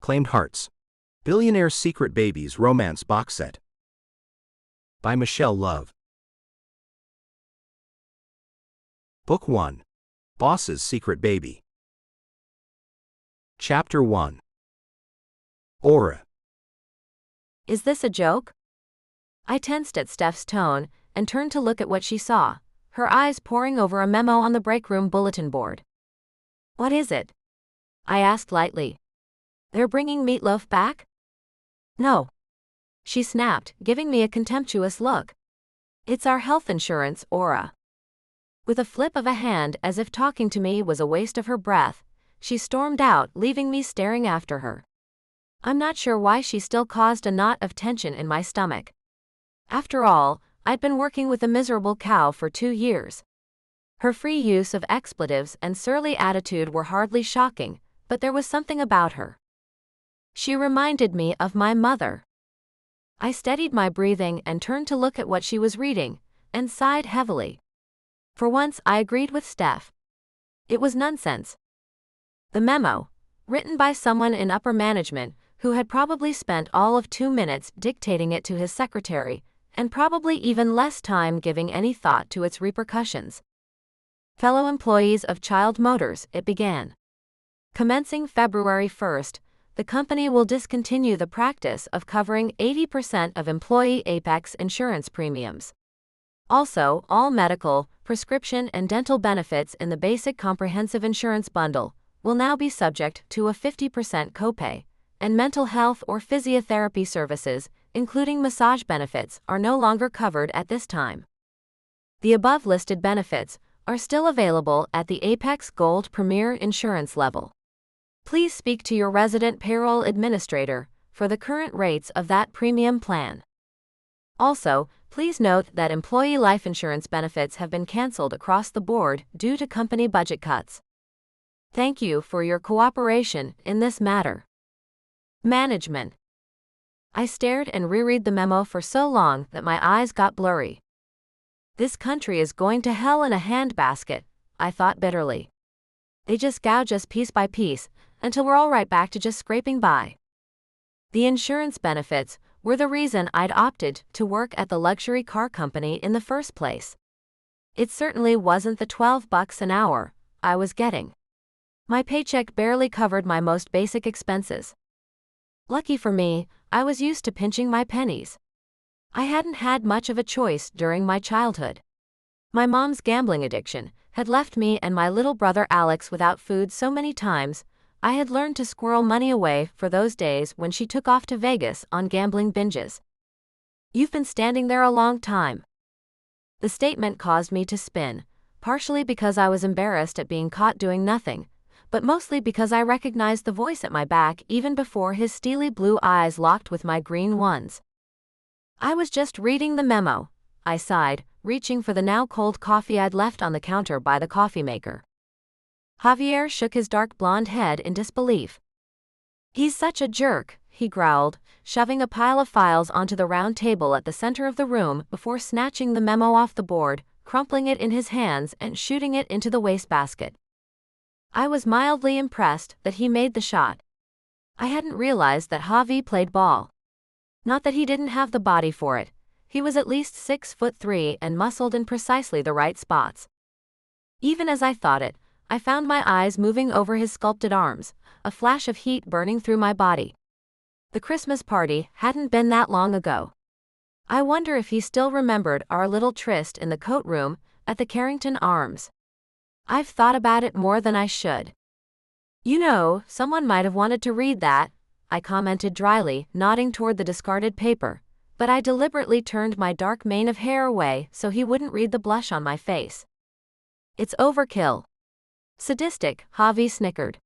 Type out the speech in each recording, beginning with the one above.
Claimed Hearts. Billionaire's Secret Babies Romance Box Set. By Michelle Love. Book 1. Boss's Secret Baby. Chapter 1. Aura. Is this a joke? I tensed at Steph's tone and turned to look at what she saw, her eyes poring over a memo on the break room bulletin board. What is it? I asked lightly. They're bringing Meatloaf back? No. She snapped, giving me a contemptuous look. It's our health insurance, Aura. With a flip of a hand as if talking to me was a waste of her breath, she stormed out, leaving me staring after her. I'm not sure why she still caused a knot of tension in my stomach. After all, I'd been working with a miserable cow for 2 years. Her free use of expletives and surly attitude were hardly shocking, but there was something about her. She reminded me of my mother. I steadied my breathing and turned to look at what she was reading, and sighed heavily. For once I agreed with Steph. It was nonsense. The memo, written by someone in upper management who had probably spent all of 2 minutes dictating it to his secretary, and probably even less time giving any thought to its repercussions. Fellow employees of Child Motors, it began. Commencing February 1st, the company will discontinue the practice of covering 80% of employee Apex insurance premiums. Also, all medical, prescription and dental benefits in the basic comprehensive insurance bundle will now be subject to a 50% copay, and mental health or physiotherapy services, including massage benefits, are no longer covered at this time. The above-listed benefits are still available at the Apex Gold Premier insurance level. Please speak to your resident payroll administrator for the current rates of that premium plan. Also, please note that employee life insurance benefits have been canceled across the board due to company budget cuts. Thank you for your cooperation in this matter. Management. I stared and reread the memo for so long that my eyes got blurry. This country is going to hell in a handbasket, I thought bitterly. They just gouge us piece by piece until we're all right back to just scraping by. The insurance benefits were the reason I'd opted to work at the luxury car company in the first place. It certainly wasn't the $12 an hour I was getting. My paycheck barely covered my most basic expenses. Lucky for me, I was used to pinching my pennies. I hadn't had much of a choice during my childhood. My mom's gambling addiction had left me and my little brother Alex without food so many times, I had learned to squirrel money away for those days when she took off to Vegas on gambling binges. You've been standing there a long time. The statement caused me to spin, partially because I was embarrassed at being caught doing nothing, but mostly because I recognized the voice at my back even before his steely blue eyes locked with my green ones. I was just reading the memo, I sighed, reaching for the now cold coffee I'd left on the counter by the coffee maker. Javier shook his dark blonde head in disbelief. He's such a jerk, he growled, shoving a pile of files onto the round table at the center of the room before snatching the memo off the board, crumpling it in his hands and shooting it into the wastebasket. I was mildly impressed that he made the shot. I hadn't realized that Javi played ball. Not that he didn't have the body for it. He was at least 6'3" and muscled in precisely the right spots. Even as I thought it, I found my eyes moving over his sculpted arms, a flash of heat burning through my body. The Christmas party hadn't been that long ago. I wonder if he still remembered our little tryst in the coat room at the Carrington Arms. I've thought about it more than I should. You know, someone might have wanted to read that, I commented dryly, nodding toward the discarded paper, but I deliberately turned my dark mane of hair away so he wouldn't read the blush on my face. It's overkill. Sadistic, Javi snickered.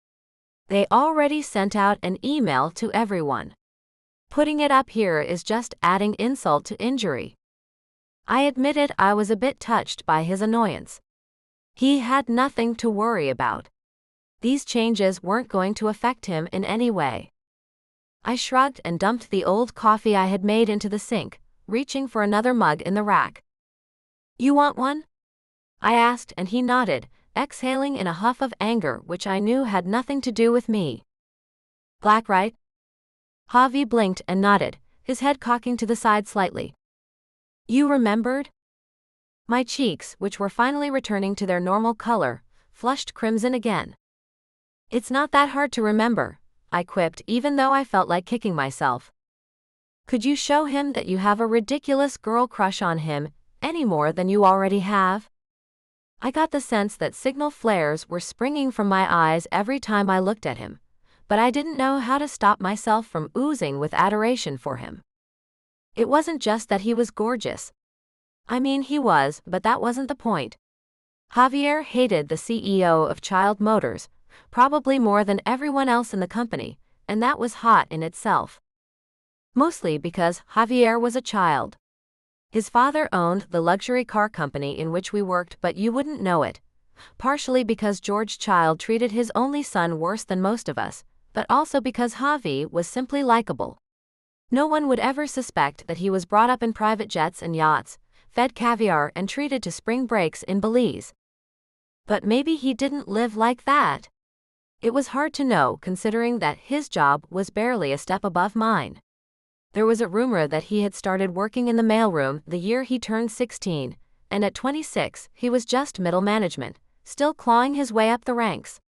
They already sent out an email to everyone. Putting it up here is just adding insult to injury. I admitted I was a bit touched by his annoyance. He had nothing to worry about. These changes weren't going to affect him in any way. I shrugged and dumped the old coffee I had made into the sink, reaching for another mug in the rack. You want one? I asked and he nodded, exhaling in a huff of anger which I knew had nothing to do with me. Black, right? Javi blinked and nodded, his head cocking to the side slightly. You remembered? My cheeks, which were finally returning to their normal color, flushed crimson again. It's not that hard to remember, I quipped, even though I felt like kicking myself. Could you show him that you have a ridiculous girl crush on him, any more than you already have? I got the sense that signal flares were springing from my eyes every time I looked at him, but I didn't know how to stop myself from oozing with adoration for him. It wasn't just that he was gorgeous. I mean, he was, but that wasn't the point. Javier hated the CEO of Child Motors, probably more than everyone else in the company, and that was hot in itself. Mostly because Javier was a child. His father owned the luxury car company in which we worked, but you wouldn't know it. Partially because George Child treated his only son worse than most of us, but also because Javi was simply likable. No one would ever suspect that he was brought up in private jets and yachts, fed caviar and treated to spring breaks in Belize. But maybe he didn't live like that. It was hard to know, considering that his job was barely a step above mine. There was a rumor that he had started working in the mailroom the year he turned 16, and at 26 he was just middle management, still clawing his way up the ranks.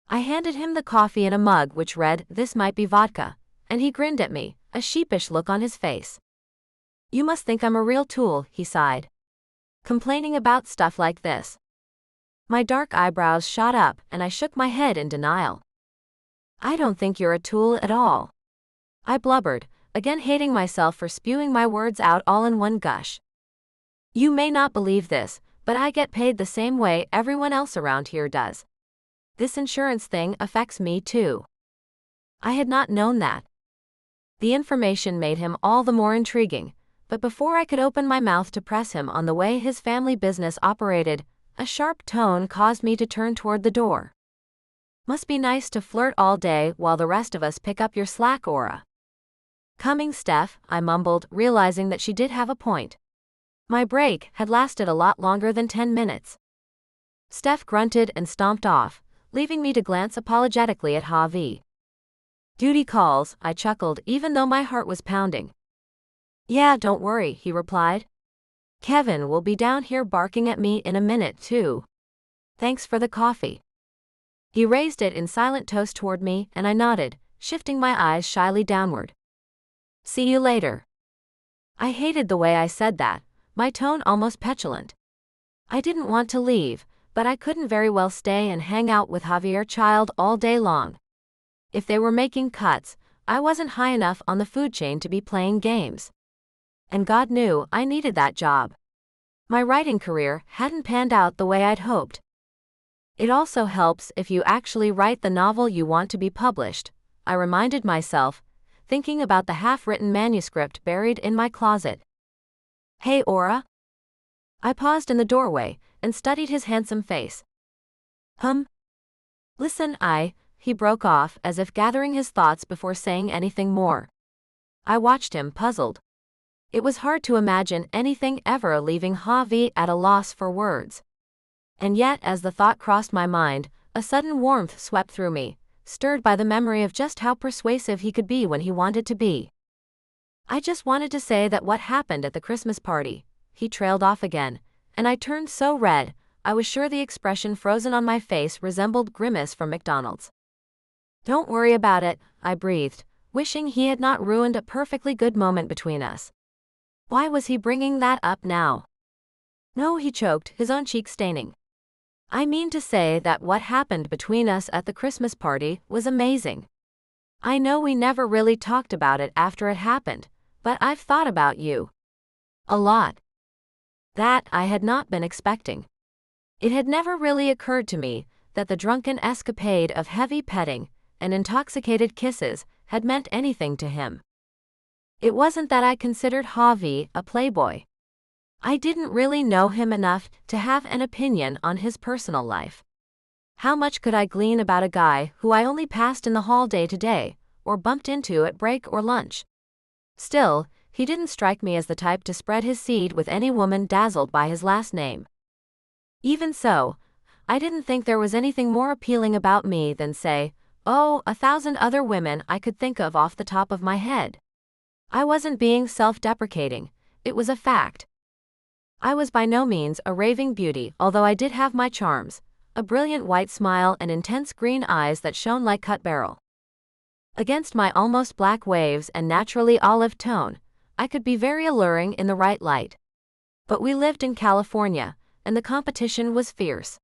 I handed him the coffee in a mug which read, "This might be vodka," and he grinned at me, a sheepish look on his face. You must think I'm a real tool, he sighed. Complaining about stuff like this. My dark eyebrows shot up, and I shook my head in denial. I don't think you're a tool at all. I blubbered, again hating myself for spewing my words out all in one gush. You may not believe this, but I get paid the same way everyone else around here does. This insurance thing affects me too. I had not known that. The information made him all the more intriguing, but before I could open my mouth to press him on the way his family business operated, a sharp tone caused me to turn toward the door. Must be nice to flirt all day while the rest of us pick up your slack, Aura. Coming, Steph, I mumbled, realizing that she did have a point. My break had lasted a lot longer than 10 minutes. Steph grunted and stomped off, leaving me to glance apologetically at Javi. Duty calls, I chuckled, even though my heart was pounding. Yeah, don't worry, he replied. Kevin will be down here barking at me in a minute, too. Thanks for the coffee. He raised it in silent toast toward me, and I nodded, shifting my eyes shyly downward. See you later. I hated the way I said that, my tone almost petulant. I didn't want to leave, but I couldn't very well stay and hang out with Javier Child all day long. If they were making cuts, I wasn't high enough on the food chain to be playing games. And God knew I needed that job. My writing career hadn't panned out the way I'd hoped. It also helps if you actually write the novel you want to be published, I reminded myself, thinking about the half-written manuscript buried in my closet. Hey, Aura? I paused in the doorway and studied his handsome face. Listen, he broke off as if gathering his thoughts before saying anything more. I watched him, puzzled. It was hard to imagine anything ever leaving Javi at a loss for words. And yet, as the thought crossed my mind, a sudden warmth swept through me, stirred by the memory of just how persuasive he could be when he wanted to be. I just wanted to say that what happened at the Christmas party, he trailed off again, and I turned so red, I was sure the expression frozen on my face resembled Grimace from McDonald's. Don't worry about it, I breathed, wishing he had not ruined a perfectly good moment between us. Why was he bringing that up now? No, he choked, his own cheek staining. I mean to say that what happened between us at the Christmas party was amazing. I know we never really talked about it after it happened, but I've thought about you. A lot. That I had not been expecting. It had never really occurred to me that the drunken escapade of heavy petting and intoxicated kisses had meant anything to him. It wasn't that I considered Javi a playboy. I didn't really know him enough to have an opinion on his personal life. How much could I glean about a guy who I only passed in the hall day to day, or bumped into at break or lunch? Still, he didn't strike me as the type to spread his seed with any woman dazzled by his last name. Even so, I didn't think there was anything more appealing about me than, say, Oh, 1,000 other women I could think of off the top of my head. I wasn't being self-deprecating, it was a fact. I was by no means a raving beauty, although I did have my charms, a brilliant white smile and intense green eyes that shone like cut beryl. Against my almost black waves and naturally olive tone, I could be very alluring in the right light. But we lived in California, and the competition was fierce.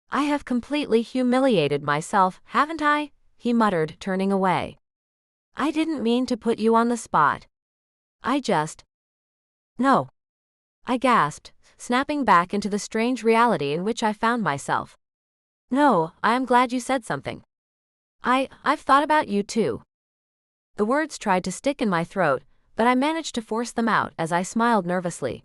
I have completely humiliated myself, haven't I? He muttered, turning away. I didn't mean to put you on the spot. I just... No. I gasped, snapping back into the strange reality in which I found myself. No, I am glad you said something. I've thought about you too. The words tried to stick in my throat, but I managed to force them out as I smiled nervously.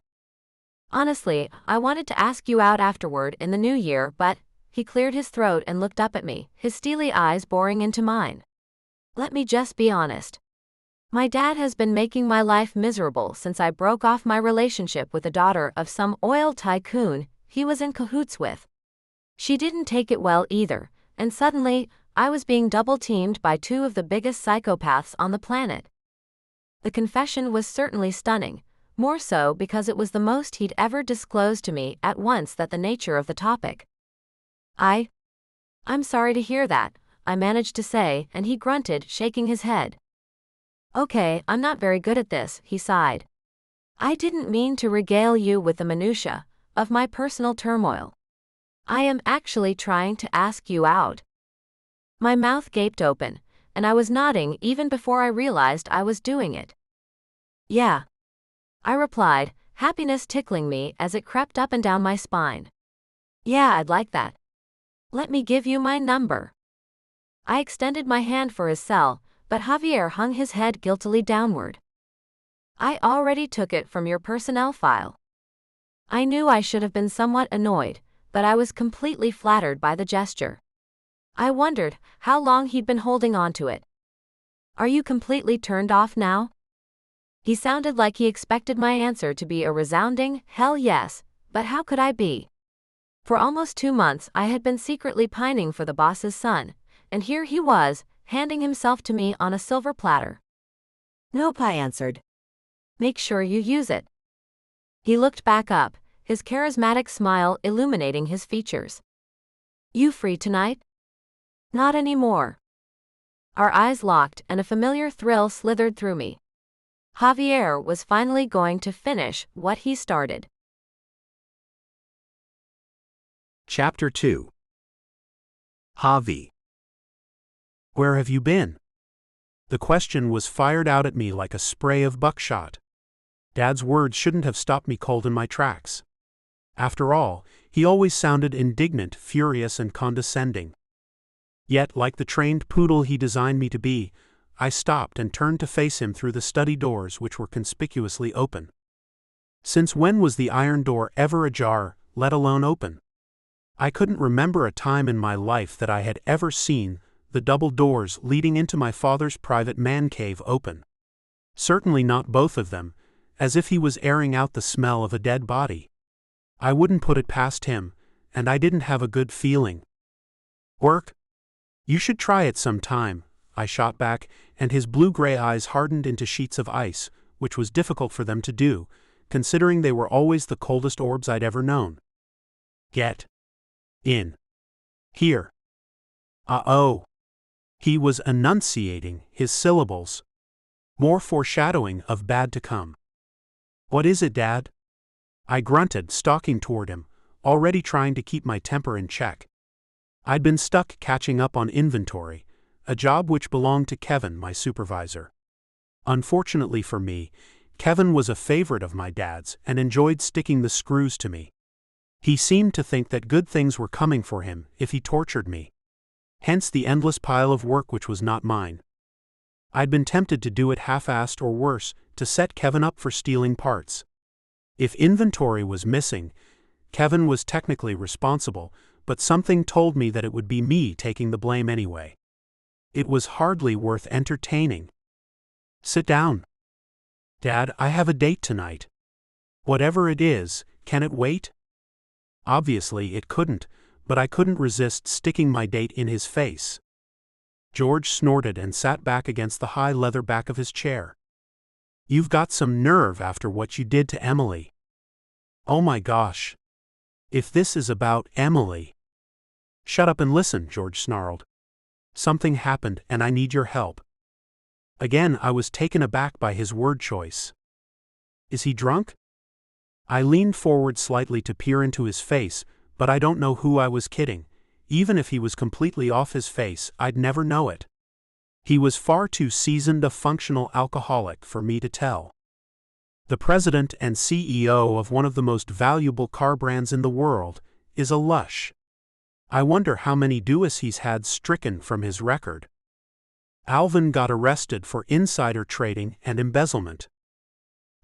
Honestly, I wanted to ask you out afterward in the new year, but... He cleared his throat and looked up at me, his steely eyes boring into mine. Let me just be honest. My dad has been making my life miserable since I broke off my relationship with the daughter of some oil tycoon he was in cahoots with. She didn't take it well either, and suddenly, I was being double-teamed by two of the biggest psychopaths on the planet. The confession was certainly stunning, more so because it was the most he'd ever disclosed to me at once that the nature of the topic. I'm sorry to hear that, I managed to say, and he grunted, shaking his head. Okay, I'm not very good at this, he sighed. I didn't mean to regale you with the minutiae of my personal turmoil. I am actually trying to ask you out. My mouth gaped open, and I was nodding even before I realized I was doing it. Yeah. I replied, happiness tickling me as it crept up and down my spine. Yeah, I'd like that. Let me give you my number. I extended my hand for his cell, but Javier hung his head guiltily downward. I already took it from your personnel file. I knew I should have been somewhat annoyed, but I was completely flattered by the gesture. I wondered how long he'd been holding on to it. Are you completely turned off now? He sounded like he expected my answer to be a resounding, hell yes, but how could I be? For almost 2 months I had been secretly pining for the boss's son, and here he was, handing himself to me on a silver platter. Nope, I answered. Make sure you use it. He looked back up, his charismatic smile illuminating his features. You free tonight? Not anymore. Our eyes locked and a familiar thrill slithered through me. Javier was finally going to finish what he started. Chapter 2. Javi. Where have you been? The question was fired out at me like a spray of buckshot. Dad's words shouldn't have stopped me cold in my tracks. After all, he always sounded indignant, furious, and condescending. Yet, like the trained poodle he designed me to be, I stopped and turned to face him through the study doors, which were conspicuously open. Since when was the iron door ever ajar, let alone open? I couldn't remember a time in my life that I had ever seen the double doors leading into my father's private man cave open. Certainly not both of them, as if he was airing out the smell of a dead body. I wouldn't put it past him, and I didn't have a good feeling. Work? You should try it sometime, I shot back, and his blue-gray eyes hardened into sheets of ice, which was difficult for them to do, considering they were always the coldest orbs I'd ever known. Get in here. Oh. He was enunciating his syllables. More foreshadowing of bad to come. What is it, Dad? I grunted, stalking toward him, already trying to keep my temper in check. I'd been stuck catching up on inventory, a job which belonged to Kevin, my supervisor. Unfortunately for me, Kevin was a favorite of my dad's and enjoyed sticking the screws to me. He seemed to think that good things were coming for him if he tortured me. Hence the endless pile of work which was not mine. I'd been tempted to do it half-assed or worse, to set Kevin up for stealing parts. If inventory was missing, Kevin was technically responsible, but something told me that it would be me taking the blame anyway. It was hardly worth entertaining. Sit down. Dad, I have a date tonight. Whatever it is, can it wait? Obviously it couldn't, but I couldn't resist sticking my date in his face. George snorted and sat back against the high leather back of his chair. "You've got some nerve after what you did to Emily." "Oh my gosh. If this is about Emily." "Shut up and listen," George snarled. "Something happened and I need your help." Again I was taken aback by his word choice. "Is he drunk?" I leaned forward slightly to peer into his face, but I don't know who I was kidding. Even if he was completely off his face, I'd never know it. He was far too seasoned a functional alcoholic for me to tell. The president and CEO of one of the most valuable car brands in the world is a lush. I wonder how many duos he's had stricken from his record. Alvin got arrested for insider trading and embezzlement.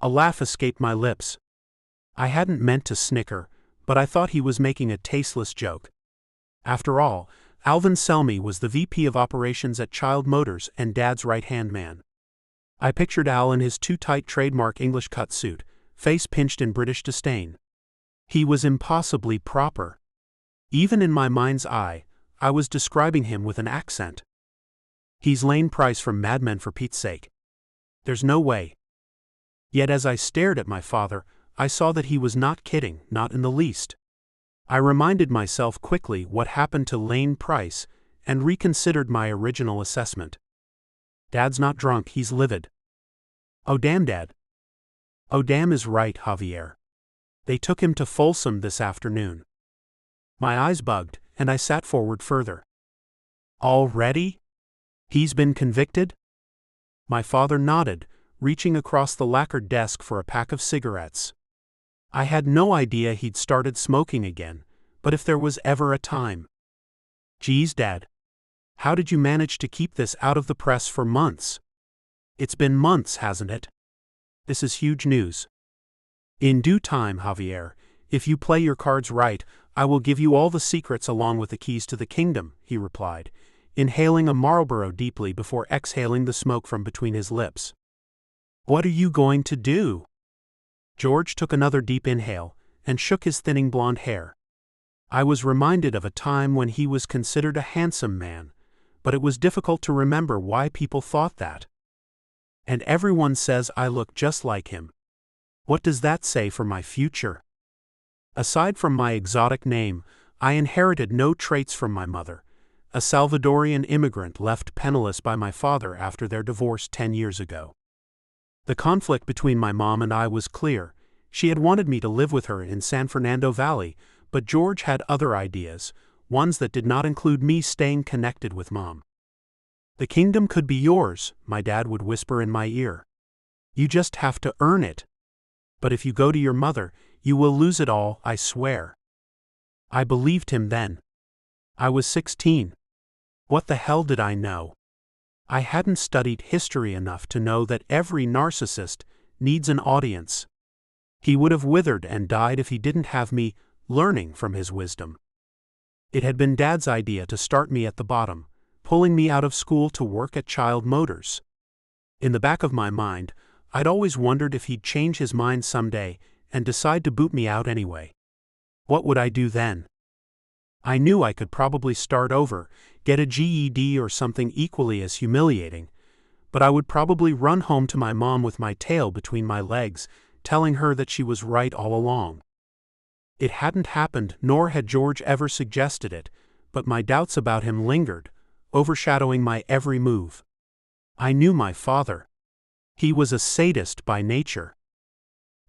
A laugh escaped my lips. I hadn't meant to snicker, but I thought he was making a tasteless joke. After all, Alvin Selmy was the VP of operations at Child Motors and Dad's right-hand man. I pictured Al in his too-tight trademark English cut suit, face pinched in British disdain. He was impossibly proper. Even in my mind's eye, I was describing him with an accent. "He's Lane Price from Mad Men, for Pete's sake. There's no way." Yet as I stared at my father, I saw that he was not kidding, not in the least. I reminded myself quickly what happened to Lane Price and reconsidered my original assessment. "Dad's not drunk, he's livid." "Oh damn, Dad." "Oh damn is right, Javier. They took him to Folsom this afternoon." My eyes bugged, and I sat forward further. "Already? He's been convicted?" My father nodded, reaching across the lacquered desk for a pack of cigarettes. I had no idea he'd started smoking again, but if there was ever a time. "Geez, Dad. How did you manage to keep this out of the press for months?" "It's been months, hasn't it? This is huge news." "In due time, Javier. If you play your cards right, I will give you all the secrets along with the keys to the kingdom," he replied, inhaling a Marlboro deeply before exhaling the smoke from between his lips. "What are you going to do?" George took another deep inhale and shook his thinning blonde hair. I was reminded of a time when he was considered a handsome man, but it was difficult to remember why people thought that. "And everyone says I look just like him. What does that say for my future?" Aside from my exotic name, I inherited no traits from my mother, a Salvadorian immigrant left penniless by my father after their divorce 10 years ago. The conflict between my mom and I was clear. She had wanted me to live with her in San Fernando Valley, but George had other ideas, ones that did not include me staying connected with Mom. "The kingdom could be yours," my dad would whisper in my ear. "You just have to earn it. But if you go to your mother, you will lose it all, I swear." I believed him then. I was 16. What the hell did I know? I hadn't studied history enough to know that every narcissist needs an audience. He would have withered and died if he didn't have me learning from his wisdom. It had been Dad's idea to start me at the bottom, pulling me out of school to work at Child Motors. In the back of my mind, I'd always wondered if he'd change his mind someday and decide to boot me out anyway. What would I do then? I knew I could probably start over, get a GED or something equally as humiliating, but I would probably run home to my mom with my tail between my legs, telling her that she was right all along. It hadn't happened, nor had George ever suggested it, but my doubts about him lingered, overshadowing my every move. I knew my father. He was a sadist by nature.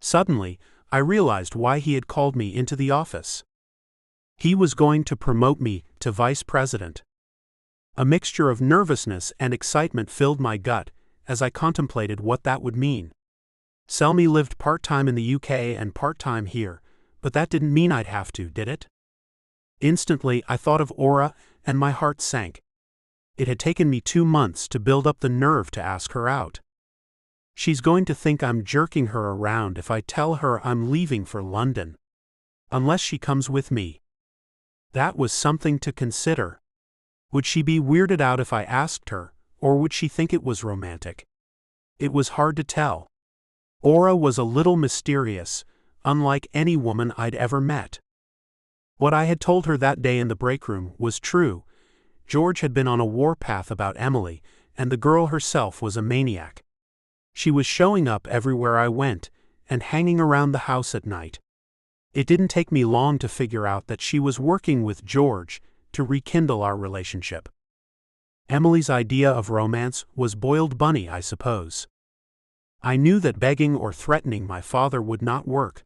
Suddenly, I realized why he had called me into the office. He was going to promote me to vice president. A mixture of nervousness and excitement filled my gut as I contemplated what that would mean. Selmy lived part-time in the UK and part-time here, but that didn't mean I'd have to, did it? Instantly, I thought of Aura, and my heart sank. It had taken me 2 months to build up the nerve to ask her out. She's going to think I'm jerking her around if I tell her I'm leaving for London. Unless she comes with me. That was something to consider. Would she be weirded out if I asked her, or would she think it was romantic? It was hard to tell. Aura was a little mysterious, unlike any woman I'd ever met. What I had told her that day in the break room was true. George had been on a warpath about Emily, and the girl herself was a maniac. She was showing up everywhere I went, and hanging around the house at night. It didn't take me long to figure out that she was working with George to rekindle our relationship. Emily's idea of romance was boiled bunny, I suppose. I knew that begging or threatening my father would not work.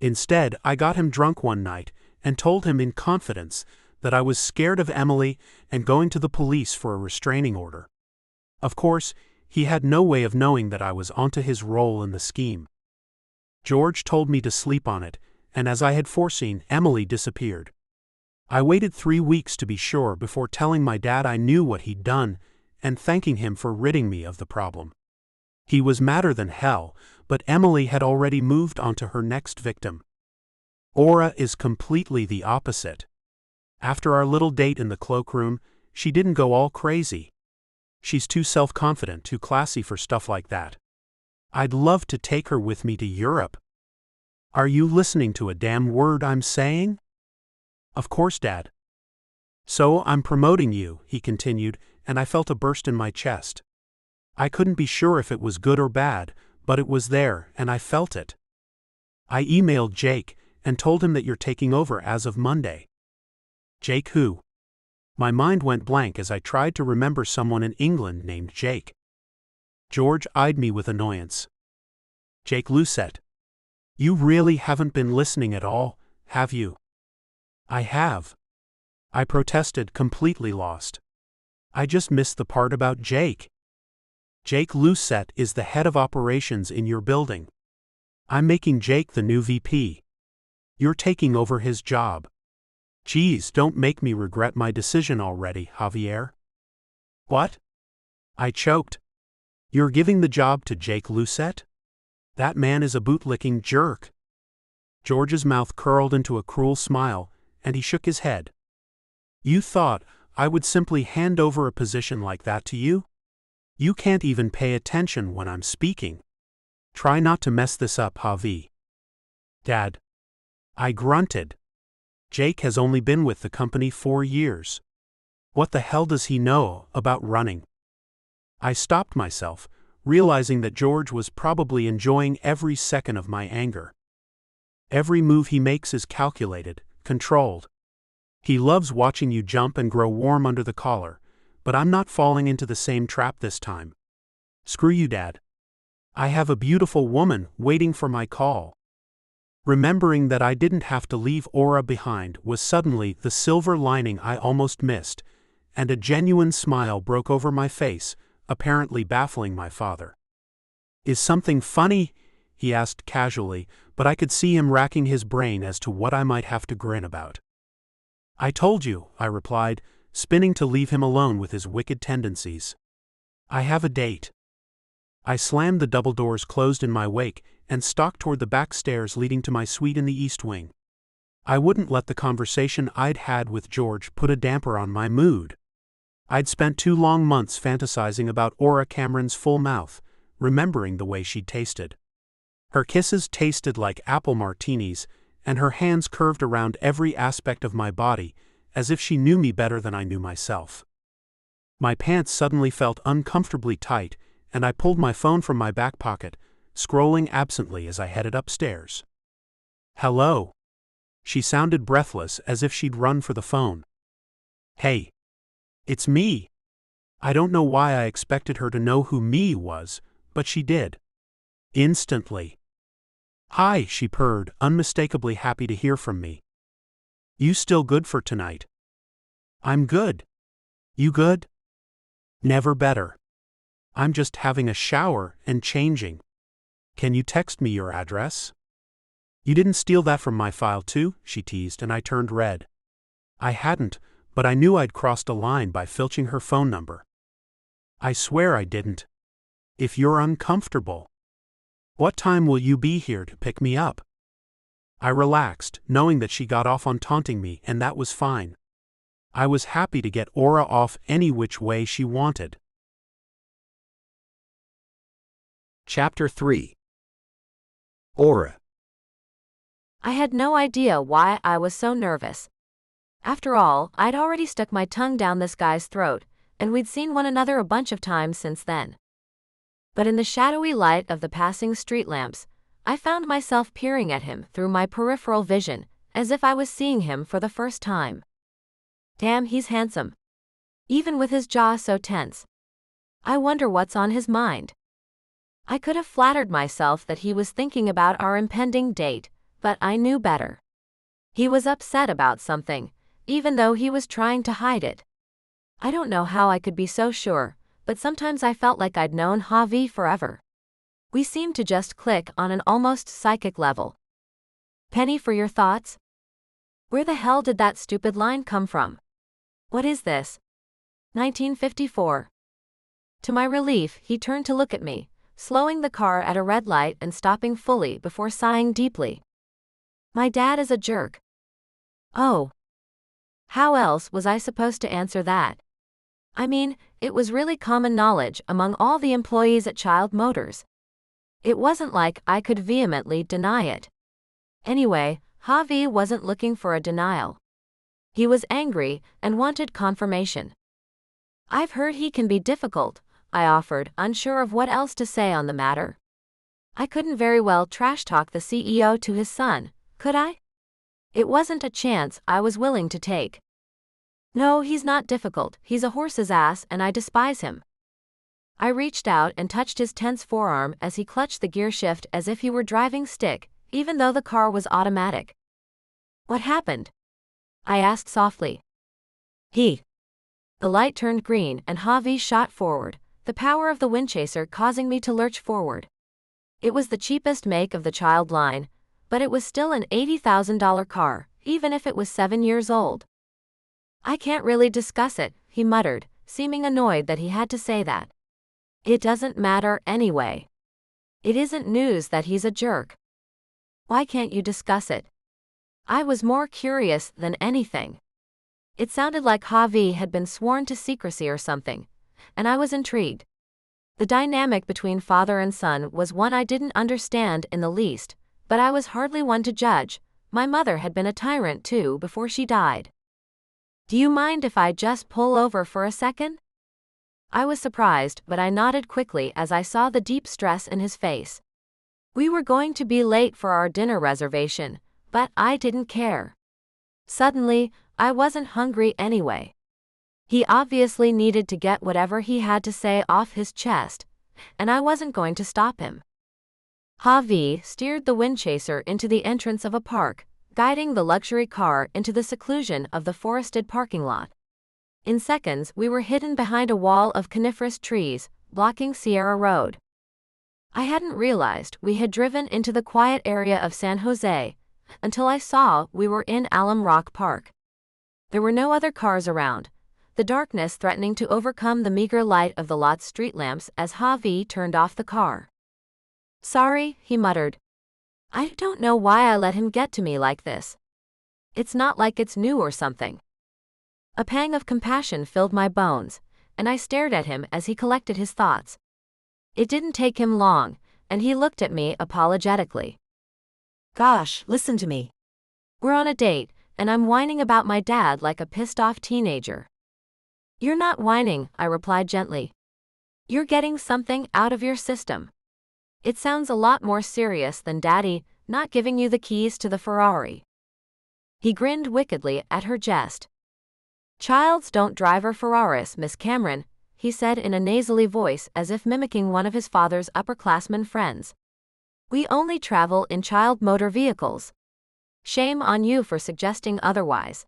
Instead, I got him drunk one night and told him in confidence that I was scared of Emily and going to the police for a restraining order. Of course, he had no way of knowing that I was onto his role in the scheme. George told me to sleep on it, and as I had foreseen, Emily disappeared. I waited 3 weeks to be sure before telling my dad I knew what he'd done and thanking him for ridding me of the problem. He was madder than hell, but Emily had already moved on to her next victim. Aura is completely the opposite. After our little date in the cloakroom, she didn't go all crazy. She's too self-confident, too classy for stuff like that. I'd love to take her with me to Europe. Are you listening to a damn word I'm saying? Of course, Dad. So I'm promoting you, he continued, and I felt a burst in my chest. I couldn't be sure if it was good or bad, but it was there, and I felt it. I emailed Jake and told him that you're taking over as of Monday. Jake who? My mind went blank as I tried to remember someone in England named Jake. George eyed me with annoyance. Jake Lucette. You really haven't been listening at all, have you? I have. I protested, completely lost. I just missed the part about Jake. Jake Lucette is the head of operations in your building. I'm making Jake the new VP. You're taking over his job. Geez, don't make me regret my decision already, Javier. What? I choked. You're giving the job to Jake Lucette? That man is a bootlicking jerk. George's mouth curled into a cruel smile, and he shook his head. You thought I would simply hand over a position like that to you? You can't even pay attention when I'm speaking. Try not to mess this up, Javi. Dad. I grunted. Jake has only been with the company 4 years. What the hell does he know about running? I stopped myself, realizing that George was probably enjoying every second of my anger. Every move he makes is calculated, controlled. He loves watching you jump and grow warm under the collar, but I'm not falling into the same trap this time. Screw you, Dad. I have a beautiful woman waiting for my call. Remembering that I didn't have to leave Aura behind was suddenly the silver lining I almost missed, and a genuine smile broke over my face, apparently baffling my father. Is something funny? He asked casually, but I could see him racking his brain as to what I might have to grin about. I told you, I replied, spinning to leave him alone with his wicked tendencies. I have a date. I slammed the double doors closed in my wake and stalked toward the back stairs leading to my suite in the East Wing. I wouldn't let the conversation I'd had with George put a damper on my mood. I'd spent 2 long months fantasizing about Aura Cameron's full mouth, remembering the way she'd tasted. Her kisses tasted like apple martinis, and her hands curved around every aspect of my body, as if she knew me better than I knew myself. My pants suddenly felt uncomfortably tight, and I pulled my phone from my back pocket, scrolling absently as I headed upstairs. Hello. She sounded breathless, as if she'd run for the phone. Hey. It's me. I don't know why I expected her to know who me was, but she did. Instantly. Hi, she purred, unmistakably happy to hear from me. You still good for tonight? I'm good. You good? Never better. I'm just having a shower and changing. Can you text me your address? You didn't steal that from my file too, she teased, and I turned red. I hadn't, but I knew I'd crossed a line by filching her phone number. I swear I didn't. If you're uncomfortable. What time will you be here to pick me up? I relaxed, knowing that she got off on taunting me, and that was fine. I was happy to get Aura off any which way she wanted. Chapter 3. Aura. I had no idea why I was so nervous. After all, I'd already stuck my tongue down this guy's throat, and we'd seen one another a bunch of times since then. But in the shadowy light of the passing street lamps, I found myself peering at him through my peripheral vision, as if I was seeing him for the first time. Damn, he's handsome. Even with his jaw so tense. I wonder what's on his mind. I could have flattered myself that he was thinking about our impending date, but I knew better. He was upset about something, even though he was trying to hide it. I don't know how I could be so sure, but sometimes I felt like I'd known Javi forever. We seemed to just click on an almost psychic level. Penny for your thoughts? Where the hell did that stupid line come from? What is this? 1954. To my relief, he turned to look at me, slowing the car at a red light and stopping fully before sighing deeply. My dad is a jerk. Oh. How else was I supposed to answer that? I mean, it was really common knowledge among all the employees at Child Motors. It wasn't like I could vehemently deny it. Anyway, Javi wasn't looking for a denial. He was angry and wanted confirmation. I've heard he can be difficult, I offered, unsure of what else to say on the matter. I couldn't very well trash-talk the CEO to his son, could I? It wasn't a chance I was willing to take. No, he's not difficult, he's a horse's ass and I despise him. I reached out and touched his tense forearm as he clutched the gear shift as if he were driving stick, even though the car was automatic. What happened? I asked softly. The light turned green and Javi shot forward, the power of the windchaser causing me to lurch forward. It was the cheapest make of the Child line, but it was still an $80,000 car, even if it was 7 years old. I can't really discuss it, he muttered, seeming annoyed that he had to say that. It doesn't matter anyway. It isn't news that he's a jerk. Why can't you discuss it? I was more curious than anything. It sounded like Javi had been sworn to secrecy or something, and I was intrigued. The dynamic between father and son was one I didn't understand in the least, but I was hardly one to judge. My mother had been a tyrant too before she died. Do you mind if I just pull over for a second? I was surprised, but I nodded quickly as I saw the deep stress in his face. We were going to be late for our dinner reservation, but I didn't care. Suddenly, I wasn't hungry anyway. He obviously needed to get whatever he had to say off his chest, and I wasn't going to stop him. Javi steered the windchaser into the entrance of a park, guiding the luxury car into the seclusion of the forested parking lot. In seconds, we were hidden behind a wall of coniferous trees, blocking Sierra Road. I hadn't realized we had driven into the quiet area of San Jose until I saw we were in Alum Rock Park. There were no other cars around, the darkness threatening to overcome the meager light of the lot's street lamps as Javi turned off the car. Sorry, he muttered. I don't know why I let him get to me like this. It's not like it's new or something. A pang of compassion filled my bones, and I stared at him as he collected his thoughts. It didn't take him long, and he looked at me apologetically. Gosh, listen to me. We're on a date, and I'm whining about my dad like a pissed-off teenager. You're not whining, I replied gently. You're getting something out of your system. It sounds a lot more serious than Daddy not giving you the keys to the Ferrari. He grinned wickedly at her jest. Childs don't drive or Ferraris, Miss Cameron, he said in a nasally voice as if mimicking one of his father's upperclassmen friends. We only travel in child motor vehicles. Shame on you for suggesting otherwise.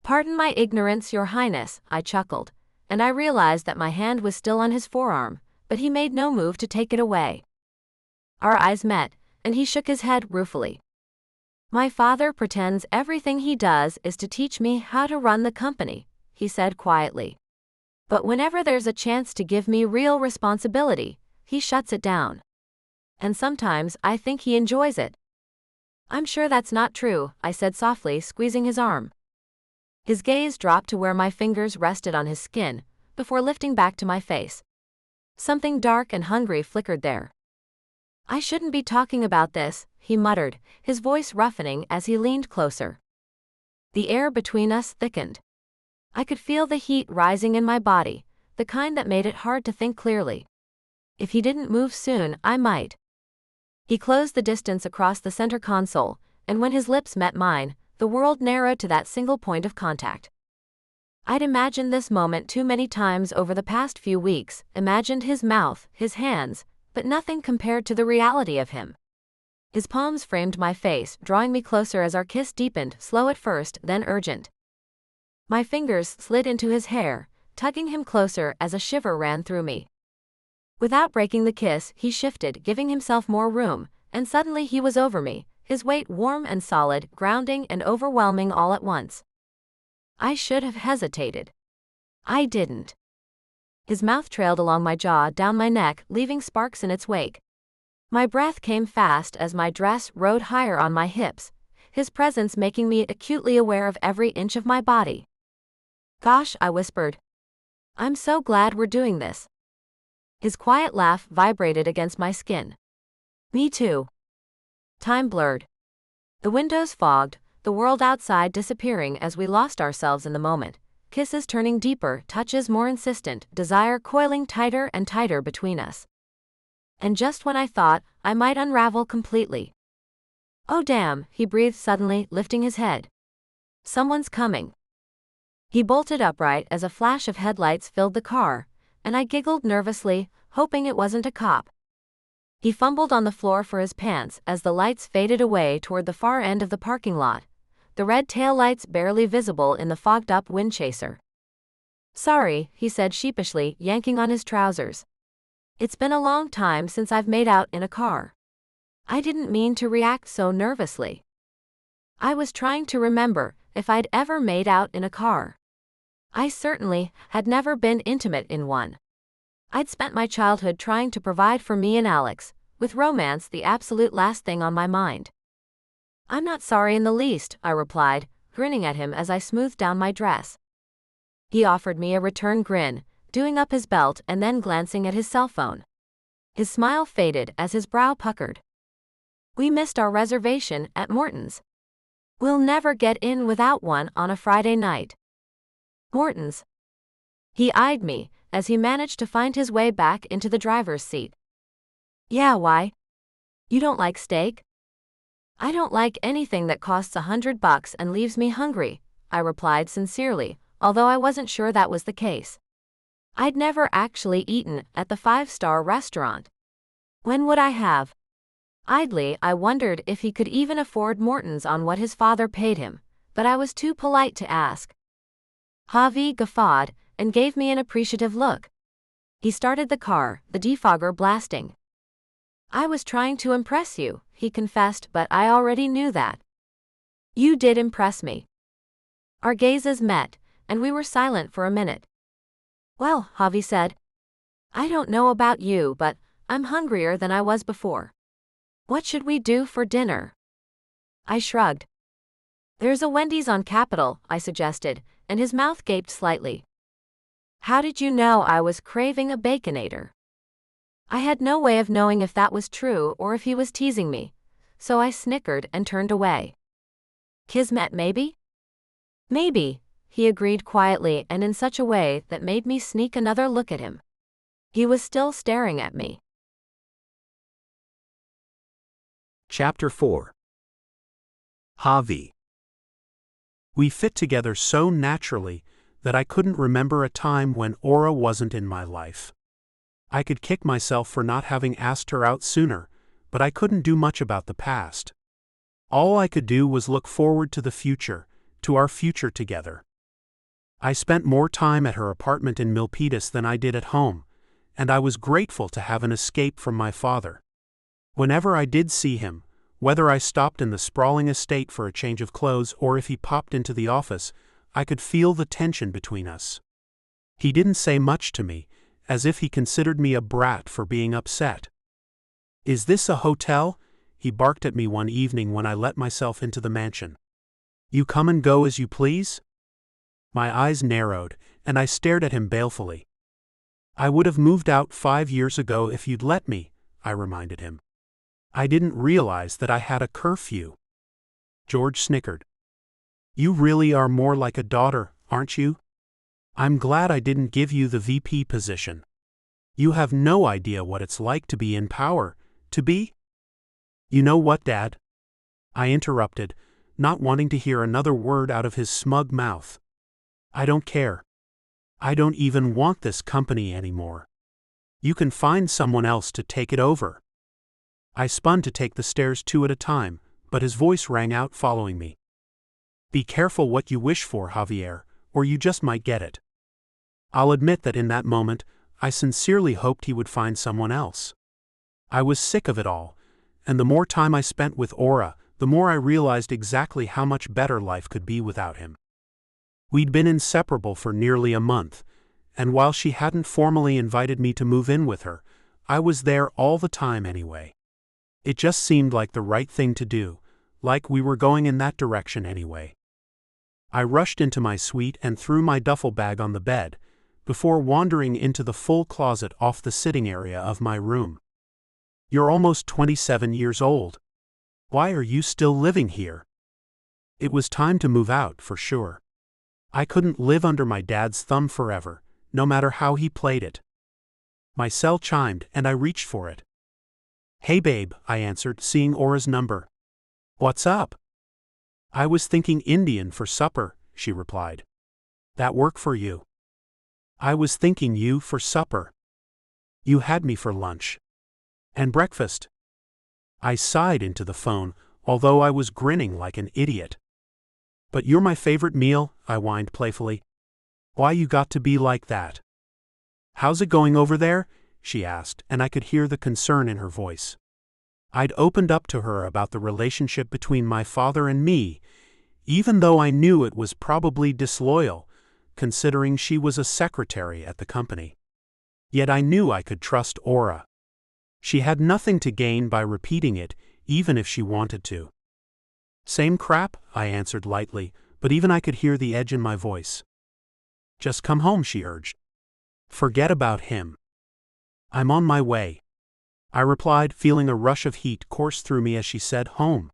Pardon my ignorance, Your Highness, I chuckled, and I realized that my hand was still on his forearm, but he made no move to take it away. Our eyes met, and he shook his head ruefully. My father pretends everything he does is to teach me how to run the company, he said quietly. But whenever there's a chance to give me real responsibility, he shuts it down. And sometimes I think he enjoys it. I'm sure that's not true, I said softly, squeezing his arm. His gaze dropped to where my fingers rested on his skin, before lifting back to my face. Something dark and hungry flickered there. I shouldn't be talking about this, he muttered, his voice roughening as he leaned closer. The air between us thickened. I could feel the heat rising in my body, the kind that made it hard to think clearly. If he didn't move soon, I might. He closed the distance across the center console, and when his lips met mine, the world narrowed to that single point of contact. I'd imagined this moment too many times over the past few weeks, imagined his mouth, his hands, but nothing compared to the reality of him. His palms framed my face, drawing me closer as our kiss deepened, slow at first, then urgent. My fingers slid into his hair, tugging him closer as a shiver ran through me. Without breaking the kiss, he shifted, giving himself more room, and suddenly he was over me, his weight warm and solid, grounding and overwhelming all at once. I should have hesitated. I didn't. His mouth trailed along my jaw, down my neck, leaving sparks in its wake. My breath came fast as my dress rode higher on my hips, his presence making me acutely aware of every inch of my body. "Gosh," I whispered. "I'm so glad we're doing this." His quiet laugh vibrated against my skin. "Me too." Time blurred. The windows fogged, the world outside disappearing as we lost ourselves in the moment, kisses turning deeper, touches more insistent, desire coiling tighter and tighter between us. And just when I thought I might unravel completely. "Oh damn," he breathed suddenly, lifting his head. "Someone's coming." He bolted upright as a flash of headlights filled the car, and I giggled nervously, hoping it wasn't a cop. He fumbled on the floor for his pants as the lights faded away toward the far end of the parking lot, the red taillights barely visible in the fogged-up wind chaser. "Sorry," he said sheepishly, yanking on his trousers. "It's been a long time since I've made out in a car." I didn't mean to react so nervously. I was trying to remember if I'd ever made out in a car. I certainly had never been intimate in one. I'd spent my childhood trying to provide for me and Alex, with romance the absolute last thing on my mind. "I'm not sorry in the least," I replied, grinning at him as I smoothed down my dress. He offered me a return grin, doing up his belt and then glancing at his cell phone. His smile faded as his brow puckered. "We missed our reservation at Morton's. We'll never get in without one on a Friday night." "Morton's?" He eyed me as he managed to find his way back into the driver's seat. "Yeah, why? You don't like steak?" "I don't like anything that costs $100 and leaves me hungry," I replied sincerely, although I wasn't sure that was the case. I'd never actually eaten at the five-star restaurant. When would I have? Idly, I wondered if he could even afford Morton's on what his father paid him, but I was too polite to ask. Javi guffawed and gave me an appreciative look. He started the car, the defogger blasting. "I was trying to impress you," he confessed, "but I already knew that." "You did impress me." Our gazes met, and we were silent for a minute. "Well," Javi said, "I don't know about you, but I'm hungrier than I was before. What should we do for dinner?" I shrugged. "There's a Wendy's on Capitol," I suggested, and his mouth gaped slightly. "How did you know I was craving a Baconator?" I had no way of knowing if that was true or if he was teasing me, so I snickered and turned away. "Kismet, maybe?" "Maybe," he agreed quietly and in such a way that made me sneak another look at him. He was still staring at me. Chapter 4. Javi. We fit together so naturally that I couldn't remember a time when Aura wasn't in my life. I could kick myself for not having asked her out sooner, but I couldn't do much about the past. All I could do was look forward to the future, to our future together. I spent more time at her apartment in Milpitas than I did at home, and I was grateful to have an escape from my father. Whenever I did see him, whether I stopped in the sprawling estate for a change of clothes or if he popped into the office, I could feel the tension between us. He didn't say much to me, as if he considered me a brat for being upset. "Is this a hotel?" he barked at me one evening when I let myself into the mansion. "You come and go as you please?" My eyes narrowed, and I stared at him balefully. "I would have moved out 5 years ago if you'd let me," I reminded him. "I didn't realize that I had a curfew." George snickered. You really are more like a daughter, aren't you? I'm glad I didn't give you the VP position. You have no idea what it's like to be in power, to be? You know what, Dad? I interrupted, not wanting to hear another word out of his smug mouth. I don't care. I don't even want this company anymore. You can find someone else to take it over. I spun to take the stairs 2 at a time, but his voice rang out following me. Be careful what you wish for, Javier, or you just might get it. I'll admit that in that moment, I sincerely hoped he would find someone else. I was sick of it all, and the more time I spent with Aura, the more I realized exactly how much better life could be without him. We'd been inseparable for nearly a month, and while she hadn't formally invited me to move in with her, I was there all the time anyway. It just seemed like the right thing to do, like we were going in that direction anyway. I rushed into my suite and threw my duffel bag on the bed, before wandering into the full closet off the sitting area of my room. You're almost 27 years old. Why are you still living here? It was time to move out, for sure. I couldn't live under my dad's thumb forever, no matter how he played it. My cell chimed, and I reached for it. Hey babe, I answered, seeing Aura's number. What's up? I was thinking Indian for supper, she replied. That work for you? I was thinking you for supper. You had me for lunch. And breakfast. I sighed into the phone, although I was grinning like an idiot. But you're my favorite meal, I whined playfully. Why you got to be like that? How's it going over there? She asked, and I could hear the concern in her voice. I'd opened up to her about the relationship between my father and me, even though I knew it was probably disloyal, considering she was a secretary at the company. Yet I knew I could trust Aura. She had nothing to gain by repeating it, even if she wanted to. Same crap, I answered lightly, but even I could hear the edge in my voice. Just come home, she urged. Forget about him. I'm on my way. I replied, feeling a rush of heat course through me as she said home.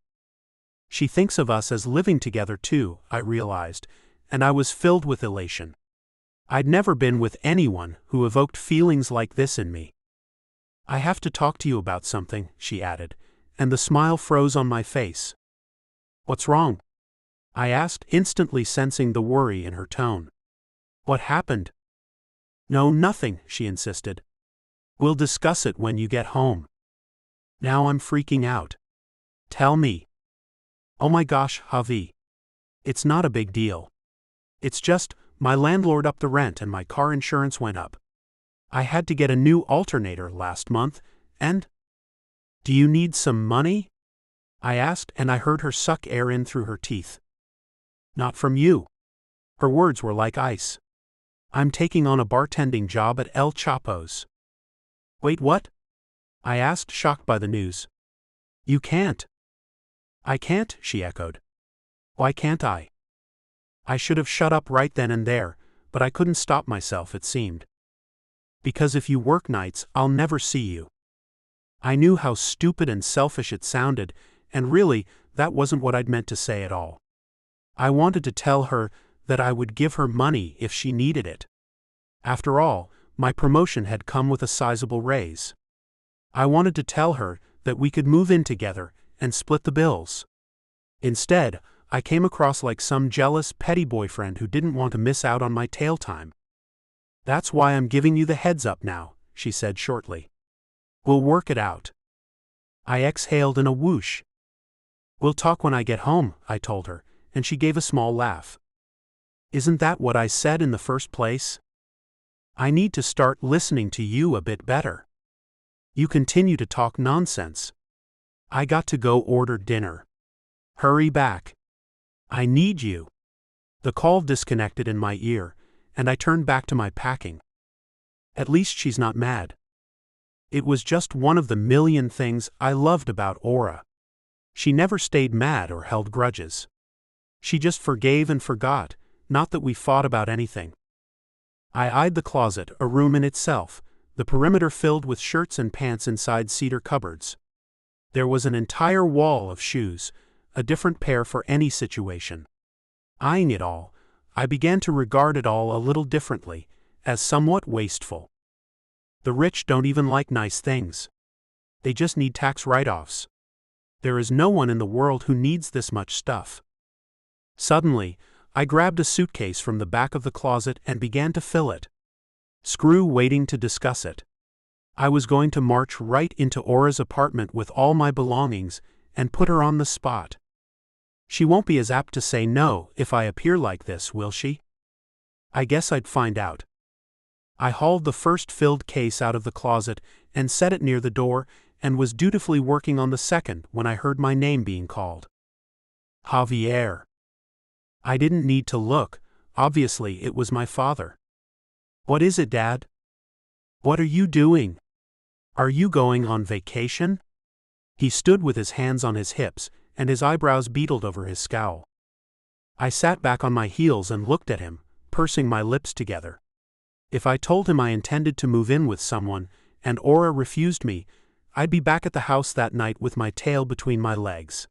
She thinks of us as living together too, I realized, and I was filled with elation. I'd never been with anyone who evoked feelings like this in me. I have to talk to you about something, she added, and the smile froze on my face. What's wrong? I asked, instantly sensing the worry in her tone. What happened? No, nothing, she insisted. We'll discuss it when you get home. Now I'm freaking out. Tell me. Oh my gosh, Javi. It's not a big deal. It's just, my landlord upped the rent and my car insurance went up. I had to get a new alternator last month, and… Do you need some money? I asked, and I heard her suck air in through her teeth. Not from you. Her words were like ice. I'm taking on a bartending job at El Chapo's. Wait, what? I asked, shocked by the news. You can't. I can't, she echoed. Why can't I? I should have shut up right then and there, but I couldn't stop myself, it seemed. Because if you work nights, I'll never see you. I knew how stupid and selfish it sounded, and really, that wasn't what I'd meant to say at all. I wanted to tell her that I would give her money if she needed it. After all, my promotion had come with a sizable raise. I wanted to tell her that we could move in together and split the bills. Instead, I came across like some jealous, petty boyfriend who didn't want to miss out on my tail time. That's why I'm giving you the heads up now, she said shortly. We'll work it out. I exhaled in a whoosh. We'll talk when I get home, I told her, and she gave a small laugh. Isn't that what I said in the first place? I need to start listening to you a bit better. You continue to talk nonsense. I got to go order dinner. Hurry back. I need you. The call disconnected in my ear, and I turned back to my packing. At least she's not mad. It was just one of the million things I loved about Aura. She never stayed mad or held grudges. She just forgave and forgot, not that we fought about anything. I eyed the closet, a room in itself, the perimeter filled with shirts and pants inside cedar cupboards. There was an entire wall of shoes, a different pair for any situation. Eyeing it all, I began to regard it all a little differently, as somewhat wasteful. The rich don't even like nice things. They just need tax write-offs. There is no one in the world who needs this much stuff. Suddenly, I grabbed a suitcase from the back of the closet and began to fill it. Screw waiting to discuss it. I was going to march right into Aura's apartment with all my belongings and put her on the spot. She won't be as apt to say no if I appear like this, will she? I guess I'd find out. I hauled the first filled case out of the closet and set it near the door and was dutifully working on the second when I heard my name being called. Javier. I didn't need to look, obviously it was my father. What is it, Dad? What are you doing? Are you going on vacation? He stood with his hands on his hips and his eyebrows beetled over his scowl. I sat back on my heels and looked at him, pursing my lips together. If I told him I intended to move in with someone, and Aura refused me, I'd be back at the house that night with my tail between my legs.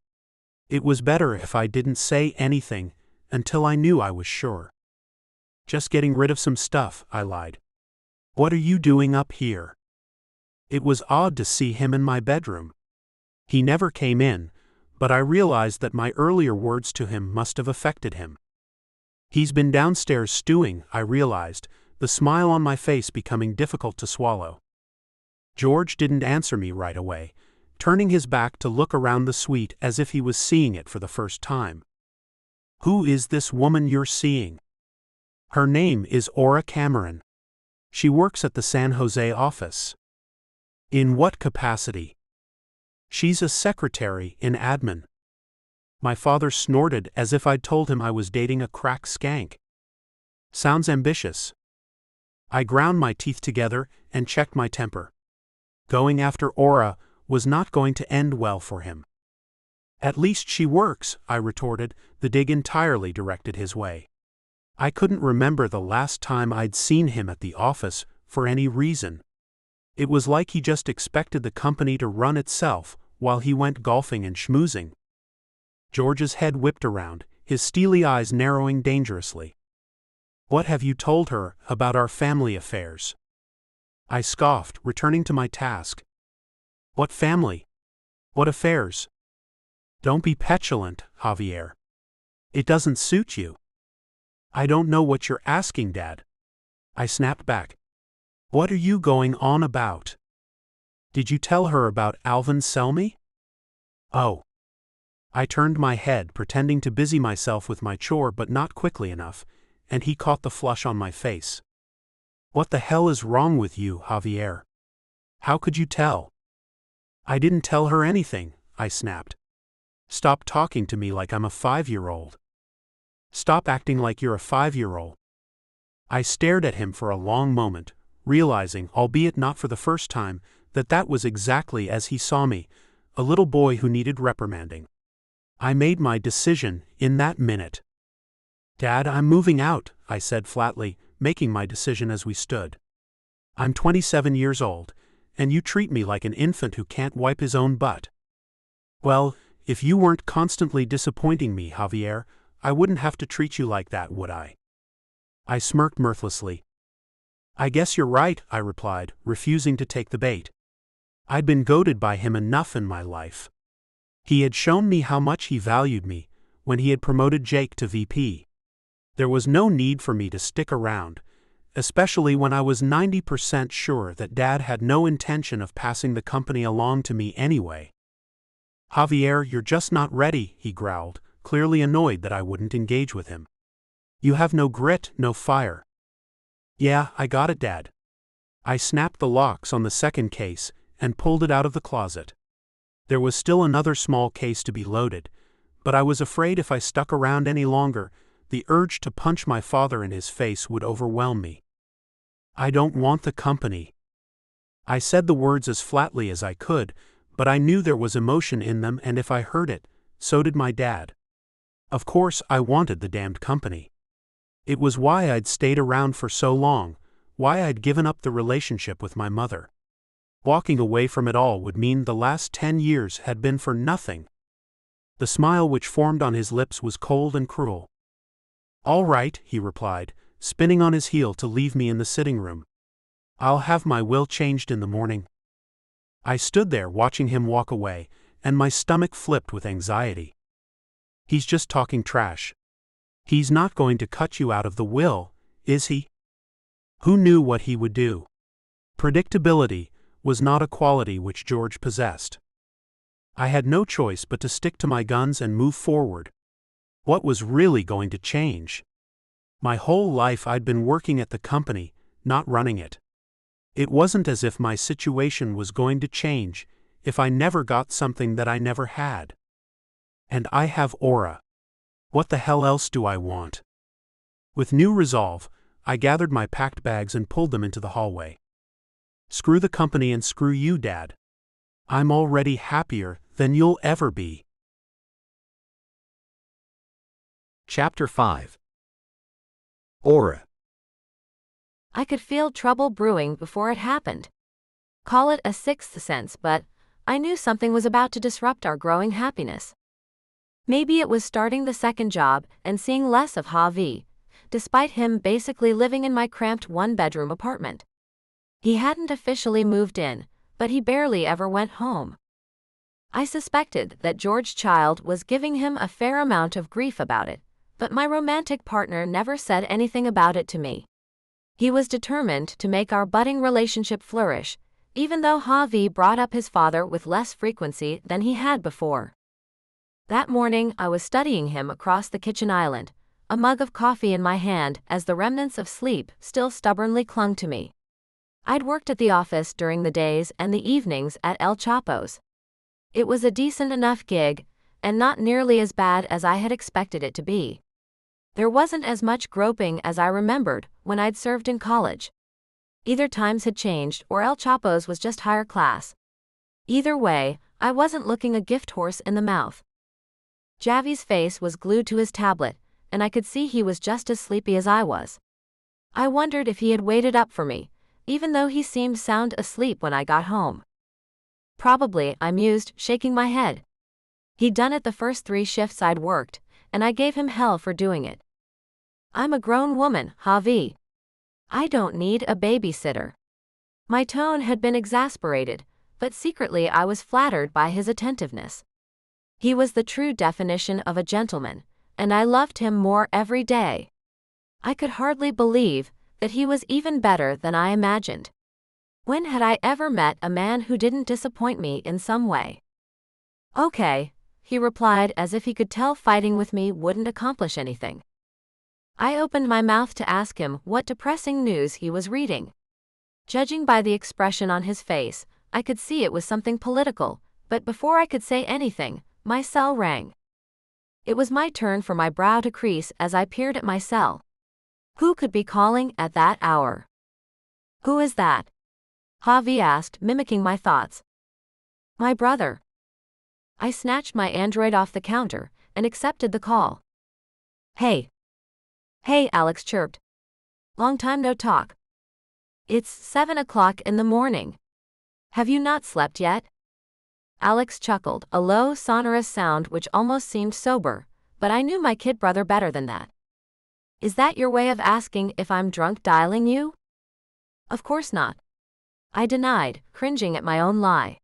It was better if I didn't say anything until I knew I was sure. Just getting rid of some stuff, I lied. What are you doing up here? It was odd to see him in my bedroom. He never came in, but I realized that my earlier words to him must have affected him. He's been downstairs stewing, I realized, the smile on my face becoming difficult to swallow. George didn't answer me right away, turning his back to look around the suite as if he was seeing it for the first time. Who is this woman you're seeing? Her name is Aura Cameron. She works at the San Jose office. In what capacity? She's a secretary in admin. My father snorted as if I'd told him I was dating a crack skank. Sounds ambitious. I ground my teeth together and checked my temper. Going after Aura was not going to end well for him. At least she works, I retorted, the dig entirely directed his way. I couldn't remember the last time I'd seen him at the office for any reason. It was like he just expected the company to run itself while he went golfing and schmoozing. George's head whipped around, his steely eyes narrowing dangerously. What have you told her about our family affairs? I scoffed, returning to my task. What family? What affairs? Don't be petulant, Javier. It doesn't suit you. I don't know what you're asking, Dad. I snapped back. What are you going on about? Did you tell her about Alvin Selmy? Oh. I turned my head, pretending to busy myself with my chore but not quickly enough, and he caught the flush on my face. What the hell is wrong with you, Javier? How could you tell? I didn't tell her anything, I snapped. Stop talking to me like I'm a 5-year-old. Stop acting like you're a 5-year-old. I stared at him for a long moment, realizing, albeit not for the first time, that was exactly as he saw me, a little boy who needed reprimanding. I made my decision in that minute. Dad, I'm moving out, I said flatly, making my decision as we stood. I'm 27 years old, and you treat me like an infant who can't wipe his own butt. Well, if you weren't constantly disappointing me, Javier, I wouldn't have to treat you like that, would I? I smirked mirthlessly. I guess you're right, I replied, refusing to take the bait. I'd been goaded by him enough in my life. He had shown me how much he valued me when he had promoted Jake to VP. There was no need for me to stick around, especially when I was 90% sure that Dad had no intention of passing the company along to me anyway. Javier, you're just not ready, he growled, clearly annoyed that I wouldn't engage with him. You have no grit, no fire. Yeah, I got it, Dad. I snapped the locks on the second case and pulled it out of the closet. There was still another small case to be loaded, but I was afraid if I stuck around any longer, the urge to punch my father in his face would overwhelm me. I don't want the company. I said the words as flatly as I could, but I knew there was emotion in them, and if I heard it, so did my dad. Of course, I wanted the damned company. It was why I'd stayed around for so long, why I'd given up the relationship with my mother. Walking away from it all would mean the last 10 years had been for nothing. The smile which formed on his lips was cold and cruel. All right, he replied, spinning on his heel to leave me in the sitting room. I'll have my will changed in the morning. I stood there watching him walk away, and my stomach flipped with anxiety. He's just talking trash. He's not going to cut you out of the will, is he? Who knew what he would do? Predictability was not a quality which George possessed. I had no choice but to stick to my guns and move forward. What was really going to change? My whole life I'd been working at the company, not running it. It wasn't as if my situation was going to change if I never got something that I never had. And I have aura. What the hell else do I want? With new resolve, I gathered my packed bags and pulled them into the hallway. Screw the company and screw you, Dad. I'm already happier than you'll ever be. Chapter 5. Aura. I could feel trouble brewing before it happened. Call it a sixth sense, but I knew something was about to disrupt our growing happiness. Maybe it was starting the second job and seeing less of Javi, despite him basically living in my cramped one-bedroom apartment. He hadn't officially moved in, but he barely ever went home. I suspected that George Child was giving him a fair amount of grief about it, but my romantic partner never said anything about it to me. He was determined to make our budding relationship flourish, even though Javi brought up his father with less frequency than he had before. That morning I was studying him across the kitchen island, a mug of coffee in my hand as the remnants of sleep still stubbornly clung to me. I'd worked at the office during the days and the evenings at El Chapo's. It was a decent enough gig, and not nearly as bad as I had expected it to be. There wasn't as much groping as I remembered when I'd served in college. Either times had changed or El Chapo's was just higher class. Either way, I wasn't looking a gift horse in the mouth. Javi's face was glued to his tablet, and I could see he was just as sleepy as I was. I wondered if he had waited up for me, even though he seemed sound asleep when I got home. Probably, I mused, shaking my head. He'd done it the first 3 shifts I'd worked, and I gave him hell for doing it. I'm a grown woman, Javi. I don't need a babysitter. My tone had been exasperated, but secretly I was flattered by his attentiveness. He was the true definition of a gentleman, and I loved him more every day. I could hardly believe that he was even better than I imagined. When had I ever met a man who didn't disappoint me in some way? Okay, he replied as if he could tell fighting with me wouldn't accomplish anything. I opened my mouth to ask him what depressing news he was reading. Judging by the expression on his face, I could see it was something political, but before I could say anything, my cell rang. It was my turn for my brow to crease as I peered at my cell. Who could be calling at that hour? Who is that? Javi asked, mimicking my thoughts. My brother. I snatched my Android off the counter and accepted the call. Hey. Hey, Alex chirped. Long time no talk. It's 7 o'clock in the morning. Have you not slept yet? Alex chuckled, a low, sonorous sound which almost seemed sober, but I knew my kid brother better than that. Is that your way of asking if I'm drunk dialing you? Of course not. I denied, cringing at my own lie.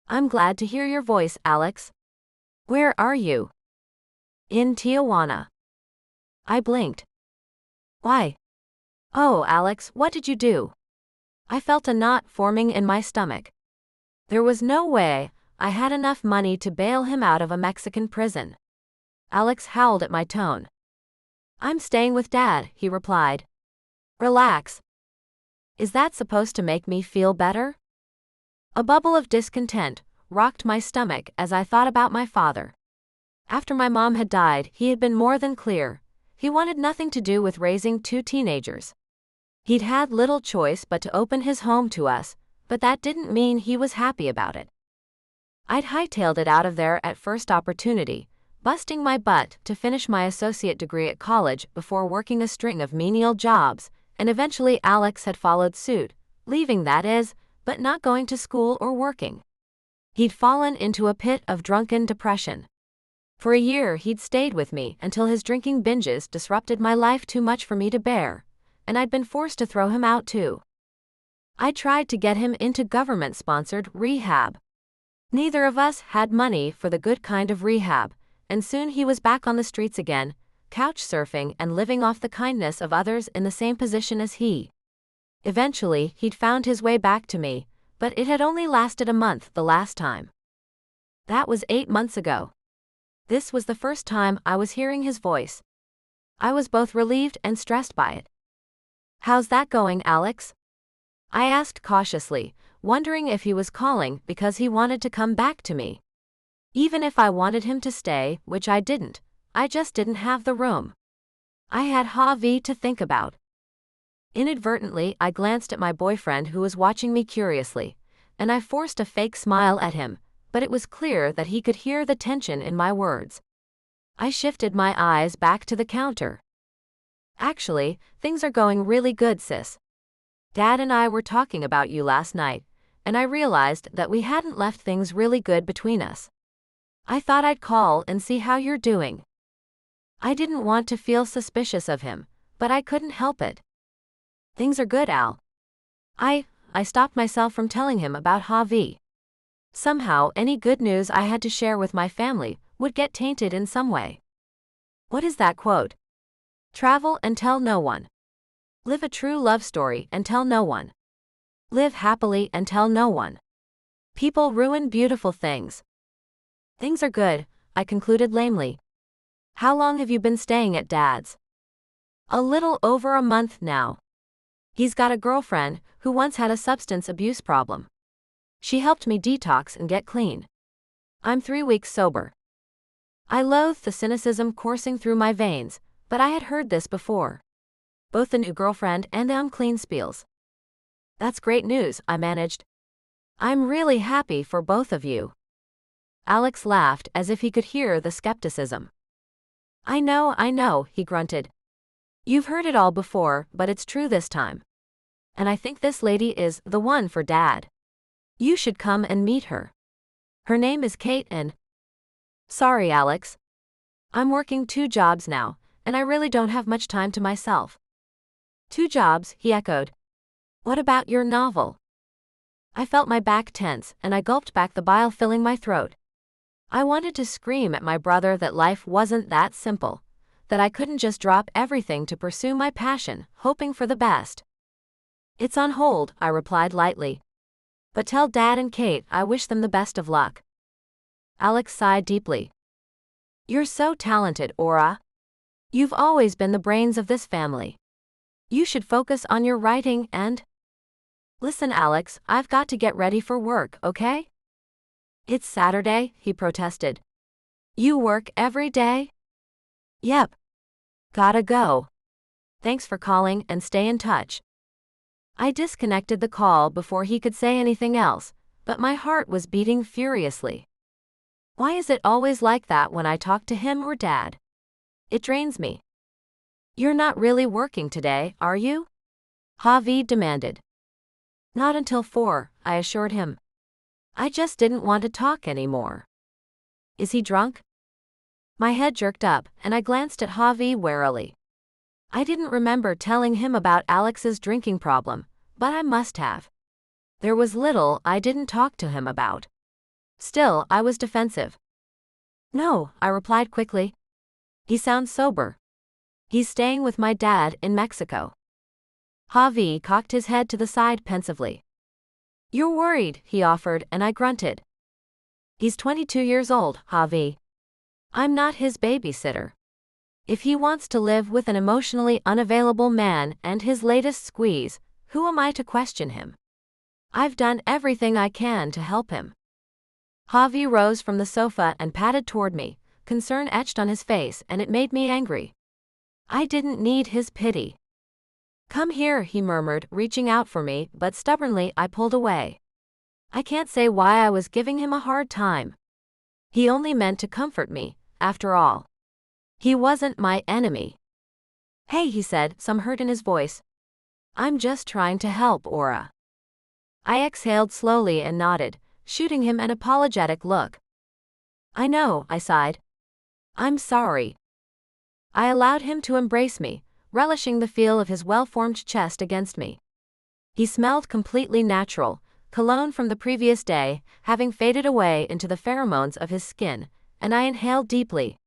I'm glad to hear your voice, Alex. Where are you? In Tijuana. I blinked. Why? Oh, Alex, what did you do? I felt a knot forming in my stomach. There was no way I had enough money to bail him out of a Mexican prison. Alex howled at my tone. I'm staying with Dad, he replied. Relax. Is that supposed to make me feel better? A bubble of discontent rocked my stomach as I thought about my father. After my mom had died, he had been more than clear. He wanted nothing to do with raising 2 teenagers. He'd had little choice but to open his home to us, but that didn't mean he was happy about it. I'd hightailed it out of there at first opportunity, busting my butt to finish my associate degree at college before working a string of menial jobs, and eventually Alex had followed suit, leaving that is, but not going to school or working. He'd fallen into a pit of drunken depression. For a year he'd stayed with me until his drinking binges disrupted my life too much for me to bear, and I'd been forced to throw him out too. I tried to get him into government-sponsored rehab. Neither of us had money for the good kind of rehab, and soon he was back on the streets again, couch surfing and living off the kindness of others in the same position as he. Eventually, he'd found his way back to me, but it had only lasted a month the last time. That was 8 months ago. This was the first time I was hearing his voice. I was both relieved and stressed by it. "How's that going, Alex?" I asked cautiously, wondering if he was calling because he wanted to come back to me. Even if I wanted him to stay, which I didn't, I just didn't have the room. I had Javi to think about. Inadvertently, I glanced at my boyfriend who was watching me curiously, and I forced a fake smile at him, but it was clear that he could hear the tension in my words. I shifted my eyes back to the counter. "Actually, things are going really good, sis. Dad and I were talking about you last night, and I realized that we hadn't left things really good between us. I thought I'd call and see how you're doing." I didn't want to feel suspicious of him, but I couldn't help it. "Things are good, Al." I stopped myself from telling him about Javi. Somehow, any good news I had to share with my family would get tainted in some way. What is that quote? Travel and tell no one. Live a true love story and tell no one. Live happily and tell no one. People ruin beautiful things. "Things are good," I concluded lamely. "How long have you been staying at Dad's?" "A little over a month now. He's got a girlfriend who once had a substance abuse problem. She helped me detox and get clean. I'm 3 weeks sober." I loathed the cynicism coursing through my veins, but I had heard this before. Both the new girlfriend and the unclean spiels. "That's great news," I managed. "I'm really happy for both of you." Alex laughed as if he could hear the skepticism. I know, he grunted. "You've heard it all before, but it's true this time. And I think this lady is the one for Dad. You should come and meet her. Her name is Kate and—" "Sorry, Alex. I'm working 2 jobs now, and I really don't have much time to myself." "2 jobs," he echoed. "What about your novel?" I felt my back tense, and I gulped back the bile filling my throat. I wanted to scream at my brother that life wasn't that simple, that I couldn't just drop everything to pursue my passion, hoping for the best. "It's on hold," I replied lightly. "But tell Dad and Kate I wish them the best of luck." Alex sighed deeply. "You're so talented, Aura. You've always been the brains of this family. You should focus on your writing and—" "Listen, Alex, I've got to get ready for work, okay?" "It's Saturday," he protested. "You work every day?" "Yep. Gotta go. Thanks for calling and stay in touch." I disconnected the call before he could say anything else, but my heart was beating furiously. Why is it always like that when I talk to him or Dad? It drains me. "You're not really working today, are you?" Javi demanded. "Not until 4, I assured him. I just didn't want to talk anymore." "Is he drunk?" My head jerked up, and I glanced at Javi warily. I didn't remember telling him about Alex's drinking problem, but I must have. There was little I didn't talk to him about. Still, I was defensive. "No," I replied quickly. "He sounds sober. He's staying with my dad in Mexico." Javi cocked his head to the side pensively. "You're worried," he offered, and I grunted. "He's 22 years old, Javi. I'm not his babysitter. If he wants to live with an emotionally unavailable man and his latest squeeze, who am I to question him? I've done everything I can to help him." Javi rose from the sofa and padded toward me, concern etched on his face, and it made me angry. I didn't need his pity. "Come here," he murmured, reaching out for me, but stubbornly I pulled away. I can't say why I was giving him a hard time. He only meant to comfort me, after all. He wasn't my enemy. "Hey," he said, some hurt in his voice. "I'm just trying to help, Aura." I exhaled slowly and nodded, shooting him an apologetic look. "I know," I sighed. I'm sorry. I allowed him to embrace me, relishing the feel of his well-formed chest against me. He smelled completely natural, cologne from the previous day, having faded away into the pheromones of his skin, and I inhaled deeply.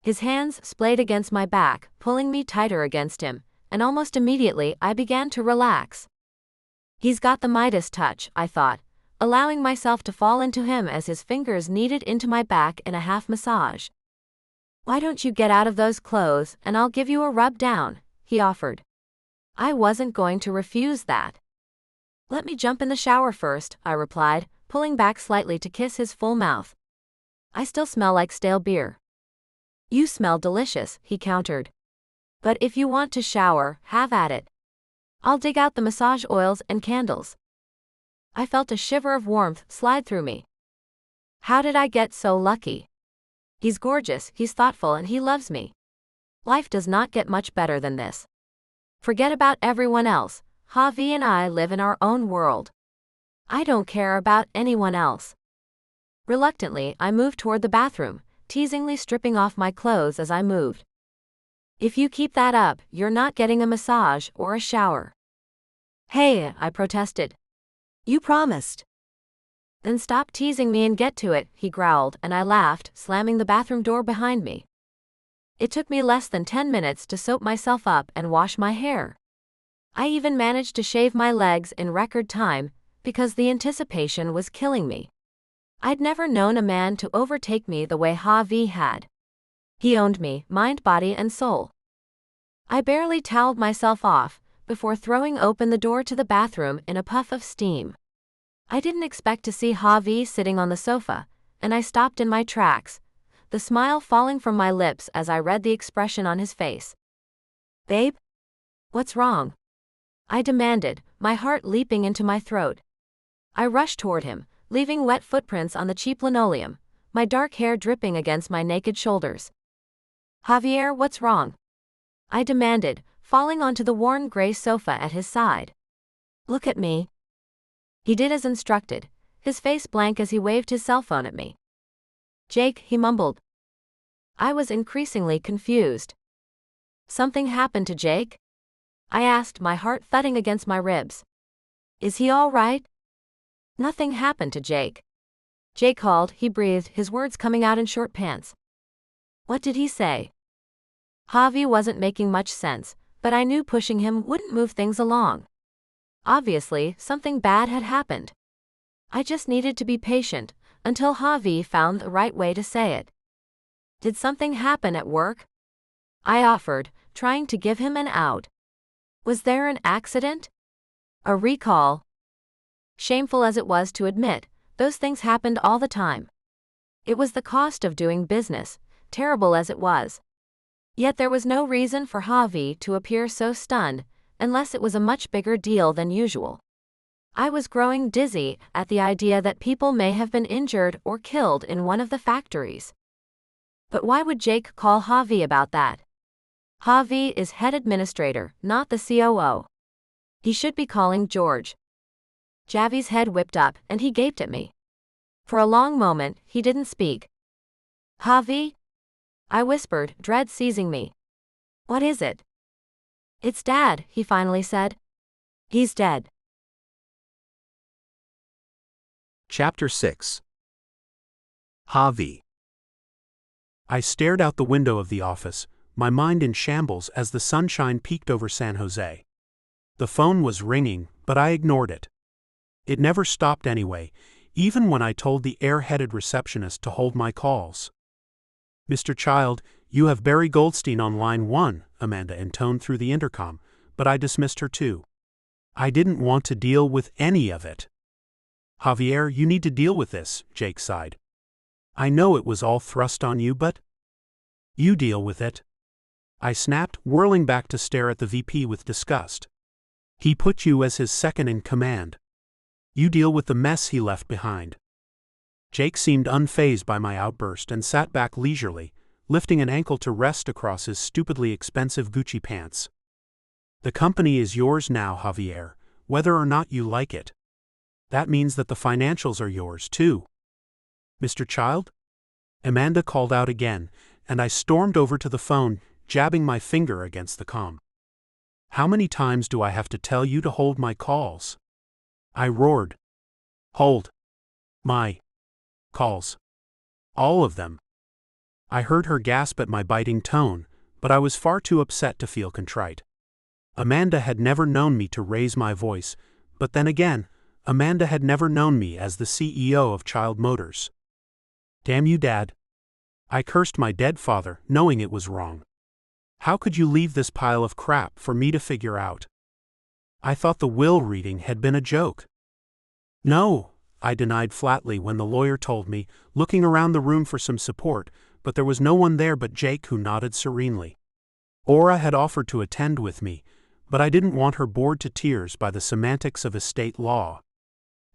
His hands splayed against my back, pulling me tighter against him, and almost immediately I began to relax. He's got the Midas touch, I thought, allowing myself to fall into him as his fingers kneaded into my back in a half massage. Why don't you get out of those clothes and I'll give you a rub down, he offered. I wasn't going to refuse that. Let me jump in the shower first, I replied, pulling back slightly to kiss his full mouth. I still smell like stale beer. You smell delicious, he countered. But if you want to shower, have at it. I'll dig out the massage oils and candles. I felt a shiver of warmth slide through me. How did I get so lucky? He's gorgeous, he's thoughtful, and he loves me. Life does not get much better than this. Forget about everyone else. Javi and I live in our own world. I don't care about anyone else. Reluctantly, I moved toward the bathroom, teasingly stripping off my clothes as I moved. If you keep that up, you're not getting a massage or a shower. Hey, I protested. You promised. Then stop teasing me and get to it, he growled, and I laughed, slamming the bathroom door behind me. It took me less than 10 minutes to soap myself up and wash my hair. I even managed to shave my legs in record time, because the anticipation was killing me. I'd never known a man to overtake me the way Javi had. He owned me, mind, body, and soul. I barely toweled myself off, before throwing open the door to the bathroom in a puff of steam. I didn't expect to see Javi sitting on the sofa, and I stopped in my tracks, the smile falling from my lips as I read the expression on his face. Babe? What's wrong? I demanded, my heart leaping into my throat. I rushed toward him, leaving wet footprints on the cheap linoleum, my dark hair dripping against my naked shoulders. Javier, what's wrong? I demanded, falling onto the worn gray sofa at his side. Look at me. He did as instructed, his face blank as he waved his cell phone at me. Jake, he mumbled. I was increasingly confused. Something happened to Jake? I asked, my heart thudding against my ribs. Is he all right? Nothing happened to Jake. Jake called, he breathed, his words coming out in short pants. What did he say? Javi wasn't making much sense, but I knew pushing him wouldn't move things along. Obviously, something bad had happened. I just needed to be patient, until Javi found the right way to say it. Did something happen at work? I offered, trying to give him an out. Was there an accident? A recall? Shameful as it was to admit, those things happened all the time. It was the cost of doing business, terrible as it was. Yet there was no reason for Javi to appear so stunned, unless it was a much bigger deal than usual. I was growing dizzy at the idea that people may have been injured or killed in one of the factories. But why would Jake call Javi about that? Javi is head administrator, not the COO. He should be calling George. Javi's head whipped up, and he gaped at me. For a long moment, he didn't speak. Javi? I whispered, dread seizing me. What is it? It's Dad, he finally said. He's dead. Chapter 6. Javi. I stared out the window of the office, my mind in shambles as the sunshine peeked over San Jose. The phone was ringing, but I ignored it. It never stopped anyway, even when I told the air-headed receptionist to hold my calls. Mr. Child, you have Barry Goldstein on line 1, Amanda intoned through the intercom, but I dismissed her too. I didn't want to deal with any of it. Javier, you need to deal with this, Jake sighed. I know it was all thrust on you, but you deal with it. I snapped, whirling back to stare at the VP with disgust. He put you as his second in command. You deal with the mess he left behind. Jake seemed unfazed by my outburst and sat back leisurely, lifting an ankle to rest across his stupidly expensive Gucci pants. The company is yours now, Javier, whether or not you like it. That means that the financials are yours too. Mr. Child? Amanda called out again, and I stormed over to the phone, jabbing my finger against the comm. "How many times do I have to tell you to hold my calls?" I roared. "Hold my calls. All of them." I heard her gasp at my biting tone, but I was far too upset to feel contrite. Amanda had never known me to raise my voice, but then again, Amanda had never known me as the CEO of Child Motors. "Damn you, Dad." I cursed my dead father, knowing it was wrong. How could you leave this pile of crap for me to figure out? I thought the will reading had been a joke. "No," I denied flatly when the lawyer told me, looking around the room for some support, but there was no one there but Jake, who nodded serenely. Aura had offered to attend with me, but I didn't want her bored to tears by the semantics of estate law.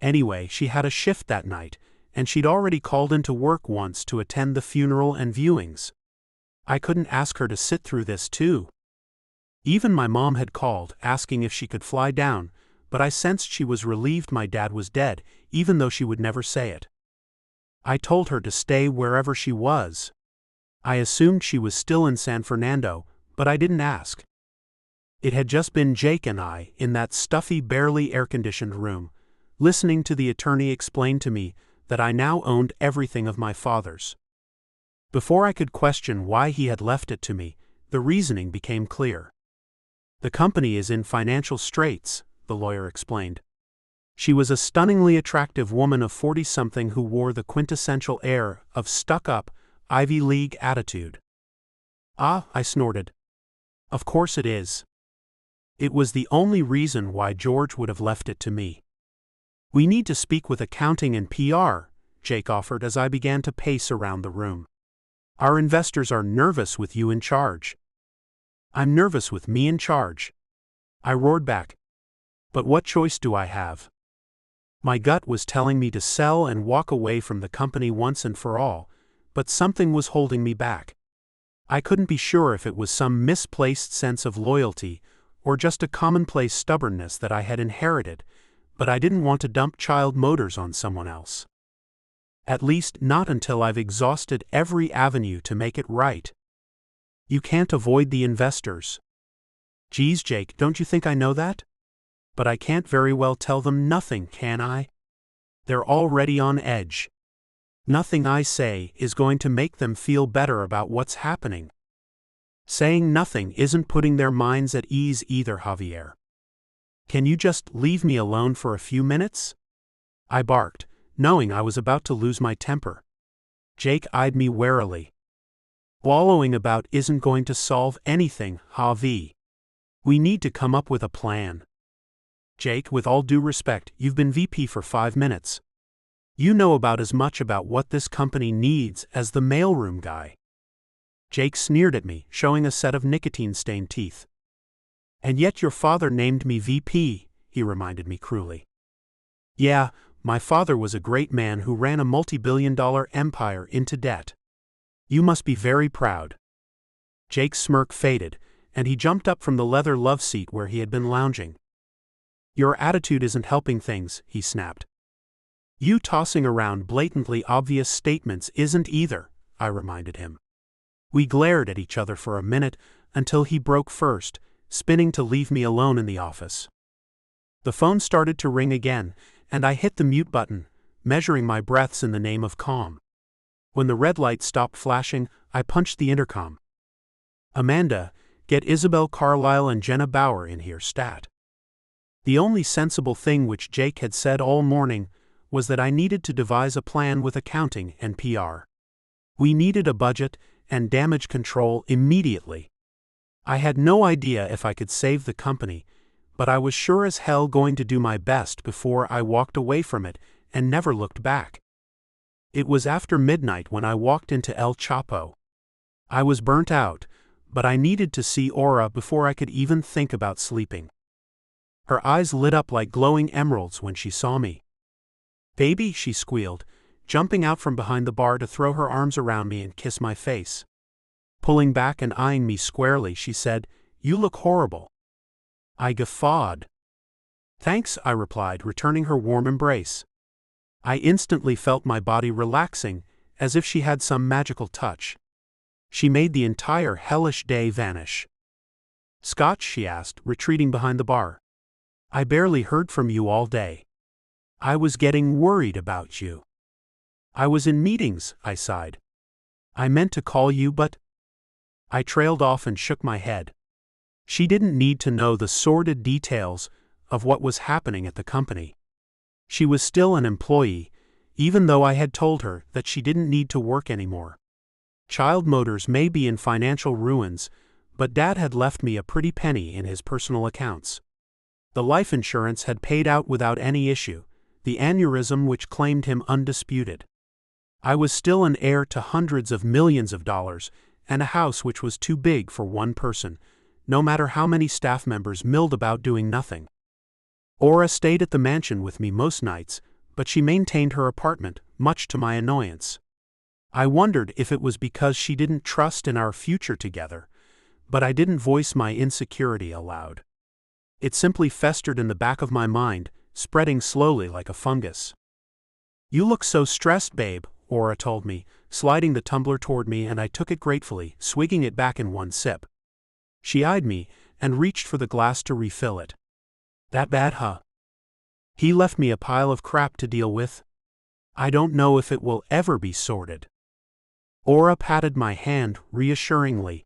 Anyway, she had a shift that night, and she'd already called into work once to attend the funeral and viewings. I couldn't ask her to sit through this too. Even my mom had called, asking if she could fly down, but I sensed she was relieved my dad was dead, even though she would never say it. I told her to stay wherever she was. I assumed she was still in San Fernando, but I didn't ask. It had just been Jake and I in that stuffy, barely air-conditioned room, listening to the attorney explain to me that I now owned everything of my father's. Before I could question why he had left it to me, the reasoning became clear. "The company is in financial straits," the lawyer explained. She was a stunningly attractive woman of 40-something who wore the quintessential air of stuck-up, Ivy League attitude. "Ah," I snorted. "Of course it is." It was the only reason why George would have left it to me. "We need to speak with accounting and PR," Jake offered as I began to pace around the room. "Our investors are nervous with you in charge." "I'm nervous with me in charge," I roared back. "But what choice do I have?" My gut was telling me to sell and walk away from the company once and for all, but something was holding me back. I couldn't be sure if it was some misplaced sense of loyalty or just a commonplace stubbornness that I had inherited, but I didn't want to dump Child Motors on someone else. At least not until I've exhausted every avenue to make it right. "You can't avoid the investors." "Geez, Jake, don't you think I know that? But I can't very well tell them nothing, can I? They're already on edge. Nothing I say is going to make them feel better about what's happening. Saying nothing isn't putting their minds at ease either, Javier. Can you just leave me alone for a few minutes?" I barked, knowing I was about to lose my temper. Jake eyed me warily. "Wallowing about isn't going to solve anything, Javi. We need to come up with a plan." "Jake, with all due respect, you've been VP for 5 minutes. You know about as much about what this company needs as the mailroom guy." Jake sneered at me, showing a set of nicotine-stained teeth. "And yet your father named me VP, he reminded me cruelly. "Yeah, my father was a great man who ran a multi-billion-dollar empire into debt. You must be very proud." Jake's smirk faded, and he jumped up from the leather love seat where he had been lounging. "Your attitude isn't helping things," he snapped. "You tossing around blatantly obvious statements isn't either," I reminded him. We glared at each other for a minute until he broke first, spinning to leave me alone in the office. The phone started to ring again, and I hit the mute button, measuring my breaths in the name of calm. When the red light stopped flashing, I punched the intercom. "Amanda, get Isabel Carlisle and Jenna Bauer in here stat." The only sensible thing which Jake had said all morning was that I needed to devise a plan with accounting and PR. We needed a budget and damage control immediately. I had no idea if I could save the company, but I was sure as hell going to do my best before I walked away from it and never looked back. It was after midnight when I walked into El Chapo. I was burnt out, but I needed to see Aura before I could even think about sleeping. Her eyes lit up like glowing emeralds when she saw me. "Baby," she squealed, jumping out from behind the bar to throw her arms around me and kiss my face. Pulling back and eyeing me squarely, she said, "You look horrible." I guffawed. "Thanks," I replied, returning her warm embrace. I instantly felt my body relaxing, as if she had some magical touch. She made the entire hellish day vanish. "Scotch?" she asked, retreating behind the bar. "I barely heard from you all day. I was getting worried about you." "I was in meetings," I sighed. "I meant to call you but—" I trailed off and shook my head. She didn't need to know the sordid details of what was happening at the company. She was still an employee, even though I had told her that she didn't need to work anymore. Child Motors may be in financial ruins, but Dad had left me a pretty penny in his personal accounts. The life insurance had paid out without any issue, the aneurysm which claimed him undisputed. I was still an heir to hundreds of millions of dollars, and a house which was too big for one person, no matter how many staff members milled about doing nothing. Aura stayed at the mansion with me most nights, but she maintained her apartment, much to my annoyance. I wondered if it was because she didn't trust in our future together, but I didn't voice my insecurity aloud. It simply festered in the back of my mind, spreading slowly like a fungus. "You look so stressed, babe," Aura told me, sliding the tumbler toward me, and I took it gratefully, swigging it back in one sip. She eyed me and reached for the glass to refill it. "That bad, huh? He left me a pile of crap to deal with. I don't know if it will ever be sorted." Aura patted my hand reassuringly.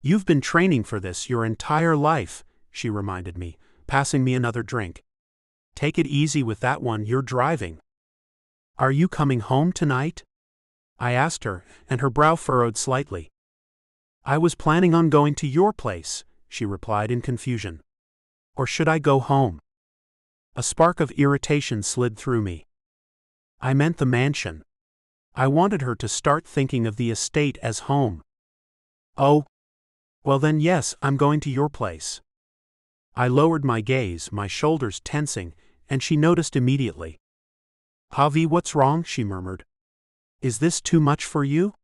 "You've been training for this your entire life," she reminded me, passing me another drink. "Take it easy with that one, you're driving." "Are you coming home tonight?" I asked her, and her brow furrowed slightly. "I was planning on going to your place," she replied in confusion. "Or should I go home?" A spark of irritation slid through me. I meant the mansion. I wanted her to start thinking of the estate as home. "Oh, well then yes, I'm going to your place." I lowered my gaze, my shoulders tensing, and she noticed immediately. "Javi, what's wrong?" she murmured. "Is this too much for you?"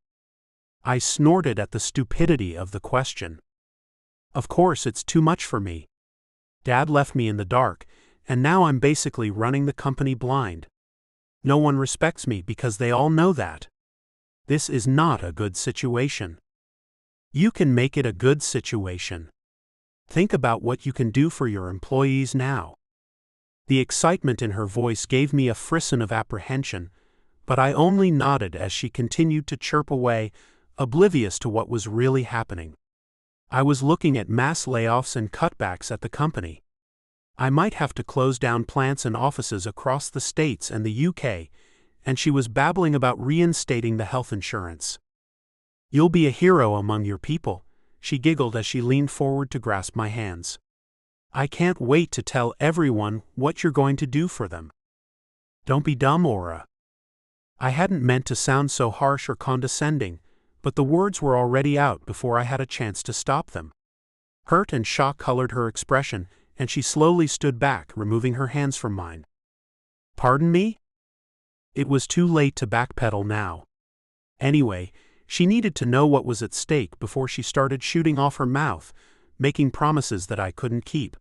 I snorted at the stupidity of the question. Of course it's too much for me. Dad left me in the dark, and now I'm basically running the company blind. No one respects me because they all know that. This is not a good situation. You can make it a good situation. Think about what you can do for your employees now. The excitement in her voice gave me a frisson of apprehension, but I only nodded as she continued to chirp away, oblivious to what was really happening. I was looking at mass layoffs and cutbacks at the company. I might have to close down plants and offices across the States and the UK, and she was babbling about reinstating the health insurance. "You'll be a hero among your people," she giggled as she leaned forward to grasp my hands. "I can't wait to tell everyone what you're going to do for them." "Don't be dumb, Aura." I hadn't meant to sound so harsh or condescending, but the words were already out before I had a chance to stop them. Hurt and shock colored her expression, and she slowly stood back, removing her hands from mine. "Pardon me?" It was too late to backpedal now. Anyway, she needed to know what was at stake before she started shooting off her mouth, making promises that I couldn't keep.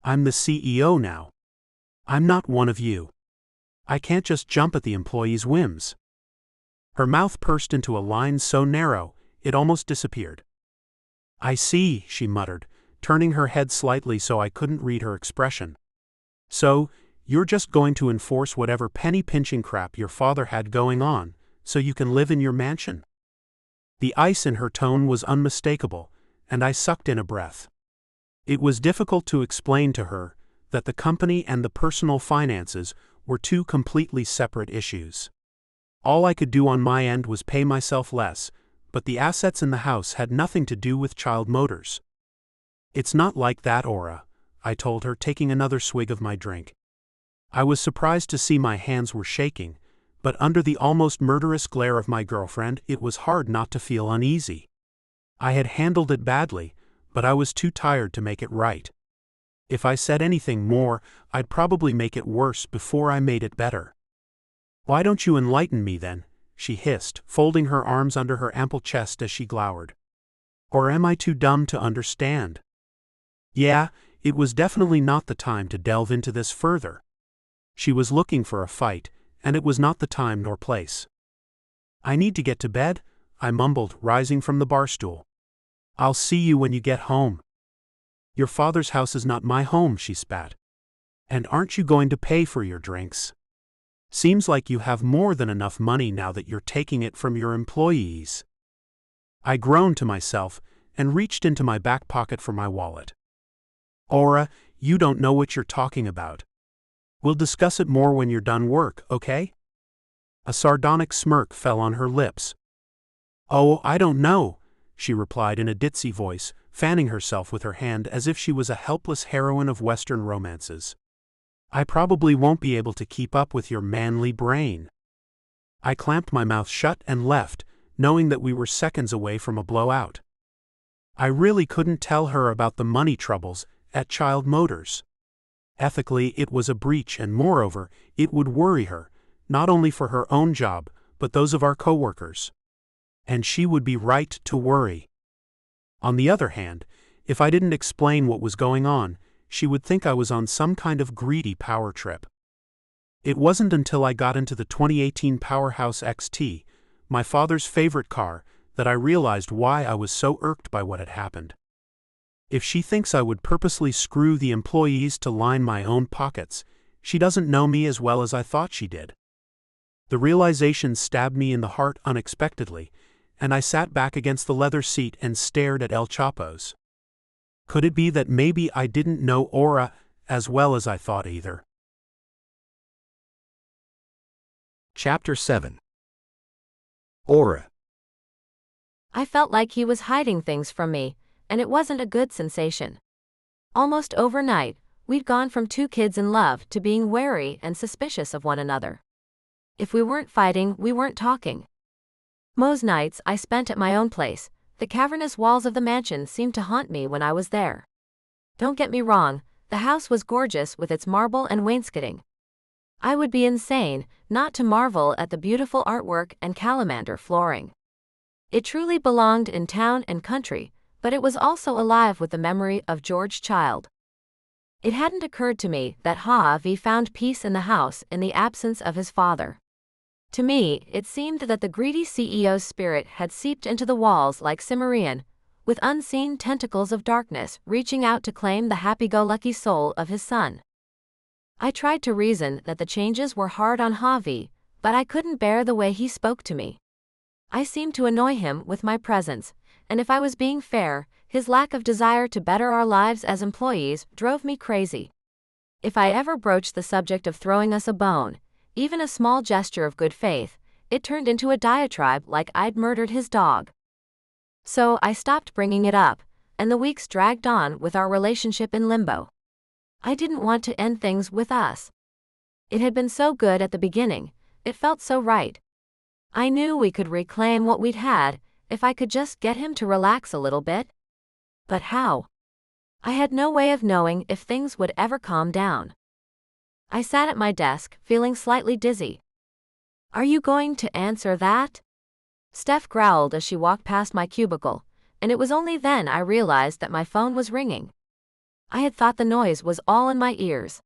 "I'm the CEO now. I'm not one of you. I can't just jump at the employees' whims." Her mouth pursed into a line so narrow, it almost disappeared. "I see," she muttered, turning her head slightly so I couldn't read her expression. "So, you're just going to enforce whatever penny-pinching crap your father had going on, so you can live in your mansion?" The ice in her tone was unmistakable, and I sucked in a breath. It was difficult to explain to her that the company and the personal finances were two completely separate issues. All I could do on my end was pay myself less, but the assets in the house had nothing to do with Child Motors. "It's not like that, Aura," I told her, taking another swig of my drink. I was surprised to see my hands were shaking, but under the almost murderous glare of my girlfriend, it was hard not to feel uneasy. I had handled it badly, but I was too tired to make it right. If I said anything more, I'd probably make it worse before I made it better. "Why don't you enlighten me then?" she hissed, folding her arms under her ample chest as she glowered. "Or am I too dumb to understand?" Yeah, it was definitely not the time to delve into this further. She was looking for a fight, and it was not the time nor place. "I need to get to bed," I mumbled, rising from the bar stool. I'll see you when you get home. Your father's house is not my home, she spat. And aren't you going to pay for your drinks? Seems like you have more than enough money now that you're taking it from your employees. I groaned to myself and reached into my back pocket for my wallet. Aura, you don't know what you're talking about. We'll discuss it more when you're done work, okay? A sardonic smirk fell on her lips. Oh, I don't know, she replied in a ditzy voice, fanning herself with her hand as if she was a helpless heroine of Western romances. I probably won't be able to keep up with your manly brain. I clamped my mouth shut and left, knowing that we were seconds away from a blowout. I really couldn't tell her about the money troubles at Child Motors. Ethically, it was a breach, and moreover, it would worry her, not only for her own job, but those of our coworkers. And she would be right to worry. On the other hand, if I didn't explain what was going on, she would think I was on some kind of greedy power trip. It wasn't until I got into the 2018 Powerhouse XT, my father's favorite car, that I realized why I was so irked by what had happened. If she thinks I would purposely screw the employees to line my own pockets, she doesn't know me as well as I thought she did. The realization stabbed me in the heart unexpectedly, and I sat back against the leather seat and stared at El Chapo's. Could it be that maybe I didn't know Aura as well as I thought either? Chapter 7. Aura. I felt like he was hiding things from me, and it wasn't a good sensation. Almost overnight, we'd gone from two kids in love to being wary and suspicious of one another. If we weren't fighting, we weren't talking. Most nights I spent at my own place. The cavernous walls of the mansion seemed to haunt me when I was there. Don't get me wrong, the house was gorgeous with its marble and wainscoting. I would be insane not to marvel at the beautiful artwork and calamander flooring. It truly belonged in town and country, but it was also alive with the memory of George Child. It hadn't occurred to me that Harvey found peace in the house in the absence of his father. To me, it seemed that the greedy CEO's spirit had seeped into the walls like Cimmerian, with unseen tentacles of darkness reaching out to claim the happy-go-lucky soul of his son. I tried to reason that the changes were hard on Harvey, but I couldn't bear the way he spoke to me. I seemed to annoy him with my presence, and if I was being fair, his lack of desire to better our lives as employees drove me crazy. If I ever broached the subject of throwing us a bone, even a small gesture of good faith, it turned into a diatribe like I'd murdered his dog. So I stopped bringing it up, and the weeks dragged on with our relationship in limbo. I didn't want to end things with us. It had been so good at the beginning, it felt so right. I knew we could reclaim what we'd had, if I could just get him to relax a little bit. But how? I had no way of knowing if things would ever calm down. I sat at my desk, feeling slightly dizzy. Are you going to answer that? Steph growled as she walked past my cubicle, and it was only then I realized that my phone was ringing. I had thought the noise was all in my ears.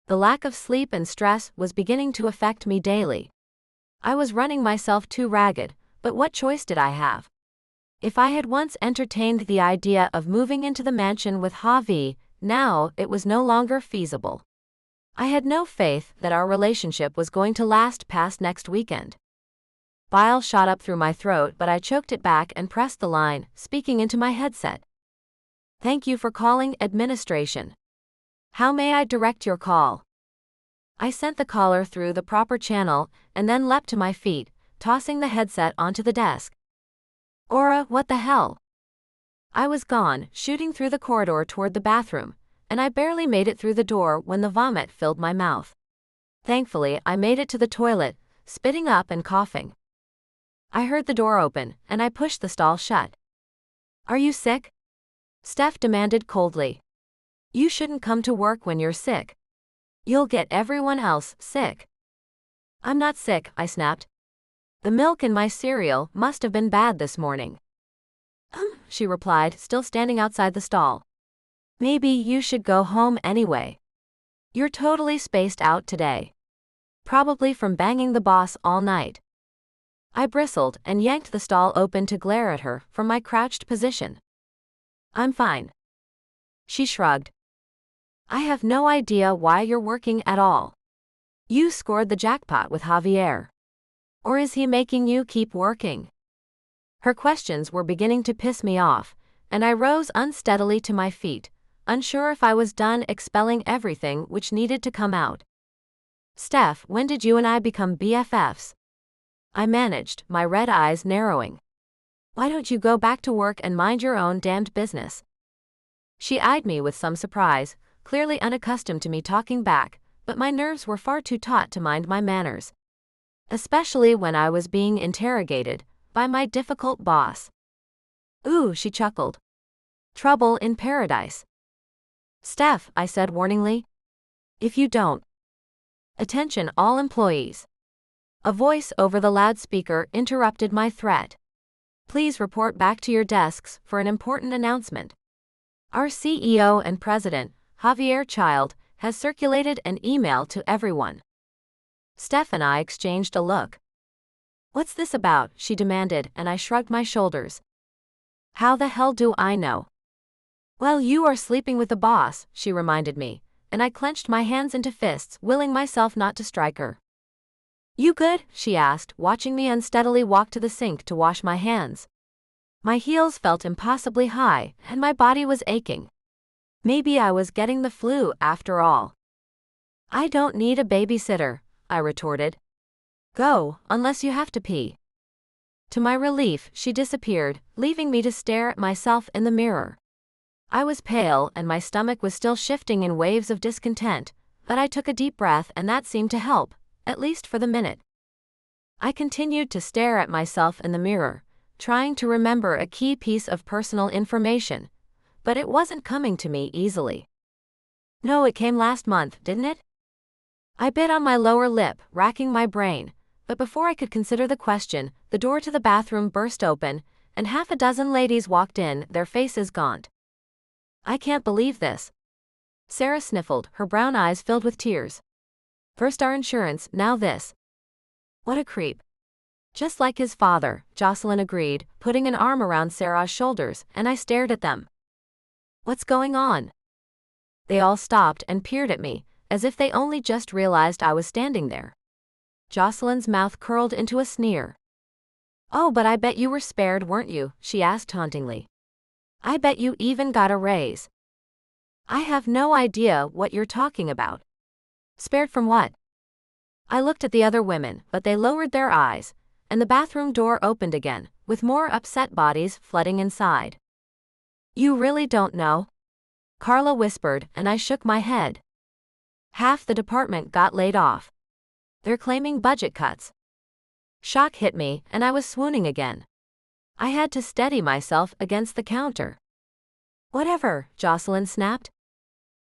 The lack of sleep and stress was beginning to affect me daily. I was running myself too ragged, but what choice did I have? If I had once entertained the idea of moving into the mansion with Javi, now it was no longer feasible. I had no faith that our relationship was going to last past next weekend. Bile shot up through my throat, but I choked it back and pressed the line, speaking into my headset. Thank you for calling administration. How may I direct your call? I sent the caller through the proper channel and then leapt to my feet, tossing the headset onto the desk. Aura, what the hell? I was gone, shooting through the corridor toward the bathroom, and I barely made it through the door when the vomit filled my mouth. Thankfully, I made it to the toilet, spitting up and coughing. I heard the door open, and I pushed the stall shut. Are you sick? Steph demanded coldly. You shouldn't come to work when you're sick. You'll get everyone else sick. I'm not sick, I snapped. The milk in my cereal must have been bad this morning. She replied, still standing outside the stall. Maybe you should go home anyway. You're totally spaced out today. Probably from banging the boss all night. I bristled and yanked the stall open to glare at her from my crouched position. I'm fine. She shrugged. I have no idea why you're working at all. You scored the jackpot with Javier. Or is he making you keep working? Her questions were beginning to piss me off, and I rose unsteadily to my feet, unsure if I was done expelling everything which needed to come out. Steph, when did you and I become BFFs? I managed, my red eyes narrowing. Why don't you go back to work and mind your own damned business? She eyed me with some surprise, clearly unaccustomed to me talking back, but my nerves were far too taut to mind my manners. Especially when I was being interrogated by my difficult boss. Ooh, she chuckled. Trouble in paradise. Steph, I said warningly. If you don't. Attention all employees. A voice over the loudspeaker interrupted my threat. Please report back to your desks for an important announcement. Our CEO and president, Javier Child, has circulated an email to everyone. Steph and I exchanged a look. What's this about? She demanded, and I shrugged my shoulders. How the hell do I know? Well, you are sleeping with the boss, she reminded me, and I clenched my hands into fists, willing myself not to strike her. You good? She asked, watching me unsteadily walk to the sink to wash my hands. My heels felt impossibly high, and my body was aching. Maybe I was getting the flu after all. I don't need a babysitter, I retorted. Go, unless you have to pee. To my relief, she disappeared, leaving me to stare at myself in the mirror. I was pale and my stomach was still shifting in waves of discontent, but I took a deep breath and that seemed to help, at least for the minute. I continued to stare at myself in the mirror, trying to remember a key piece of personal information, but it wasn't coming to me easily. No, it came last month, didn't it? I bit on my lower lip, racking my brain, but before I could consider the question, the door to the bathroom burst open, and half a dozen ladies walked in, their faces gaunt. I can't believe this. Sarah sniffled, her brown eyes filled with tears. First our insurance, now this. What a creep. Just like his father, Jocelyn agreed, putting an arm around Sarah's shoulders, and I stared at them. What's going on? They all stopped and peered at me, as if they only just realized I was standing there. Jocelyn's mouth curled into a sneer. Oh, but I bet you were spared, weren't you? She asked tauntingly. I bet you even got a raise. I have no idea what you're talking about. Spared from what? I looked at the other women, but they lowered their eyes, and the bathroom door opened again, with more upset bodies flooding inside. You really don't know? Carla whispered, and I shook my head. Half the department got laid off. They're claiming budget cuts. Shock hit me, and I was swooning again. I had to steady myself against the counter. Whatever, Jocelyn snapped.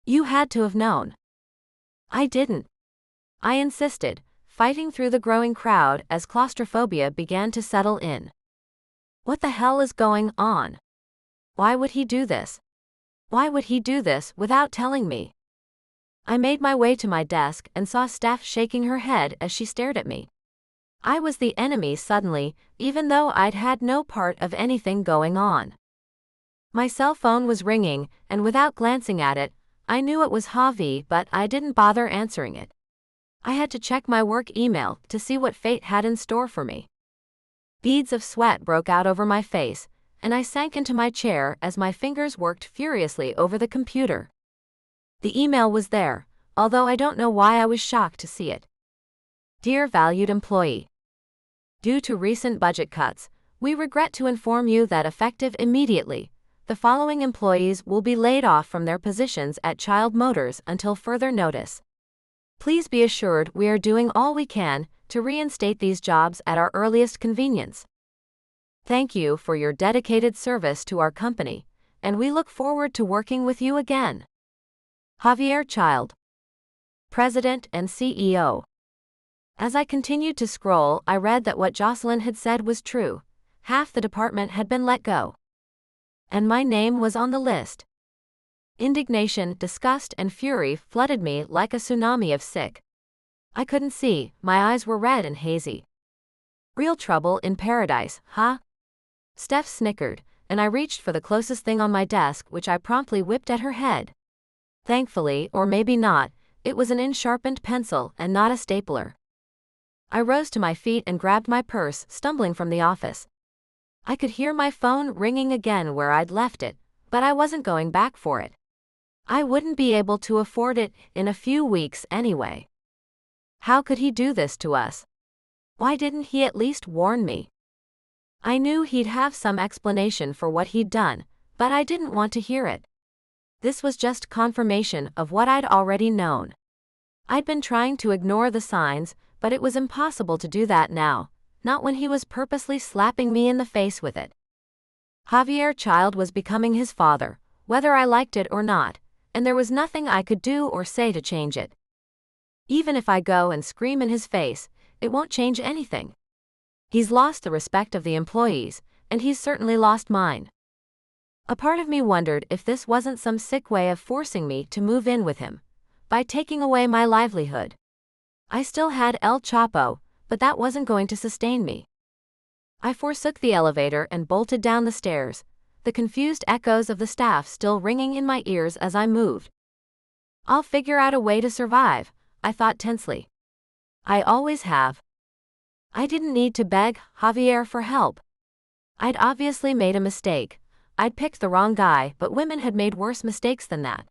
You had to have known. I didn't. I insisted, fighting through the growing crowd as claustrophobia began to settle in. What the hell is going on? Why would he do this? Why would he do this without telling me? I made my way to my desk and saw Steph shaking her head as she stared at me. I was the enemy suddenly, even though I'd had no part of anything going on. My cell phone was ringing, and without glancing at it, I knew it was Javi, but I didn't bother answering it. I had to check my work email to see what fate had in store for me. Beads of sweat broke out over my face, and I sank into my chair as my fingers worked furiously over the computer. The email was there, although I don't know why I was shocked to see it. Dear valued employee. Due to recent budget cuts, we regret to inform you that effective immediately, the following employees will be laid off from their positions at Child Motors until further notice. Please be assured we are doing all we can to reinstate these jobs at our earliest convenience. Thank you for your dedicated service to our company, and we look forward to working with you again. Javier Child, President and CEO. As I continued to scroll, I read that what Jocelyn had said was true. Half the department had been let go. And my name was on the list. Indignation, disgust, and fury flooded me like a tsunami of sick. I couldn't see, my eyes were red and hazy. Real trouble in paradise, huh? Steph snickered, and I reached for the closest thing on my desk, which I promptly whipped at her head. Thankfully, or maybe not, it was an unsharpened pencil and not a stapler. I rose to my feet and grabbed my purse, stumbling from the office. I could hear my phone ringing again where I'd left it, but I wasn't going back for it. I wouldn't be able to afford it in a few weeks anyway. How could he do this to us? Why didn't he at least warn me? I knew he'd have some explanation for what he'd done, but I didn't want to hear it. This was just confirmation of what I'd already known. I'd been trying to ignore the signs, but it was impossible to do that now, not when he was purposely slapping me in the face with it. Javier Child was becoming his father, whether I liked it or not, and there was nothing I could do or say to change it. Even if I go and scream in his face, it won't change anything. He's lost the respect of the employees, and he's certainly lost mine. A part of me wondered if this wasn't some sick way of forcing me to move in with him, by taking away my livelihood. I still had El Chapo, but that wasn't going to sustain me. I forsook the elevator and bolted down the stairs, the confused echoes of the staff still ringing in my ears as I moved. I'll figure out a way to survive, I thought tensely. I always have. I didn't need to beg Javier for help. I'd obviously made a mistake. I'd picked the wrong guy, but women had made worse mistakes than that.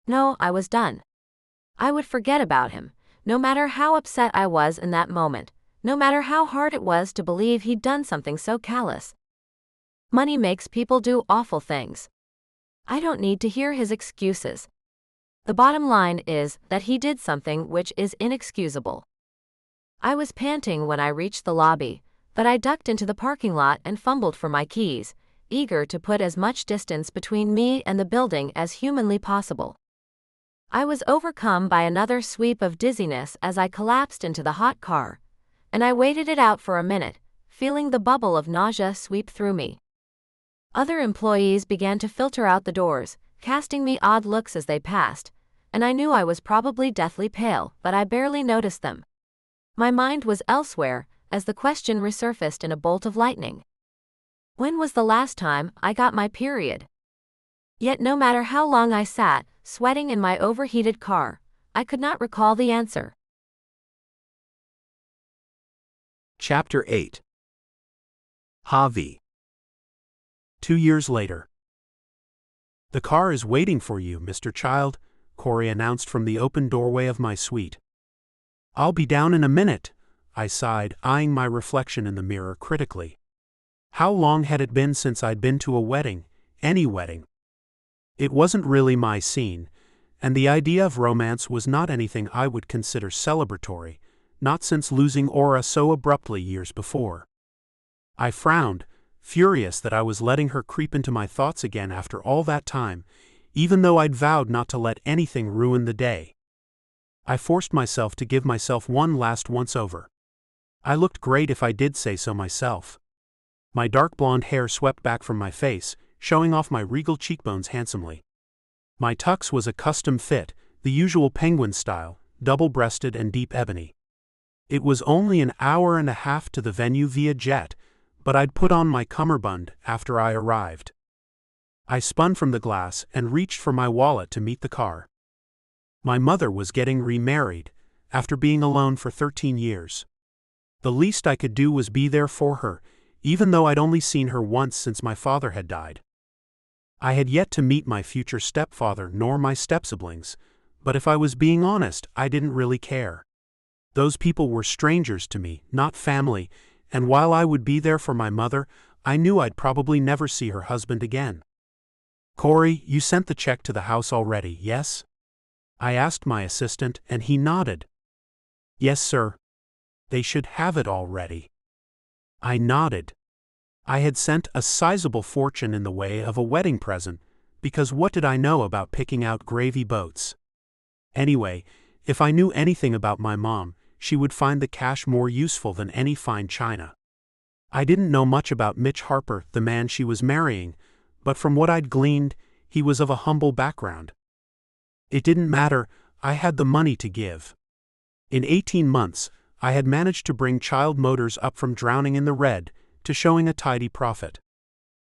No, I was done. I would forget about him, no matter how upset I was in that moment, no matter how hard it was to believe he'd done something so callous. Money makes people do awful things. I don't need to hear his excuses. The bottom line is that he did something which is inexcusable. I was panting when I reached the lobby, but I ducked into the parking lot and fumbled for my keys, eager to put as much distance between me and the building as humanly possible. I was overcome by another sweep of dizziness as I collapsed into the hot car, and I waited it out for a minute, feeling the bubble of nausea sweep through me. Other employees began to filter out the doors, casting me odd looks as they passed, and I knew I was probably deathly pale, but I barely noticed them. My mind was elsewhere, as the question resurfaced in a bolt of lightning. When was the last time I got my period? Yet no matter how long I sat, sweating in my overheated car, I could not recall the answer. Chapter 8. Javi. 2 years later. "The car is waiting for you, Mr. Child," Corey announced from the open doorway of my suite. "I'll be down in a minute," I sighed, eyeing my reflection in the mirror critically. How long had it been since I'd been to a wedding, any wedding? It wasn't really my scene, and the idea of romance was not anything I would consider celebratory, not since losing Aura so abruptly years before. I frowned, furious that I was letting her creep into my thoughts again after all that time, even though I'd vowed not to let anything ruin the day. I forced myself to give myself one last once-over. I looked great if I did say so myself. My dark blonde hair swept back from my face, showing off my regal cheekbones handsomely. My tux was a custom fit, the usual penguin style, double-breasted and deep ebony. It was only an hour and a half to the venue via jet, but I'd put on my cummerbund after I arrived. I spun from the glass and reached for my wallet to meet the car. My mother was getting remarried, after being alone for 13 years. The least I could do was be there for her, even though I'd only seen her once since my father had died. I had yet to meet my future stepfather nor my stepsiblings, but if I was being honest, I didn't really care. Those people were strangers to me, not family, and while I would be there for my mother, I knew I'd probably never see her husband again. "Corey, you sent the check to the house already, yes?" I asked my assistant, and he nodded. "Yes, sir. They should have it already." I nodded. I had sent a sizable fortune in the way of a wedding present, because what did I know about picking out gravy boats? Anyway, if I knew anything about my mom, she would find the cash more useful than any fine china. I didn't know much about Mitch Harper, the man she was marrying, but from what I'd gleaned, he was of a humble background. It didn't matter, I had the money to give. In 18 months, I had managed to bring Child Motors up from drowning in the red to showing a tidy profit.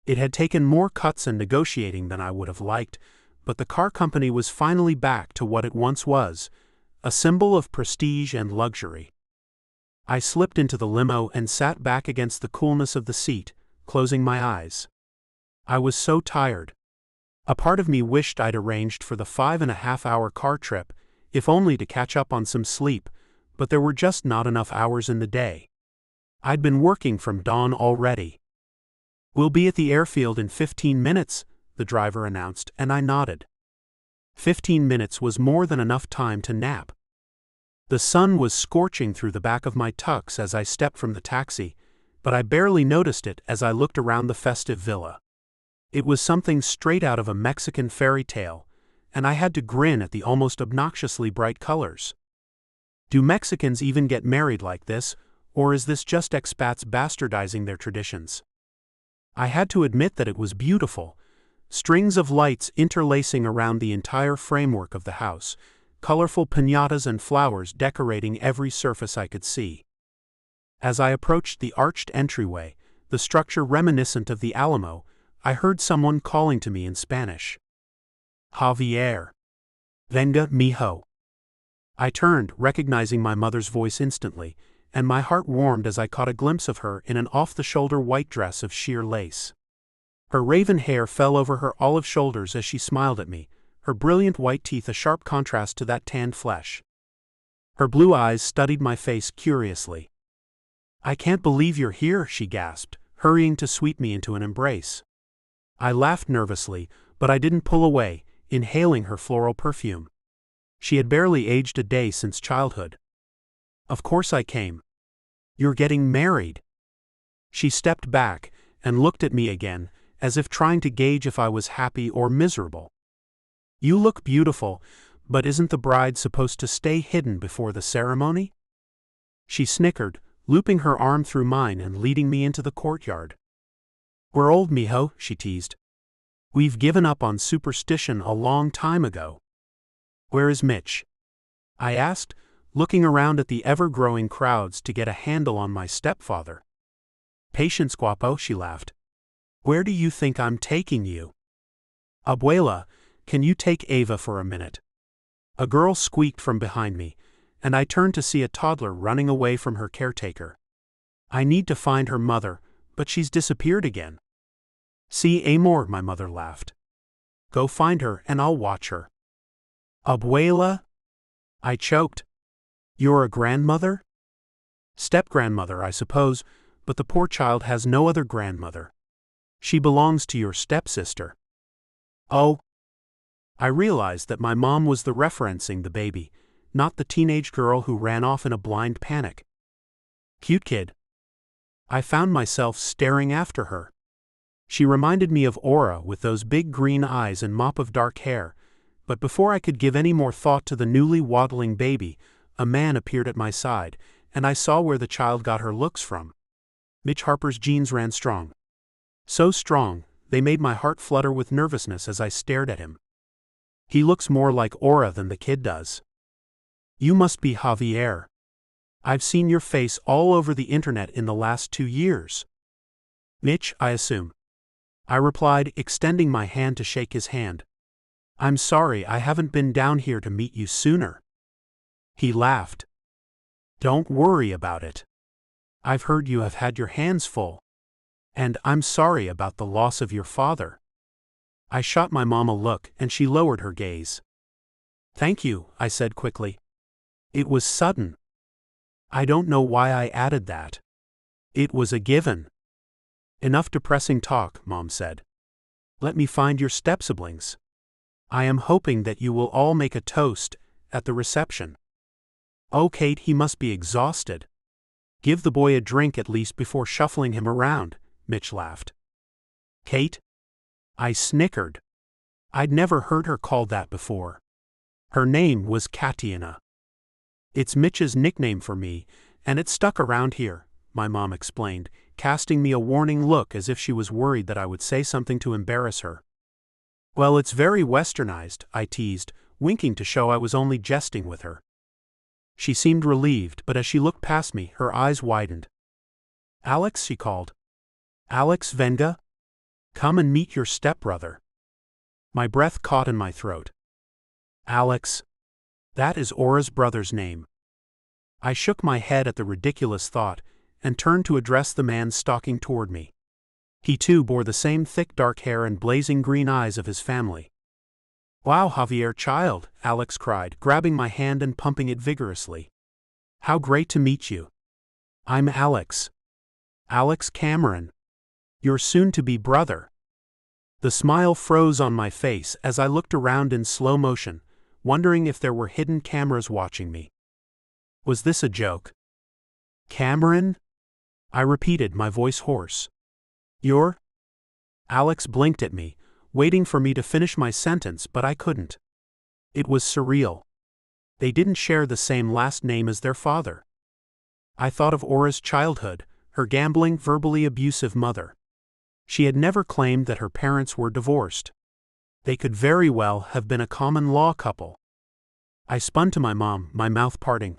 It had taken more cuts and negotiating than I would have liked, but the car company was finally back to what it once was, a symbol of prestige and luxury. I slipped into the limo and sat back against the coolness of the seat, closing my eyes. I was so tired. A part of me wished I'd arranged for the 5.5-hour car trip, if only to catch up on some sleep, but there were just not enough hours in the day. I'd been working from dawn already. "We'll be at the airfield in 15 minutes, the driver announced, and I nodded. 15 minutes was more than enough time to nap. The sun was scorching through the back of my tux as I stepped from the taxi, but I barely noticed it as I looked around the festive villa. It was something straight out of a Mexican fairy tale, and I had to grin at the almost obnoxiously bright colors. Do Mexicans even get married like this, or is this just expats bastardizing their traditions? I had to admit that it was beautiful, strings of lights interlacing around the entire framework of the house, colorful piñatas and flowers decorating every surface I could see. As I approached the arched entryway, the structure reminiscent of the Alamo, I heard someone calling to me in Spanish. "Javier. Venga, mijo." I turned, recognizing my mother's voice instantly, and my heart warmed as I caught a glimpse of her in an off-the-shoulder white dress of sheer lace. Her raven hair fell over her olive shoulders as she smiled at me, her brilliant white teeth a sharp contrast to that tanned flesh. Her blue eyes studied my face curiously. "I can't believe you're here," she gasped, hurrying to sweep me into an embrace. I laughed nervously, but I didn't pull away, inhaling her floral perfume. She had barely aged a day since childhood. "Of course I came. You're getting married." She stepped back and looked at me again, as if trying to gauge if I was happy or miserable. "You look beautiful, but isn't the bride supposed to stay hidden before the ceremony?" She snickered, looping her arm through mine and leading me into the courtyard. "We're old, mijo," she teased. "We've given up on superstition a long time ago." "Where is Mitch?" I asked, looking around at the ever-growing crowds to get a handle on my stepfather. "Patience, guapo," she laughed. "Where do you think I'm taking you?" "Abuela, can you take Ava for a minute?" A girl squeaked from behind me, and I turned to see a toddler running away from her caretaker. "I need to find her mother, but she's disappeared again." "See, Amor," my mother laughed. "Go find her and I'll watch her." "Abuela?" I choked. "You're a grandmother?" "Step-grandmother, I suppose, but the poor child has no other grandmother. She belongs to your stepsister." "Oh." I realized that my mom was the referencing the baby, not the teenage girl who ran off in a blind panic. "Cute kid." I found myself staring after her. She reminded me of Aura with those big green eyes and mop of dark hair, but before I could give any more thought to the newly waddling baby, a man appeared at my side, and I saw where the child got her looks from. Mitch Harper's genes ran strong. So strong, they made my heart flutter with nervousness as I stared at him. "He looks more like Aura than the kid does." "You must be Javier. I've seen your face all over the internet in the last 2 years." "Mitch, I assume." I replied, extending my hand to shake his hand. "I'm sorry I haven't been down here to meet you sooner." He laughed. "Don't worry about it. I've heard you have had your hands full. And I'm sorry about the loss of your father." I shot my mom a look and she lowered her gaze. "Thank you," I said quickly. "It was sudden. I don't know why I added that. It was a given." "Enough depressing talk," Mom said. "Let me find your step-siblings. I am hoping that you will all make a toast at the reception." "Oh, Kate, he must be exhausted. Give the boy a drink at least before shuffling him around," Mitch laughed. "Kate?" I snickered. I'd never heard her called that before. Her name was Katiana. "It's Mitch's nickname for me, and it stuck around here," my mom explained, casting me a warning look as if she was worried that I would say something to embarrass her. "Well, it's very westernized," I teased, winking to show I was only jesting with her. She seemed relieved, but as she looked past me, her eyes widened. "Alex," she called. "Alex Venga? Come and meet your stepbrother." My breath caught in my throat. Alex. That is Aura's brother's name. I shook my head at the ridiculous thought and turned to address the man stalking toward me. He too bore the same thick dark hair and blazing green eyes of his family. "Wow, Javier, child," Alex cried, grabbing my hand and pumping it vigorously. "How great to meet you. I'm Alex. Alex Cameron. Your soon-to-be brother." The smile froze on my face as I looked around in slow motion, wondering if there were hidden cameras watching me. Was this a joke? "Cameron?" I repeated, my voice hoarse. "You're?" Alex blinked at me, waiting for me to finish my sentence, but I couldn't. It was surreal. They didn't share the same last name as their father. I thought of Aura's childhood, her gambling, verbally abusive mother. She had never claimed that her parents were divorced. They could very well have been a common law couple. I spun to my mom, my mouth parting.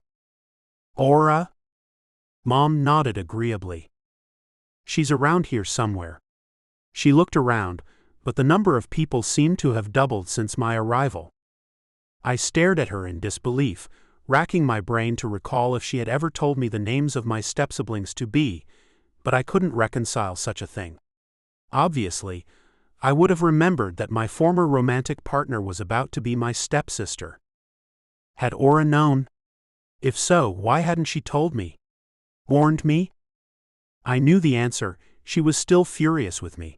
"Aura?" Mom nodded agreeably. "She's around here somewhere." She looked around, but the number of people seemed to have doubled since my arrival. I stared at her in disbelief, racking my brain to recall if she had ever told me the names of my step-siblings to be, but I couldn't reconcile such a thing. Obviously, I would have remembered that my former romantic partner was about to be my stepsister. Had Aura known? If so, why hadn't she told me? Warned me? I knew the answer. She was still furious with me.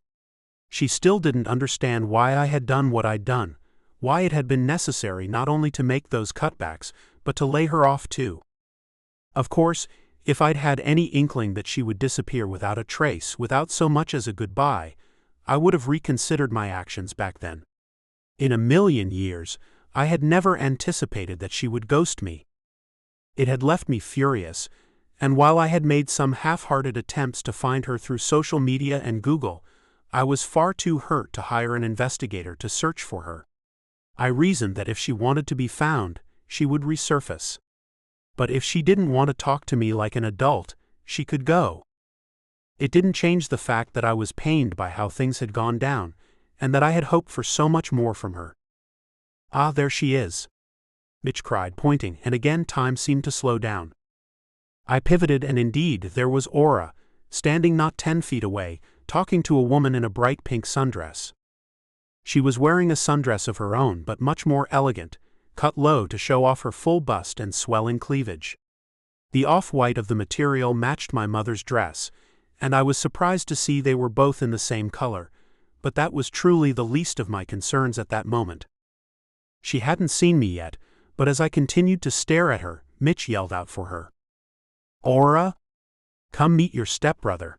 She still didn't understand why I had done what I'd done, why it had been necessary not only to make those cutbacks, but to lay her off too. Of course, if I'd had any inkling that she would disappear without a trace, without so much as a goodbye, I would have reconsidered my actions back then. In a million years, I had never anticipated that she would ghost me. It had left me furious, and while I had made some half-hearted attempts to find her through social media and Google, I was far too hurt to hire an investigator to search for her. I reasoned that if she wanted to be found, she would resurface. But if she didn't want to talk to me like an adult, she could go. It didn't change the fact that I was pained by how things had gone down, and that I had hoped for so much more from her. "Ah, there she is," Mitch cried, pointing, and again time seemed to slow down. I pivoted, and indeed there was Aura, standing not 10 feet away, talking to a woman in a bright pink sundress. She was wearing a sundress of her own, but much more elegant, cut low to show off her full bust and swelling cleavage. The off-white of the material matched my mother's dress, and I was surprised to see they were both in the same color, but that was truly the least of my concerns at that moment. She hadn't seen me yet, but as I continued to stare at her, Mitch yelled out for her. "Aura? Come meet your stepbrother."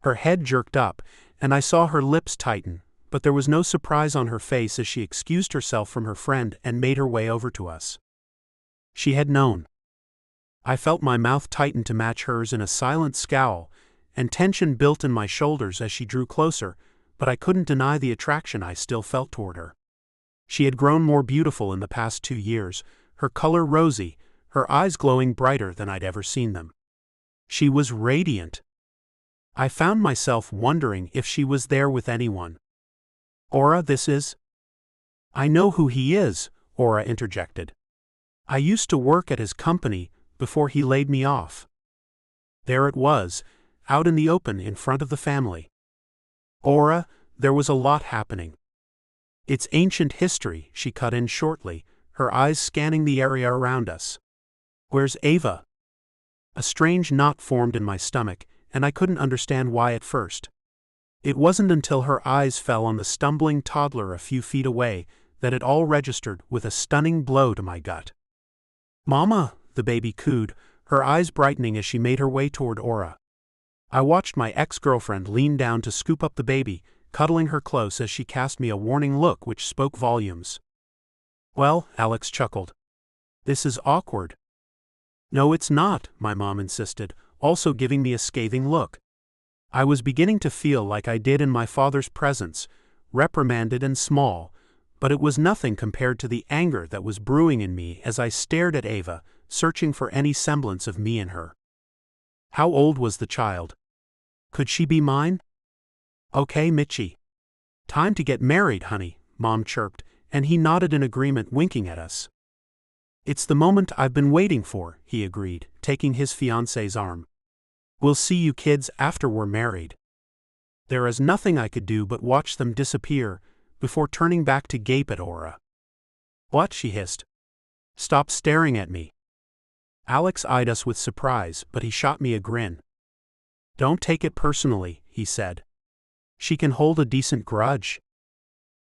Her head jerked up, and I saw her lips tighten, but there was no surprise on her face as she excused herself from her friend and made her way over to us. She had known. I felt my mouth tighten to match hers in a silent scowl, and tension built in my shoulders as she drew closer, but I couldn't deny the attraction I still felt toward her. She had grown more beautiful in the past 2 years, her color rosy, her eyes glowing brighter than I'd ever seen them. She was radiant. I found myself wondering if she was there with anyone. "Aura, this is—" "I know who he is," Aura interjected. "I used to work at his company before he laid me off." There it was, out in the open in front of the family. "Aura, there was a lot happening." "It's ancient history," she cut in shortly, her eyes scanning the area around us. "Where's Ava?" A strange knot formed in my stomach, and I couldn't understand why at first. It wasn't until her eyes fell on the stumbling toddler a few feet away that it all registered with a stunning blow to my gut. "Mama," the baby cooed, her eyes brightening as she made her way toward Aura. I watched my ex-girlfriend lean down to scoop up the baby, cuddling her close as she cast me a warning look which spoke volumes. "Well," Alex chuckled. "This is awkward." "No, it's not," my mom insisted, also giving me a scathing look. I was beginning to feel like I did in my father's presence, reprimanded and small, but it was nothing compared to the anger that was brewing in me as I stared at Ava, searching for any semblance of me in her. How old was the child? Could she be mine? Okay, Mitchie. Time to get married, honey, Mom chirped, and he nodded in agreement, winking at us. It's the moment I've been waiting for, he agreed, taking his fiancée's arm. We'll see you kids after we're married. There is nothing I could do but watch them disappear before turning back to gape at Aura. What? She hissed. Stop staring at me. Alex eyed us with surprise, but he shot me a grin. Don't take it personally, he said. She can hold a decent grudge.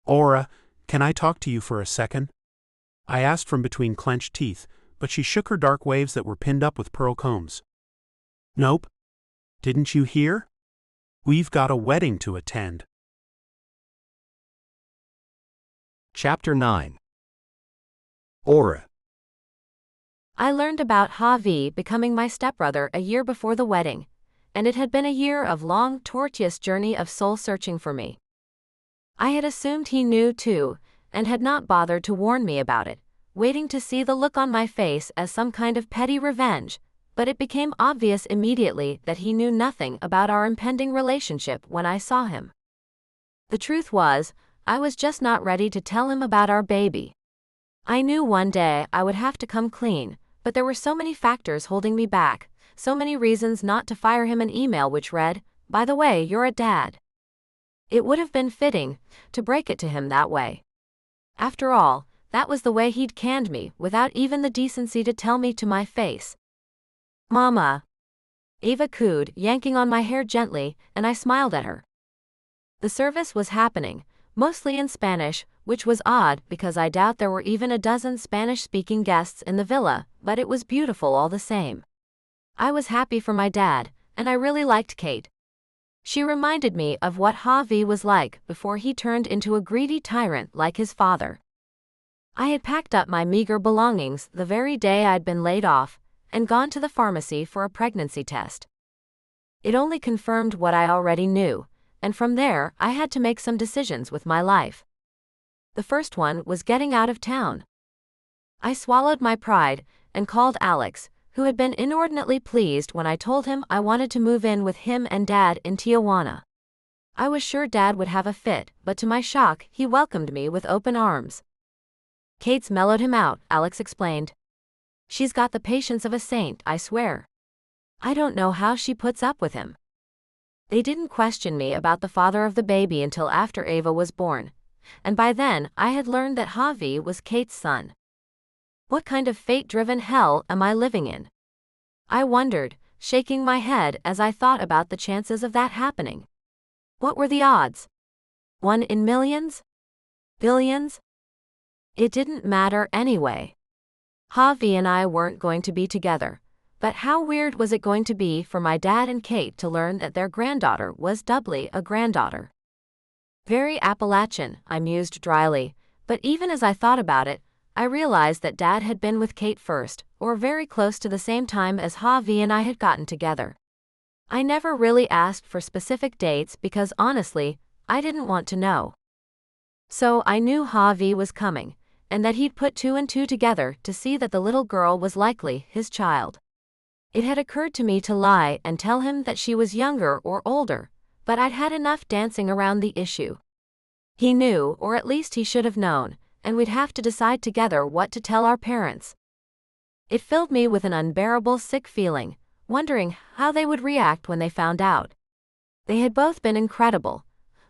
Aura, can I talk to you for a second? I asked from between clenched teeth, but she shook her dark waves that were pinned up with pearl combs. Nope. Didn't you hear? We've got a wedding to attend. Chapter 9. Aura. I learned about Javi becoming my stepbrother a year before the wedding, and it had been a year of long, tortuous journey of soul-searching for me. I had assumed he knew too, and had not bothered to warn me about it, waiting to see the look on my face as some kind of petty revenge, but it became obvious immediately that he knew nothing about our impending relationship when I saw him. The truth was, I was just not ready to tell him about our baby. I knew one day I would have to come clean, but there were so many factors holding me back, so many reasons not to fire him an email which read, "By the way, you're a dad." It would have been fitting to break it to him that way. After all, that was the way he'd canned me, without even the decency to tell me to my face. Mama. Ava cooed, yanking on my hair gently, and I smiled at her. The service was happening, mostly in Spanish, which was odd because I doubt there were even a dozen Spanish-speaking guests in the villa, but it was beautiful all the same. I was happy for my dad, and I really liked Kate. She reminded me of what Javi was like before he turned into a greedy tyrant like his father. I had packed up my meager belongings the very day I'd been laid off, and gone to the pharmacy for a pregnancy test. It only confirmed what I already knew, and from there I had to make some decisions with my life. The first one was getting out of town. I swallowed my pride and called Alex, who had been inordinately pleased when I told him I wanted to move in with him and Dad in Tijuana. I was sure Dad would have a fit, but to my shock, he welcomed me with open arms. Kate's mellowed him out, Alex explained. She's got the patience of a saint, I swear. I don't know how she puts up with him. They didn't question me about the father of the baby until after Ava was born, and by then I had learned that Javi was Kate's son. What kind of fate-driven hell am I living in? I wondered, shaking my head as I thought about the chances of that happening. What were the odds? 1 in millions? Billions? It didn't matter anyway. Javi and I weren't going to be together, but how weird was it going to be for my dad and Kate to learn that their granddaughter was doubly a granddaughter? Very Appalachian, I mused dryly, but even as I thought about it, I realized that Dad had been with Kate first, or very close to the same time as Javi and I had gotten together. I never really asked for specific dates because honestly, I didn't want to know. So I knew Javi was coming, and that he'd put 2 and 2 together to see that the little girl was likely his child. It had occurred to me to lie and tell him that she was younger or older, but I'd had enough dancing around the issue. He knew, or at least he should have known, and we'd have to decide together what to tell our parents. It filled me with an unbearable sick feeling, wondering how they would react when they found out. They had both been incredible,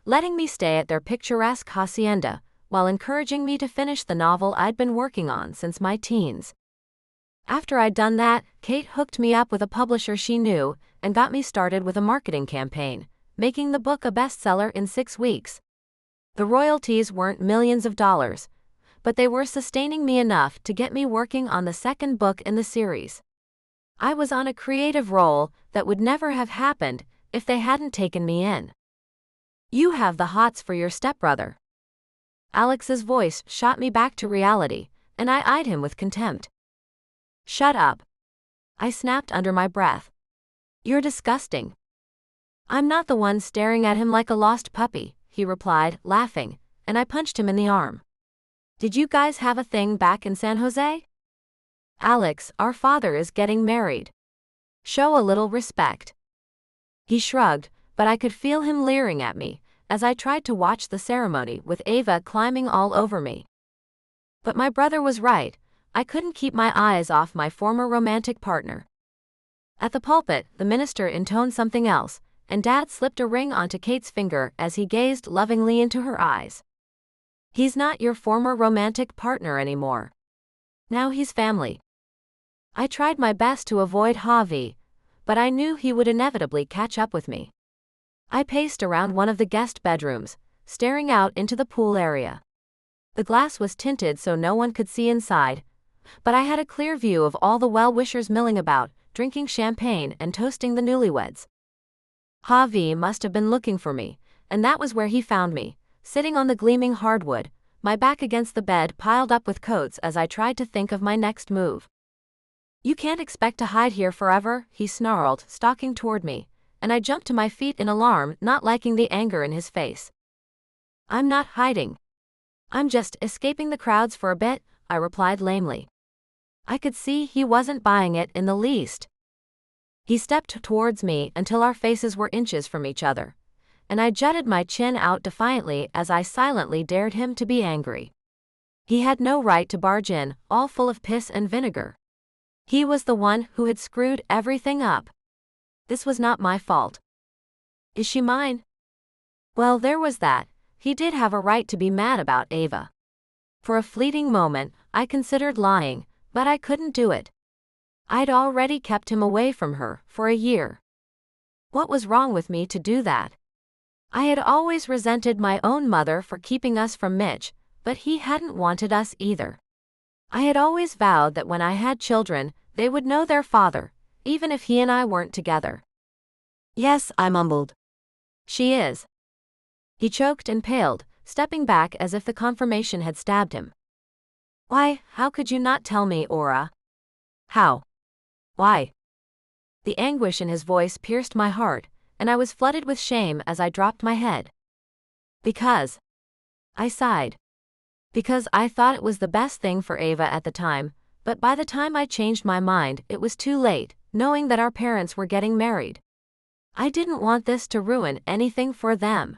letting me stay at their picturesque hacienda, while encouraging me to finish the novel I'd been working on since my teens. After I'd done that, Kate hooked me up with a publisher she knew, and got me started with a marketing campaign, making the book a bestseller in 6 weeks. The royalties weren't millions of dollars, but they were sustaining me enough to get me working on the second book in the series. I was on a creative roll that would never have happened if they hadn't taken me in. You have the hots for your stepbrother. Alex's voice shot me back to reality, and I eyed him with contempt. Shut up. I snapped under my breath. You're disgusting. I'm not the one staring at him like a lost puppy, he replied, laughing, and I punched him in the arm. Did you guys have a thing back in San Jose? Alex, our father is getting married. Show a little respect. He shrugged, but I could feel him leering at me as I tried to watch the ceremony with Ava climbing all over me. But my brother was right. I couldn't keep my eyes off my former romantic partner. At the pulpit, the minister intoned something else, and Dad slipped a ring onto Kate's finger as he gazed lovingly into her eyes. He's not your former romantic partner anymore. Now he's family. I tried my best to avoid Javi, but I knew he would inevitably catch up with me. I paced around one of the guest bedrooms, staring out into the pool area. The glass was tinted so no one could see inside, but I had a clear view of all the well-wishers milling about, drinking champagne and toasting the newlyweds. Javi must have been looking for me, and that was where he found me, sitting on the gleaming hardwood, my back against the bed piled up with coats as I tried to think of my next move. You can't expect to hide here forever, he snarled, stalking toward me, and I jumped to my feet in alarm, not liking the anger in his face. I'm not hiding. I'm just escaping the crowds for a bit, I replied lamely. I could see he wasn't buying it in the least. He stepped towards me until our faces were inches from each other, and I jutted my chin out defiantly as I silently dared him to be angry. He had no right to barge in, all full of piss and vinegar. He was the one who had screwed everything up. This was not my fault. Is she mine? Well, there was that. He did have a right to be mad about Ava. For a fleeting moment, I considered lying, but I couldn't do it. I'd already kept him away from her for a year. What was wrong with me to do that? I had always resented my own mother for keeping us from Mitch, but he hadn't wanted us either. I had always vowed that when I had children, they would know their father, even if he and I weren't together. Yes, I mumbled. She is. He choked and paled, stepping back as if the confirmation had stabbed him. Why, how could you not tell me, Aura? How? Why? The anguish in his voice pierced my heart, and I was flooded with shame as I dropped my head. Because. I sighed. Because I thought it was the best thing for Ava at the time, but by the time I changed my mind, it was too late, knowing that our parents were getting married. I didn't want this to ruin anything for them.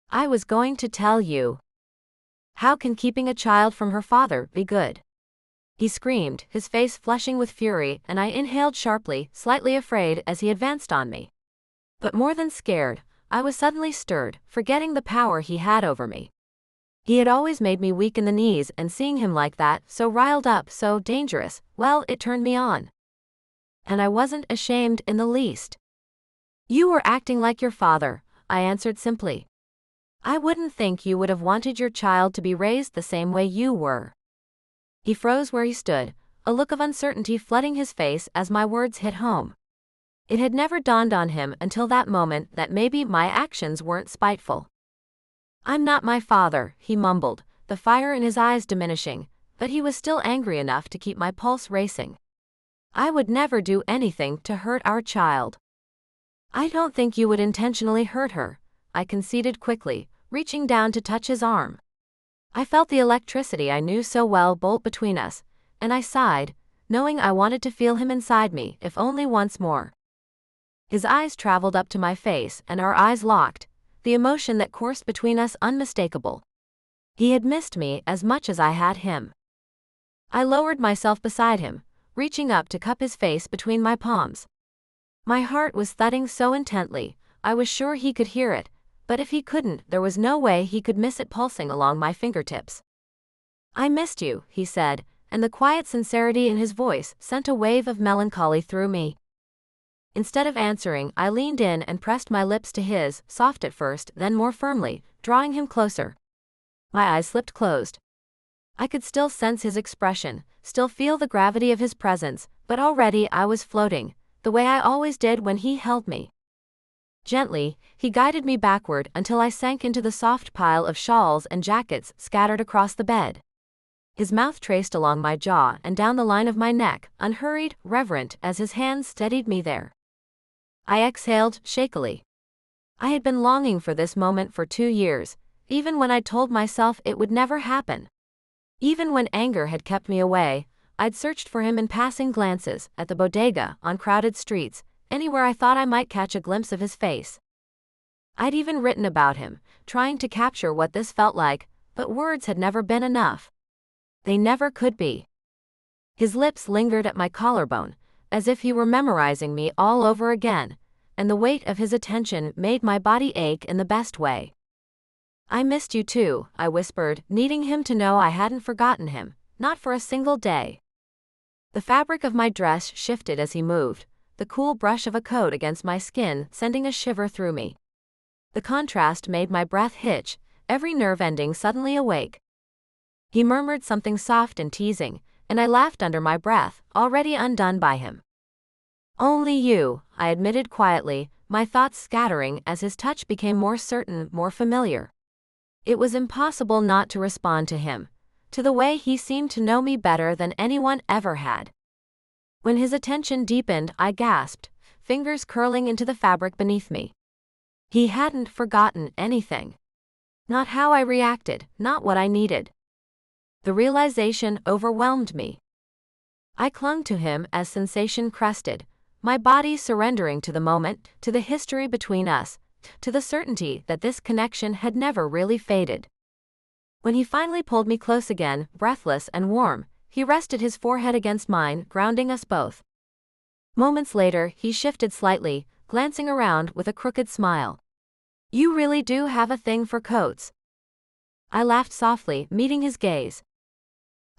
I was going to tell you. How can keeping a child from her father be good? He screamed, his face flushing with fury, and I inhaled sharply, slightly afraid as he advanced on me. But more than scared, I was suddenly stirred, forgetting the power he had over me. He had always made me weak in the knees, and seeing him like that, so riled up, so dangerous, well, it turned me on. And I wasn't ashamed in the least. You were acting like your father, I answered simply. I wouldn't think you would have wanted your child to be raised the same way you were. He froze where he stood, a look of uncertainty flooding his face as my words hit home. It had never dawned on him until that moment that maybe my actions weren't spiteful. I'm not my father, he mumbled, the fire in his eyes diminishing, but he was still angry enough to keep my pulse racing. I would never do anything to hurt our child. I don't think you would intentionally hurt her, I conceded quickly, reaching down to touch his arm. I felt the electricity I knew so well bolt between us, and I sighed, knowing I wanted to feel him inside me, if only once more. His eyes traveled up to my face, and our eyes locked, the emotion that coursed between us unmistakable. He had missed me as much as I had him. I lowered myself beside him, reaching up to cup his face between my palms. My heart was thudding so intently, I was sure he could hear it, but if he couldn't, there was no way he could miss it pulsing along my fingertips. I missed you, he said, and the quiet sincerity in his voice sent a wave of melancholy through me. Instead of answering, I leaned in and pressed my lips to his, soft at first, then more firmly, drawing him closer. My eyes slipped closed. I could still sense his expression, still feel the gravity of his presence, but already I was floating, the way I always did when he held me. Gently, he guided me backward until I sank into the soft pile of shawls and jackets scattered across the bed. His mouth traced along my jaw and down the line of my neck, unhurried, reverent, as his hands steadied me there. I exhaled, shakily. I had been longing for this moment for 2 years, even when I told myself it would never happen. Even when anger had kept me away, I'd searched for him in passing glances, at the bodega, on crowded streets, anywhere I thought I might catch a glimpse of his face. I'd even written about him, trying to capture what this felt like, but words had never been enough. They never could be. His lips lingered at my collarbone, as if he were memorizing me all over again, and the weight of his attention made my body ache in the best way. I missed you too, I whispered, needing him to know I hadn't forgotten him, not for a single day. The fabric of my dress shifted as he moved, the cool brush of a coat against my skin sending a shiver through me. The contrast made my breath hitch, every nerve ending suddenly awake. He murmured something soft and teasing, and I laughed under my breath, already undone by him. Only you, I admitted quietly, my thoughts scattering as his touch became more certain, more familiar. It was impossible not to respond to him, to the way he seemed to know me better than anyone ever had. When his attention deepened, I gasped, fingers curling into the fabric beneath me. He hadn't forgotten anything. Not how I reacted, not what I needed. The realization overwhelmed me. I clung to him as sensation crested, my body surrendering to the moment, to the history between us, to the certainty that this connection had never really faded. When he finally pulled me close again, breathless and warm, he rested his forehead against mine, grounding us both. Moments later, he shifted slightly, glancing around with a crooked smile. You really do have a thing for coats. I laughed softly, meeting his gaze.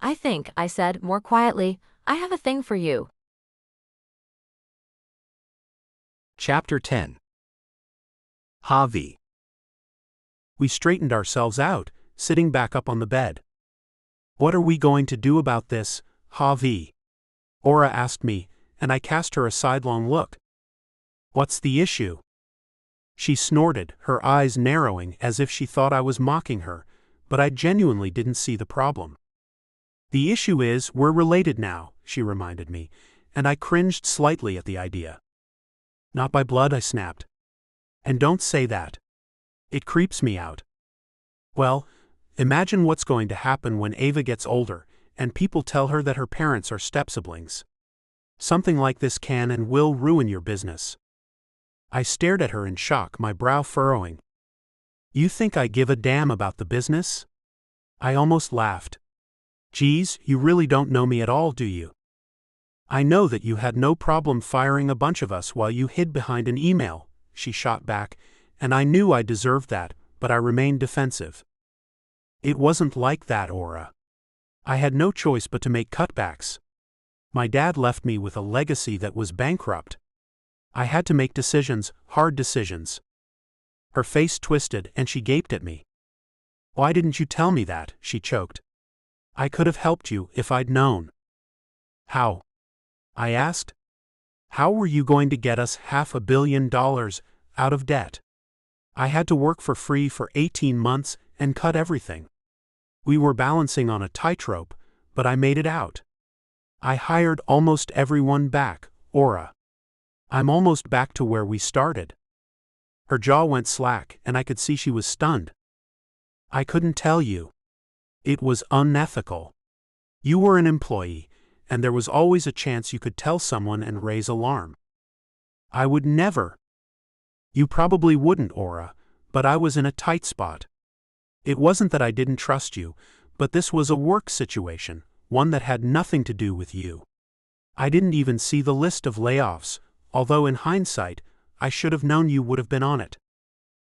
I think, I said more quietly, I have a thing for you. Chapter 10. Javi. We straightened ourselves out, sitting back up on the bed. What are we going to do about this, Javi? Aura asked me, and I cast her a sidelong look. What's the issue? She snorted, her eyes narrowing as if she thought I was mocking her, but I genuinely didn't see the problem. The issue is, we're related now, she reminded me, and I cringed slightly at the idea. Not by blood, I snapped. And don't say that. It creeps me out. Well, imagine what's going to happen when Ava gets older, and people tell her that her parents are step-siblings. Something like this can and will ruin your business. I stared at her in shock, my brow furrowing. You think I give a damn about the business? I almost laughed. Geez, you really don't know me at all, do you? I know that you had no problem firing a bunch of us while you hid behind an email, she shot back, and I knew I deserved that, but I remained defensive. It wasn't like that, Aura. I had no choice but to make cutbacks. My dad left me with a legacy that was bankrupt. I had to make decisions, hard decisions. Her face twisted and she gaped at me. Why didn't you tell me that? She choked. I could have helped you if I'd known. How? I asked. How were you going to get us $500 million out of debt? I had to work for free for 18 months and cut everything. We were balancing on a tightrope, but I made it out. I hired almost everyone back, Aura. I'm almost back to where we started. Her jaw went slack and I could see she was stunned. I couldn't tell you. It was unethical. You were an employee, and there was always a chance you could tell someone and raise alarm. I would never. You probably wouldn't, Aura, but I was in a tight spot. It wasn't that I didn't trust you, but this was a work situation, one that had nothing to do with you. I didn't even see the list of layoffs, although in hindsight, I should have known you would have been on it.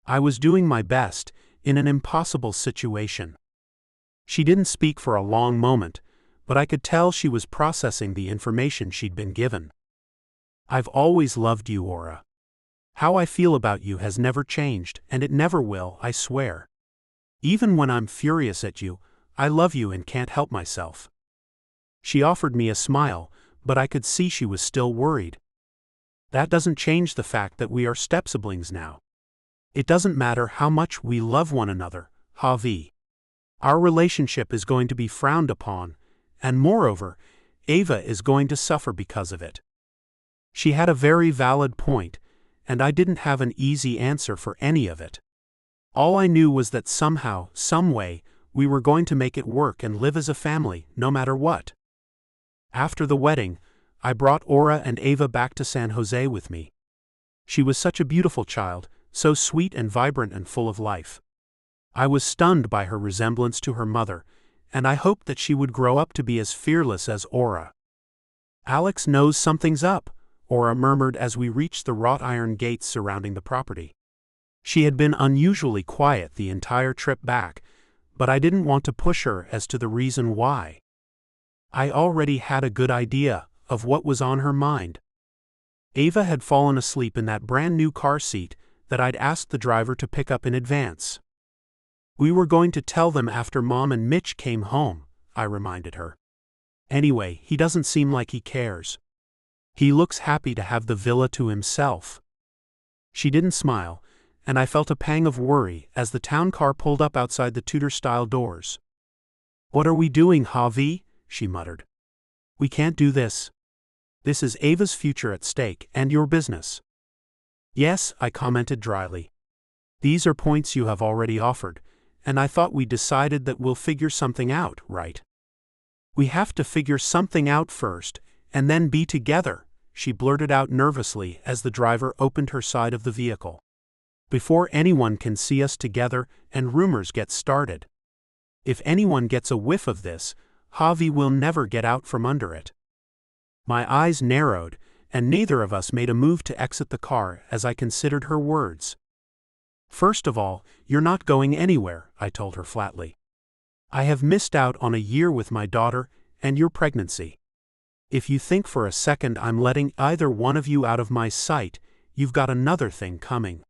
I was doing my best, in an impossible situation. She didn't speak for a long moment, but I could tell she was processing the information she'd been given. I've always loved you, Aura. How I feel about you has never changed, and it never will, I swear. Even when I'm furious at you, I love you and can't help myself. She offered me a smile, but I could see she was still worried. That doesn't change the fact that we are step-siblings now. It doesn't matter how much we love one another, Javi. Our relationship is going to be frowned upon, and moreover, Ava is going to suffer because of it. She had a very valid point, and I didn't have an easy answer for any of it. All I knew was that somehow, some way, we were going to make it work and live as a family, no matter what. After the wedding, I brought Aura and Ava back to San Jose with me. She was such a beautiful child, so sweet and vibrant and full of life. I was stunned by her resemblance to her mother, and I hoped that she would grow up to be as fearless as Aura. Alex knows something's up, Aura murmured as we reached the wrought iron gates surrounding the property. She had been unusually quiet the entire trip back, but I didn't want to push her as to the reason why. I already had a good idea of what was on her mind. Ava had fallen asleep in that brand new car seat that I'd asked the driver to pick up in advance. We were going to tell them after Mom and Mitch came home, I reminded her. Anyway, he doesn't seem like he cares. He looks happy to have the villa to himself. She didn't smile, and I felt a pang of worry as the town car pulled up outside the Tudor-style doors. "What are we doing, Javi?" she muttered. "We can't do this. This is Ava's future at stake and your business." "Yes," I commented dryly. "These are points you have already offered, and I thought we decided that we'll figure something out, right?" "We have to figure something out first, and then be together," she blurted out nervously as the driver opened her side of the vehicle. "Before anyone can see us together and rumors get started. If anyone gets a whiff of this, Javi will never get out from under it." My eyes narrowed, and neither of us made a move to exit the car as I considered her words. "First of all, you're not going anywhere," I told her flatly. "I have missed out on a year with my daughter and your pregnancy. If you think for a second I'm letting either one of you out of my sight, you've got another thing coming."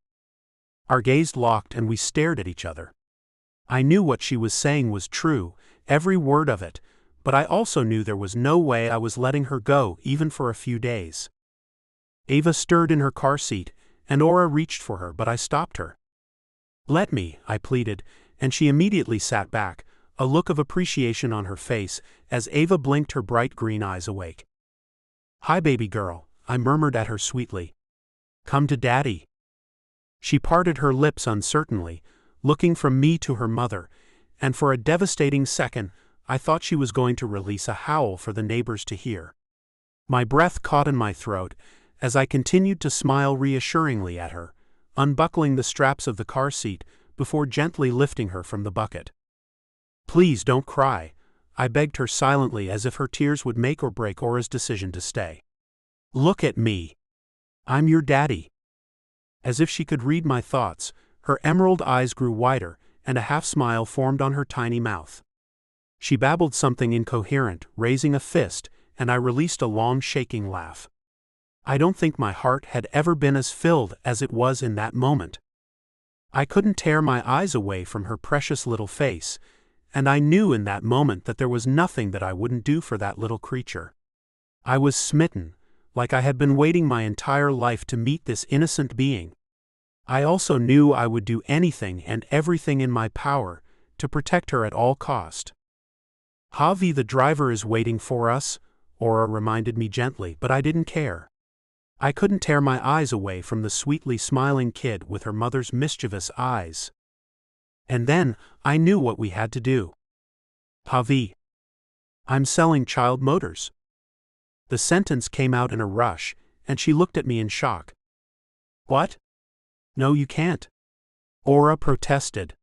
Our gaze locked and we stared at each other. I knew what she was saying was true, every word of it, but I also knew there was no way I was letting her go even for a few days. Ava stirred in her car seat, and Aura reached for her, but I stopped her. "Let me," I pleaded, and she immediately sat back, a look of appreciation on her face as Ava blinked her bright green eyes awake. "Hi, baby girl," I murmured at her sweetly. "Come to Daddy." She parted her lips uncertainly, looking from me to her mother, and for a devastating second, I thought she was going to release a howl for the neighbors to hear. My breath caught in my throat as I continued to smile reassuringly at her, unbuckling the straps of the car seat before gently lifting her from the bucket. "Please don't cry," I begged her silently as if her tears would make or break Aura's decision to stay. "Look at me. I'm your daddy." As if she could read my thoughts, her emerald eyes grew wider and a half-smile formed on her tiny mouth. She babbled something incoherent, raising a fist, and I released a long shaking laugh. I don't think my heart had ever been as filled as it was in that moment. I couldn't tear my eyes away from her precious little face, and I knew in that moment that there was nothing that I wouldn't do for that little creature. I was smitten, like I had been waiting my entire life to meet this innocent being. I also knew I would do anything and everything in my power to protect her at all cost. "Javi, the driver, is waiting for us," Aura reminded me gently, but I didn't care. I couldn't tear my eyes away from the sweetly smiling kid with her mother's mischievous eyes. And then, I knew what we had to do. "Javi, I'm selling Child Motors." The sentence came out in a rush, and she looked at me in shock. "What? No, you can't," Aura protested.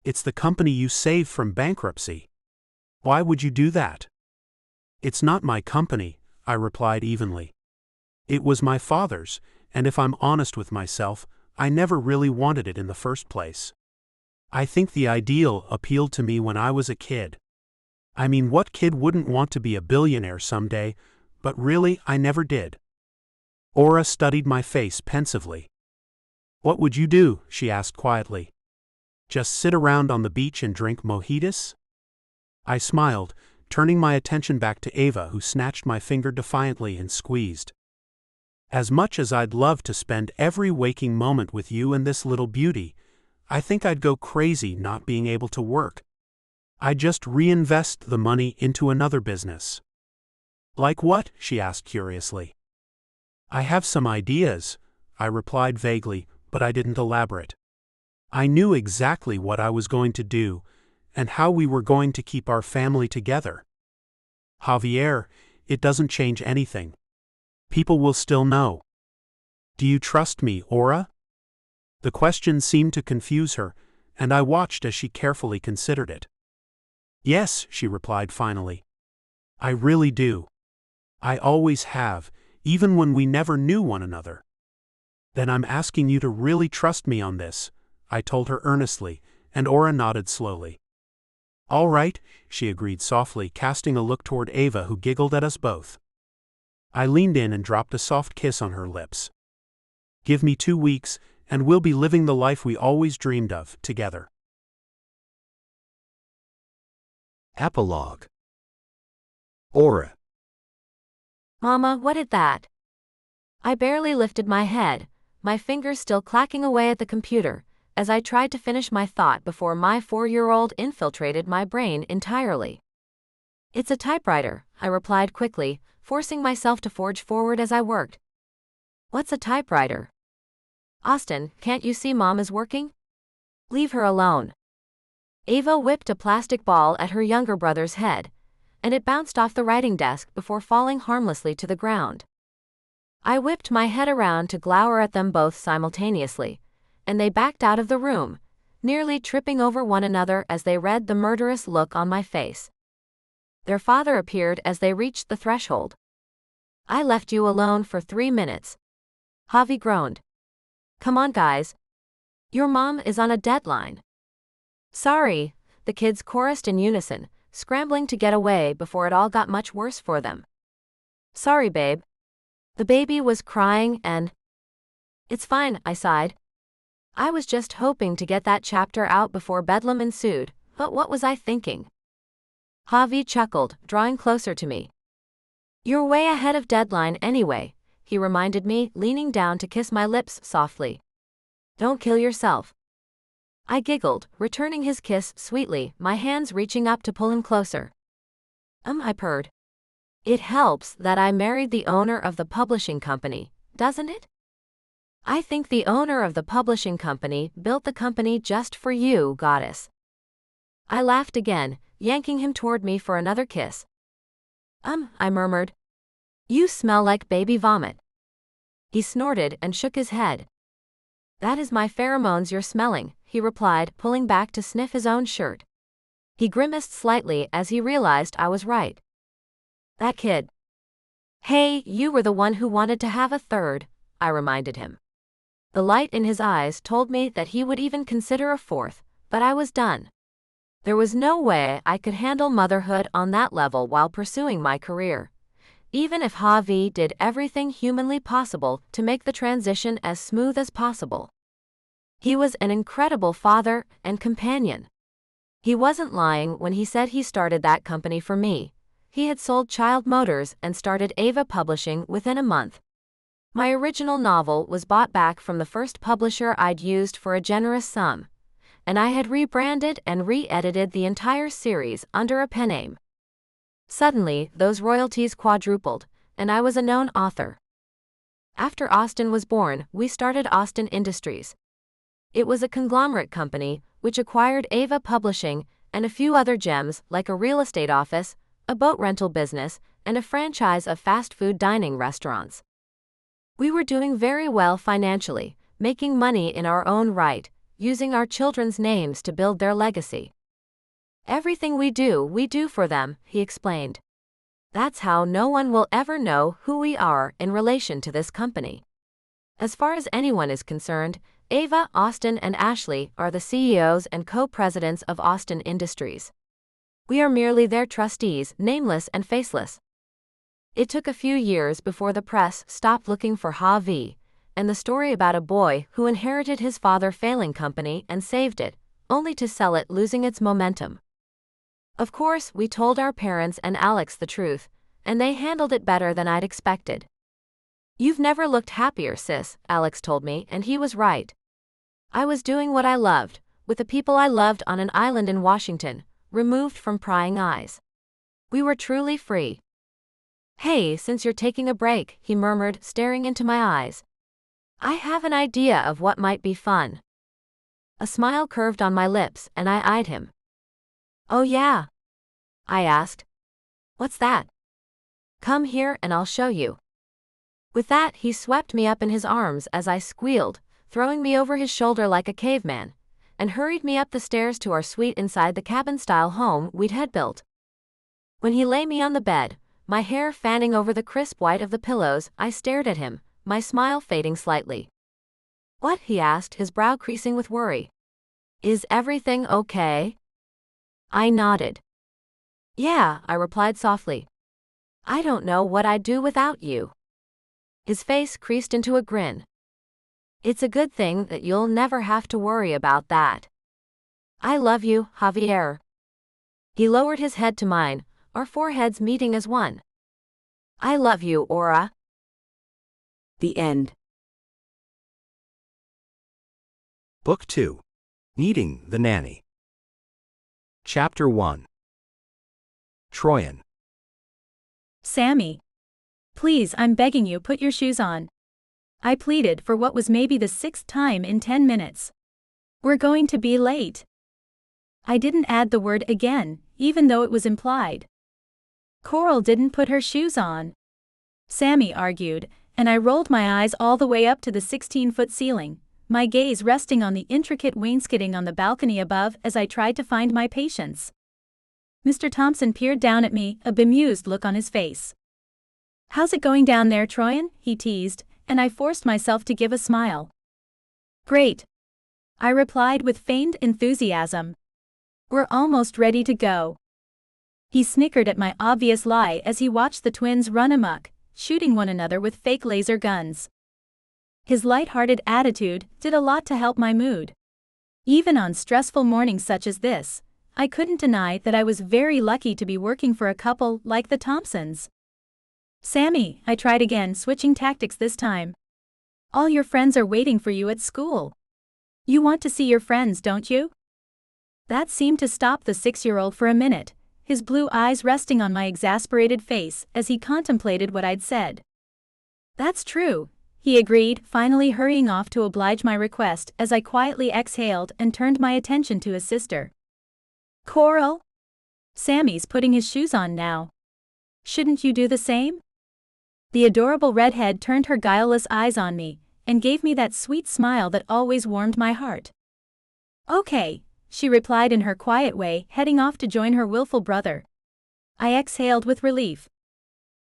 "It's the company you saved from bankruptcy. Why would you do that?" "It's not my company," I replied evenly. "It was my father's, and if I'm honest with myself, I never really wanted it in the first place. I think the ideal appealed to me when I was a kid. I mean, what kid wouldn't want to be a billionaire someday, but really, I never did." Aura studied my face pensively. "What would you do?" she asked quietly. "Just sit around on the beach and drink mojitos?" I smiled, turning my attention back to Ava, who snatched my finger defiantly and squeezed. "As much as I'd love to spend every waking moment with you and this little beauty, I think I'd go crazy not being able to work. I'd just reinvest the money into another business." "Like what?" she asked curiously. "I have some ideas," I replied vaguely, but I didn't elaborate. I knew exactly what I was going to do, and how we were going to keep our family together. "Javier, it doesn't change anything. People will still know. Do you trust me, Aura? The question seemed to confuse her, and I watched as she carefully considered it. Yes, she replied finally. I really do. I always have, even when we never knew one another. Then I'm asking you to really trust me on this, I told her earnestly, and Aura nodded slowly. All right, she agreed softly, casting a look toward Ava, who giggled at us both. I leaned in and dropped a soft kiss on her lips. Give me 2 weeks, and we'll be living the life we always dreamed of, together. Epilogue. Aura. Mama, what did that? I barely lifted my head, my fingers still clacking away at the computer, as I tried to finish my thought before my 4-year-old infiltrated my brain entirely. It's a typewriter, I replied quickly, forcing myself to forge forward as I worked. What's a typewriter? Austin, can't you see Mom is working? Leave her alone. Ava whipped a plastic ball at her younger brother's head, and it bounced off the writing desk before falling harmlessly to the ground. I whipped my head around to glower at them both simultaneously, and they backed out of the room, nearly tripping over one another as they read the murderous look on my face. Their father appeared as they reached the threshold. I left you alone for 3 minutes. Javi groaned. Come on, guys. Your mom is on a deadline. Sorry, the kids chorused in unison, scrambling to get away before it all got much worse for them. Sorry, babe. The baby was crying and... It's fine, I sighed. I was just hoping to get that chapter out before bedlam ensued, but what was I thinking? Javi chuckled, drawing closer to me. You're way ahead of deadline anyway, he reminded me, leaning down to kiss my lips softly. Don't kill yourself. I giggled, returning his kiss sweetly, my hands reaching up to pull him closer. I purred. It helps that I married the owner of the publishing company, doesn't it? I think the owner of the publishing company built the company just for you, goddess. I laughed again, yanking him toward me for another kiss. I murmured. You smell like baby vomit. He snorted and shook his head. That is my pheromones you're smelling, he replied, pulling back to sniff his own shirt. He grimaced slightly as he realized I was right. That kid. Hey, you were the one who wanted to have a third, I reminded him. The light in his eyes told me that he would even consider a fourth, but I was done. There was no way I could handle motherhood on that level while pursuing my career, even if Javi did everything humanly possible to make the transition as smooth as possible. He was an incredible father and companion. He wasn't lying when he said he started that company for me. He had sold Child Motors and started Ava Publishing within a month. My original novel was bought back from the first publisher I'd used for a generous sum, and I had rebranded and re-edited the entire series under a pen name. Suddenly, those royalties quadrupled, and I was a known author. After Austin was born, we started Austin Industries. It was a conglomerate company, which acquired Ava Publishing and a few other gems like a real estate office, a boat rental business, and a franchise of fast food dining restaurants. We were doing very well financially, making money in our own right, using our children's names to build their legacy. Everything we do for them, he explained. That's how no one will ever know who we are in relation to this company. As far as anyone is concerned, Ava, Austin, and Ashley are the CEOs and co-presidents of Austin Industries. We are merely their trustees, nameless and faceless. It took a few years before the press stopped looking for Javi, and the story about a boy who inherited his father's failing company and saved it, only to sell it losing its momentum. Of course, we told our parents and Alex the truth, and they handled it better than I'd expected. You've never looked happier, sis, Alex told me, and he was right. I was doing what I loved, with the people I loved on an island in Washington, removed from prying eyes. We were truly free. Hey, since you're taking a break, he murmured, staring into my eyes. I have an idea of what might be fun. A smile curved on my lips, and I eyed him. Oh yeah? I asked. What's that? Come here and I'll show you. With that, he swept me up in his arms as I squealed, throwing me over his shoulder like a caveman, and hurried me up the stairs to our suite inside the cabin-style home we'd had built. When he lay me on the bed, my hair fanning over the crisp white of the pillows, I stared at him, my smile fading slightly. "What?" he asked, his brow creasing with worry. "Is everything okay?" I nodded. "Yeah," I replied softly. "I don't know what I'd do without you." His face creased into a grin. "It's a good thing that you'll never have to worry about that. I love you, Javier." He lowered his head to mine, our foreheads meeting as one. "I love you, Aura." The end. Book 2. Meeting the Nanny. Chapter 1. Troyan. "Sammy. Please, I'm begging you, put your shoes on." I pleaded for what was maybe the 6th time in 10 minutes. "We're going to be late." I didn't add the word again, even though it was implied. "Coral didn't put her shoes on," Sammy argued, and I rolled my eyes all the way up to the 16-foot ceiling, my gaze resting on the intricate wainscoting on the balcony above as I tried to find my patience. Mr. Thompson peered down at me, a bemused look on his face. "How's it going down there, Troyan?" he teased, and I forced myself to give a smile. "Great," I replied with feigned enthusiasm. "We're almost ready to go." He snickered at my obvious lie as he watched the twins run amok, shooting one another with fake laser guns. His light-hearted attitude did a lot to help my mood. Even on stressful mornings such as this, I couldn't deny that I was very lucky to be working for a couple like the Thompsons. "Sammy," I tried again, switching tactics this time. "All your friends are waiting for you at school. You want to see your friends, don't you?" That seemed to stop the 6-year-old for a minute, his blue eyes resting on my exasperated face as he contemplated what I'd said. "That's true," he agreed, finally hurrying off to oblige my request as I quietly exhaled and turned my attention to his sister. "Coral? Sammy's putting his shoes on now. Shouldn't you do the same?" The adorable redhead turned her guileless eyes on me, and gave me that sweet smile that always warmed my heart. "Okay," she replied in her quiet way, heading off to join her willful brother. I exhaled with relief.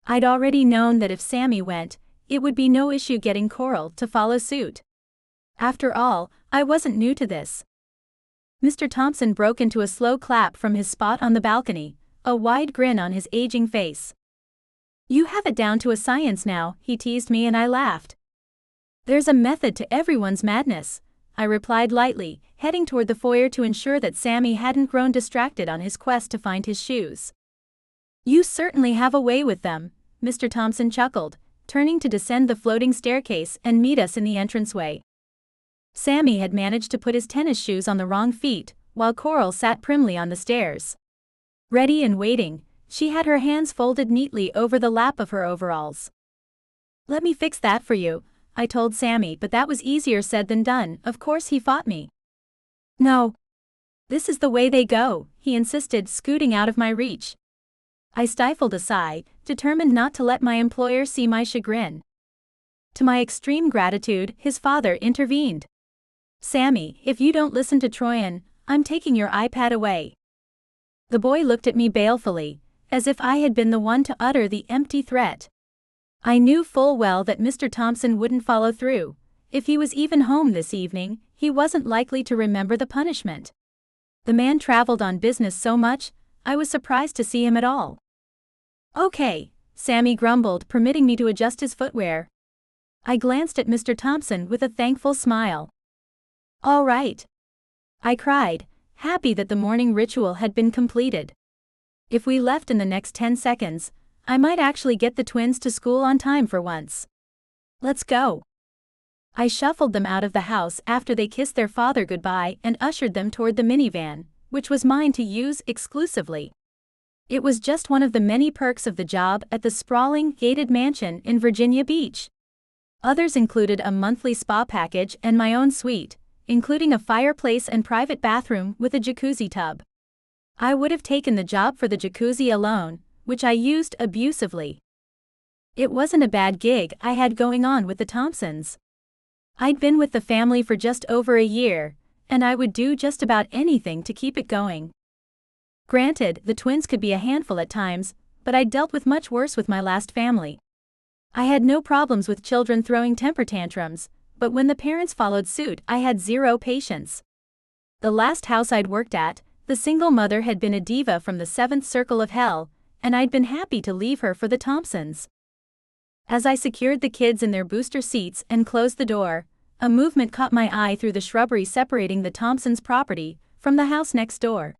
I'd already known that if Sammy went, it would be no issue getting Coral to follow suit. After all, I wasn't new to this. Mr. Thompson broke into a slow clap from his spot on the balcony, a wide grin on his aging face. "You have it down to a science now," he teased me, and I laughed. "There's a method to everyone's madness," I replied lightly, heading toward the foyer to ensure that Sammy hadn't grown distracted on his quest to find his shoes. "You certainly have a way with them," Mr. Thompson chuckled, turning to descend the floating staircase and meet us in the entranceway. Sammy had managed to put his tennis shoes on the wrong feet, while Coral sat primly on the stairs. Ready and waiting, she had her hands folded neatly over the lap of her overalls. "Let me fix that for you," I told Sammy, but that was easier said than done. Of course he fought me. "No. This is the way they go," he insisted, scooting out of my reach. I stifled a sigh, determined not to let my employer see my chagrin. To my extreme gratitude, his father intervened. "Sammy, if you don't listen to Troyan, I'm taking your iPad away." The boy looked at me balefully, as if I had been the one to utter the empty threat. I knew full well that Mr. Thompson wouldn't follow through. If he was even home this evening, he wasn't likely to remember the punishment. The man traveled on business so much, I was surprised to see him at all. "Okay," Sammy grumbled, permitting me to adjust his footwear. I glanced at Mr. Thompson with a thankful smile. "All right," I cried, happy that the morning ritual had been completed. If we left in the next 10 seconds, I might actually get the twins to school on time for once. "Let's go." I shuffled them out of the house after they kissed their father goodbye and ushered them toward the minivan, which was mine to use exclusively. It was just one of the many perks of the job at the sprawling, gated mansion in Virginia Beach. Others included a monthly spa package and my own suite, including a fireplace and private bathroom with a jacuzzi tub. I would have taken the job for the jacuzzi alone, which I used abusively. It wasn't a bad gig I had going on with the Thompsons. I'd been with the family for just over a year, and I would do just about anything to keep it going. Granted, the twins could be a handful at times, but I'd dealt with much worse with my last family. I had no problems with children throwing temper tantrums, but when the parents followed suit, I had zero patience. The last house I'd worked at, the single mother had been a diva from the seventh circle of hell, and I'd been happy to leave her for the Thompsons. As I secured the kids in their booster seats and closed the door, a movement caught my eye through the shrubbery separating the Thompsons' property from the house next door.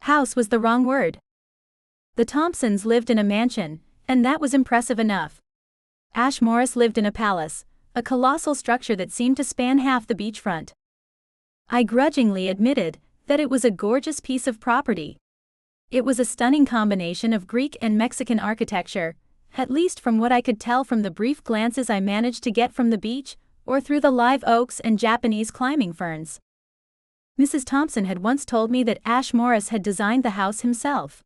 House was the wrong word. The Thompsons lived in a mansion, and that was impressive enough. Ash Morris lived in a palace, a colossal structure that seemed to span half the beachfront. I grudgingly admitted that it was a gorgeous piece of property. It was a stunning combination of Greek and Mexican architecture, at least from what I could tell from the brief glances I managed to get from the beach, or through the live oaks and Japanese climbing ferns. Mrs. Thompson had once told me that Ash Morris had designed the house himself.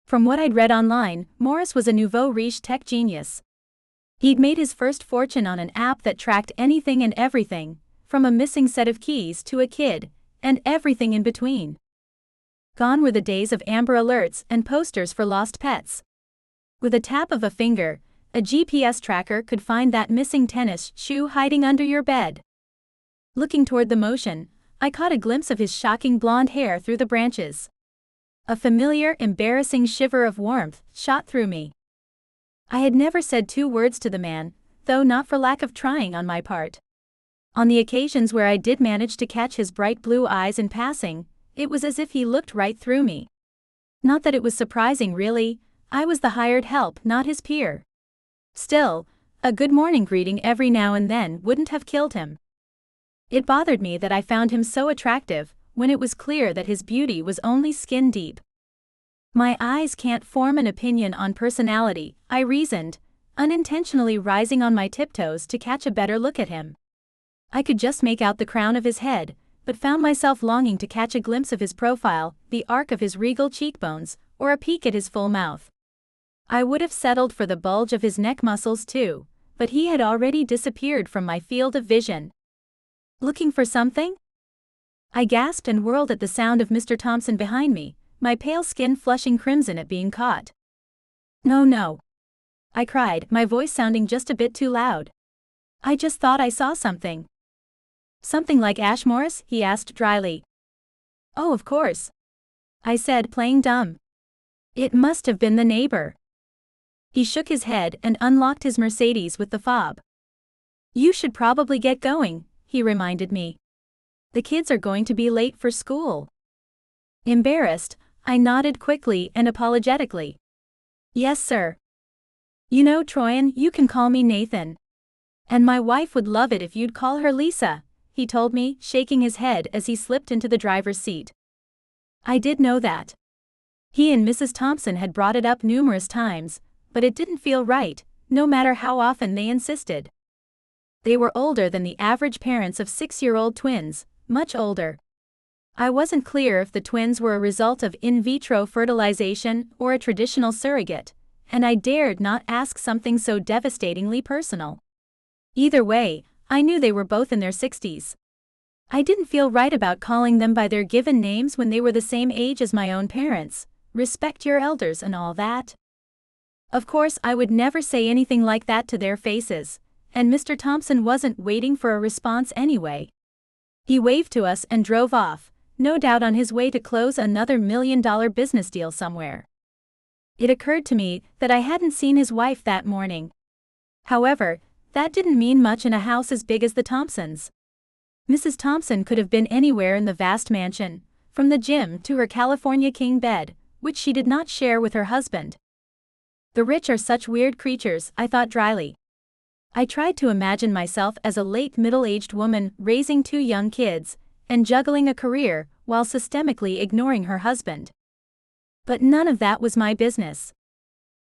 From what I'd read online, Morris was a nouveau riche tech genius. He'd made his first fortune on an app that tracked anything and everything, from a missing set of keys to a kid, and everything in between. Gone were the days of Amber Alerts and posters for lost pets. With a tap of a finger, a GPS tracker could find that missing tennis shoe hiding under your bed. Looking toward the motion, I caught a glimpse of his shocking blonde hair through the branches. A familiar, embarrassing shiver of warmth shot through me. I had never said 2 words to the man, though not for lack of trying on my part. On the occasions where I did manage to catch his bright blue eyes in passing, it was as if he looked right through me. Not that it was surprising really, I was the hired help, not his peer. Still, a good morning greeting every now and then wouldn't have killed him. It bothered me that I found him so attractive, when it was clear that his beauty was only skin deep. My eyes can't form an opinion on personality, I reasoned, unintentionally rising on my tiptoes to catch a better look at him. I could just make out the crown of his head, but found myself longing to catch a glimpse of his profile, the arc of his regal cheekbones, or a peek at his full mouth. I would have settled for the bulge of his neck muscles too, but he had already disappeared from my field of vision. Looking for something? I gasped and whirled at the sound of Mr. Thompson behind me, my pale skin flushing crimson at being caught. No, I cried, my voice sounding just a bit too loud. I just thought I saw something. Something like Ash Morris? He asked dryly. Oh, of course, I said, playing dumb. It must have been the neighbor. He shook his head and unlocked his Mercedes with the fob. You should probably get going, he reminded me. The kids are going to be late for school. Embarrassed, I nodded quickly and apologetically. Yes, sir. You know, Troyan, you can call me Nathan. And my wife would love it if you'd call her Lisa, he told me, shaking his head as he slipped into the driver's seat. I did know that. He and Mrs. Thompson had brought it up numerous times, but it didn't feel right, no matter how often they insisted. They were older than the average parents of 6-year-old twins, much older. I wasn't clear if the twins were a result of in vitro fertilization or a traditional surrogate, and I dared not ask something so devastatingly personal. Either way, I knew they were both in their 60s. I didn't feel right about calling them by their given names when they were the same age as my own parents, respect your elders and all that. Of course, I would never say anything like that to their faces, and Mr. Thompson wasn't waiting for a response anyway. He waved to us and drove off, no doubt on his way to close another $1 million business deal somewhere. It occurred to me that I hadn't seen his wife that morning. However, that didn't mean much in a house as big as the Thompsons. Mrs. Thompson could have been anywhere in the vast mansion, from the gym to her California king bed, which she did not share with her husband. The rich are such weird creatures, I thought dryly. I tried to imagine myself as a late middle-aged woman raising 2 young kids, and juggling a career while systemically ignoring her husband. But none of that was my business.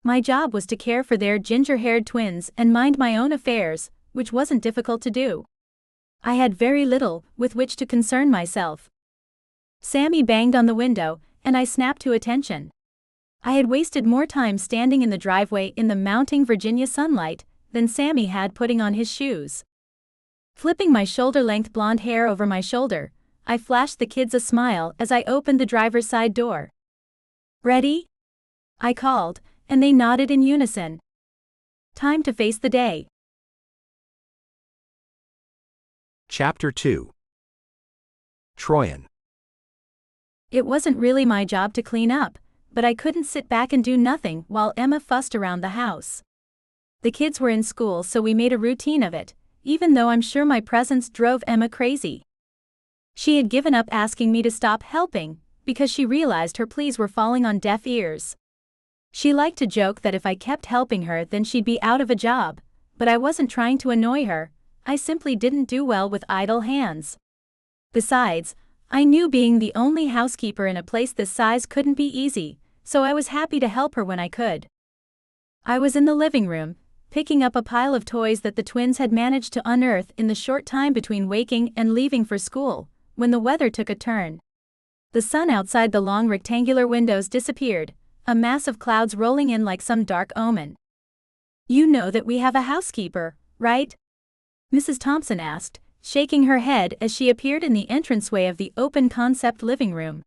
My job was to care for their ginger-haired twins and mind my own affairs, which wasn't difficult to do. I had very little with which to concern myself. Sammy banged on the window, and I snapped to attention. I had wasted more time standing in the driveway in the mounting Virginia sunlight than Sammy had putting on his shoes. Flipping my shoulder-length blonde hair over my shoulder, I flashed the kids a smile as I opened the driver's side door. "Ready?" I called, and they nodded in unison. Time to face the day. Chapter 2. Troyan. It wasn't really my job to clean up, but I couldn't sit back and do nothing while Emma fussed around the house. The kids were in school, so we made a routine of it, even though I'm sure my presence drove Emma crazy. She had given up asking me to stop helping, because she realized her pleas were falling on deaf ears. She liked to joke that if I kept helping her then she'd be out of a job, but I wasn't trying to annoy her, I simply didn't do well with idle hands. Besides, I knew being the only housekeeper in a place this size couldn't be easy, so I was happy to help her when I could. I was in the living room, picking up a pile of toys that the twins had managed to unearth in the short time between waking and leaving for school, when the weather took a turn. The sun outside the long rectangular windows disappeared, a mass of clouds rolling in like some dark omen. "You know that we have a housekeeper, right?" Mrs. Thompson asked, shaking her head as she appeared in the entranceway of the open-concept living room.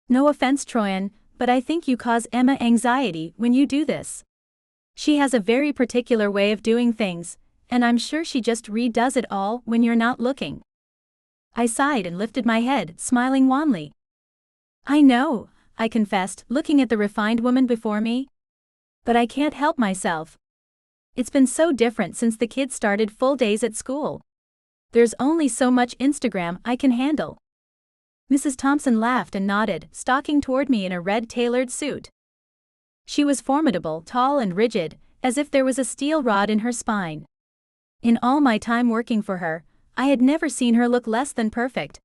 "No offense, Troyan, but I think you cause Emma anxiety when you do this. She has a very particular way of doing things, and I'm sure she just redoes it all when you're not looking." I sighed and lifted my head, smiling wanly. "I know," I confessed, looking at the refined woman before me. "But I can't help myself. It's been so different since the kids started full days at school. There's only so much Instagram I can handle." Mrs. Thompson laughed and nodded, stalking toward me in a red tailored suit. She was formidable, tall and rigid, as if there was a steel rod in her spine. In all my time working for her, I had never seen her look less than perfect.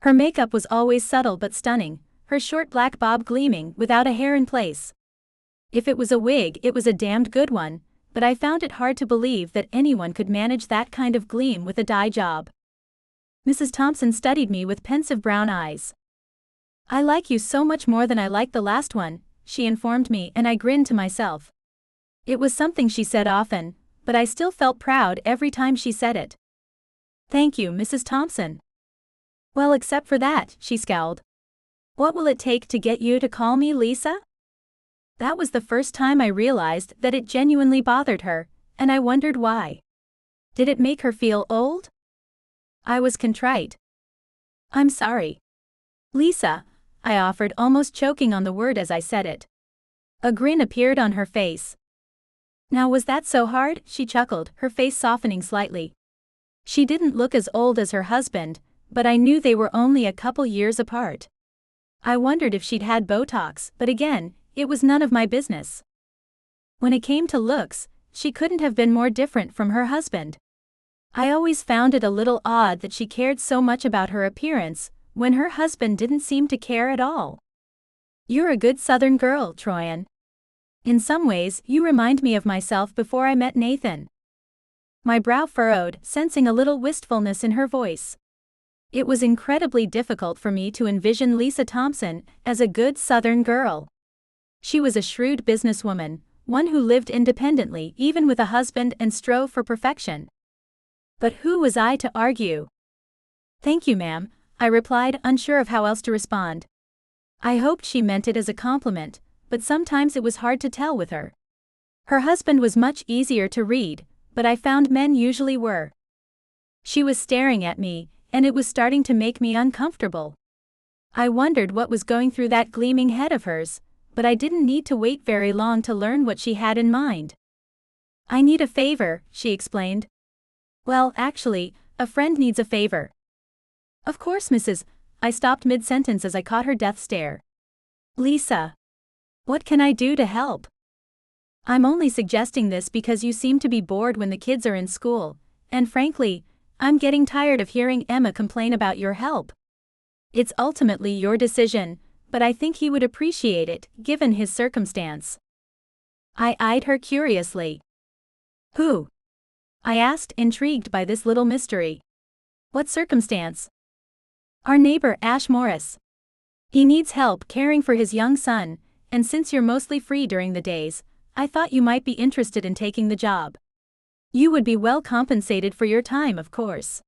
Her makeup was always subtle but stunning, her short black bob gleaming without a hair in place. If it was a wig, it was a damned good one, but I found it hard to believe that anyone could manage that kind of gleam with a dye job. Mrs. Thompson studied me with pensive brown eyes. "I like you so much more than I liked the last one," she informed me, and I grinned to myself. It was something she said often, but I still felt proud every time she said it. "Thank you, Mrs. Thompson." "Well, except for that," she scowled. "What will it take to get you to call me Lisa?" That was the first time I realized that it genuinely bothered her, and I wondered why. Did it make her feel old? I was contrite. "I'm sorry. Lisa," I offered, almost choking on the word as I said it. A grin appeared on her face. "Now was that so hard?" she chuckled, her face softening slightly. She didn't look as old as her husband, but I knew they were only a couple years apart. I wondered if she'd had Botox, but again, it was none of my business. When it came to looks, she couldn't have been more different from her husband. I always found it a little odd that she cared so much about her appearance, when her husband didn't seem to care at all. "You're a good Southern girl, Troyan. In some ways, you remind me of myself before I met Nathan." My brow furrowed, sensing a little wistfulness in her voice. It was incredibly difficult for me to envision Lisa Thompson as a good Southern girl. She was a shrewd businesswoman, one who lived independently even with a husband and strove for perfection. But who was I to argue? "Thank you, ma'am," I replied, unsure of how else to respond. I hoped she meant it as a compliment, but sometimes it was hard to tell with her. Her husband was much easier to read, but I found men usually were. She was staring at me, and it was starting to make me uncomfortable. I wondered what was going through that gleaming head of hers, but I didn't need to wait very long to learn what she had in mind. "I need a favor," she explained. "Well, actually, a friend needs a favor." "Of course, Mrs." I stopped mid-sentence as I caught her death stare. "Lisa. What can I do to help?" "I'm only suggesting this because you seem to be bored when the kids are in school, and frankly, I'm getting tired of hearing Emma complain about your help. It's ultimately your decision, but I think he would appreciate it, given his circumstance." I eyed her curiously. "Who?" I asked, intrigued by this little mystery. "What circumstance?" "Our neighbor Ash Morris. He needs help caring for his young son, and since you're mostly free during the days, I thought you might be interested in taking the job. You would be well compensated for your time, of course.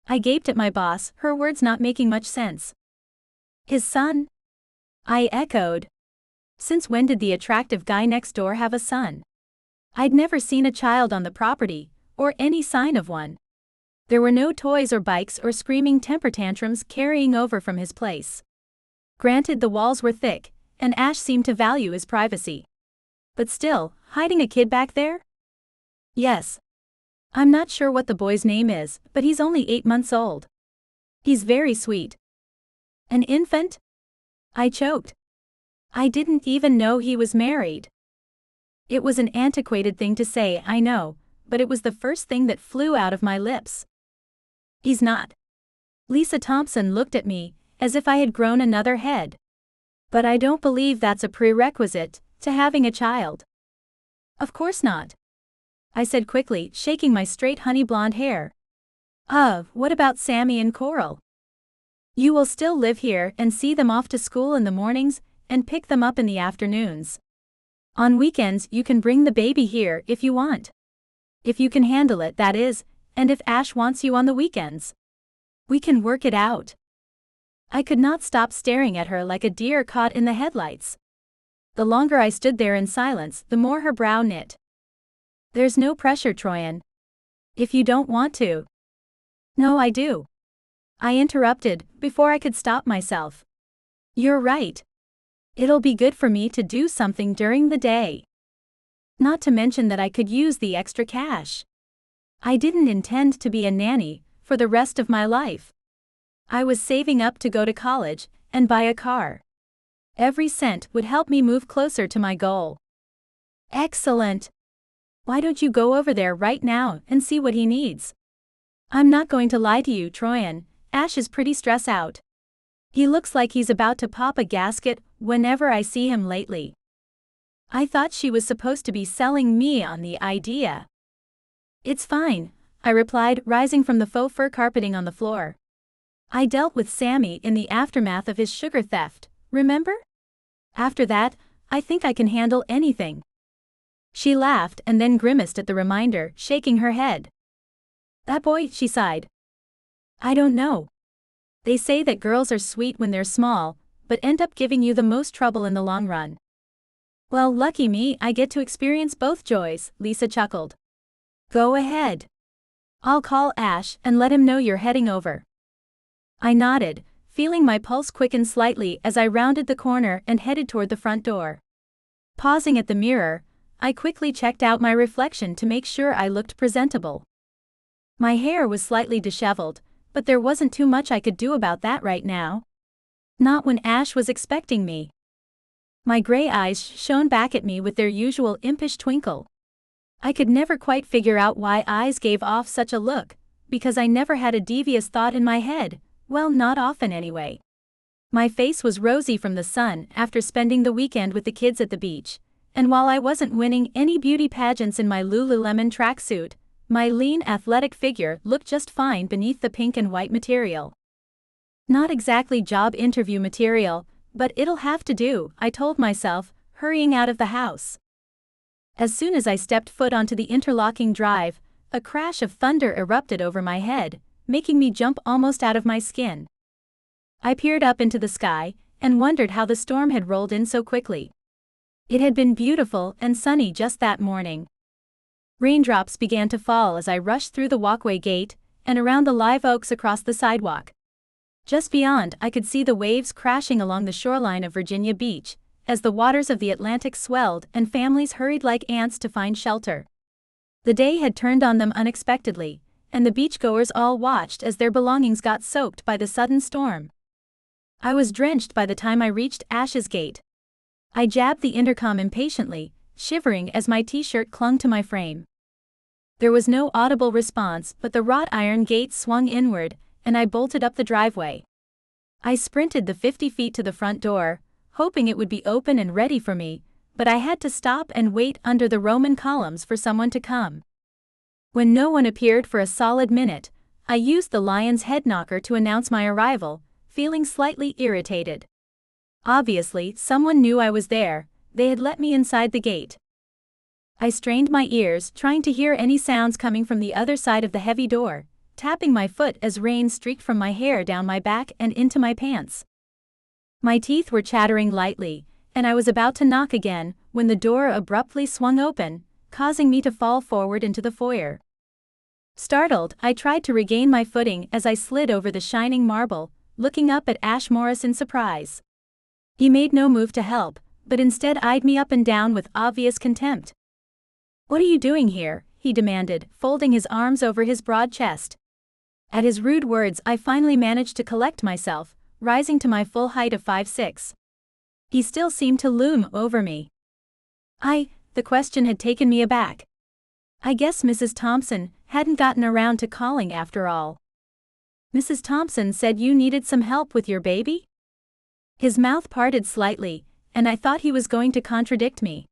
I gaped at my boss, her words not making much sense. His son? I echoed. Since when did the attractive guy next door have a son? I'd never seen a child on the property, or any sign of one. There were no toys or bikes or screaming temper tantrums carrying over from his place. Granted, the walls were thick, and Ash seemed to value his privacy. But still, hiding a kid back there? Yes. I'm not sure what the boy's name is, but he's only 8 months old. He's very sweet. An infant? I choked. I didn't even know he was married. It was an antiquated thing to say, I know, but it was the first thing that flew out of my lips. He's not. Lisa Thompson looked at me, as if I had grown another head. But I don't believe that's a prerequisite to having a child. Of course not. I said quickly, shaking my straight honey blonde hair. What about Sammy and Coral? You will still live here and see them off to school in the mornings and pick them up in the afternoons. On weekends you can bring the baby here if you want. If you can handle it, that is, and if Ash wants you on the weekends. We can work it out. I could not stop staring at her like a deer caught in the headlights. The longer I stood there in silence, the more her brow knit. There's no pressure, Troyan. If you don't want to. No, I do. I interrupted, before I could stop myself. You're right. It'll be good for me to do something during the day. Not to mention that I could use the extra cash. I didn't intend to be a nanny for the rest of my life. I was saving up to go to college and buy a car. Every cent would help me move closer to my goal. Excellent. Why don't you go over there right now and see what he needs? I'm not going to lie to you, Troyan, Ash is pretty stressed out. He looks like he's about to pop a gasket whenever I see him lately. I thought she was supposed to be selling me on the idea. It's fine, I replied, rising from the faux fur carpeting on the floor. I dealt with Sammy in the aftermath of his sugar theft, remember? After that, I think I can handle anything. She laughed and then grimaced at the reminder, shaking her head. That boy, she sighed. I don't know. They say that girls are sweet when they're small, but end up giving you the most trouble in the long run. Well, lucky me, I get to experience both joys, Lisa chuckled. Go ahead. I'll call Ash and let him know you're heading over. I nodded, feeling my pulse quicken slightly as I rounded the corner and headed toward the front door. Pausing at the mirror, I quickly checked out my reflection to make sure I looked presentable. My hair was slightly disheveled, but there wasn't too much I could do about that right now. Not when Ash was expecting me. My gray eyes shone back at me with their usual impish twinkle. I could never quite figure out why eyes gave off such a look, because I never had a devious thought in my head, well, not often anyway. My face was rosy from the sun after spending the weekend with the kids at the beach, and while I wasn't winning any beauty pageants in my Lululemon tracksuit, my lean athletic figure looked just fine beneath the pink and white material. Not exactly job interview material, but it'll have to do, I told myself, hurrying out of the house. As soon as I stepped foot onto the interlocking drive, a crash of thunder erupted over my head, making me jump almost out of my skin. I peered up into the sky and wondered how the storm had rolled in so quickly. It had been beautiful and sunny just that morning. Raindrops began to fall as I rushed through the walkway gate and around the live oaks across the sidewalk. Just beyond, I could see the waves crashing along the shoreline of Virginia Beach, as the waters of the Atlantic swelled and families hurried like ants to find shelter. The day had turned on them unexpectedly, and the beachgoers all watched as their belongings got soaked by the sudden storm. I was drenched by the time I reached Ash's gate. I jabbed the intercom impatiently, shivering as my t-shirt clung to my frame. There was no audible response, but the wrought iron gate swung inward, and I bolted up the driveway. I sprinted the 50 feet to the front door, hoping it would be open and ready for me, but I had to stop and wait under the Roman columns for someone to come. When no one appeared for a solid minute, I used the lion's head knocker to announce my arrival, feeling slightly irritated. Obviously, someone knew I was there. They had let me inside the gate. I strained my ears, trying to hear any sounds coming from the other side of the heavy door, tapping my foot as rain streaked from my hair down my back and into my pants. My teeth were chattering lightly, and I was about to knock again, when the door abruptly swung open, causing me to fall forward into the foyer. Startled, I tried to regain my footing as I slid over the shining marble, looking up at Ash Morris in surprise. He made no move to help, but instead eyed me up and down with obvious contempt. "What are you doing here?" he demanded, folding his arms over his broad chest. At his rude words, I finally managed to collect myself, rising to my full height of 5'6". He still seemed to loom over me. The question had taken me aback. I guess Mrs. Thompson hadn't gotten around to calling after all. "Mrs. Thompson said you needed some help with your baby?" His mouth parted slightly, and I thought he was going to contradict me.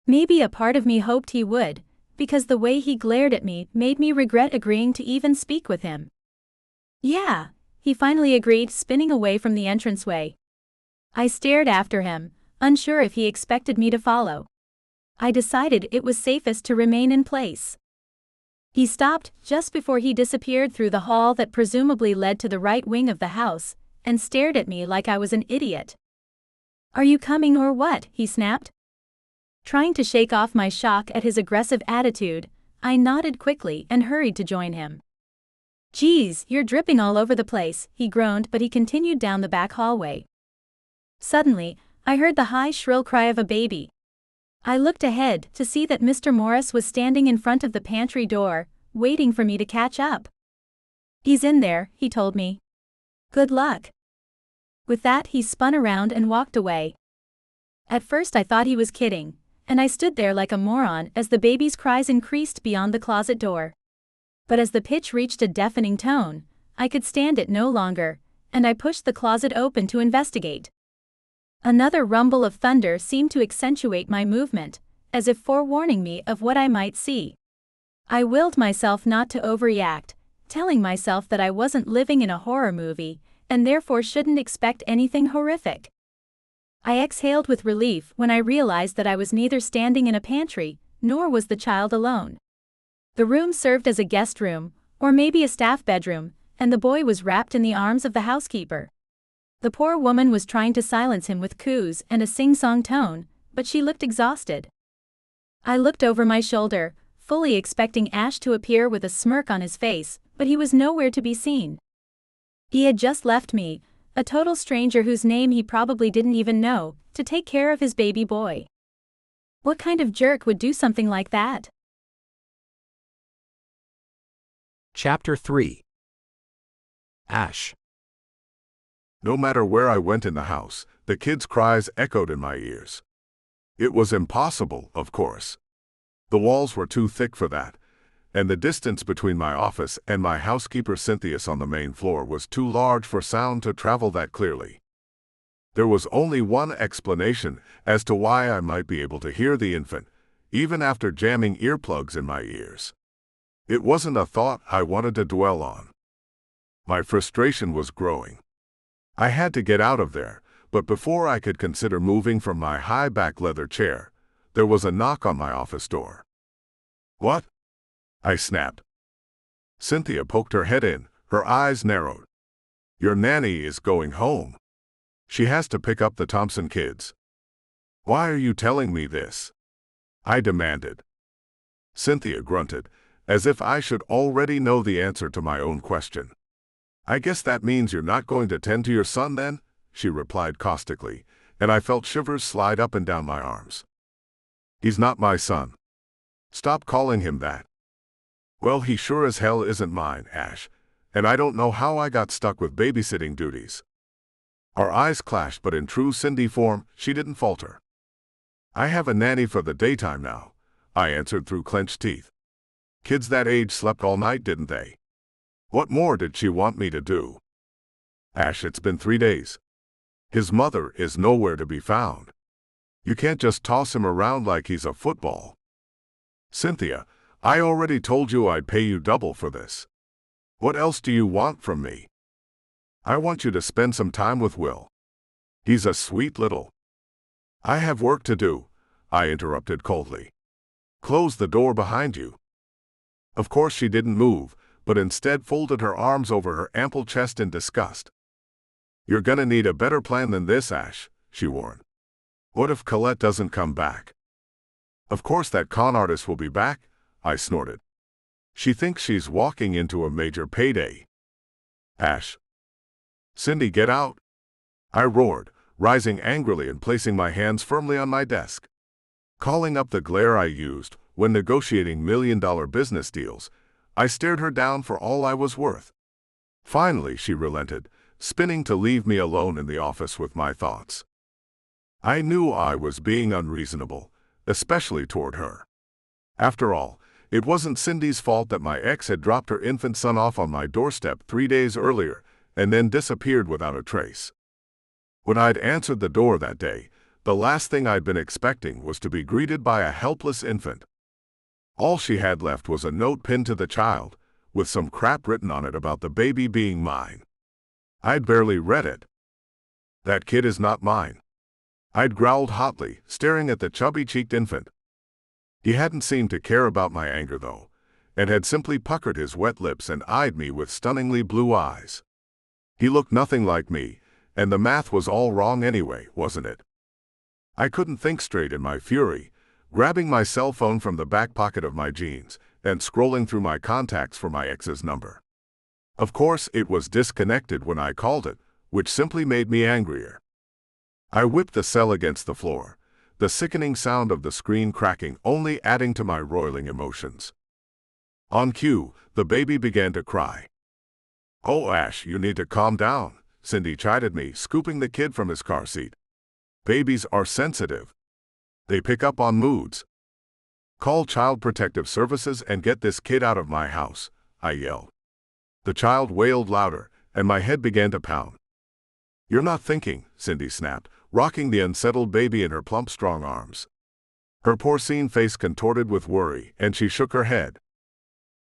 Maybe a part of me hoped he would, because the way he glared at me made me regret agreeing to even speak with him. "Yeah," he finally agreed, spinning away from the entranceway. I stared after him, unsure if he expected me to follow. I decided it was safest to remain in place. He stopped just before he disappeared through the hall that presumably led to the right wing of the house, and stared at me like I was an idiot. "Are you coming or what?" he snapped. Trying to shake off my shock at his aggressive attitude, I nodded quickly and hurried to join him. "Geez, you're dripping all over the place," he groaned, but he continued down the back hallway. Suddenly, I heard the high, shrill cry of a baby. I looked ahead to see that Mr. Morris was standing in front of the pantry door, waiting for me to catch up. "He's in there," he told me. "Good luck." With that, he spun around and walked away. At first I thought he was kidding, and I stood there like a moron as the baby's cries increased beyond the closet door. But as the pitch reached a deafening tone, I could stand it no longer, and I pushed the closet open to investigate. Another rumble of thunder seemed to accentuate my movement, as if forewarning me of what I might see. I willed myself not to overreact, telling myself that I wasn't living in a horror movie, and therefore shouldn't expect anything horrific. I exhaled with relief when I realized that I was neither standing in a pantry, nor was the child alone. The room served as a guest room, or maybe a staff bedroom, and the boy was wrapped in the arms of the housekeeper. The poor woman was trying to silence him with coos and a sing-song tone, but she looked exhausted. I looked over my shoulder, fully expecting Ash to appear with a smirk on his face, but he was nowhere to be seen. He had just left me, a total stranger whose name he probably didn't even know, to take care of his baby boy. What kind of jerk would do something like that? Chapter 3. Ash. No matter where I went in the house, the kids' cries echoed in my ears. It was impossible, of course. The walls were too thick for that, and the distance between my office and my housekeeper Cynthia's on the main floor was too large for sound to travel that clearly. There was only one explanation as to why I might be able to hear the infant, even after jamming earplugs in my ears. It wasn't a thought I wanted to dwell on. My frustration was growing. I had to get out of there, but before I could consider moving from my high-back leather chair, there was a knock on my office door. "What?" I snapped. Cynthia poked her head in, her eyes narrowed. "Your nanny is going home. She has to pick up the Thompson kids." "Why are you telling me this?" I demanded. Cynthia grunted, as if I should already know the answer to my own question. "I guess that means you're not going to tend to your son then?" she replied caustically, and I felt shivers slide up and down my arms. "He's not my son. Stop calling him that." "Well, he sure as hell isn't mine, Ash, and I don't know how I got stuck with babysitting duties." Our eyes clashed, but in true Cindy form, she didn't falter. "I have a nanny for the daytime now," I answered through clenched teeth. "Kids that age slept all night, didn't they? What more did she want me to do?" "Ash, it's been 3 days. His mother is nowhere to be found. You can't just toss him around like he's a football." "Cynthia, I already told you I'd pay you double for this. What else do you want from me?" "I want you to spend some time with Will." He's a sweet little. I have work to do, I interrupted coldly. Close the door behind you. Of course she didn't move, but instead folded her arms over her ample chest in disgust. You're gonna need a better plan than this, Ash, she warned. What if Colette doesn't come back? Of course that con artist will be back, I snorted. She thinks she's walking into a major payday. Ash. Cindy, get out! I roared, rising angrily and placing my hands firmly on my desk. Calling up the glare I used when negotiating million-dollar business deals, I stared her down for all I was worth. Finally, she relented, spinning to leave me alone in the office with my thoughts. I knew I was being unreasonable, especially toward her. After all, it wasn't Cindy's fault that my ex had dropped her infant son off on my doorstep 3 days earlier and then disappeared without a trace. When I'd answered the door that day, the last thing I'd been expecting was to be greeted by a helpless infant. All she had left was a note pinned to the child, with some crap written on it about the baby being mine. I'd barely read it. That kid is not mine. I'd growled hotly, staring at the chubby-cheeked infant. He hadn't seemed to care about my anger, though, and had simply puckered his wet lips and eyed me with stunningly blue eyes. He looked nothing like me, and the math was all wrong anyway, wasn't it? I couldn't think straight in my fury, grabbing my cell phone from the back pocket of my jeans and scrolling through my contacts for my ex's number. Of course, it was disconnected when I called it, which simply made me angrier. I whipped the cell against the floor, the sickening sound of the screen cracking only adding to my roiling emotions. On cue, the baby began to cry. Oh, Ash, you need to calm down, Cindy chided me, scooping the kid from his car seat. Babies are sensitive. They pick up on moods. Call Child Protective Services and get this kid out of my house, I yelled. The child wailed louder, and my head began to pound. You're not thinking, Cindy snapped, rocking the unsettled baby in her plump, strong arms. Her porcine face contorted with worry, and she shook her head.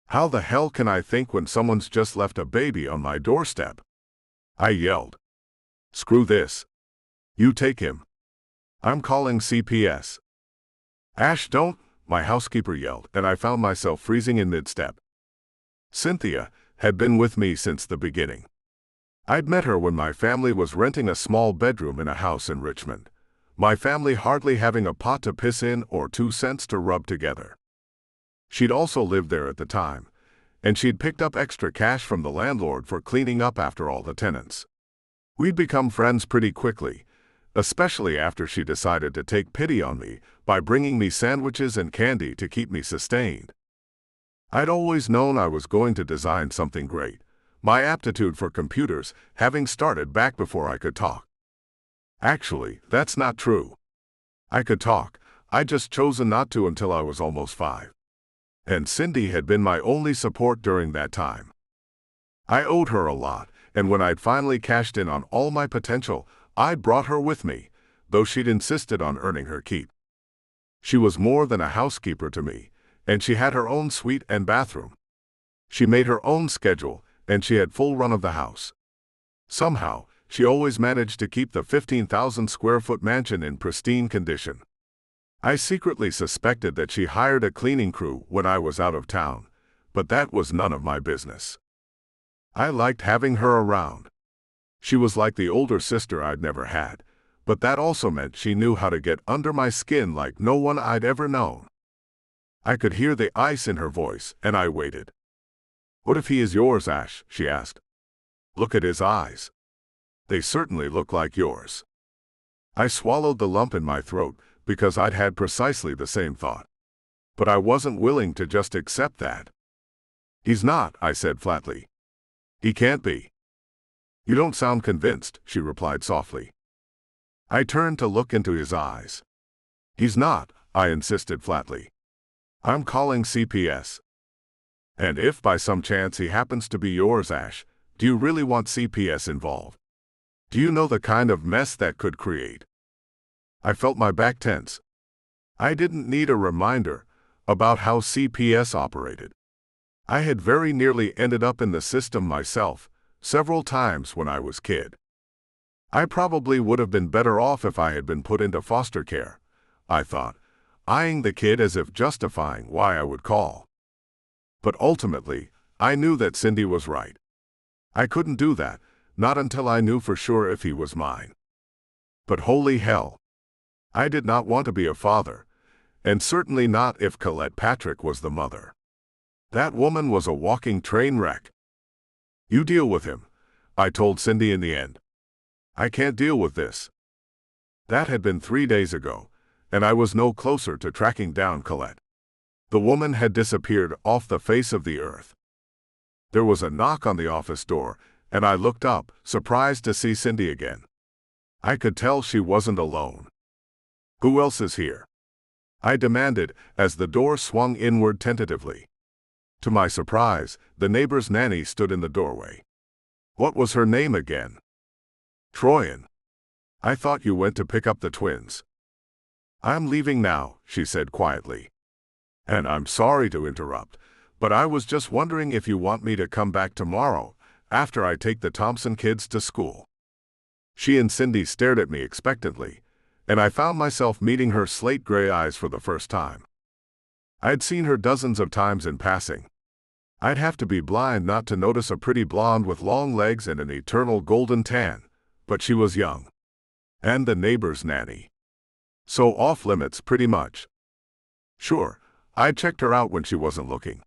How the hell can I think when someone's just left a baby on my doorstep? I yelled. Screw this. You take him. I'm calling CPS. Ash, don't, my housekeeper yelled, and I found myself freezing in mid-step. Cynthia had been with me since the beginning. I'd met her when my family was renting a small bedroom in a house in Richmond, my family hardly having a pot to piss in or 2 cents to rub together. She'd also lived there at the time, and she'd picked up extra cash from the landlord for cleaning up after all the tenants. We'd become friends pretty quickly, especially after she decided to take pity on me by bringing me sandwiches and candy to keep me sustained. I'd always known I was going to design something great, my aptitude for computers having started back before I could talk. Actually, that's not true. I could talk, I'd just chosen not to until I was almost 5. And Cindy had been my only support during that time. I owed her a lot, and when I'd finally cashed in on all my potential, I'd brought her with me, though she'd insisted on earning her keep. She was more than a housekeeper to me, and she had her own suite and bathroom. She made her own schedule, and she had full run of the house. Somehow, she always managed to keep the 15,000-square-foot mansion in pristine condition. I secretly suspected that she hired a cleaning crew when I was out of town, but that was none of my business. I liked having her around. She was like the older sister I'd never had, but that also meant she knew how to get under my skin like no one I'd ever known. I could hear the ice in her voice, and I waited. What if he is yours, Ash? She asked. Look at his eyes. They certainly look like yours. I swallowed the lump in my throat because I'd had precisely the same thought. But I wasn't willing to just accept that. He's not, I said flatly. He can't be. You don't sound convinced, she replied softly. I turned to look into his eyes. He's not, I insisted flatly. I'm calling CPS. And if by some chance he happens to be yours, Ash, do you really want CPS involved? Do you know the kind of mess that could create? I felt my back tense. I didn't need a reminder about how CPS operated. I had very nearly ended up in the system myself, several times when I was a kid. I probably would have been better off if I had been put into foster care, I thought, eyeing the kid as if justifying why I would call. But ultimately, I knew that Cindy was right. I couldn't do that, not until I knew for sure if he was mine. But holy hell! I did not want to be a father, and certainly not if Colette Patrick was the mother. That woman was a walking train wreck. You deal with him, I told Cindy in the end. I can't deal with this. That had been 3 days ago, and I was no closer to tracking down Colette. The woman had disappeared off the face of the earth. There was a knock on the office door, and I looked up, surprised to see Cindy again. I could tell she wasn't alone. Who else is here? I demanded, as the door swung inward tentatively. To my surprise, the neighbor's nanny stood in the doorway. What was her name again? Troyan. I thought you went to pick up the twins. I'm leaving now, she said quietly. And I'm sorry to interrupt, but I was just wondering if you want me to come back tomorrow, after I take the Thompson kids to school. She and Cindy stared at me expectantly, and I found myself meeting her slate-gray eyes for the first time. I'd seen her dozens of times in passing. I'd have to be blind not to notice a pretty blonde with long legs and an eternal golden tan, but she was young. And the neighbor's nanny. So off-limits pretty much. Sure, I checked her out when she wasn't looking.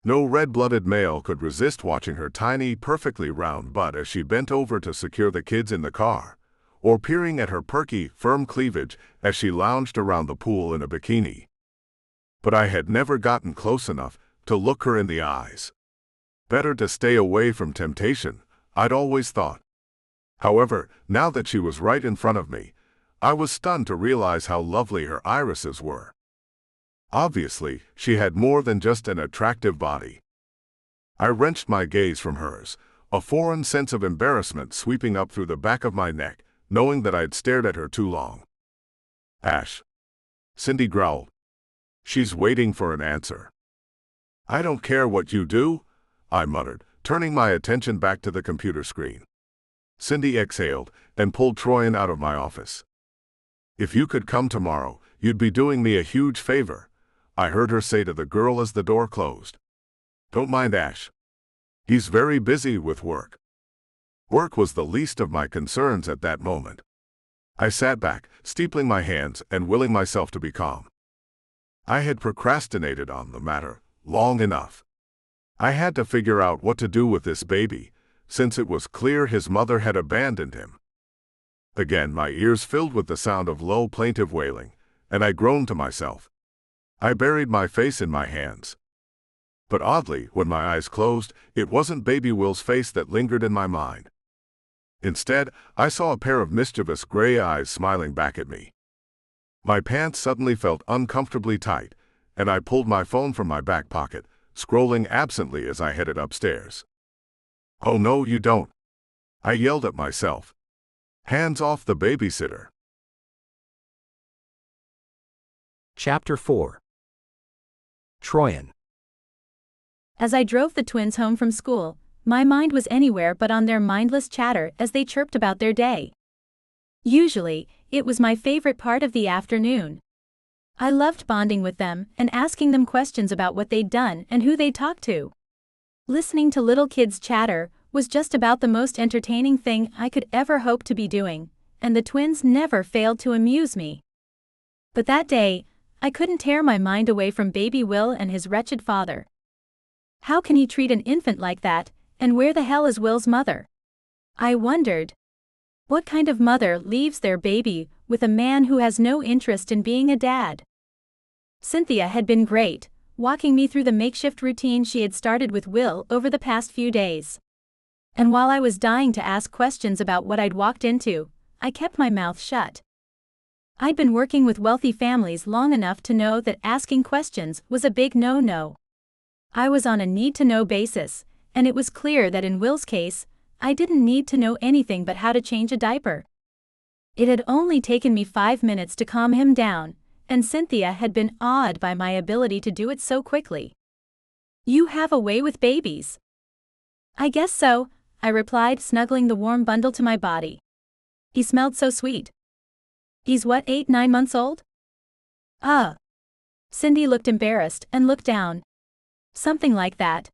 No red-blooded male could resist watching her tiny, perfectly round butt as she bent over to secure the kids in the car, or peering at her perky, firm cleavage as she lounged around the pool in a bikini. But I had never gotten close enough to look her in the eyes. Better to stay away from temptation, I'd always thought. However, now that she was right in front of me, I was stunned to realize how lovely her irises were. Obviously, she had more than just an attractive body. I wrenched my gaze from hers, a foreign sense of embarrassment sweeping up through the back of my neck, knowing that I'd stared at her too long. Ash. Cindy growled. She's waiting for an answer. I don't care what you do, I muttered, turning my attention back to the computer screen. Cindy exhaled and pulled Troyan out of my office. If you could come tomorrow, you'd be doing me a huge favor, I heard her say to the girl as the door closed. Don't mind Ash. He's very busy with work. Work was the least of my concerns at that moment. I sat back, steepling my hands and willing myself to be calm. I had procrastinated on the matter long enough. I had to figure out what to do with this baby, since it was clear his mother had abandoned him. Again, my ears filled with the sound of low, plaintive wailing, and I groaned to myself. I buried my face in my hands. But oddly, when my eyes closed, it wasn't baby Will's face that lingered in my mind. Instead, I saw a pair of mischievous gray eyes smiling back at me. My pants suddenly felt uncomfortably tight, and I pulled my phone from my back pocket, scrolling absently as I headed upstairs. Oh no, you don't! I yelled at myself. Hands off the babysitter. Chapter 4. Troyan. As I drove the twins home from school, my mind was anywhere but on their mindless chatter as they chirped about their day. Usually, it was my favorite part of the afternoon. I loved bonding with them and asking them questions about what they'd done and who they'd talked to. Listening to little kids chatter was just about the most entertaining thing I could ever hope to be doing, and the twins never failed to amuse me. But that day, I couldn't tear my mind away from baby Will and his wretched father. How can he treat an infant like that, and where the hell is Will's mother? I wondered. What kind of mother leaves their baby with a man who has no interest in being a dad? Cynthia had been great, walking me through the makeshift routine she had started with Will over the past few days. And while I was dying to ask questions about what I'd walked into, I kept my mouth shut. I'd been working with wealthy families long enough to know that asking questions was a big no-no. I was on a need-to-know basis, and it was clear that in Will's case, I didn't need to know anything but how to change a diaper. It had only taken me 5 minutes to calm him down, and Cynthia had been awed by my ability to do it so quickly. You have a way with babies. I guess so, I replied, snuggling the warm bundle to my body. He smelled so sweet. He's what, 8, 9 months old? Cindy looked embarrassed and looked down. Something like that.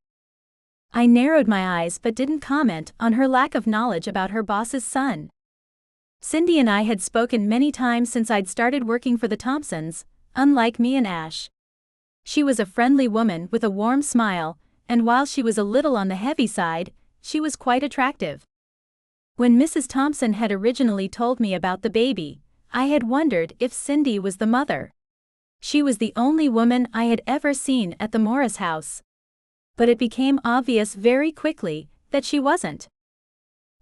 I narrowed my eyes but didn't comment on her lack of knowledge about her boss's son. Cindy and I had spoken many times since I'd started working for the Thompsons, unlike me and Ash. She was a friendly woman with a warm smile, and while she was a little on the heavy side, she was quite attractive. When Mrs. Thompson had originally told me about the baby, I had wondered if Cindy was the mother. She was the only woman I had ever seen at the Morris house. But it became obvious very quickly that she wasn't.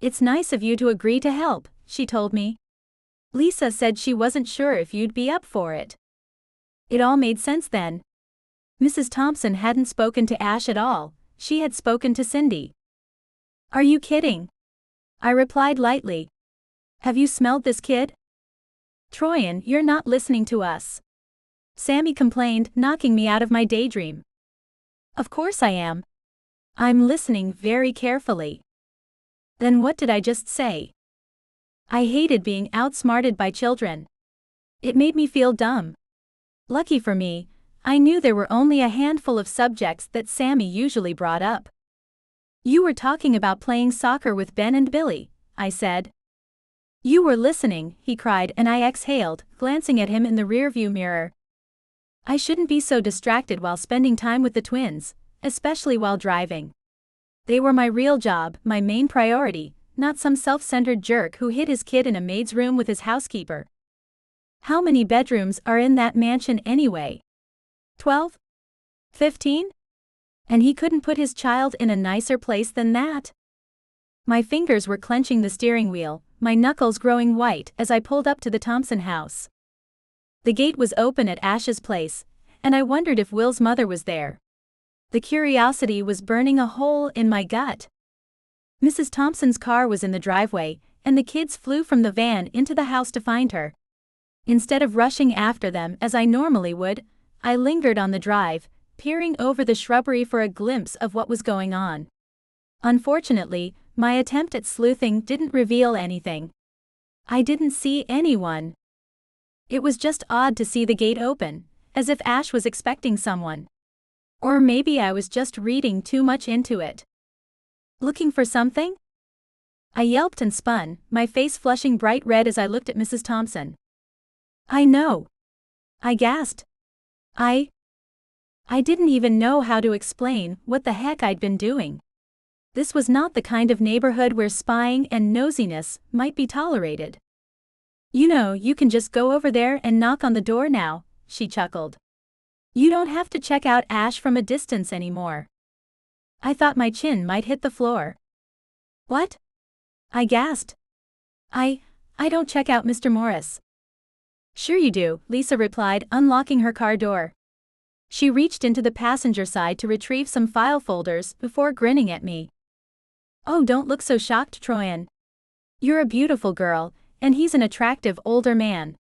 "It's nice of you to agree to help," she told me. "Lisa said she wasn't sure if you'd be up for it." It all made sense then. Mrs. Thompson hadn't spoken to Ash at all, she had spoken to Cindy. "Are you kidding?" I replied lightly. "Have you smelled this kid?" "Troyan, you're not listening to us," Sammy complained, knocking me out of my daydream. "Of course I am. I'm listening very carefully." Then what did I just say? I hated being outsmarted by children. It made me feel dumb. Lucky for me, I knew there were only a handful of subjects that Sammy usually brought up. "You were talking about playing soccer with Ben and Billy," I said. "You were listening," he cried, and I exhaled, glancing at him in the rearview mirror. I shouldn't be so distracted while spending time with the twins, especially while driving. They were my real job, my main priority, not some self-centered jerk who hid his kid in a maid's room with his housekeeper. How many bedrooms are in that mansion anyway? 12? 15? And he couldn't put his child in a nicer place than that? My fingers were clenching the steering wheel, my knuckles growing white as I pulled up to the Thompson house. The gate was open at Ash's place, and I wondered if Will's mother was there. The curiosity was burning a hole in my gut. Mrs. Thompson's car was in the driveway, and the kids flew from the van into the house to find her. Instead of rushing after them as I normally would, I lingered on the drive, peering over the shrubbery for a glimpse of what was going on. Unfortunately, my attempt at sleuthing didn't reveal anything. I didn't see anyone. It was just odd to see the gate open, as if Ash was expecting someone. Or maybe I was just reading too much into it. "Looking for something?" I yelped and spun, my face flushing bright red as I looked at Mrs. Thompson. "I know," I gasped. I didn't even know how to explain what the heck I'd been doing. This was not the kind of neighborhood where spying and nosiness might be tolerated. "You know, you can just go over there and knock on the door now," she chuckled. "You don't have to check out Ash from a distance anymore." I thought my chin might hit the floor. "What?" I gasped. I don't check out Mr. Morris." "Sure you do," Lisa replied, unlocking her car door. She reached into the passenger side to retrieve some file folders before grinning at me. "Oh, don't look so shocked, Troyan. You're a beautiful girl, and he's an attractive older man.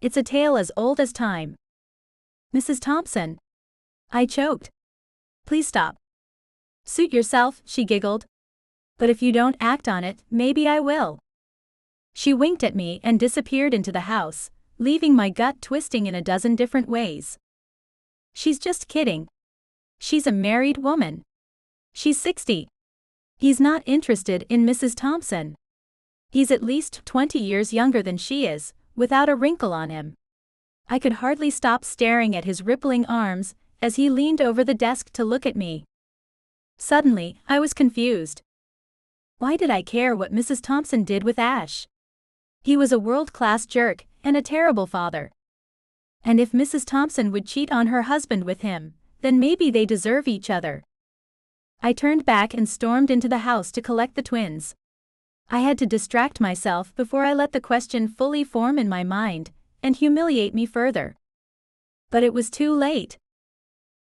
It's a tale as old as time." "Mrs. Thompson." I choked. "Please stop." "Suit yourself," she giggled. "But if you don't act on it, maybe I will." She winked at me and disappeared into the house, leaving my gut twisting in a dozen different ways. She's just kidding. She's a married woman. She's 60. He's not interested in Mrs. Thompson. He's at least 20 years younger than she is, without a wrinkle on him. I could hardly stop staring at his rippling arms as he leaned over the desk to look at me. Suddenly, I was confused. Why did I care what Mrs. Thompson did with Ash? He was a world-class jerk and a terrible father. And if Mrs. Thompson would cheat on her husband with him, then maybe they deserve each other. I turned back and stormed into the house to collect the twins. I had to distract myself before I let the question fully form in my mind and humiliate me further. But it was too late.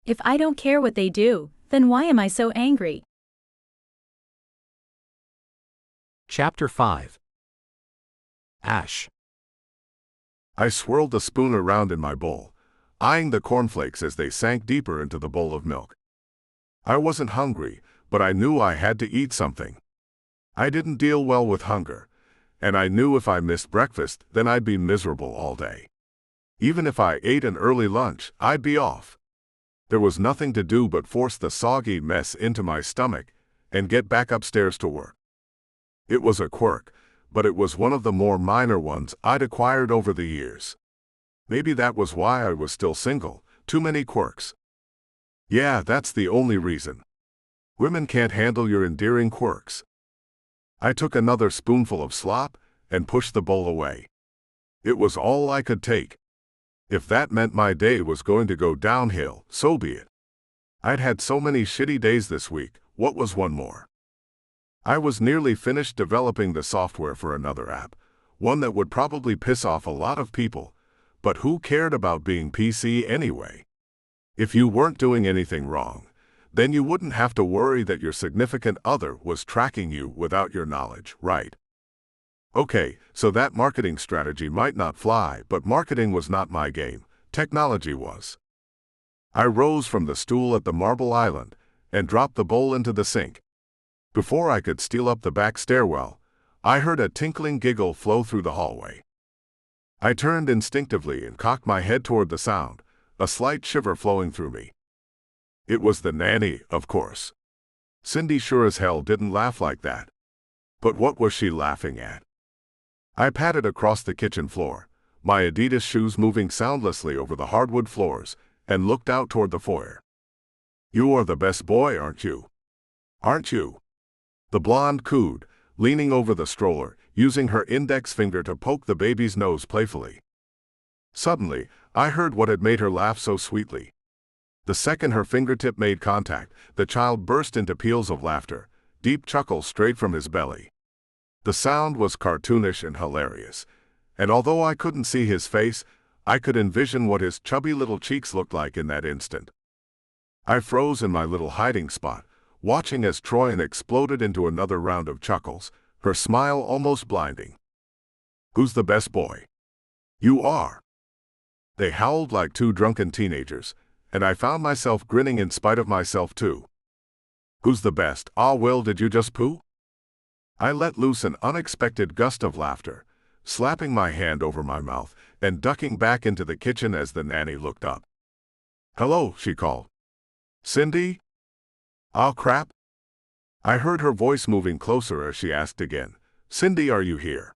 If I don't care what they do, then why am I so angry? Chapter 5. Ash. I swirled the spoon around in my bowl, eyeing the cornflakes as they sank deeper into the bowl of milk. I wasn't hungry, but I knew I had to eat something. I didn't deal well with hunger, And I knew if I missed breakfast, then I'd be miserable all day. Even if I ate an early lunch, I'd be off. There was nothing to do but force the soggy mess into my stomach and get back upstairs to work. It was a quirk, but it was one of the more minor ones I'd acquired over the years. Maybe that was why I was still single. Too many quirks. Yeah, that's the only reason. Women can't handle your endearing quirks. I took another spoonful of slop and pushed the bowl away. It was all I could take. If that meant my day was going to go downhill, so be it. I'd had so many shitty days this week, what was one more? I was nearly finished developing the software for another app, one that would probably piss off a lot of people, but who cared about being PC anyway? If you weren't doing anything wrong, then you wouldn't have to worry that your significant other was tracking you without your knowledge, right? Okay, so that marketing strategy might not fly, but marketing was not my game, technology was. I rose from the stool at the marble island and dropped the bowl into the sink. Before I could steal up the back stairwell, I heard a tinkling giggle flow through the hallway. I turned instinctively and cocked my head toward the sound, a slight shiver flowing through me. It was the nanny, of course. Cindy sure as hell didn't laugh like that. But what was she laughing at? I padded across the kitchen floor, my Adidas shoes moving soundlessly over the hardwood floors, and looked out toward the foyer. You are the best boy, aren't you? Aren't you? The blonde cooed, leaning over the stroller, using her index finger to poke the baby's nose playfully. Suddenly, I heard what had made her laugh so sweetly. The second her fingertip made contact, the child burst into peals of laughter, deep chuckles straight from his belly. The sound was cartoonish and hilarious, and although I couldn't see his face, I could envision what his chubby little cheeks looked like in that instant. I froze in my little hiding spot, watching as Troyan exploded into another round of chuckles, her smile almost blinding. Who's the best boy? You are. They howled like two drunken teenagers, and I found myself grinning in spite of myself too. Who's the best? Ah, Will, did you just poo? I let loose an unexpected gust of laughter, slapping my hand over my mouth and ducking back into the kitchen as the nanny looked up. Hello, she called. Cindy? Oh crap. I heard her voice moving closer as she asked again, Cindy, are you here?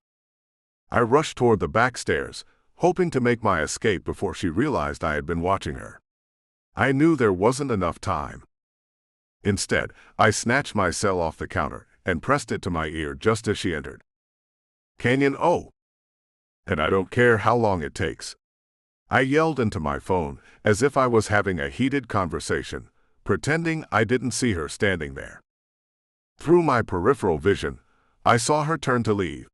I rushed toward the back stairs, hoping to make my escape before she realized I had been watching her. I knew there wasn't enough time. Instead, I snatched my cell off the counter and pressed it to my ear just as she entered. Canyon, oh! And I don't care how long it takes. I yelled into my phone as if I was having a heated conversation, pretending I didn't see her standing there. Through my peripheral vision, I saw her turn to leave.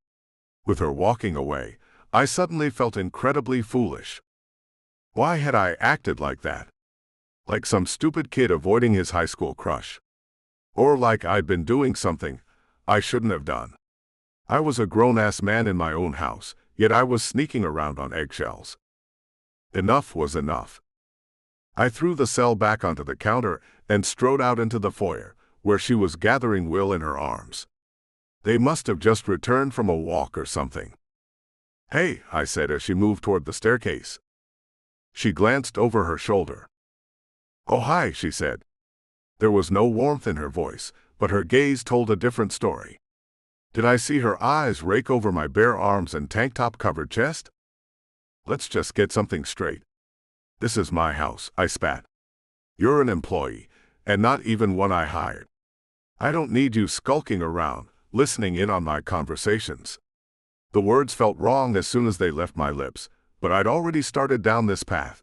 With her walking away, I suddenly felt incredibly foolish. Why had I acted like that? Like some stupid kid avoiding his high school crush. Or like I'd been doing something I shouldn't have done. I was a grown-ass man in my own house, yet I was sneaking around on eggshells. Enough was enough. I threw the cell back onto the counter and strode out into the foyer, where she was gathering Will in her arms. They must have just returned from a walk or something. Hey, I said as she moved toward the staircase. She glanced over her shoulder. Oh hi, she said. There was no warmth in her voice, but her gaze told a different story. Did I see her eyes rake over my bare arms and tank-top-covered chest? Let's just get something straight. This is my house, I spat. You're an employee, and not even one I hired. I don't need you skulking around, listening in on my conversations. The words felt wrong as soon as they left my lips, but I'd already started down this path.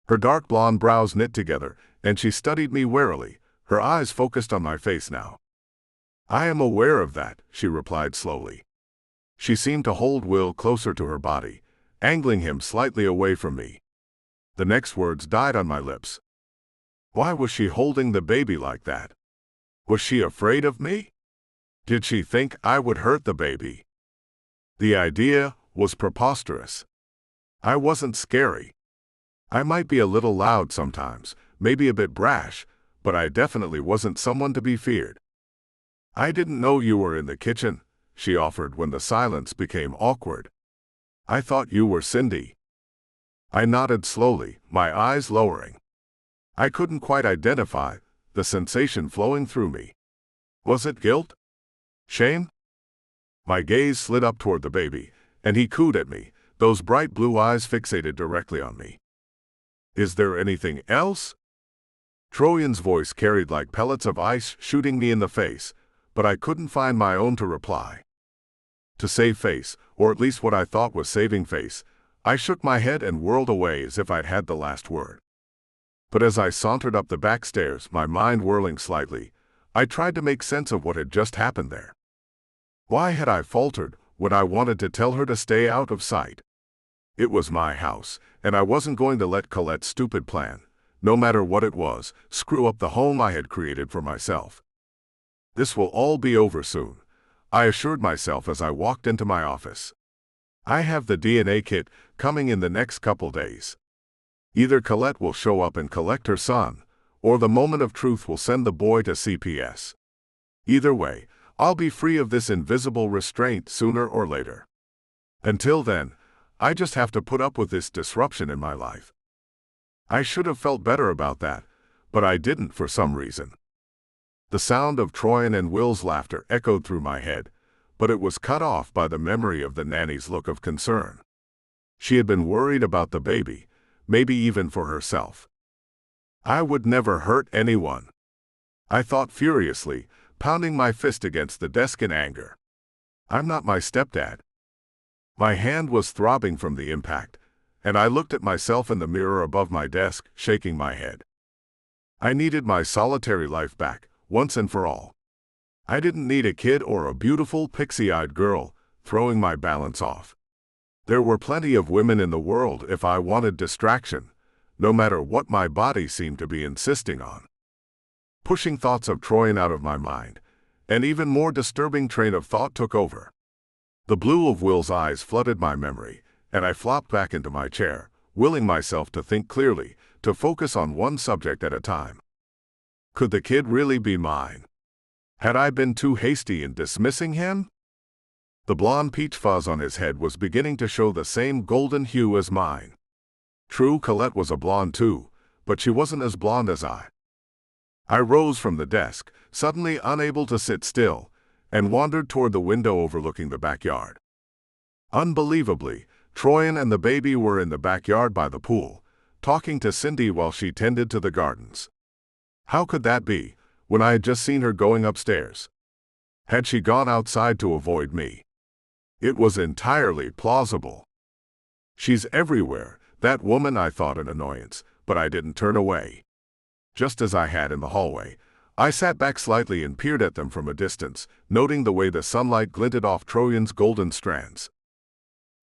Her dark blonde brows knit together, and she studied me warily, her eyes focused on my face now. I am aware of that, she replied slowly. She seemed to hold Will closer to her body, angling him slightly away from me. The next words died on my lips. Why was she holding the baby like that? Was she afraid of me? Did she think I would hurt the baby? The idea was preposterous. I wasn't scary. I might be a little loud sometimes, maybe a bit brash, but I definitely wasn't someone to be feared. I didn't know you were in the kitchen, she offered when the silence became awkward. I thought you were Cindy. I nodded slowly, my eyes lowering. I couldn't quite identify the sensation flowing through me. Was it guilt? Shame? My gaze slid up toward the baby, and he cooed at me, those bright blue eyes fixated directly on me. Is there anything else? Troyan's voice carried like pellets of ice shooting me in the face, but I couldn't find my own to reply. To save face, or at least what I thought was saving face, I shook my head and whirled away as if I'd had the last word. But as I sauntered up the back stairs, my mind whirling slightly, I tried to make sense of what had just happened there. Why had I faltered when I wanted to tell her to stay out of sight? It was my house, and I wasn't going to let Colette's stupid plan, no matter what it was, screw up the home I had created for myself. This will all be over soon, I assured myself as I walked into my office. I have the DNA kit coming in the next couple days. Either Colette will show up and collect her son, or the moment of truth will send the boy to CPS. Either way, I'll be free of this invisible restraint sooner or later. Until then, I just have to put up with this disruption in my life. I should have felt better about that, but I didn't for some reason. The sound of Troyan and Will's laughter echoed through my head, but it was cut off by the memory of the nanny's look of concern. She had been worried about the baby, maybe even for herself. I would never hurt anyone, I thought furiously, pounding my fist against the desk in anger. I'm not my stepdad. My hand was throbbing from the impact, and I looked at myself in the mirror above my desk, shaking my head. I needed my solitary life back, once and for all. I didn't need a kid or a beautiful, pixie-eyed girl throwing my balance off. There were plenty of women in the world if I wanted distraction, no matter what my body seemed to be insisting on. Pushing thoughts of Troyan out of my mind, an even more disturbing train of thought took over. The blue of Will's eyes flooded my memory, and I flopped back into my chair, willing myself to think clearly, to focus on one subject at a time. Could the kid really be mine? Had I been too hasty in dismissing him? The blonde peach fuzz on his head was beginning to show the same golden hue as mine. True, Colette was a blonde too, but she wasn't as blonde as I. I rose from the desk, suddenly unable to sit still, and wandered toward the window overlooking the backyard. Unbelievably, Troyan and the baby were in the backyard by the pool, talking to Cindy while she tended to the gardens. How could that be, when I had just seen her going upstairs? Had she gone outside to avoid me? It was entirely plausible. She's everywhere, that woman, I thought in annoyance, but I didn't turn away. Just as I had in the hallway, I sat back slightly and peered at them from a distance, noting the way the sunlight glinted off Troyan's golden strands.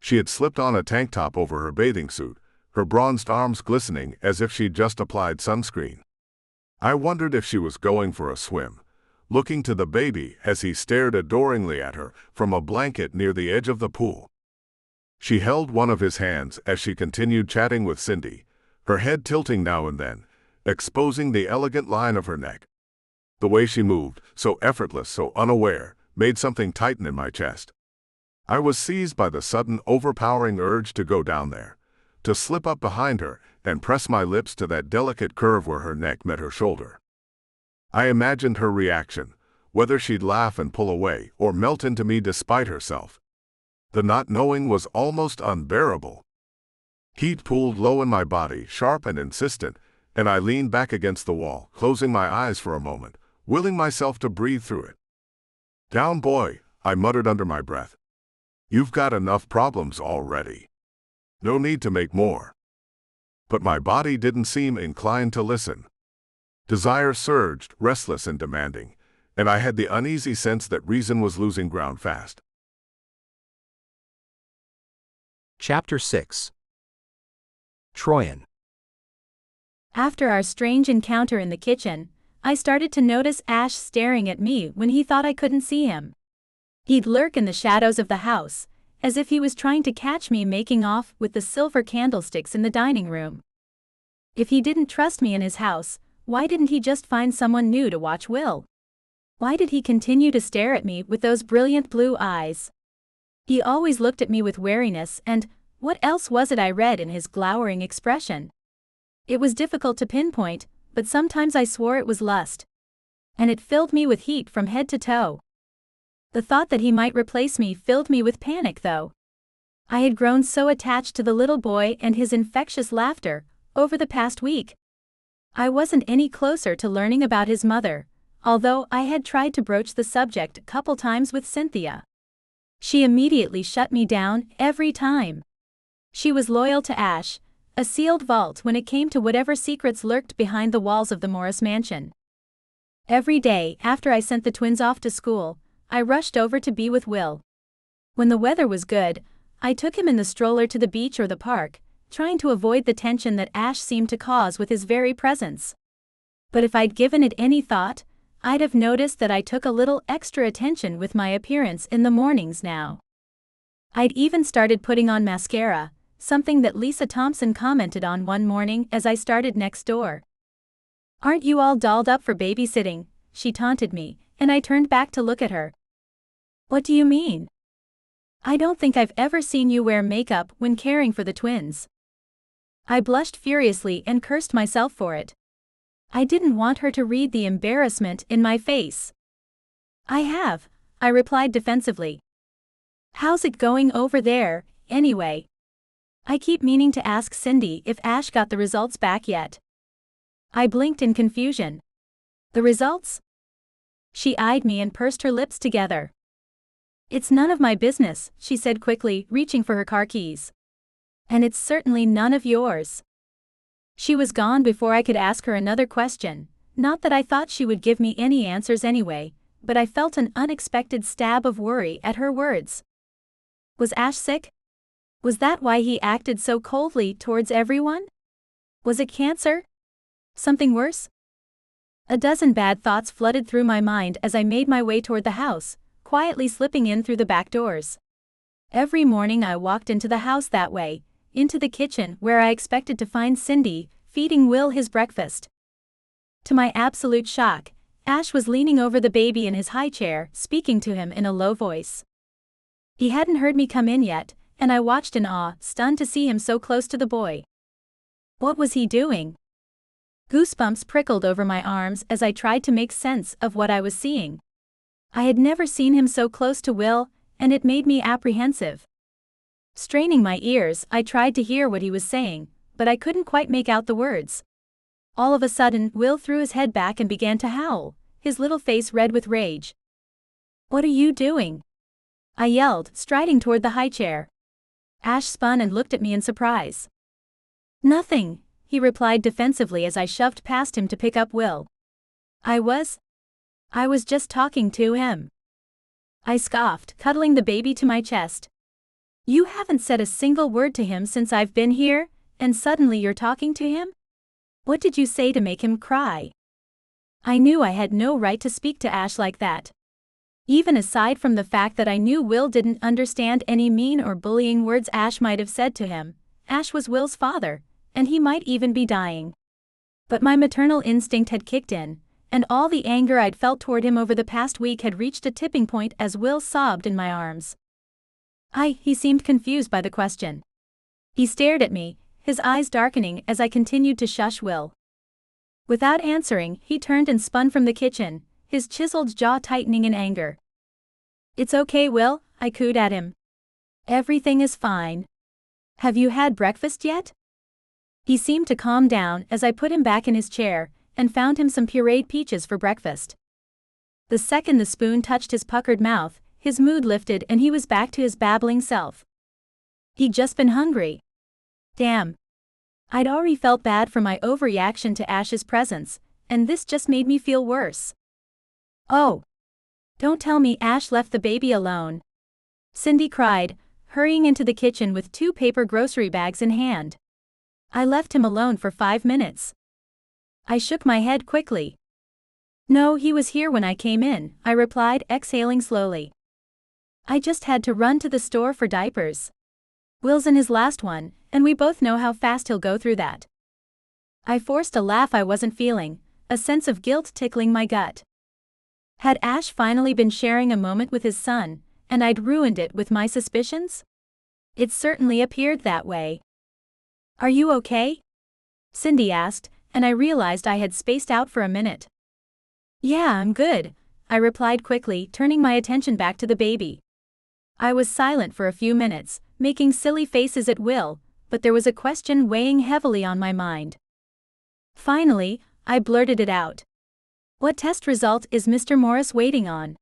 She had slipped on a tank top over her bathing suit, her bronzed arms glistening as if she'd just applied sunscreen. I wondered if she was going for a swim, looking to the baby as he stared adoringly at her from a blanket near the edge of the pool. She held one of his hands as she continued chatting with Cindy, her head tilting now and then, exposing the elegant line of her neck. The way she moved, so effortless, so unaware, made something tighten in my chest. I was seized by the sudden, overpowering urge to go down there, to slip up behind her and press my lips to that delicate curve where her neck met her shoulder. I imagined her reaction, whether she'd laugh and pull away or melt into me despite herself. The not knowing was almost unbearable. Heat pooled low in my body, sharp and insistent, and I leaned back against the wall, closing my eyes for a moment, willing myself to breathe through it. "Down, boy," I muttered under my breath. "You've got enough problems already. No need to make more." But my body didn't seem inclined to listen. Desire surged, restless and demanding, and I had the uneasy sense that reason was losing ground fast. Chapter 6. Troyan. After our strange encounter in the kitchen, I started to notice Ash staring at me when he thought I couldn't see him. He'd lurk in the shadows of the house, as if he was trying to catch me making off with the silver candlesticks in the dining room. If he didn't trust me in his house, why didn't he just find someone new to watch Will? Why did he continue to stare at me with those brilliant blue eyes? He always looked at me with wariness, and what else was it I read in his glowering expression? It was difficult to pinpoint, but sometimes I swore it was lust. And it filled me with heat from head to toe. The thought that he might replace me filled me with panic, though. I had grown so attached to the little boy and his infectious laughter over the past week. I wasn't any closer to learning about his mother, although I had tried to broach the subject a couple times with Cynthia. She immediately shut me down every time. She was loyal to Ash, a sealed vault when it came to whatever secrets lurked behind the walls of the Morris mansion. Every day after I sent the twins off to school, I rushed over to be with Will. When the weather was good, I took him in the stroller to the beach or the park, trying to avoid the tension that Ash seemed to cause with his very presence. But if I'd given it any thought, I'd have noticed that I took a little extra attention with my appearance in the mornings now. I'd even started putting on mascara, something that Lisa Thompson commented on one morning as I started next door. "Aren't you all dolled up for babysitting?" she taunted me, and I turned back to look at her. "What do you mean? I don't think I've ever seen you wear makeup when caring for the twins." I blushed furiously and cursed myself for it. I didn't want her to read the embarrassment in my face. "I have," I replied defensively. "How's it going over there, anyway? I keep meaning to ask Cindy if Ash got the results back yet." I blinked in confusion. "The results?" She eyed me and pursed her lips together. "It's none of my business," she said quickly, reaching for her car keys. "And it's certainly none of yours." She was gone before I could ask her another question, not that I thought she would give me any answers anyway, but I felt an unexpected stab of worry at her words. Was Ash sick? Was that why he acted so coldly towards everyone? Was it cancer? Something worse? A dozen bad thoughts flooded through my mind as I made my way toward the house, quietly slipping in through the back doors. Every morning I walked into the house that way, into the kitchen where I expected to find Cindy, feeding Will his breakfast. To my absolute shock, Ash was leaning over the baby in his high chair, speaking to him in a low voice. He hadn't heard me come in yet, and I watched in awe, stunned to see him so close to the boy. What was he doing? Goosebumps prickled over my arms as I tried to make sense of what I was seeing. I had never seen him so close to Will, and it made me apprehensive. Straining my ears, I tried to hear what he was saying, but I couldn't quite make out the words. All of a sudden, Will threw his head back and began to howl, his little face red with rage. "What are you doing?" I yelled, striding toward the high chair. Ash spun and looked at me in surprise. "Nothing," he replied defensively as I shoved past him to pick up Will. I was just talking to him." I scoffed, cuddling the baby to my chest. "You haven't said a single word to him since I've been here, and suddenly you're talking to him? What did you say to make him cry?" I knew I had no right to speak to Ash like that. Even aside from the fact that I knew Will didn't understand any mean or bullying words Ash might have said to him, Ash was Will's father, and he might even be dying. But my maternal instinct had kicked in, and all the anger I'd felt toward him over the past week had reached a tipping point as Will sobbed in my arms. He seemed confused by the question. He stared at me, his eyes darkening as I continued to shush Will. Without answering, he turned and spun from the kitchen, his chiseled jaw tightening in anger. "It's okay, Will," I cooed at him. "Everything is fine. Have you had breakfast yet?" He seemed to calm down as I put him back in his chair and found him some pureed peaches for breakfast. The second the spoon touched his puckered mouth, his mood lifted and he was back to his babbling self. He'd just been hungry. Damn. I'd already felt bad for my overreaction to Ash's presence, and this just made me feel worse. "Oh. Don't tell me Ash left the baby alone," Cindy cried, hurrying into the kitchen with 2 paper grocery bags in hand. "I left him alone for 5 minutes." I shook my head quickly. "No, he was here when I came in," I replied, exhaling slowly. "I just had to run to the store for diapers. Will's in his last one, and we both know how fast he'll go through that." I forced a laugh I wasn't feeling, a sense of guilt tickling my gut. Had Ash finally been sharing a moment with his son, and I'd ruined it with my suspicions? It certainly appeared that way. "Are you okay?" Cindy asked, and I realized I had spaced out for a minute. "Yeah, I'm good," I replied quickly, turning my attention back to the baby. I was silent for a few minutes, making silly faces at Will, but there was a question weighing heavily on my mind. Finally, I blurted it out. "What test result is Mr. Morris waiting on?"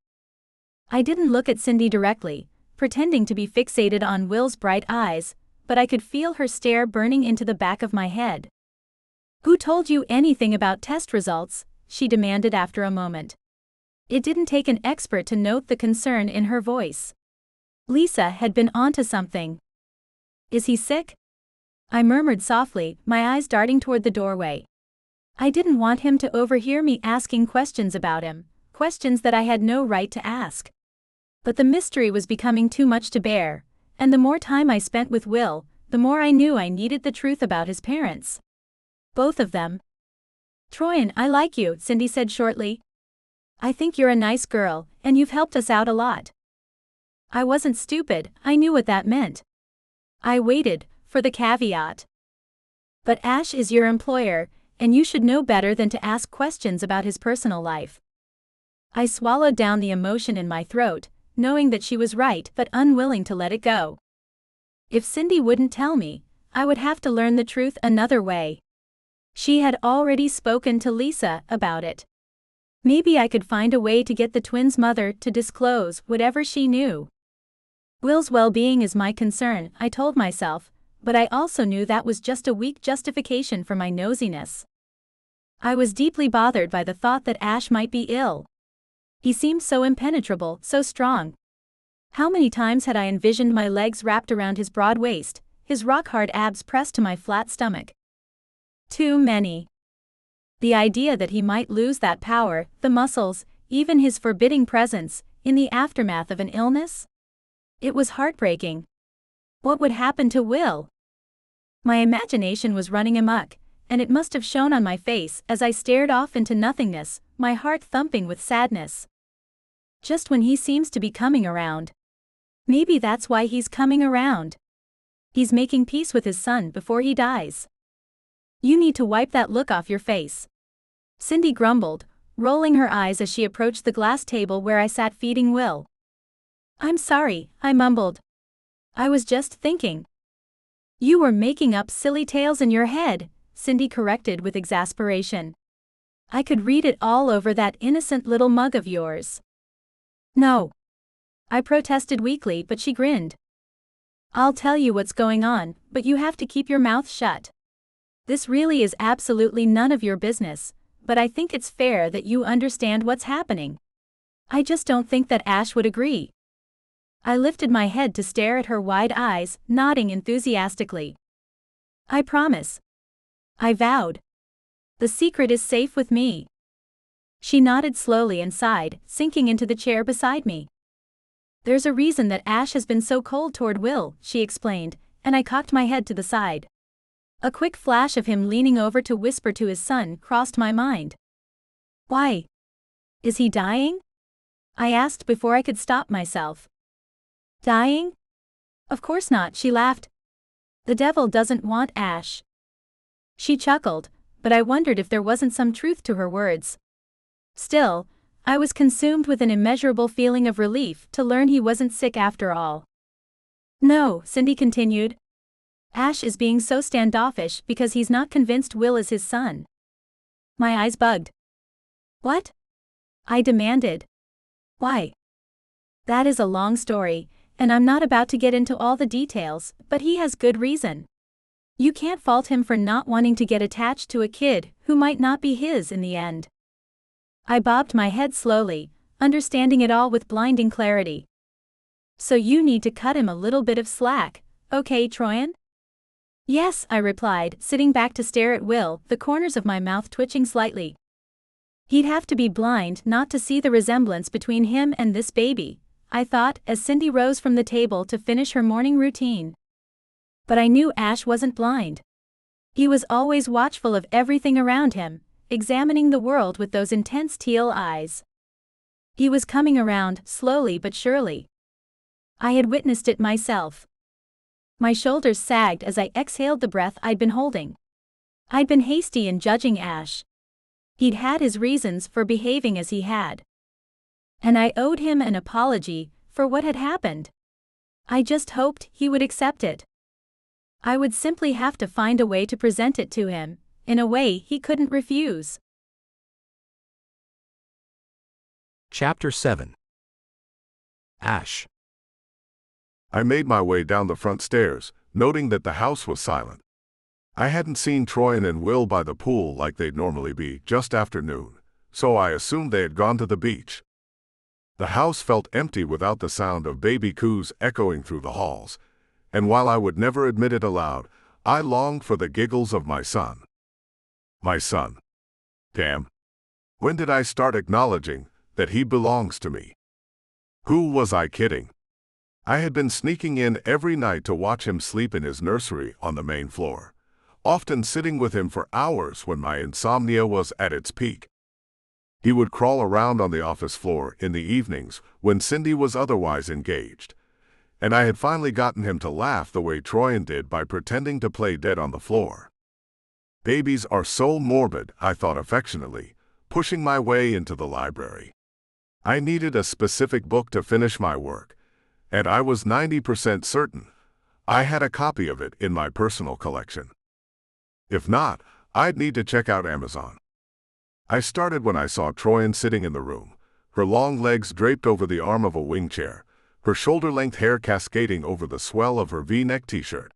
I didn't look at Cindy directly, pretending to be fixated on Will's bright eyes, but I could feel her stare burning into the back of my head. "Who told you anything about test results?" she demanded after a moment. It didn't take an expert to note the concern in her voice. Lisa had been onto something. "Is he sick?" I murmured softly, my eyes darting toward the doorway. I didn't want him to overhear me asking questions about him, questions that I had no right to ask. But the mystery was becoming too much to bear, and the more time I spent with Will, the more I knew I needed the truth about his parents. Both of them. "Troyan, I like you," Cindy said shortly. "I think you're a nice girl, and you've helped us out a lot." I wasn't stupid, I knew what that meant. I waited for the caveat. "But Ash is your employer, and you should know better than to ask questions about his personal life." I swallowed down the emotion in my throat, knowing that she was right but unwilling to let it go. If Cindy wouldn't tell me, I would have to learn the truth another way. She had already spoken to Lisa about it. Maybe I could find a way to get the twins' mother to disclose whatever she knew. Will's well-being is my concern, I told myself, but I also knew that was just a weak justification for my nosiness. I was deeply bothered by the thought that Ash might be ill. He seemed so impenetrable, so strong. How many times had I envisioned my legs wrapped around his broad waist, his rock-hard abs pressed to my flat stomach? Too many. The idea that he might lose that power, the muscles, even his forbidding presence, in the aftermath of an illness? It was heartbreaking. What would happen to Will? My imagination was running amok, and it must have shown on my face as I stared off into nothingness, my heart thumping with sadness. Just when he seems to be coming around. Maybe that's why he's coming around. He's making peace with his son before he dies. "You need to wipe that look off your face," Cindy grumbled, rolling her eyes as she approached the glass table where I sat feeding Will. "I'm sorry," I mumbled. "I was just thinking." "You were making up silly tales in your head," Cindy corrected with exasperation. "I could read it all over that innocent little mug of yours." "No." I protested weakly, but she grinned. "I'll tell you what's going on, but you have to keep your mouth shut. This really is absolutely none of your business, but I think it's fair that you understand what's happening. I just don't think that Ash would agree." I lifted my head to stare at her wide eyes, nodding enthusiastically. "I promise," I vowed. "The secret is safe with me." She nodded slowly and sighed, sinking into the chair beside me. "There's a reason that Ash has been so cold toward Will," she explained, and I cocked my head to the side. A quick flash of him leaning over to whisper to his son crossed my mind. "Why? Is he dying?" I asked before I could stop myself. "Dying? Of course not," she laughed. "The devil doesn't want Ash." She chuckled, but I wondered if there wasn't some truth to her words. Still, I was consumed with an immeasurable feeling of relief to learn he wasn't sick after all. "No," Cindy continued. "Ash is being so standoffish because he's not convinced Will is his son." My eyes bugged. "What?" I demanded. "Why?" "That is a long story, and I'm not about to get into all the details, but he has good reason. You can't fault him for not wanting to get attached to a kid who might not be his in the end." I bobbed my head slowly, understanding it all with blinding clarity. "So you need to cut him a little bit of slack, okay, Troyan?" "Yes," I replied, sitting back to stare at Will, the corners of my mouth twitching slightly. He'd have to be blind not to see the resemblance between him and this baby, I thought, as Cindy rose from the table to finish her morning routine. But I knew Ash wasn't blind. He was always watchful of everything around him, examining the world with those intense teal eyes. He was coming around, slowly but surely. I had witnessed it myself. My shoulders sagged as I exhaled the breath I'd been holding. I'd been hasty in judging Ash. He'd had his reasons for behaving as he had. And I owed him an apology for what had happened. I just hoped he would accept it. I would simply have to find a way to present it to him, in a way he couldn't refuse. Chapter 7. Ash. I made my way down the front stairs, noting that the house was silent. I hadn't seen Troyan and Will by the pool like they'd normally be just after noon, so I assumed they had gone to the beach. The house felt empty without the sound of baby coos echoing through the halls, and while I would never admit it aloud, I longed for the giggles of my son. My son. Damn. When did I start acknowledging that he belongs to me? Who was I kidding? I had been sneaking in every night to watch him sleep in his nursery on the main floor, often sitting with him for hours when my insomnia was at its peak. He would crawl around on the office floor in the evenings when Cindy was otherwise engaged, and I had finally gotten him to laugh the way Troyan did by pretending to play dead on the floor. Babies are so morbid, I thought affectionately, pushing my way into the library. I needed a specific book to finish my work, and I was 90% certain I had a copy of it in my personal collection. If not, I'd need to check out Amazon. I started when I saw Troyan sitting in the room, her long legs draped over the arm of a wing chair, her shoulder-length hair cascading over the swell of her V-neck t-shirt.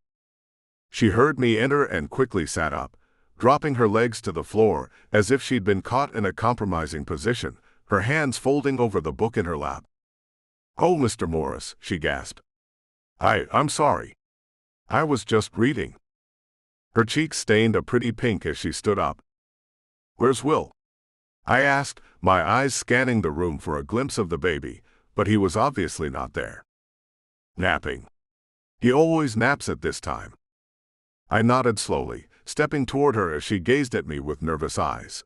She heard me enter and quickly sat up, dropping her legs to the floor as if she'd been caught in a compromising position, her hands folding over the book in her lap. "Oh, Mr. Morris," she gasped. I'm sorry. I was just reading." Her cheeks stained a pretty pink as she stood up. "Where's Will?" I asked, my eyes scanning the room for a glimpse of the baby, but he was obviously not there. "Napping. He always naps at this time." I nodded slowly, stepping toward her as she gazed at me with nervous eyes.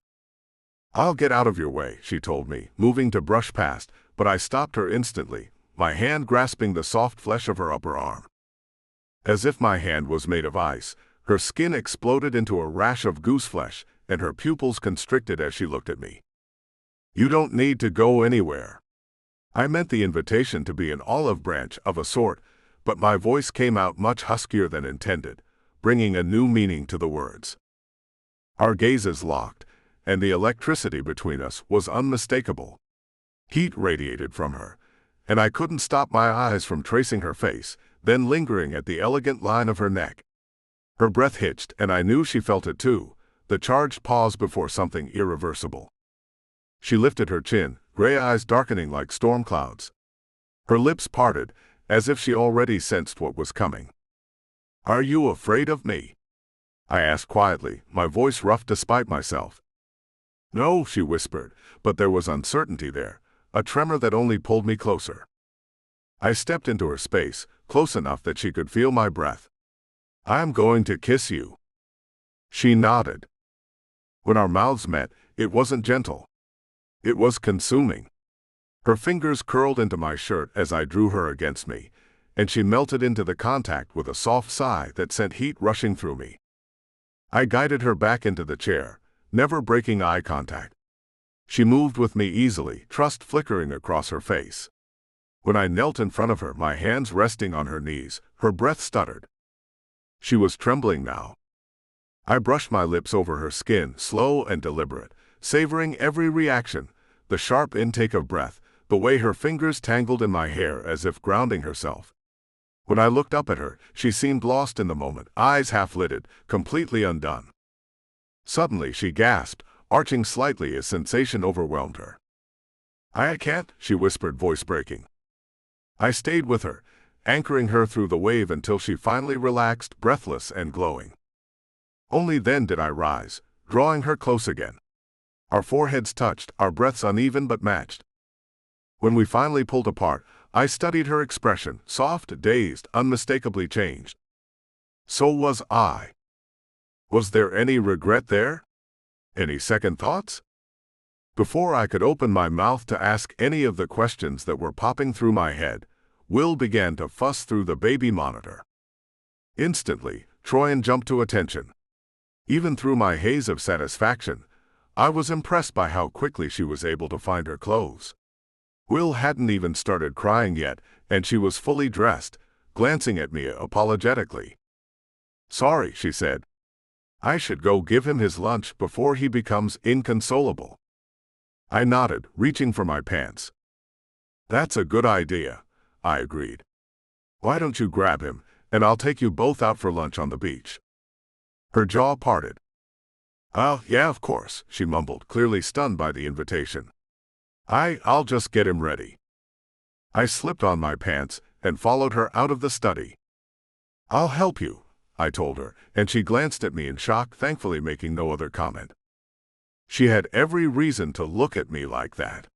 "I'll get out of your way," she told me, moving to brush past, but I stopped her instantly, my hand grasping the soft flesh of her upper arm. As if my hand was made of ice, her skin exploded into a rash of gooseflesh, and her pupils constricted as she looked at me. "You don't need to go anywhere." I meant the invitation to be an olive branch of a sort, but my voice came out much huskier than intended, bringing a new meaning to the words. Our gazes locked, and the electricity between us was unmistakable. Heat radiated from her, and I couldn't stop my eyes from tracing her face, then lingering at the elegant line of her neck. Her breath hitched, and I knew she felt it too, the charged pause before something irreversible. She lifted her chin, gray eyes darkening like storm clouds. Her lips parted, as if she already sensed what was coming. "Are you afraid of me?" I asked quietly, my voice rough despite myself. "No," she whispered, but there was uncertainty there, a tremor that only pulled me closer. I stepped into her space, close enough that she could feel my breath. "I'm going to kiss you." She nodded. When our mouths met, it wasn't gentle. It was consuming. Her fingers curled into my shirt as I drew her against me, and she melted into the contact with a soft sigh that sent heat rushing through me. I guided her back into the chair, never breaking eye contact. She moved with me easily, trust flickering across her face. When I knelt in front of her, my hands resting on her knees, her breath stuttered. She was trembling now. I brushed my lips over her skin, slow and deliberate, savoring every reaction, the sharp intake of breath, the way her fingers tangled in my hair as if grounding herself. When I looked up at her, she seemed lost in the moment, eyes half-lidded, completely undone. Suddenly she gasped, arching slightly as sensation overwhelmed her. "I can't," she whispered, voice breaking. I stayed with her, anchoring her through the wave until she finally relaxed, breathless and glowing. Only then did I rise, drawing her close again. Our foreheads touched, our breaths uneven but matched. When we finally pulled apart, I studied her expression, soft, dazed, unmistakably changed. So was I. Was there any regret there? Any second thoughts? Before I could open my mouth to ask any of the questions that were popping through my head, Will began to fuss through the baby monitor. Instantly, Troyan jumped to attention. Even through my haze of satisfaction, I was impressed by how quickly she was able to find her clothes. Will hadn't even started crying yet, and she was fully dressed, glancing at me apologetically. "Sorry," she said. "I should go give him his lunch before he becomes inconsolable." I nodded, reaching for my pants. "That's a good idea," I agreed. "Why don't you grab him, and I'll take you both out for lunch on the beach?" Her jaw parted. "Oh, yeah, of course," she mumbled, clearly stunned by the invitation. I'll just get him ready." I slipped on my pants and followed her out of the study. "I'll help you," I told her, and she glanced at me in shock, thankfully making no other comment. She had every reason to look at me like that.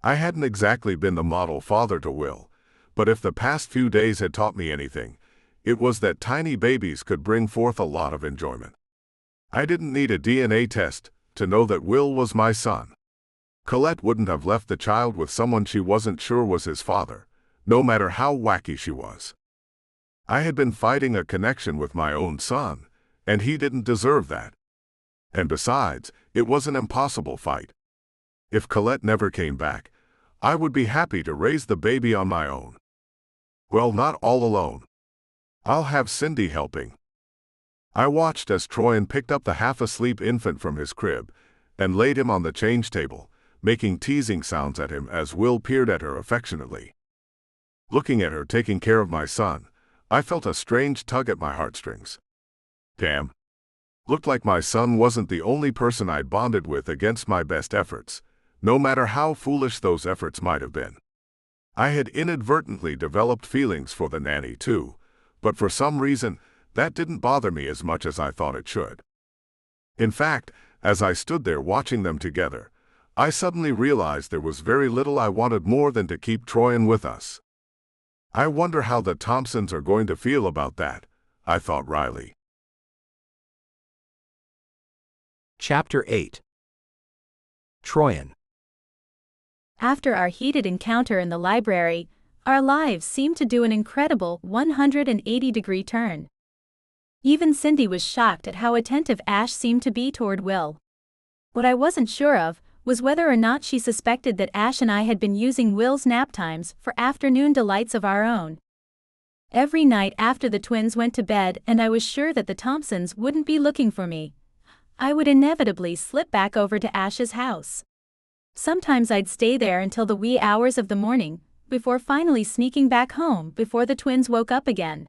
I hadn't exactly been the model father to Will, but if the past few days had taught me anything, it was that tiny babies could bring forth a lot of enjoyment. I didn't need a DNA test to know that Will was my son. Colette wouldn't have left the child with someone she wasn't sure was his father, no matter how wacky she was. I had been fighting a connection with my own son, and he didn't deserve that. And besides, it was an impossible fight. If Colette never came back, I would be happy to raise the baby on my own. Well, not all alone. I'll have Cindy helping. I watched as Troyan picked up the half-asleep infant from his crib and laid him on the change table, making teasing sounds at him as Will peered at her affectionately. Looking at her taking care of my son, I felt a strange tug at my heartstrings. Damn. Looked like my son wasn't the only person I'd bonded with against my best efforts, no matter how foolish those efforts might have been. I had inadvertently developed feelings for the nanny too, but for some reason, that didn't bother me as much as I thought it should. In fact, as I stood there watching them together, I suddenly realized there was very little I wanted more than to keep Troyan with us. I wonder how the Thompsons are going to feel about that, I thought wryly. Chapter 8. Troyan. After our heated encounter in the library, our lives seemed to do an incredible 180-degree turn. Even Cindy was shocked at how attentive Ash seemed to be toward Will. What I wasn't sure of was whether or not she suspected that Ash and I had been using Will's nap times for afternoon delights of our own. Every night after the twins went to bed and I was sure that the Thompsons wouldn't be looking for me, I would inevitably slip back over to Ash's house. Sometimes I'd stay there until the wee hours of the morning, before finally sneaking back home before the twins woke up again.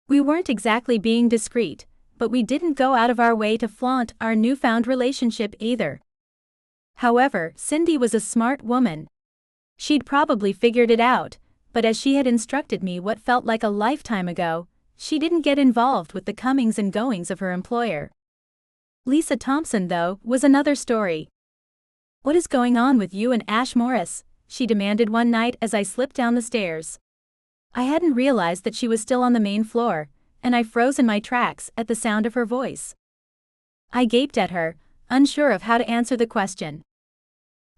We weren't exactly being discreet, but we didn't go out of our way to flaunt our newfound relationship either. However, Cindy was a smart woman. She'd probably figured it out, but as she had instructed me what felt like a lifetime ago, she didn't get involved with the comings and goings of her employer. Lisa Thompson, though, was another story. "What is going on with you and Ash Morris?" she demanded one night as I slipped down the stairs. I hadn't realized that she was still on the main floor, and I froze in my tracks at the sound of her voice. I gaped at her, unsure of how to answer the question.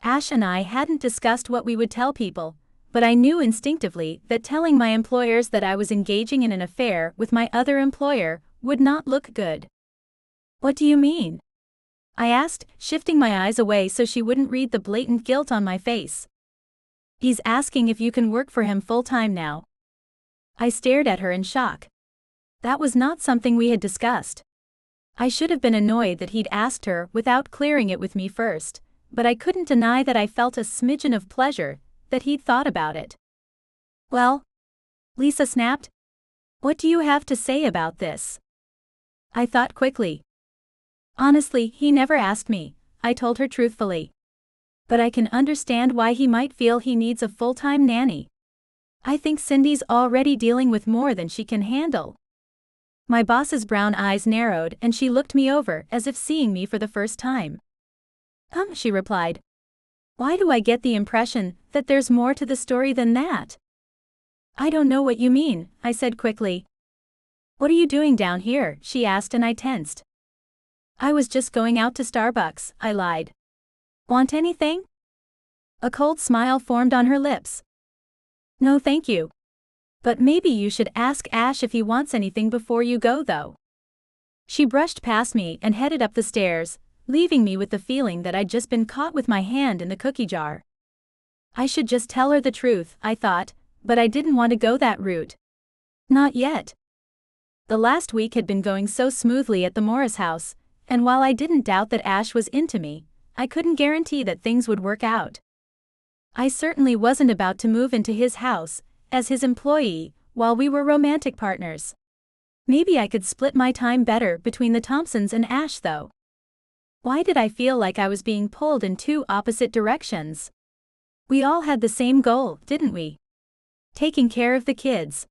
Ash and I hadn't discussed what we would tell people, but I knew instinctively that telling my employers that I was engaging in an affair with my other employer would not look good. "What do you mean?" I asked, shifting my eyes away so she wouldn't read the blatant guilt on my face. "He's asking if you can work for him full-time now." I stared at her in shock. That was not something we had discussed. I should have been annoyed that he'd asked her without clearing it with me first, but I couldn't deny that I felt a smidgen of pleasure that he'd thought about it. "Well," Lisa snapped, "what do you have to say about this?" I thought quickly. "Honestly, he never asked me," I told her truthfully. "But I can understand why he might feel he needs a full-time nanny. I think Cindy's already dealing with more than she can handle." My boss's brown eyes narrowed and she looked me over as if seeing me for the first time. She replied. "Why do I get the impression that there's more to the story than that?" "I don't know what you mean," I said quickly. "What are you doing down here?" she asked and I tensed. "I was just going out to Starbucks," I lied. Want anything? A cold smile formed on her lips. No thank you. But maybe you should ask Ash if he wants anything before you go though. She brushed past me and headed up the stairs, leaving me with the feeling that I'd just been caught with my hand in the cookie jar. I should just tell her the truth, I thought, but I didn't want to go that route. Not yet. The last week had been going so smoothly at the Morris house, and while I didn't doubt that Ash was into me, I couldn't guarantee that things would work out. I certainly wasn't about to move into his house, as his employee, while we were romantic partners. Maybe I could split my time better between the Thompsons and Ash though. Why did I feel like I was being pulled in two opposite directions? We all had the same goal, didn't we? Taking care of the kids.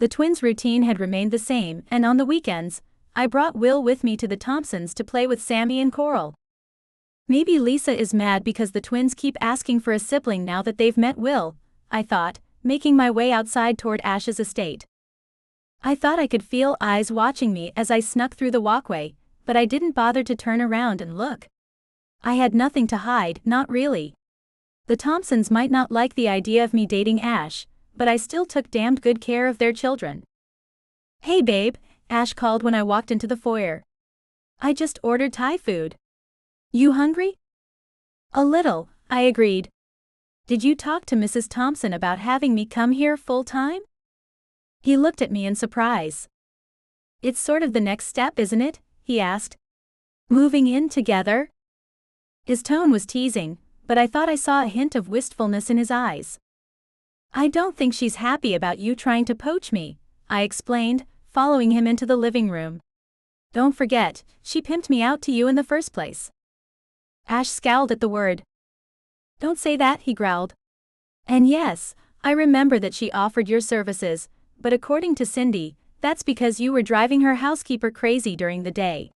The twins' routine had remained the same, and on the weekends, I brought Will with me to the Thompsons to play with Sammy and Coral. Maybe Lisa is mad because the twins keep asking for a sibling now that they've met Will, I thought, making my way outside toward Ash's estate. I thought I could feel eyes watching me as I snuck through the walkway, but I didn't bother to turn around and look. I had nothing to hide, not really. The Thompsons might not like the idea of me dating Ash, but I still took damned good care of their children. Hey babe, Ash called when I walked into the foyer. I just ordered Thai food. You hungry? A little, I agreed. Did you talk to Mrs. Thompson about having me come here full time? He looked at me in surprise. It's sort of the next step, isn't it? He asked. Moving in together? His tone was teasing, but I thought I saw a hint of wistfulness in his eyes. I don't think she's happy about you trying to poach me, I explained, following him into the living room. Don't forget, she pimped me out to you in the first place. Ash scowled at the word. Don't say that, he growled. And yes, I remember that she offered your services, but according to Cindy, that's because you were driving her housekeeper crazy during the day.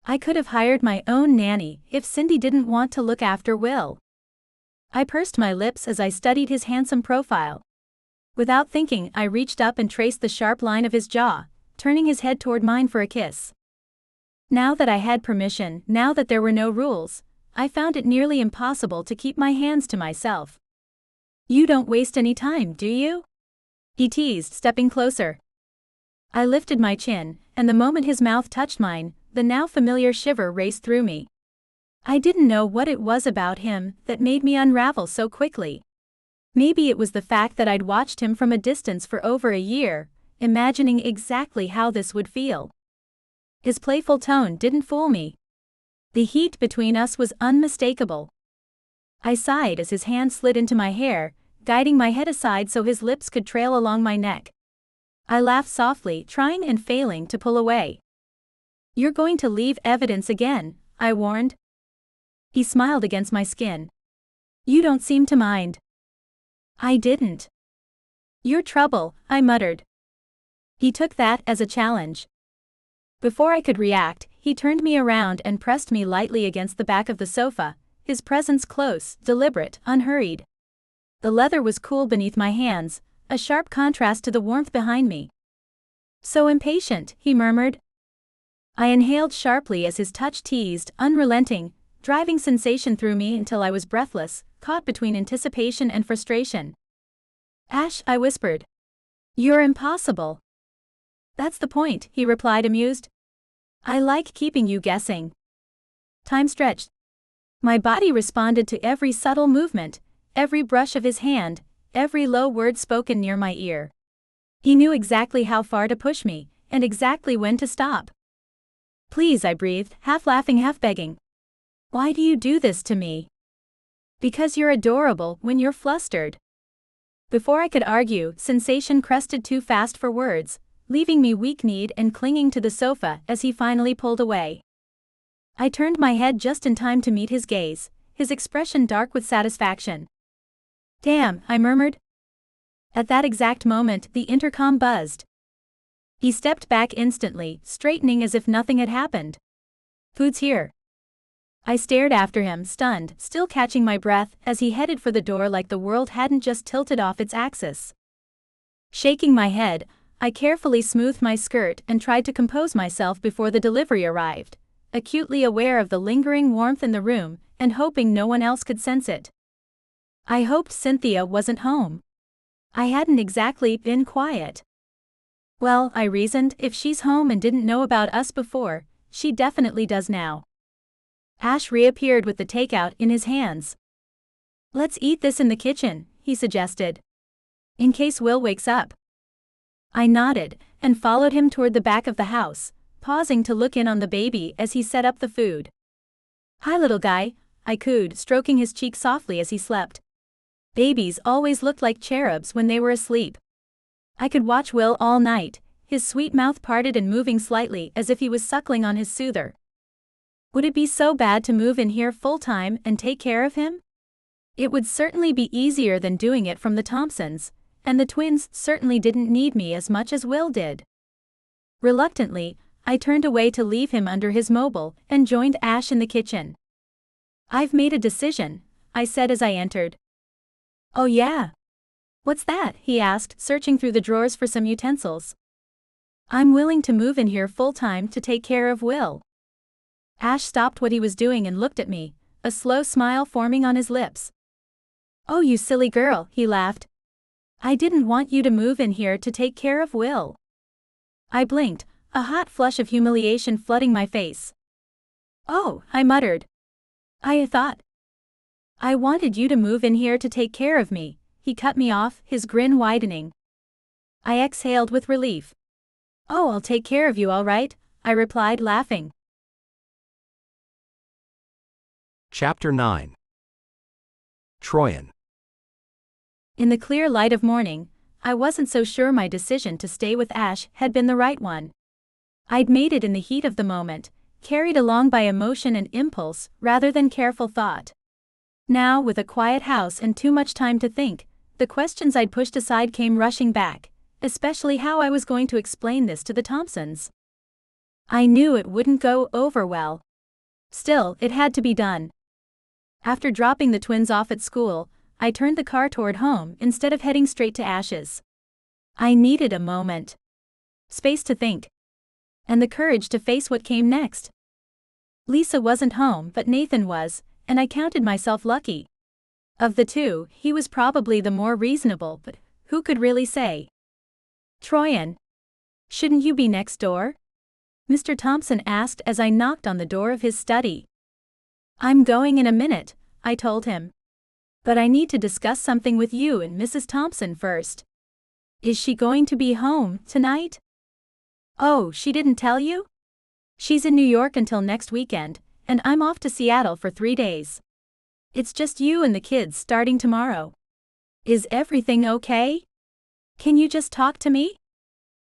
I could have hired my own nanny if Cindy didn't want to look after Will. I pursed my lips as I studied his handsome profile. Without thinking, I reached up and traced the sharp line of his jaw, turning his head toward mine for a kiss. Now that I had permission, now that there were no rules, I found it nearly impossible to keep my hands to myself. You don't waste any time, do you? He teased, stepping closer. I lifted my chin, and the moment his mouth touched mine, the now familiar shiver raced through me. I didn't know what it was about him that made me unravel so quickly. Maybe it was the fact that I'd watched him from a distance for over a year, imagining exactly how this would feel. His playful tone didn't fool me. The heat between us was unmistakable. I sighed as his hand slid into my hair, guiding my head aside so his lips could trail along my neck. I laughed softly, trying and failing to pull away. You're going to leave evidence again, I warned. He smiled against my skin. You don't seem to mind. I didn't. You're trouble, I muttered. He took that as a challenge. Before I could react, he turned me around and pressed me lightly against the back of the sofa, his presence close, deliberate, unhurried. The leather was cool beneath my hands, a sharp contrast to the warmth behind me. So impatient, he murmured. I inhaled sharply as his touch teased, unrelenting, driving sensation through me until I was breathless, caught between anticipation and frustration. Ash, I whispered. You're impossible. That's the point, he replied, amused. I like keeping you guessing. Time stretched. My body responded to every subtle movement, every brush of his hand, every low word spoken near my ear. He knew exactly how far to push me, and exactly when to stop. Please, I breathed, half laughing, half begging. Why do you do this to me? Because you're adorable when you're flustered. Before I could argue, sensation crested too fast for words, leaving me weak-kneed and clinging to the sofa as he finally pulled away. I turned my head just in time to meet his gaze, his expression dark with satisfaction. Damn, I murmured. At that exact moment, the intercom buzzed. He stepped back instantly, straightening as if nothing had happened. Food's here. I stared after him, stunned, still catching my breath as he headed for the door like the world hadn't just tilted off its axis. Shaking my head, I carefully smoothed my skirt and tried to compose myself before the delivery arrived, acutely aware of the lingering warmth in the room and hoping no one else could sense it. I hoped Cynthia wasn't home. I hadn't exactly been quiet. Well, I reasoned, if she's home and didn't know about us before, she definitely does now. Ash reappeared with the takeout in his hands. "Let's eat this in the kitchen," he suggested. "In case Will wakes up." I nodded, and followed him toward the back of the house, pausing to look in on the baby as he set up the food. "Hi, little guy," I cooed, stroking his cheek softly as he slept. Babies always looked like cherubs when they were asleep. I could watch Will all night, his sweet mouth parted and moving slightly as if he was suckling on his soother. Would it be so bad to move in here full-time and take care of him? It would certainly be easier than doing it from the Thompsons, and the twins certainly didn't need me as much as Will did. Reluctantly, I turned away to leave him under his mobile and joined Ash in the kitchen. "I've made a decision," I said as I entered. "Oh yeah? What's that?" he asked, searching through the drawers for some utensils. "I'm willing to move in here full-time to take care of Will." Ash stopped what he was doing and looked at me, a slow smile forming on his lips. "Oh, you silly girl," he laughed. "I didn't want you to move in here to take care of Will." I blinked, a hot flush of humiliation flooding my face. "Oh," I muttered. I thought I wanted you to move in here to take care of me," he cut me off, his grin widening. I exhaled with relief. "Oh, I'll take care of you all right," I replied, laughing. Chapter 9. Troyan. In the clear light of morning, I wasn't so sure my decision to stay with Ash had been the right one. I'd made it in the heat of the moment, carried along by emotion and impulse rather than careful thought. Now, with a quiet house and too much time to think, the questions I'd pushed aside came rushing back, especially how I was going to explain this to the Thompsons. I knew it wouldn't go over well. Still, it had to be done. After dropping the twins off at school, I turned the car toward home instead of heading straight to Ash's. I needed a moment. Space to think. And the courage to face what came next. Lisa wasn't home, but Nathan was, and I counted myself lucky. Of the two, he was probably the more reasonable, but who could really say? "Troyan, shouldn't you be next door?" Mr. Thompson asked as I knocked on the door of his study. "I'm going in a minute," I told him. "But I need to discuss something with you and Mrs. Thompson first." "Is she going to be home tonight?" "Oh, she didn't tell you?" "She's in New York until next weekend, and I'm off to Seattle for 3 days. It's just you and the kids starting tomorrow. Is everything okay? Can you just talk to me?"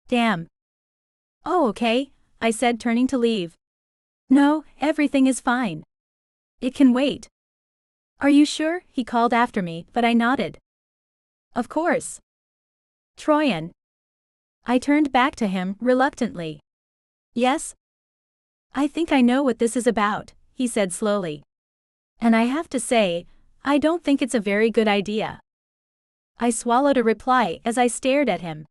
"Damn." "Oh, okay," I said, turning to leave. "No, everything is fine. It can wait." "Are you sure?" he called after me, but I nodded. "Of course." "Troyan." I turned back to him, reluctantly. "Yes?" "I think I know what this is about," he said slowly. "And I have to say, I don't think it's a very good idea." I swallowed a reply as I stared at him.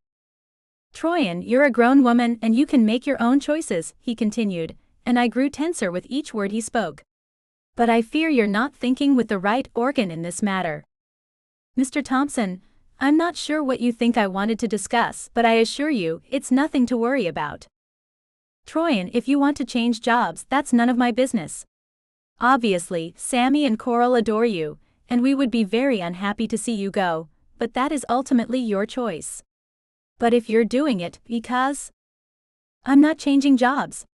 "Troyan, you're a grown woman and you can make your own choices," he continued, and I grew tenser with each word he spoke. "But I fear you're not thinking with the right organ in this matter. Mr. Thompson, I'm not sure what you think I wanted to discuss, but I assure you, it's nothing to worry about. Troyan, if you want to change jobs, that's none of my business. Obviously, Sammy and Coral adore you, and we would be very unhappy to see you go, but that is ultimately your choice. But if you're doing it because..." "I'm not changing jobs,"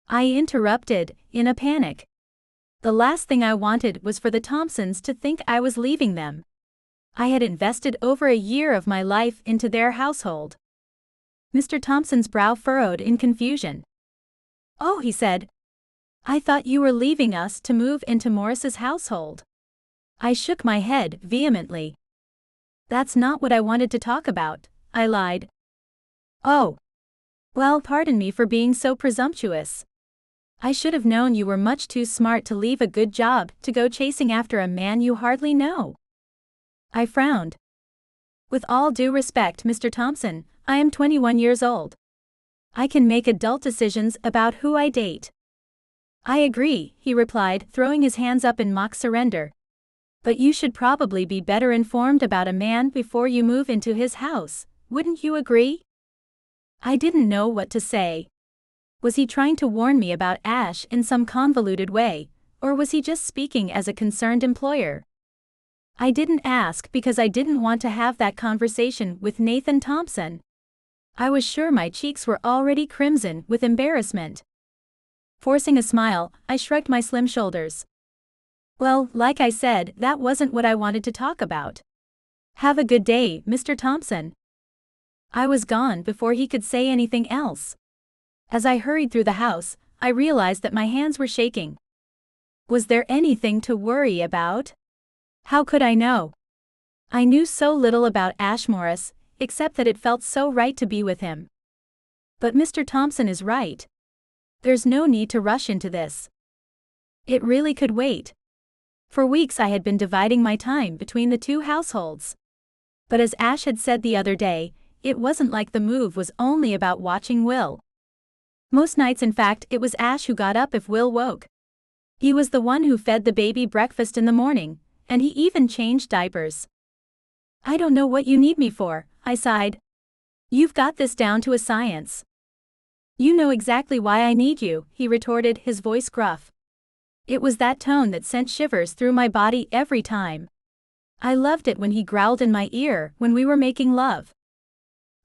I interrupted, in a panic. The last thing I wanted was for the Thompsons to think I was leaving them. I had invested over a year of my life into their household. Mr. Thompson's brow furrowed in confusion. "Oh," he said. "I thought you were leaving us to move into Morris's household." I shook my head vehemently. "That's not what I wanted to talk about," I lied. "Oh. Well, pardon me for being so presumptuous. I should have known you were much too smart to leave a good job to go chasing after a man you hardly know." I frowned. "With all due respect, Mr. Thompson, I am 21 years old. I can make adult decisions about who I date." I agree, he replied, throwing his hands up in mock surrender. But you should probably be better informed about a man before you move into his house, wouldn't you agree? I didn't know what to say. Was he trying to warn me about Ash in some convoluted way, or was he just speaking as a concerned employer? I didn't ask because I didn't want to have that conversation with Nathan Thompson. I was sure my cheeks were already crimson with embarrassment. Forcing a smile, I shrugged my slim shoulders. Well, like I said, that wasn't what I wanted to talk about. Have a good day, Mr. Thompson. I was gone before he could say anything else. As I hurried through the house, I realized that my hands were shaking. Was there anything to worry about? How could I know? I knew so little about Ash Morris, except that it felt so right to be with him. But Mr. Thompson is right. There's no need to rush into this. It really could wait. For weeks I had been dividing my time between the two households. But as Ash had said the other day, it wasn't like the move was only about watching Will. Most nights, in fact, it was Ash who got up if Will woke. He was the one who fed the baby breakfast in the morning, and he even changed diapers. I don't know what you need me for, I sighed. You've got this down to a science. You know exactly why I need you, he retorted, his voice gruff. It was that tone that sent shivers through my body every time. I loved it when he growled in my ear when we were making love.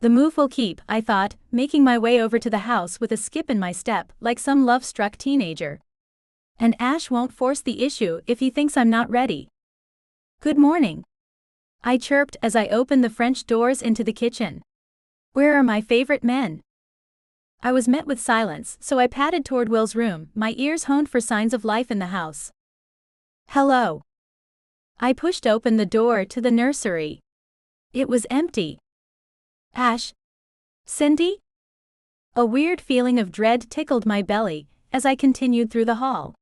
The move will keep, I thought, making my way over to the house with a skip in my step like some love-struck teenager. And Ash won't force the issue if he thinks I'm not ready. Good morning, I chirped as I opened the French doors into the kitchen. Where are my favorite men? I was met with silence, so I padded toward Will's room, my ears honed for signs of life in the house. Hello. I pushed open the door to the nursery. It was empty. Ash? Cindy? A weird feeling of dread tickled my belly as I continued through the hall.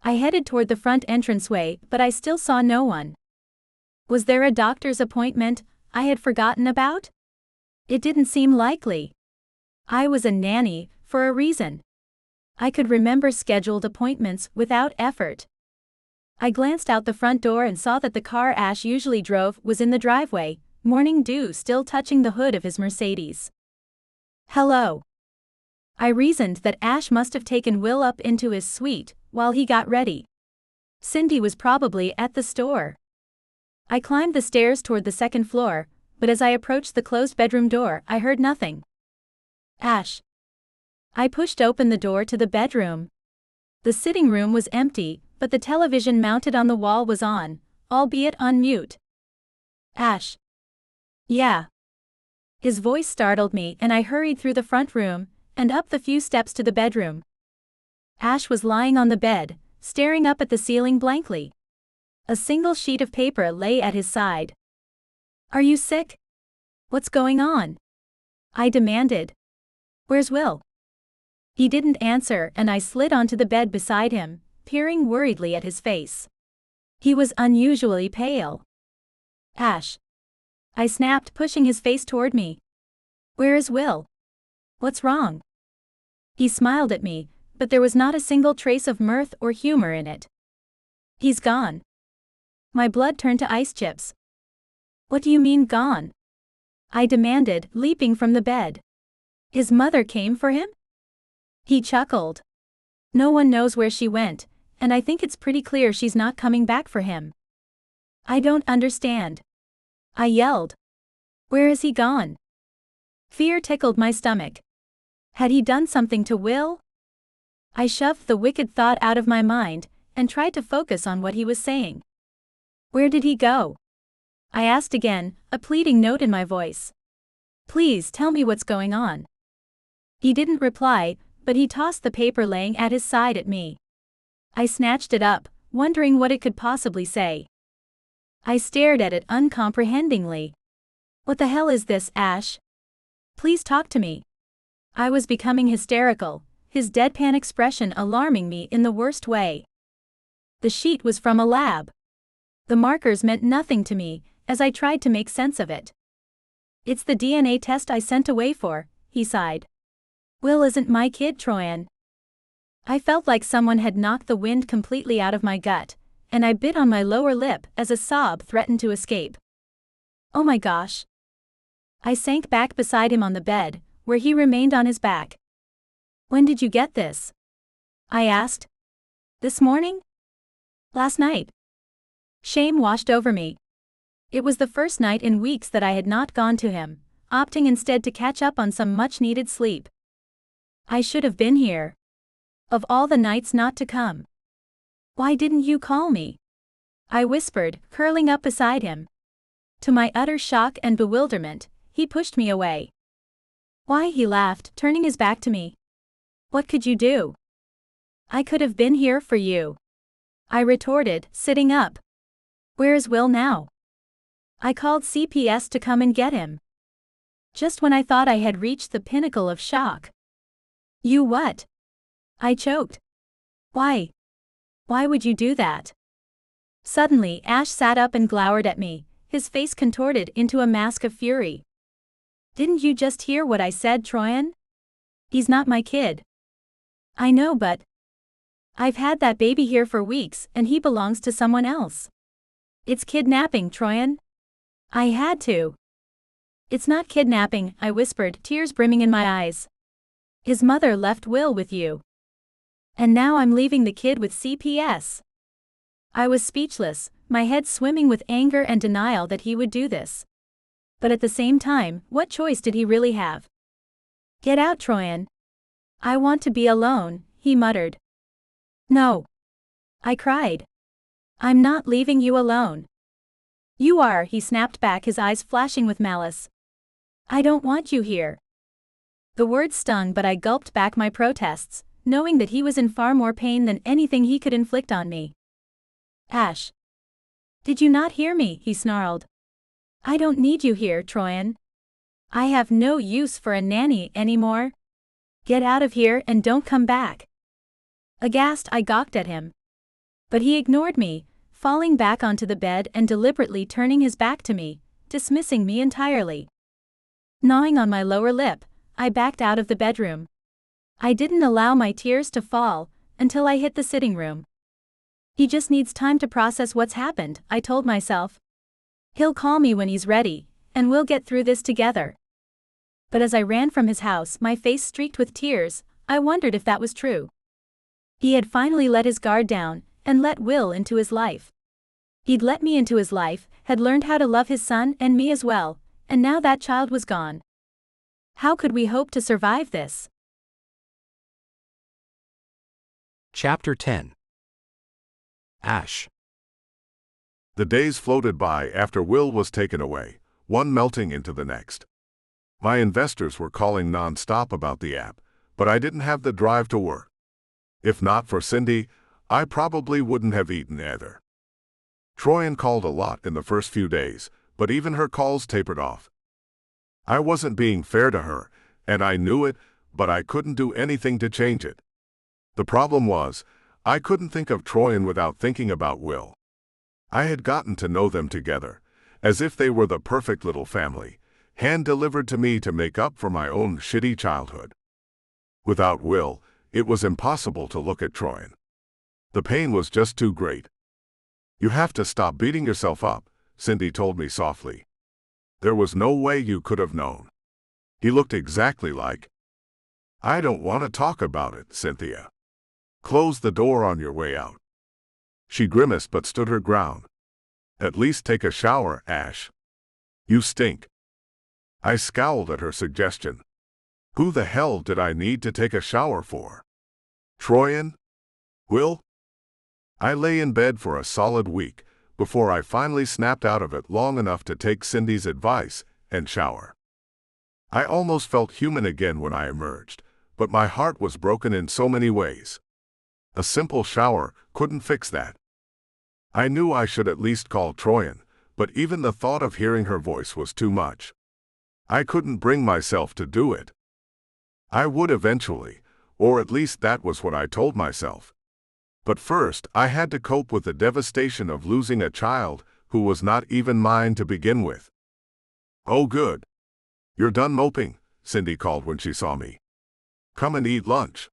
I headed toward the front entranceway, but I still saw no one. Was there a doctor's appointment I had forgotten about? It didn't seem likely. I was a nanny for a reason. I could remember scheduled appointments without effort. I glanced out the front door and saw that the car Ash usually drove was in the driveway, morning dew still touching the hood of his Mercedes. Hello. I reasoned that Ash must have taken Will up into his suite while he got ready. Cindy was probably at the store. I climbed the stairs toward the second floor, but as I approached the closed bedroom door, I heard nothing. Ash. I pushed open the door to the bedroom. The sitting room was empty, but the television mounted on the wall was on, albeit on mute. Ash. Yeah. His voice startled me and I hurried through the front room and up the few steps to the bedroom. Ash was lying on the bed, staring up at the ceiling blankly. A single sheet of paper lay at his side. Are you sick? What's going on? I demanded. Where's Will? He didn't answer and I slid onto the bed beside him, peering worriedly at his face. He was unusually pale. Ash. I snapped, pushing his face toward me. Where is Will? What's wrong? He smiled at me, but there was not a single trace of mirth or humor in it. He's gone. My blood turned to ice chips. What do you mean gone? I demanded, leaping from the bed. His mother came for him? He chuckled. No one knows where she went, and I think it's pretty clear she's not coming back for him. I don't understand. I yelled. Where has he gone? Fear tickled my stomach. Had he done something to Will? I shoved the wicked thought out of my mind and tried to focus on what he was saying. Where did he go? I asked again, a pleading note in my voice. Please tell me what's going on. He didn't reply, but he tossed the paper laying at his side at me. I snatched it up, wondering what it could possibly say. I stared at it uncomprehendingly. What the hell is this, Ash? Please talk to me. I was becoming hysterical, his deadpan expression alarming me in the worst way. The sheet was from a lab. The markers meant nothing to me, as I tried to make sense of it. It's the DNA test I sent away for, he sighed. Will isn't my kid, Troyan. I felt like someone had knocked the wind completely out of my gut, and I bit on my lower lip as a sob threatened to escape. Oh my gosh. I sank back beside him on the bed, where he remained on his back. When did you get this? I asked. This morning? Last night. Shame washed over me. It was the first night in weeks that I had not gone to him, opting instead to catch up on some much-needed sleep. I should have been here. Of all the nights not to come. Why didn't you call me? I whispered, curling up beside him. To my utter shock and bewilderment, he pushed me away. Why, he laughed, turning his back to me. What could you do? I could have been here for you. I retorted, sitting up. Where is Will now? I called CPS to come and get him. Just when I thought I had reached the pinnacle of shock. You what? I choked. Why? Why would you do that? Suddenly, Ash sat up and glowered at me, his face contorted into a mask of fury. Didn't you just hear what I said, Troyan? He's not my kid. I know, but I've had that baby here for weeks and he belongs to someone else. It's kidnapping, Troyan. I had to. It's not kidnapping, I whispered, tears brimming in my eyes. His mother left Will with you. And now I'm leaving the kid with CPS. I was speechless, my head swimming with anger and denial that he would do this. But at the same time, what choice did he really have? Get out, Troyan. I want to be alone, he muttered. No. I cried. I'm not leaving you alone. You are, he snapped back, his eyes flashing with malice. I don't want you here. The words stung, but I gulped back my protests, knowing that he was in far more pain than anything he could inflict on me. Ash. Did you not hear me? He snarled. I don't need you here, Troyan. I have no use for a nanny anymore. Get out of here and don't come back. Aghast, I gawked at him. But he ignored me, falling back onto the bed and deliberately turning his back to me, dismissing me entirely. Gnawing on my lower lip, I backed out of the bedroom. I didn't allow my tears to fall until I hit the sitting room. He just needs time to process what's happened, I told myself. He'll call me when he's ready, and we'll get through this together. But as I ran from his house, my face streaked with tears, I wondered if that was true. He had finally let his guard down and let Will into his life. He'd let me into his life, had learned how to love his son and me as well, and now that child was gone. How could we hope to survive this? Chapter 10. Ash. The days floated by after Will was taken away, one melting into the next. My investors were calling non-stop about the app, but I didn't have the drive to work. If not for Cindy, I probably wouldn't have eaten either. Troyan called a lot in the first few days, but even her calls tapered off. I wasn't being fair to her, and I knew it, but I couldn't do anything to change it. The problem was, I couldn't think of Troyan without thinking about Will. I had gotten to know them together, as if they were the perfect little family, hand-delivered to me to make up for my own shitty childhood. Without Will, it was impossible to look at Troyan. The pain was just too great. You have to stop beating yourself up, Cindy told me softly. There was no way you could have known. He looked exactly like. I don't want to talk about it, Cynthia. Close the door on your way out. She grimaced but stood her ground. At least take a shower, Ash. You stink. I scowled at her suggestion. Who the hell did I need to take a shower for? Troyan? Will? I lay in bed for a solid week before I finally snapped out of it long enough to take Cindy's advice and shower. I almost felt human again when I emerged, but my heart was broken in so many ways. A simple shower couldn't fix that. I knew I should at least call Troyan, but even the thought of hearing her voice was too much. I couldn't bring myself to do it. I would eventually, or at least that was what I told myself. But first, I had to cope with the devastation of losing a child who was not even mine to begin with. Oh good. You're done moping, Cindy called when she saw me. Come and eat lunch.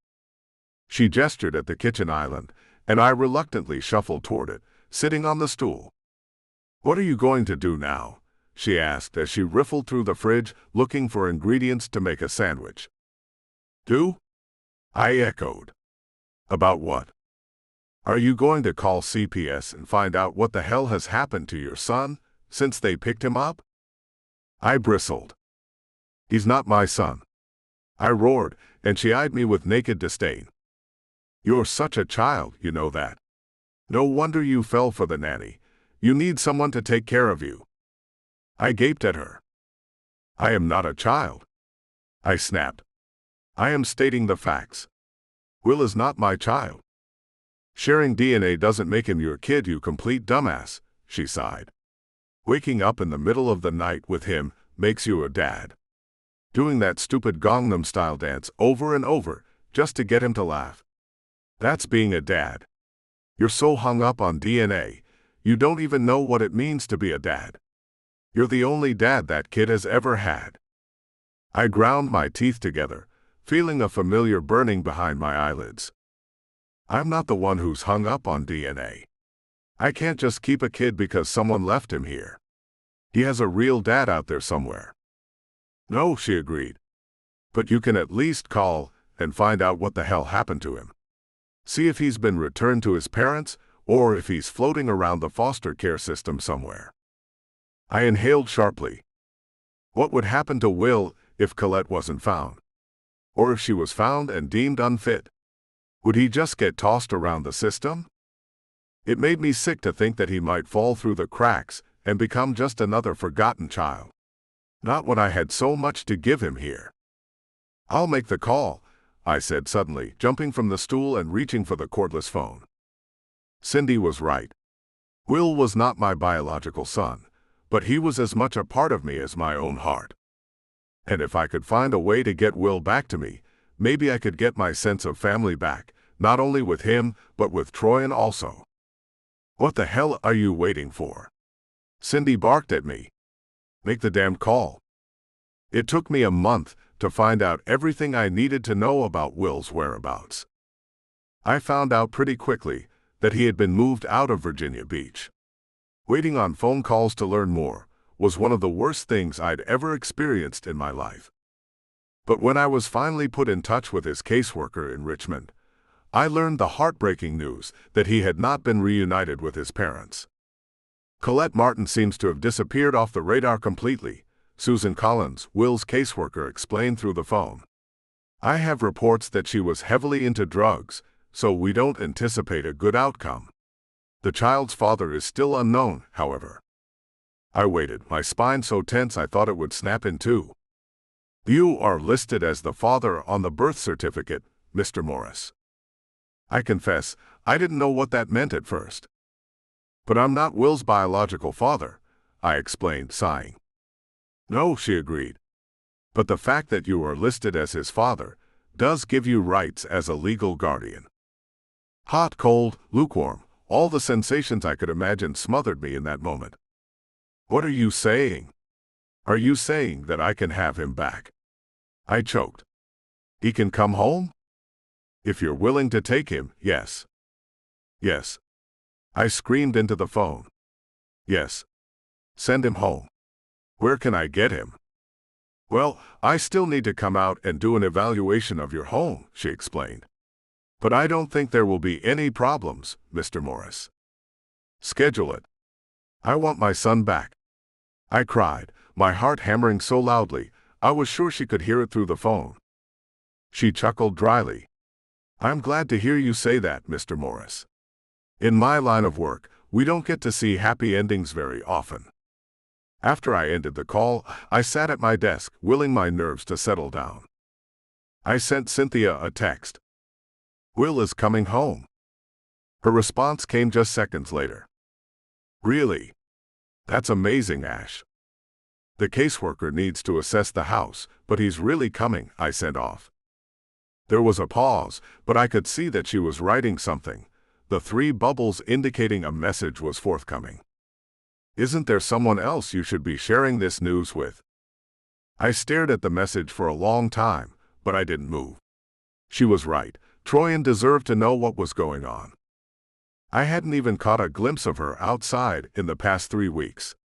She gestured at the kitchen island, and I reluctantly shuffled toward it, sitting on the stool. "What are you going to do now?" she asked as she riffled through the fridge looking for ingredients to make a sandwich. "Do?" I echoed. "About what? Are you going to call CPS and find out what the hell has happened to your son since they picked him up?" I bristled. "He's not my son," I roared, and she eyed me with naked disdain. "You're such a child, you know that. No wonder you fell for the nanny. You need someone to take care of you." I gaped at her. "I am not a child," I snapped. "I am stating the facts. Will is not my child." "Sharing DNA doesn't make him your kid, you complete dumbass," she sighed. "Waking up in the middle of the night with him makes you a dad. Doing that stupid Gangnam Style dance over and over just to get him to laugh. That's being a dad. You're so hung up on DNA, you don't even know what it means to be a dad. You're the only dad that kid has ever had." I ground my teeth together, feeling a familiar burning behind my eyelids. I'm not the one who's hung up on DNA. I can't just keep a kid because someone left him here. He has a real dad out there somewhere. "No," she agreed. "But you can at least call and find out what the hell happened to him. See if he's been returned to his parents or if he's floating around the foster care system somewhere." I inhaled sharply. What would happen to Will if Colette wasn't found? Or if she was found and deemed unfit? Would he just get tossed around the system? It made me sick to think that he might fall through the cracks and become just another forgotten child. Not when I had so much to give him here. "I'll make the call," I said suddenly, jumping from the stool and reaching for the cordless phone. Cindy was right. Will was not my biological son, but he was as much a part of me as my own heart. And if I could find a way to get Will back to me, maybe I could get my sense of family back, not only with him, but with Troyan also. "What the hell are you waiting for?" Cindy barked at me. "Make the damn call." It took me a month to find out everything I needed to know about Will's whereabouts. I found out pretty quickly that he had been moved out of Virginia Beach. Waiting on phone calls to learn more was one of the worst things I'd ever experienced in my life. But when I was finally put in touch with his caseworker in Richmond, I learned the heartbreaking news that he had not been reunited with his parents. Colette Martin seems to have disappeared off the radar completely, Susan Collins, Will's caseworker, explained through the phone. "I have reports that she was heavily into drugs, so we don't anticipate a good outcome. The child's father is still unknown, however." I waited, my spine so tense I thought it would snap in two. "You are listed as the father on the birth certificate, Mr. Morris." I confess, I didn't know what that meant at first. "But I'm not Will's biological father," I explained, sighing. "No," she agreed. "But the fact that you are listed as his father does give you rights as a legal guardian." Hot, cold, lukewarm, all the sensations I could imagine smothered me in that moment. "What are you saying? Are you saying that I can have him back?" I choked. "He can come home?" "If you're willing to take him, yes." "Yes." I screamed into the phone. "Yes. Send him home." "Where can I get him?" "Well, I still need to come out and do an evaluation of your home," she explained. "But I don't think there will be any problems, Mr. Morris." "Schedule it. I want my son back," I cried, my heart hammering so loudly I was sure she could hear it through the phone. She chuckled dryly. "I'm glad to hear you say that, Mr. Morris. In my line of work, we don't get to see happy endings very often." After I ended the call, I sat at my desk, willing my nerves to settle down. I sent Cynthia a text. "Will is coming home." Her response came just seconds later. "Really? That's amazing, Ash. The caseworker needs to assess the house, but he's really coming," I sent off. There was a pause, but I could see that she was writing something, the three bubbles indicating a message was forthcoming. "Isn't there someone else you should be sharing this news with?" I stared at the message for a long time, but I didn't move. She was right. Troyan deserved to know what was going on. I hadn't even caught a glimpse of her outside in the past 3 weeks.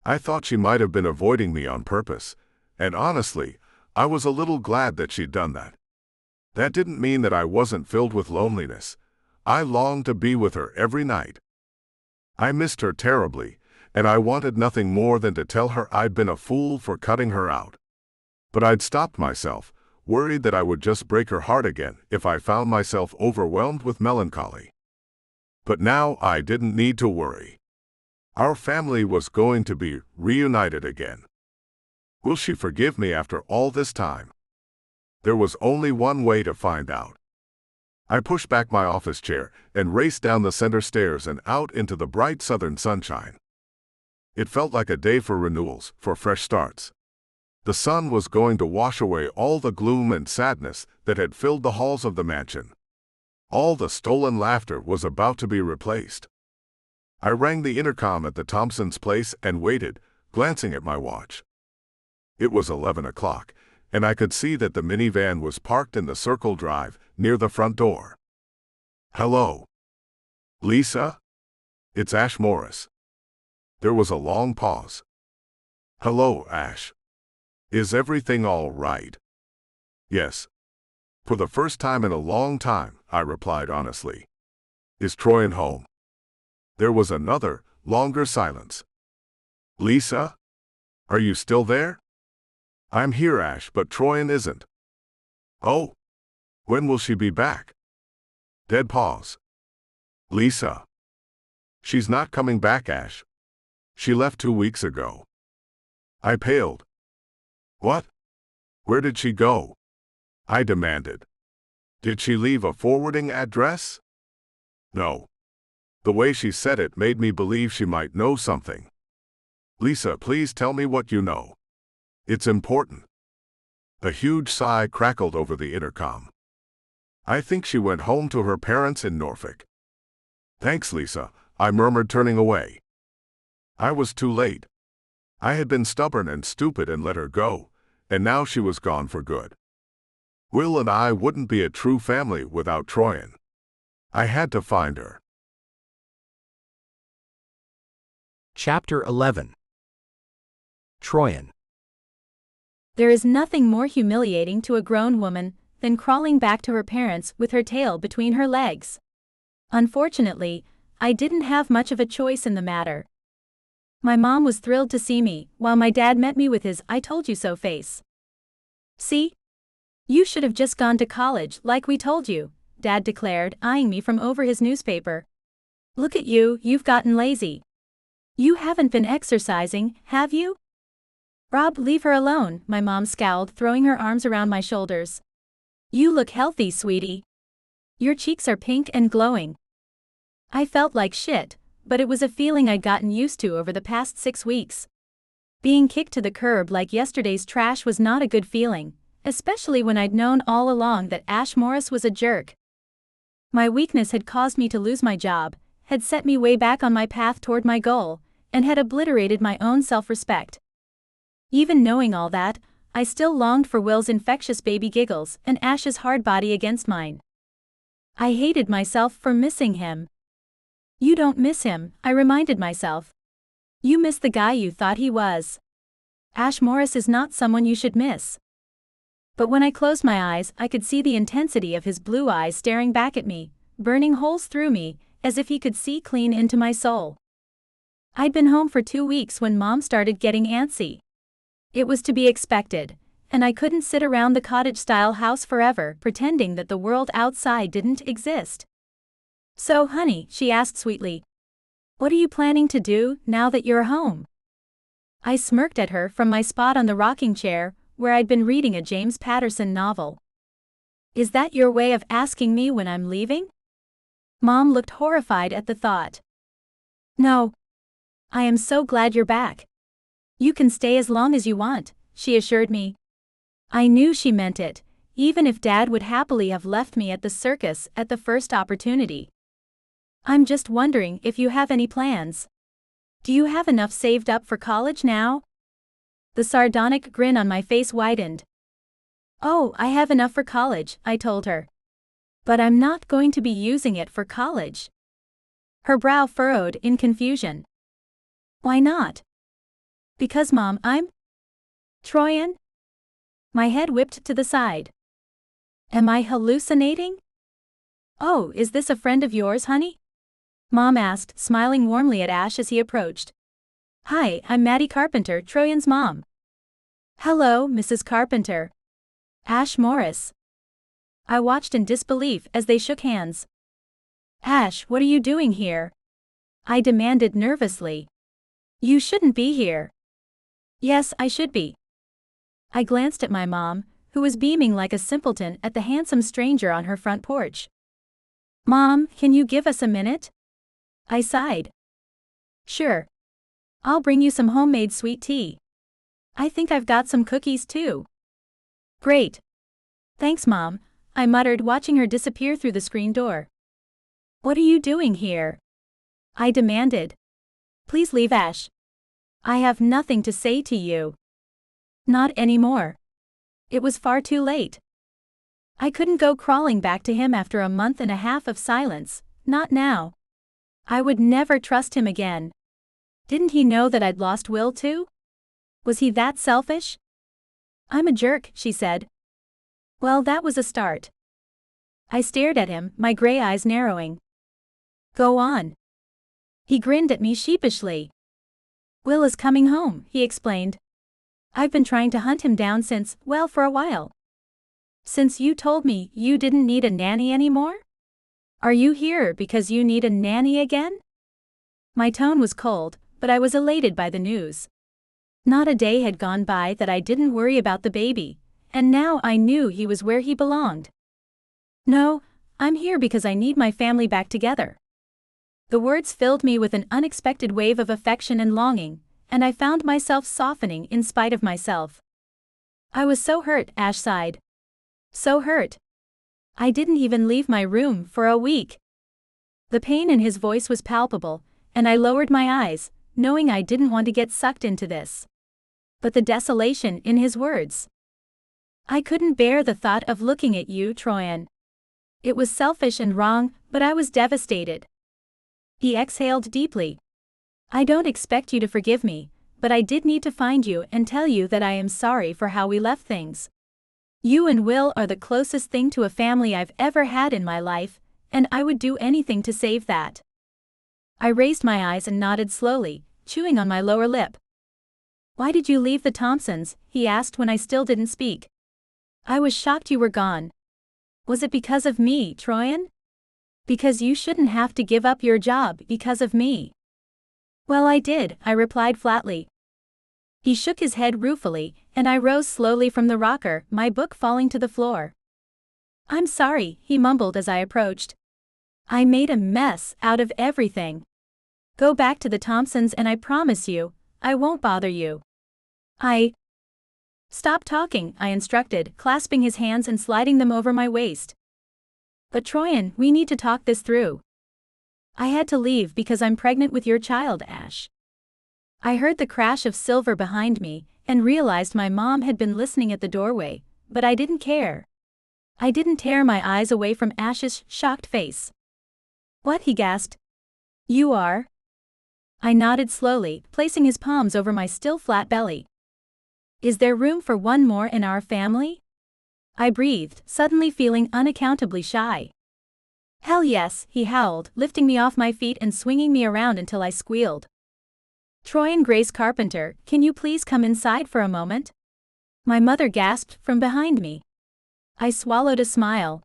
I thought she might have been avoiding me on purpose, and honestly, I was a little glad that she'd done that. That didn't mean that I wasn't filled with loneliness. I longed to be with her every night. I missed her terribly, and I wanted nothing more than to tell her I'd been a fool for cutting her out. But I'd stopped myself, worried that I would just break her heart again if I found myself overwhelmed with melancholy. But now I didn't need to worry. Our family was going to be reunited again. Will she forgive me after all this time? There was only one way to find out. I pushed back my office chair and raced down the center stairs and out into the bright southern sunshine. It felt like a day for renewals, for fresh starts. The sun was going to wash away all the gloom and sadness that had filled the halls of the mansion. All the stolen laughter was about to be replaced. I rang the intercom at the Thompsons' place and waited, glancing at my watch. It was 11 o'clock, and I could see that the minivan was parked in the circle drive near the front door. "Hello. Lisa? It's Ash Morris." There was a long pause. "Hello, Ash. Is everything all right?" "Yes. For the first time in a long time," I replied honestly. "Is Troyan home?" There was another, longer silence. "Lisa? Are you still there?" "I'm here, Ash, but Troyan isn't." "Oh? When will she be back?" Dead pause. "Lisa? She's not coming back, Ash. She left 2 weeks ago." I paled. "What? Where did she go?" I demanded. "Did she leave a forwarding address?" "No." The way she said it made me believe she might know something. "Lisa, please tell me what you know. It's important." A huge sigh crackled over the intercom. "I think she went home to her parents in Norfolk." "Thanks, Lisa," I murmured, turning away. I was too late. I had been stubborn and stupid and let her go, and now she was gone for good. Will and I wouldn't be a true family without Troyan. I had to find her. Chapter 11. Troyan. There is nothing more humiliating to a grown woman than crawling back to her parents with her tail between her legs. Unfortunately, I didn't have much of a choice in the matter. My mom was thrilled to see me, while my dad met me with his "I told you so" face. "See? You should have just gone to college like we told you," Dad declared, eyeing me from over his newspaper. "Look at you, you've gotten lazy. You haven't been exercising, have you?" "Rob, leave her alone," my mom scowled, throwing her arms around my shoulders. "You look healthy, sweetie. Your cheeks are pink and glowing." I felt like shit, but it was a feeling I'd gotten used to over the past 6 weeks. Being kicked to the curb like yesterday's trash was not a good feeling, especially when I'd known all along that Ash Morris was a jerk. My weakness had caused me to lose my job, had set me way back on my path toward my goal, and had obliterated my own self-respect. Even knowing all that, I still longed for Will's infectious baby giggles and Ash's hard body against mine. I hated myself for missing him. "You don't miss him," I reminded myself. "You miss the guy you thought he was. Ash Morris is not someone you should miss." But when I closed my eyes, I could see the intensity of his blue eyes staring back at me, burning holes through me, as if he could see clean into my soul. I'd been home for 2 weeks when Mom started getting antsy. It was to be expected, and I couldn't sit around the cottage-style house forever pretending that the world outside didn't exist. "So, honey," she asked sweetly, "what are you planning to do now that you're home?" I smirked at her from my spot on the rocking chair, where I'd been reading a James Patterson novel. "Is that your way of asking me when I'm leaving?" Mom looked horrified at the thought. "No. I am so glad you're back. You can stay as long as you want," she assured me. I knew she meant it, even if Dad would happily have left me at the circus at the first opportunity. "I'm just wondering if you have any plans. Do you have enough saved up for college now?" The sardonic grin on my face widened. "Oh, I have enough for college," I told her. But I'm not going to be using it for college. Her brow furrowed in confusion. Why not? Because, Mom, I'm Troyan? My head whipped to the side. Am I hallucinating? Oh, is this a friend of yours, honey? Mom asked, smiling warmly at Ash as he approached. Hi, I'm Maddie Carpenter, Troyan's mom. Hello, Mrs. Carpenter. Ash Morris. I watched in disbelief as they shook hands. Ash, what are you doing here? I demanded nervously. You shouldn't be here. Yes, I should be. I glanced at my mom, who was beaming like a simpleton at the handsome stranger on her front porch. Mom, can you give us a minute? I sighed. Sure. I'll bring you some homemade sweet tea. I think I've got some cookies too. Great. Thanks, Mom, I muttered, watching her disappear through the screen door. What are you doing here? I demanded. Please leave, Ash. I have nothing to say to you. Not anymore. It was far too late. I couldn't go crawling back to him after a month and a half of silence, not now. I would never trust him again. Didn't he know that I'd lost Will too? Was he that selfish? I'm a jerk, she said. Well, that was a start. I stared at him, my gray eyes narrowing. Go on. He grinned at me sheepishly. Will is coming home, he explained. I've been trying to hunt him down since, well, for a while. Since you told me you didn't need a nanny anymore? Are you here because you need a nanny again? My tone was cold, but I was elated by the news. Not a day had gone by that I didn't worry about the baby, and now I knew he was where he belonged. No, I'm here because I need my family back together. The words filled me with an unexpected wave of affection and longing, and I found myself softening in spite of myself. I was so hurt, Ash sighed. So hurt. I didn't even leave my room for a week. The pain in his voice was palpable, and I lowered my eyes, knowing I didn't want to get sucked into this. But the desolation in his words. I couldn't bear the thought of looking at you, Troyan. It was selfish and wrong, but I was devastated. He exhaled deeply. I don't expect you to forgive me, but I did need to find you and tell you that I am sorry for how we left things. You and Will are the closest thing to a family I've ever had in my life, and I would do anything to save that. I raised my eyes and nodded slowly, chewing on my lower lip. Why did you leave the Thompsons? He asked when I still didn't speak. I was shocked you were gone. Was it because of me, Troyan? Because you shouldn't have to give up your job because of me. Well, I did, I replied flatly. He shook his head ruefully, and I rose slowly from the rocker, my book falling to the floor. I'm sorry, he mumbled as I approached. I made a mess out of everything. Go back to the Thompsons and I promise you, I won't bother you. Stop talking, I instructed, clasping his hands and sliding them over my waist. But Troyan, we need to talk this through. I had to leave because I'm pregnant with your child, Ash. I heard the crash of silver behind me, and realized my mom had been listening at the doorway, but I didn't care. I didn't tear my eyes away from Ash's shocked face. What? He gasped. You are? I nodded slowly, placing his palms over my still flat belly. Is there room for one more in our family? I breathed, suddenly feeling unaccountably shy. Hell yes, he howled, lifting me off my feet and swinging me around until I squealed. Troyan Grace Carpenter, can you please come inside for a moment? My mother gasped from behind me. I swallowed a smile.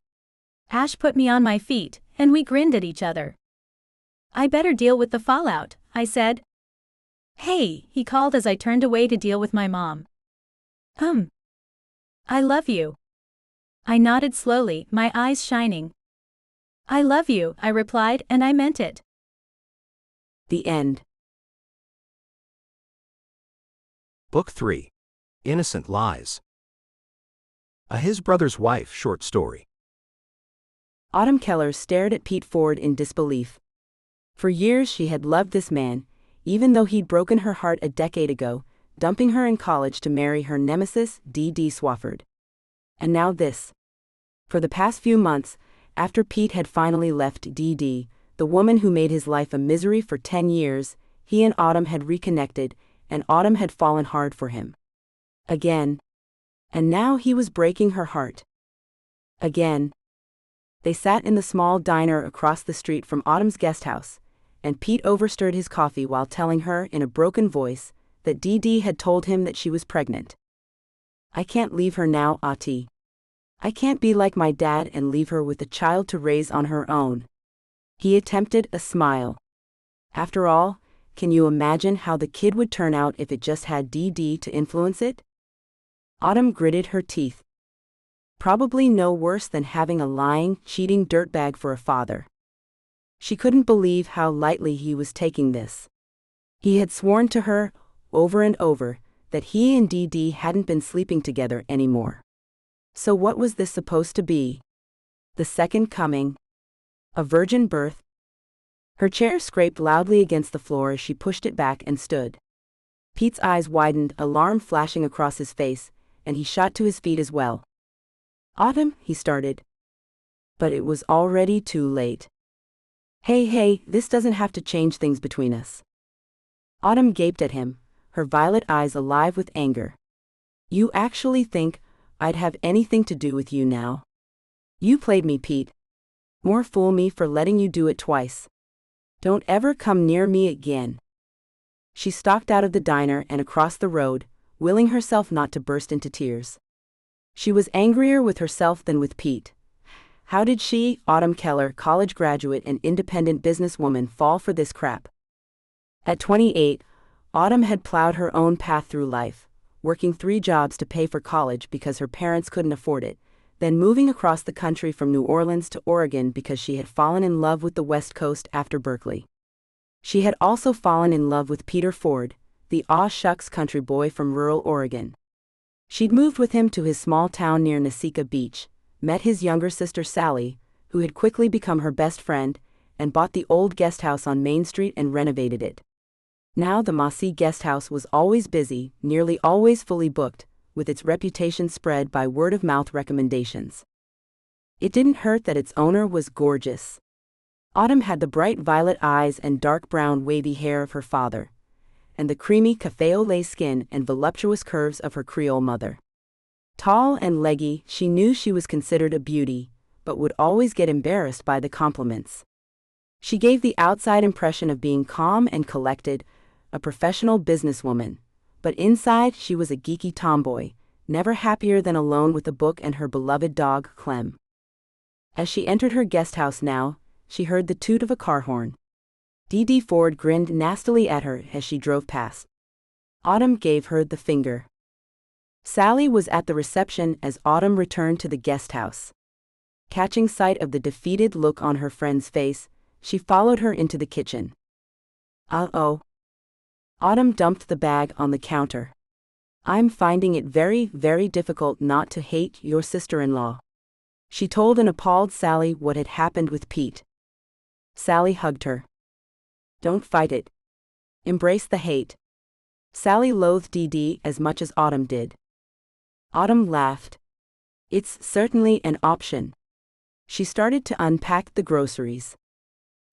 Ash put me on my feet, and we grinned at each other. I better deal with the fallout, I said. Hey, he called as I turned away to deal with my mom. I love you. I nodded slowly, my eyes shining. I love you, I replied, and I meant it. The end. Book 3. Innocent Lies. A His Brother's Wife short story. Autumn Keller stared at Pete Ford in disbelief. For years she had loved this man, even though he'd broken her heart a decade ago, dumping her in college to marry her nemesis, D.D. Swafford. And now this. For the past few months, After Pete had finally left Dee Dee, the woman who made his life a misery for 10 years, he and Autumn had reconnected, and Autumn had fallen hard for him. Again. And now he was breaking her heart. Again. They sat in the small diner across the street from Autumn's guest house, and Pete overstirred his coffee while telling her in a broken voice that Dee Dee had told him that she was pregnant. "I can't leave her now, Ati. I can't be like my dad and leave her with a child to raise on her own." He attempted a smile. After all, can you imagine how the kid would turn out if it just had Dee Dee to influence it? Autumn gritted her teeth. Probably no worse than having a lying, cheating dirtbag for a father. She couldn't believe how lightly he was taking this. He had sworn to her, over and over, that he and Dee Dee hadn't been sleeping together anymore. So what was this supposed to be? The second coming? A virgin birth? Her chair scraped loudly against the floor as she pushed it back and stood. Pete's eyes widened, alarm flashing across his face, and he shot to his feet as well. "Autumn," he started. But it was already too late. Hey, this doesn't have to change things between us." Autumn gaped at him, her violet eyes alive with anger. "You actually think I'd have anything to do with you now? You played me, Pete. More fool me for letting you do it twice. Don't ever come near me again." She stalked out of the diner and across the road, willing herself not to burst into tears. She was angrier with herself than with Pete. How did she, Autumn Keller, college graduate and independent businesswoman, fall for this crap? At 28, Autumn had plowed her own path through life, working 3 jobs to pay for college because her parents couldn't afford it, then moving across the country from New Orleans to Oregon because she had fallen in love with the West Coast after Berkeley. She had also fallen in love with Peter Ford, the aw-shucks country boy from rural Oregon. She'd moved with him to his small town near Nasika Beach, met his younger sister Sally, who had quickly become her best friend, and bought the old guest house on Main Street and renovated it. Now the Massey guest house was always busy, nearly always fully booked, with its reputation spread by word-of-mouth recommendations. It didn't hurt that its owner was gorgeous. Autumn had the bright violet eyes and dark brown wavy hair of her father, and the creamy café au lait skin and voluptuous curves of her Creole mother. Tall and leggy, she knew she was considered a beauty, but would always get embarrassed by the compliments. She gave the outside impression of being calm and collected, a professional businesswoman, but inside she was a geeky tomboy, never happier than alone with a book and her beloved dog, Clem. As she entered her guest house now, she heard the toot of a car horn. Dee Dee Ford grinned nastily at her as she drove past. Autumn gave her the finger. Sally was at the reception as Autumn returned to the guest house. Catching sight of the defeated look on her friend's face, she followed her into the kitchen. "Uh-oh." Autumn dumped the bag on the counter. "I'm finding it very, very difficult not to hate your sister-in-law." She told an appalled Sally what had happened with Pete. Sally hugged her. "Don't fight it. Embrace the hate." Sally loathed Dee Dee as much as Autumn did. Autumn laughed. "It's certainly an option." She started to unpack the groceries.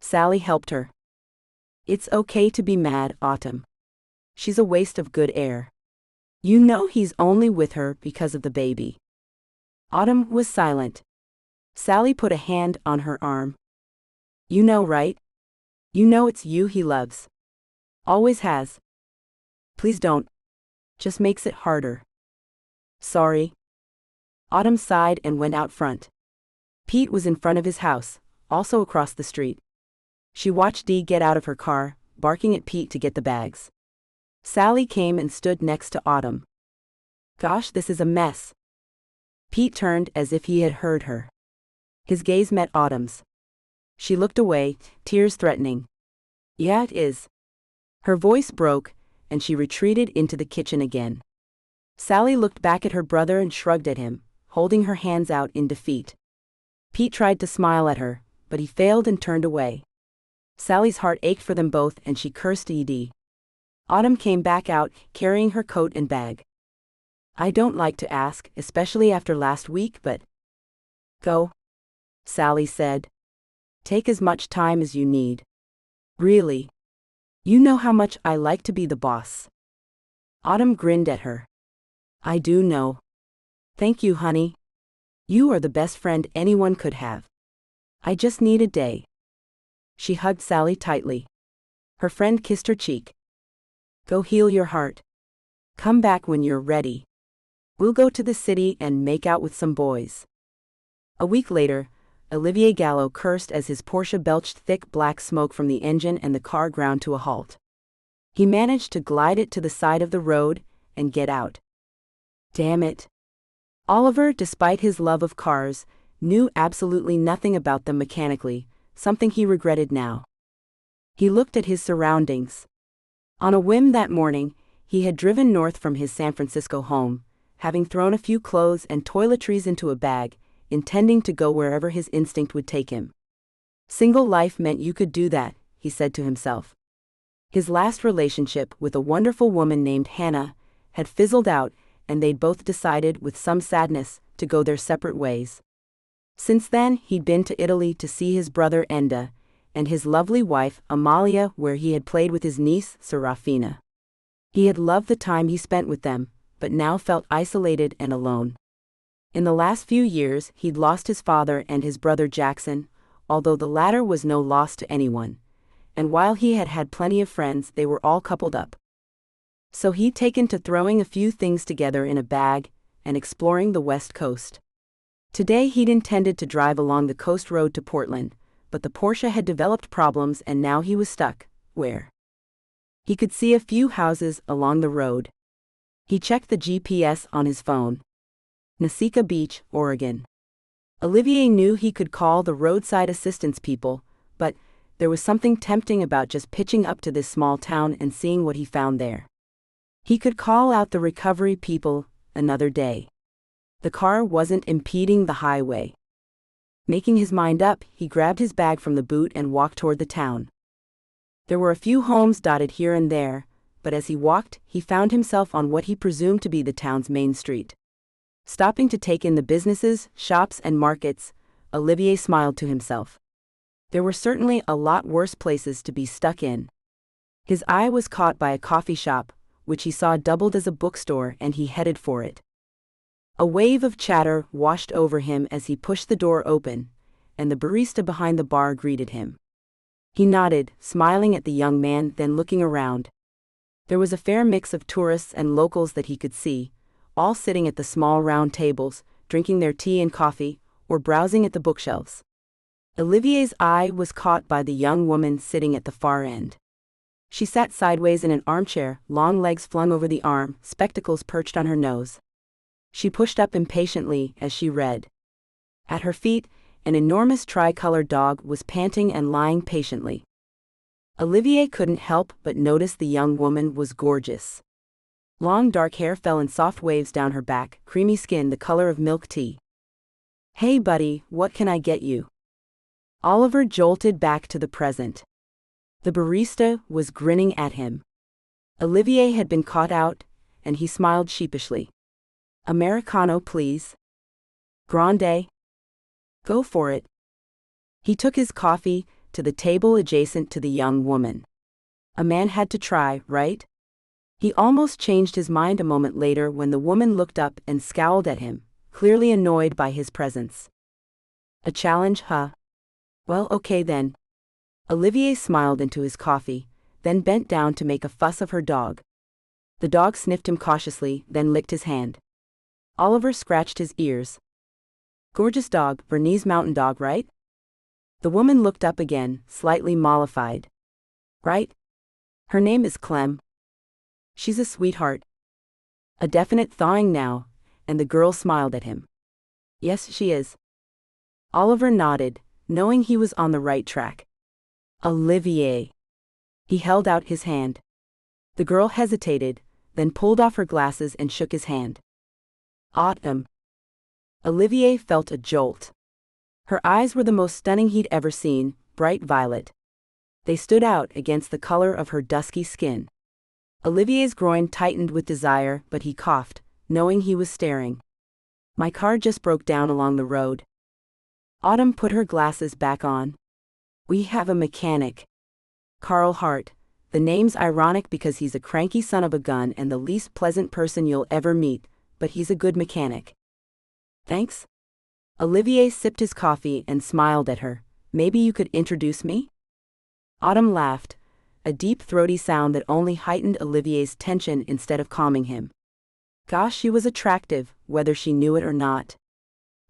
Sally helped her. "It's okay to be mad, Autumn. She's a waste of good air. You know he's only with her because of the baby." Autumn was silent. Sally put a hand on her arm. "You know, right? You know it's you he loves. Always has. Please don't. Just makes it harder." "Sorry." Autumn sighed and went out front. Pete was in front of his house, also across the street. She watched Dee get out of her car, barking at Pete to get the bags. Sally came and stood next to Autumn. "Gosh, this is a mess." Pete turned as if he had heard her. His gaze met Autumn's. She looked away, tears threatening. "Yeah, it is." Her voice broke, and she retreated into the kitchen again. Sally looked back at her brother and shrugged at him, holding her hands out in defeat. Pete tried to smile at her, but he failed and turned away. Sally's heart ached for them both and she cursed Dee Dee. Autumn came back out, carrying her coat and bag. "I don't like to ask, especially after last week, but..." "Go." Sally said. Take as much time as you need. Really? You know how much I like to be the boss. Autumn grinned at her. I do know. Thank you, honey. You are the best friend anyone could have. I just need a day. She hugged Sally tightly. Her friend kissed her cheek. Go heal your heart. Come back when you're ready. We'll go to the city and make out with some boys. A week later, Olivier Gallo cursed as his Porsche belched thick black smoke from the engine and the car ground to a halt. He managed to glide it to the side of the road and get out. Damn it. Oliver, despite his love of cars, knew absolutely nothing about them mechanically, something he regretted now. He looked at his surroundings. On a whim that morning, he had driven north from his San Francisco home, having thrown a few clothes and toiletries into a bag, intending to go wherever his instinct would take him. Single life meant you could do that, he said to himself. His last relationship with a wonderful woman named Hannah had fizzled out, and they'd both decided, with some sadness, to go their separate ways. Since then, he'd been to Italy to see his brother Enda, and his lovely wife Amalia, where he had played with his niece Serafina. He had loved the time he spent with them, but now felt isolated and alone. In the last few years, he'd lost his father and his brother Jackson, although the latter was no loss to anyone, and while he had had plenty of friends, they were all coupled up. So he'd taken to throwing a few things together in a bag and exploring the West Coast. Today he'd intended to drive along the coast road to Portland, but the Porsche had developed problems and now he was stuck. Where? He could see a few houses along the road. He checked the GPS on his phone. Nasika Beach, Oregon. Olivier knew he could call the roadside assistance people, but there was something tempting about just pitching up to this small town and seeing what he found there. He could call out the recovery people another day. The car wasn't impeding the highway. Making his mind up, he grabbed his bag from the boot and walked toward the town. There were a few homes dotted here and there, but as he walked, he found himself on what he presumed to be the town's main street. Stopping to take in the businesses, shops, and markets, Olivier smiled to himself. There were certainly a lot worse places to be stuck in. His eye was caught by a coffee shop, which he saw doubled as a bookstore, and he headed for it. A wave of chatter washed over him as he pushed the door open, and the barista behind the bar greeted him. He nodded, smiling at the young man, then looking around. There was a fair mix of tourists and locals that he could see, all sitting at the small round tables, drinking their tea and coffee, or browsing at the bookshelves. Olivier's eye was caught by the young woman sitting at the far end. She sat sideways in an armchair, long legs flung over the arm, spectacles perched on her nose. She pushed up impatiently as she read. At her feet, an enormous tricolored dog was panting and lying patiently. Olivier couldn't help but notice the young woman was gorgeous. Long dark hair fell in soft waves down her back, creamy skin the color of milk tea. Hey buddy, what can I get you? Oliver jolted back to the present. The barista was grinning at him. Olivier had been caught out, and he smiled sheepishly. Americano, please. Grande. Go for it. He took his coffee to the table adjacent to the young woman. A man had to try, right? He almost changed his mind a moment later when the woman looked up and scowled at him, clearly annoyed by his presence. A challenge, huh? Well, okay then. Olivier smiled into his coffee, then bent down to make a fuss of her dog. The dog sniffed him cautiously, then licked his hand. Oliver scratched his ears. Gorgeous dog, Bernese mountain dog, right? The woman looked up again, slightly mollified. Right? Her name is Clem. She's a sweetheart. A definite thawing now, and the girl smiled at him. Yes, she is. Oliver nodded, knowing he was on the right track. Olivier. He held out his hand. The girl hesitated, then pulled off her glasses and shook his hand. Autumn. Olivier felt a jolt. Her eyes were the most stunning he'd ever seen, bright violet. They stood out against the color of her dusky skin. Olivier's groin tightened with desire, but he coughed, knowing he was staring. My car just broke down along the road. Autumn put her glasses back on. We have a mechanic. Carl Hart. The name's ironic because he's a cranky son of a gun and the least pleasant person you'll ever meet, but he's a good mechanic. Thanks. Olivier sipped his coffee and smiled at her. Maybe you could introduce me? Autumn laughed, a deep throaty sound that only heightened Olivier's tension instead of calming him. Gosh, she was attractive, whether she knew it or not.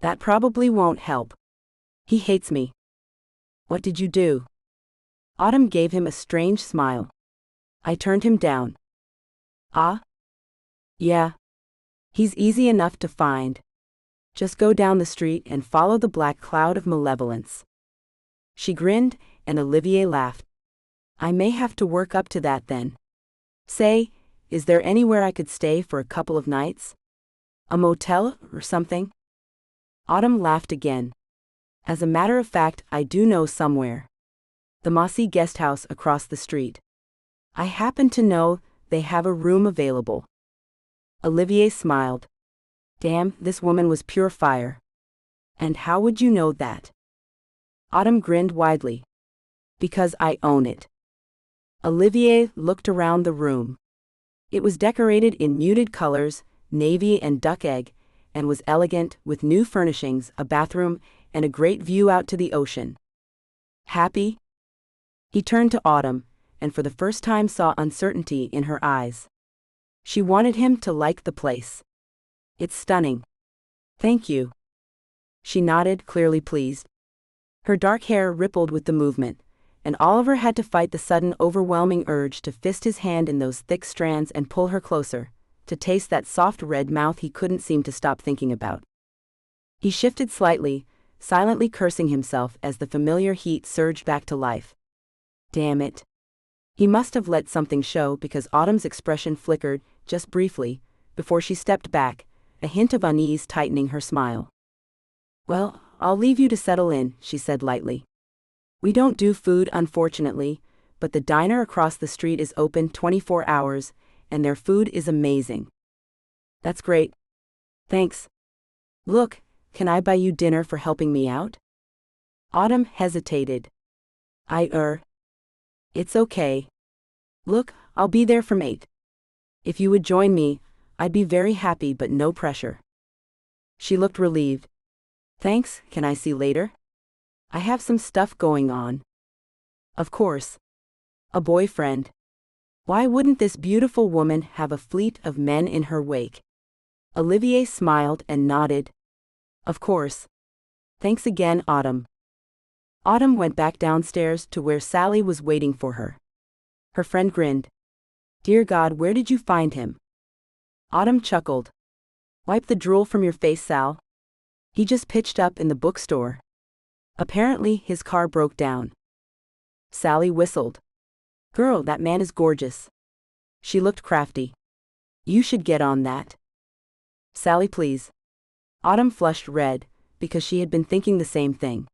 That probably won't help. He hates me. What did you do? Autumn gave him a strange smile. I turned him down. Ah? Yeah. He's easy enough to find. Just go down the street and follow the black cloud of malevolence. She grinned, and Olivier laughed. I may have to work up to that then. Say, is there anywhere I could stay for a couple of nights? A motel or something? Autumn laughed again. As a matter of fact, I do know somewhere. The Mossy guest house across the street. I happen to know they have a room available. Olivier smiled. Damn, this woman was pure fire. And how would you know that? Autumn grinned widely. Because I own it. Olivier looked around the room. It was decorated in muted colors, navy and duck egg, and was elegant with new furnishings, a bathroom, and a great view out to the ocean. Happy? He turned to Autumn, and for the first time saw uncertainty in her eyes. She wanted him to like the place. It's stunning. Thank you. She nodded, clearly pleased. Her dark hair rippled with the movement, and Oliver had to fight the sudden overwhelming urge to fist his hand in those thick strands and pull her closer, to taste that soft red mouth he couldn't seem to stop thinking about. He shifted slightly, silently cursing himself as the familiar heat surged back to life. Damn it. He must have let something show because Autumn's expression flickered, just briefly, before she stepped back, a hint of unease tightening her smile. Well, I'll leave you to settle in, she said lightly. We don't do food, unfortunately, but the diner across the street is open 24 hours, and their food is amazing. That's great. Thanks. Look, can I buy you dinner for helping me out? Autumn hesitated. It's okay. Look, I'll be there from 8. If you would join me, I'd be very happy, but no pressure. She looked relieved. Thanks, can I see later? I have some stuff going on. Of course. A boyfriend. Why wouldn't this beautiful woman have a fleet of men in her wake? Olivier smiled and nodded. Of course. Thanks again, Autumn. Autumn went back downstairs to where Sally was waiting for her. Her friend grinned. Dear God, where did you find him? Autumn chuckled. Wipe the drool from your face, Sal. He just pitched up in the bookstore. Apparently, his car broke down. Sally whistled. Girl, that man is gorgeous. She looked crafty. You should get on that. Sally, please. Autumn flushed red, because she had been thinking the same thing.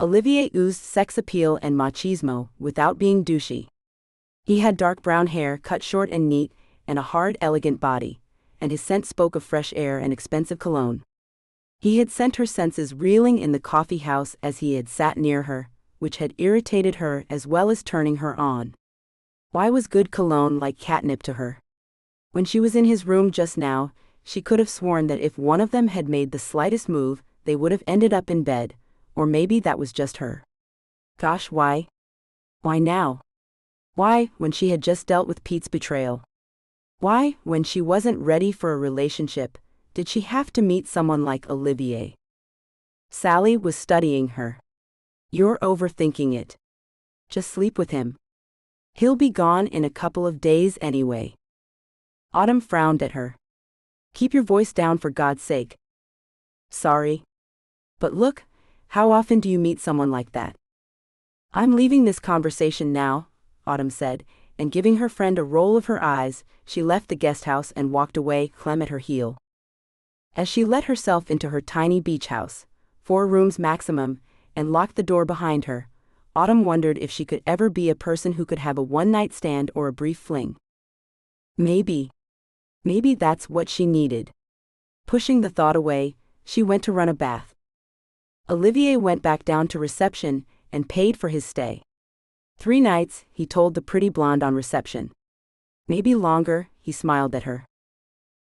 Olivier oozed sex appeal and machismo without being douchey. He had dark brown hair cut short and neat, and a hard, elegant body, and his scent spoke of fresh air and expensive cologne. He had sent her senses reeling in the coffee house as he had sat near her, which had irritated her as well as turning her on. Why was good cologne like catnip to her? When she was in his room just now, she could have sworn that if one of them had made the slightest move, they would have ended up in bed, or maybe that was just her. Gosh, why? Why now? Why, when she had just dealt with Pete's betrayal? Why, when she wasn't ready for a relationship, did she have to meet someone like Olivier? Sally was studying her. You're overthinking it. Just sleep with him. He'll be gone in a couple of days anyway. Autumn frowned at her. Keep your voice down for God's sake. Sorry. But look, how often do you meet someone like that? I'm leaving this conversation now, Autumn said, and giving her friend a roll of her eyes, she left the guest house and walked away, Clem at her heel. As she let herself into her tiny beach house, 4 rooms maximum, and locked the door behind her, Autumn wondered if she could ever be a person who could have a one-night stand or a brief fling. Maybe that's what she needed. Pushing the thought away, she went to run a bath. Olivier went back down to reception and paid for his stay. 3 nights, he told the pretty blonde on reception. Maybe longer, he smiled at her.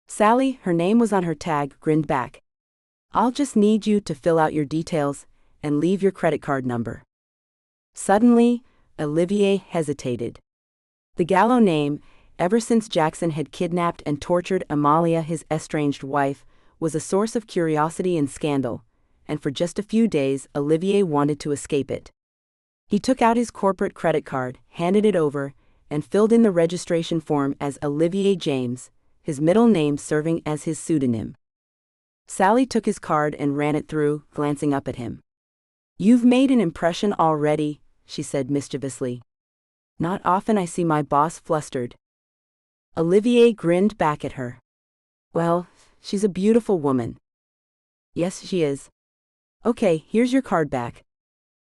Sally, her name was on her tag, grinned back. I'll just need you to fill out your details and leave your credit card number. Suddenly, Olivier hesitated. The Gallo name, ever since Jackson had kidnapped and tortured Amalia, his estranged wife, was a source of curiosity and scandal, and for just a few days Olivier wanted to escape it. He took out his corporate credit card, handed it over, and filled in the registration form as Olivier James, his middle name serving as his pseudonym. Sally took his card and ran it through, glancing up at him. "You've made an impression already," she said mischievously. "Not often I see my boss flustered." Olivier grinned back at her. "Well, she's a beautiful woman." "Yes, she is." "Okay, here's your card back.